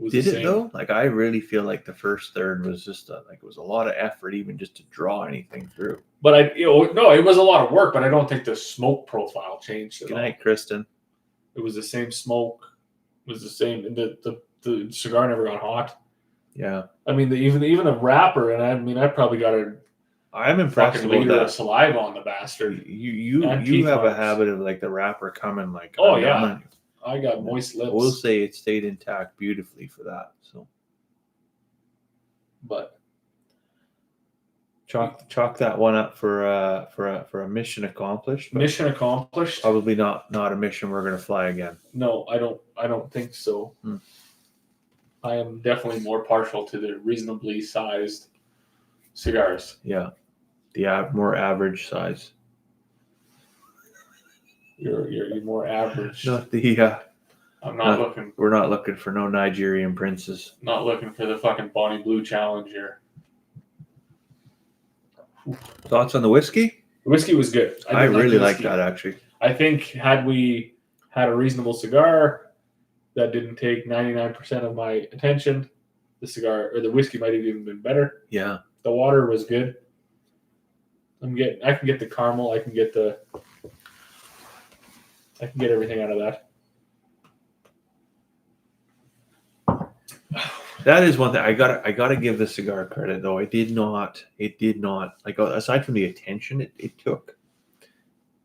Did it though? Like, I really feel like the first third was just it was a lot of effort, even just to draw anything through. But it was a lot of work. But I don't think the smoke profile changed at all. Good night, Kristen. It was the same smoke. It was the same. The cigar never got hot. Yeah. I mean, even a wrapper, and I probably got a. I'm impressed fucking with liter that. of saliva on the bastard. You have a habit of like the wrapper coming like. Oh yeah. I got moist lips. We'll say it stayed intact beautifully for that. So, but chalk that one up for a mission accomplished. Mission accomplished. Probably not a mission we're going to fly again. No, I don't think so. I am definitely more partial to the reasonably sized cigars. Yeah, the more average size. You're more average. Not the. I'm not looking. We're not looking for no Nigerian princes. Not looking for the fucking Bonnie Blue challenge here. Thoughts on the whiskey? The whiskey was good. I really like that, actually. I think had we had a reasonable cigar that didn't take 99% of my attention, the cigar or the whiskey might have even been better. Yeah. The water was good. I can get the caramel. I can get everything out of that. That is one thing I gotta give the cigar credit though. It did not like, aside from the attention it took,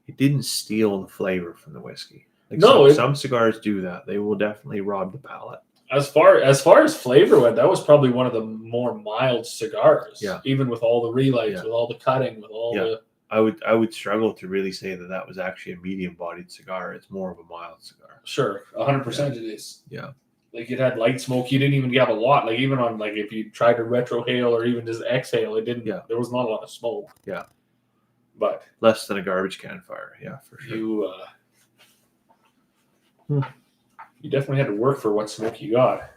it didn't steal the flavor from the whiskey. Like some cigars do that. They will definitely rob the palate. As far as flavor went, that was probably one of the more mild cigars. Yeah. Even with all the relights, with all the cutting, with all the. I would struggle to really say that was actually a medium-bodied cigar. It's more of a mild cigar. Sure, 100% it is. Yeah. Like, it had light smoke. You didn't even have a lot. Like, even on, like, if you tried to retrohale or even just exhale, it didn't. Yeah. There was not a lot of smoke. Yeah. But less than a garbage can fire. Yeah, for sure. You definitely had to work for what smoke you got.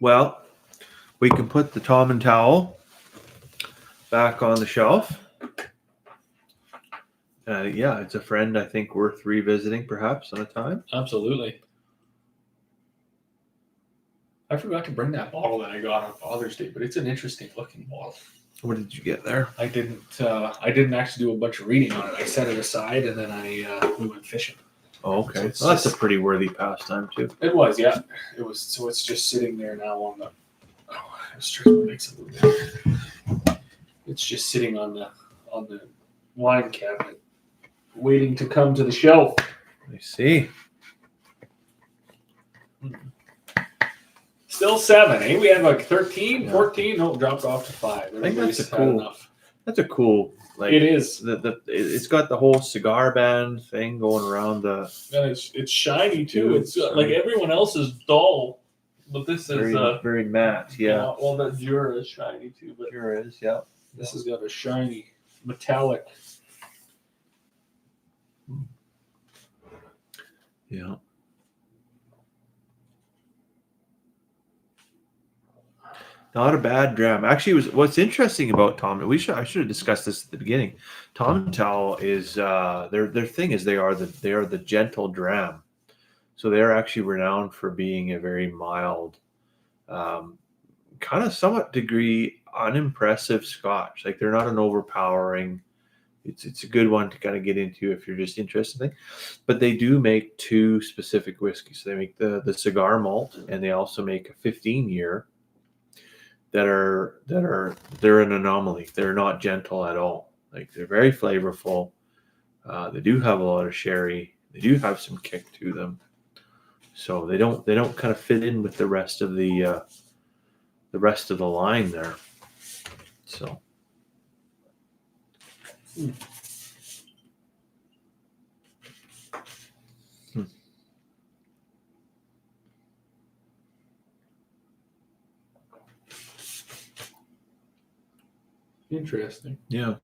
Well, we can put the Tom and Towel back on the shelf. Yeah, it's a friend I think worth revisiting perhaps on a time. Absolutely. I forgot to bring that bottle that I got on Father's Day, but it's an interesting looking bottle. What did you get there? I didn't actually do a bunch of reading on it. I set it aside and then we went fishing. Oh, okay. So that's a pretty worthy pastime too. It was, yeah. It was. So it's just sitting there now on the. Oh, I was trying to mix it a little bit. It's just sitting on the wine cabinet, waiting to come to the shelf. I see. Still 7, eh? We had like 13, 14. No, dropped off to 5. I think that's a cool. Like, it is. It's got the whole cigar band thing going around the. And it's shiny too. It's like everyone else is dull. But this very is very matte. Yeah, well, that Jura is shiny too, but sure is. Yeah, this has got a shiny metallic. yeah. Not a bad dram. Actually, it was what's interesting about Tom. I should have discussed this at the beginning. Tom and Tal is their thing is they are the gentle dram. So they're actually renowned for being a very mild, kind of somewhat degree unimpressive Scotch. Like they're not an overpowering. It's a good one to kind of get into if you're just interested in it. But they do make two specific whiskeys. So they make the cigar malt, and they also make a 15-year they're an anomaly. They're not gentle at all. Like they're very flavorful. They do have a lot of sherry. They do have some kick to them. So they don't kind of fit in with the rest of the line there. So. Interesting. Yeah.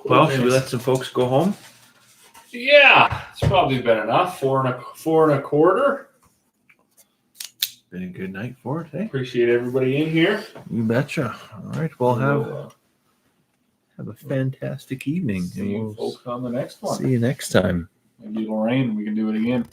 Well, should we let some folks go home? Yeah, it's probably been enough. Four and a quarter. Been a good night for it, eh? Appreciate everybody in here. You betcha. All right, well have a fantastic evening. See you folks on the next one. See you next time. Maybe it'll rain and we can do it again.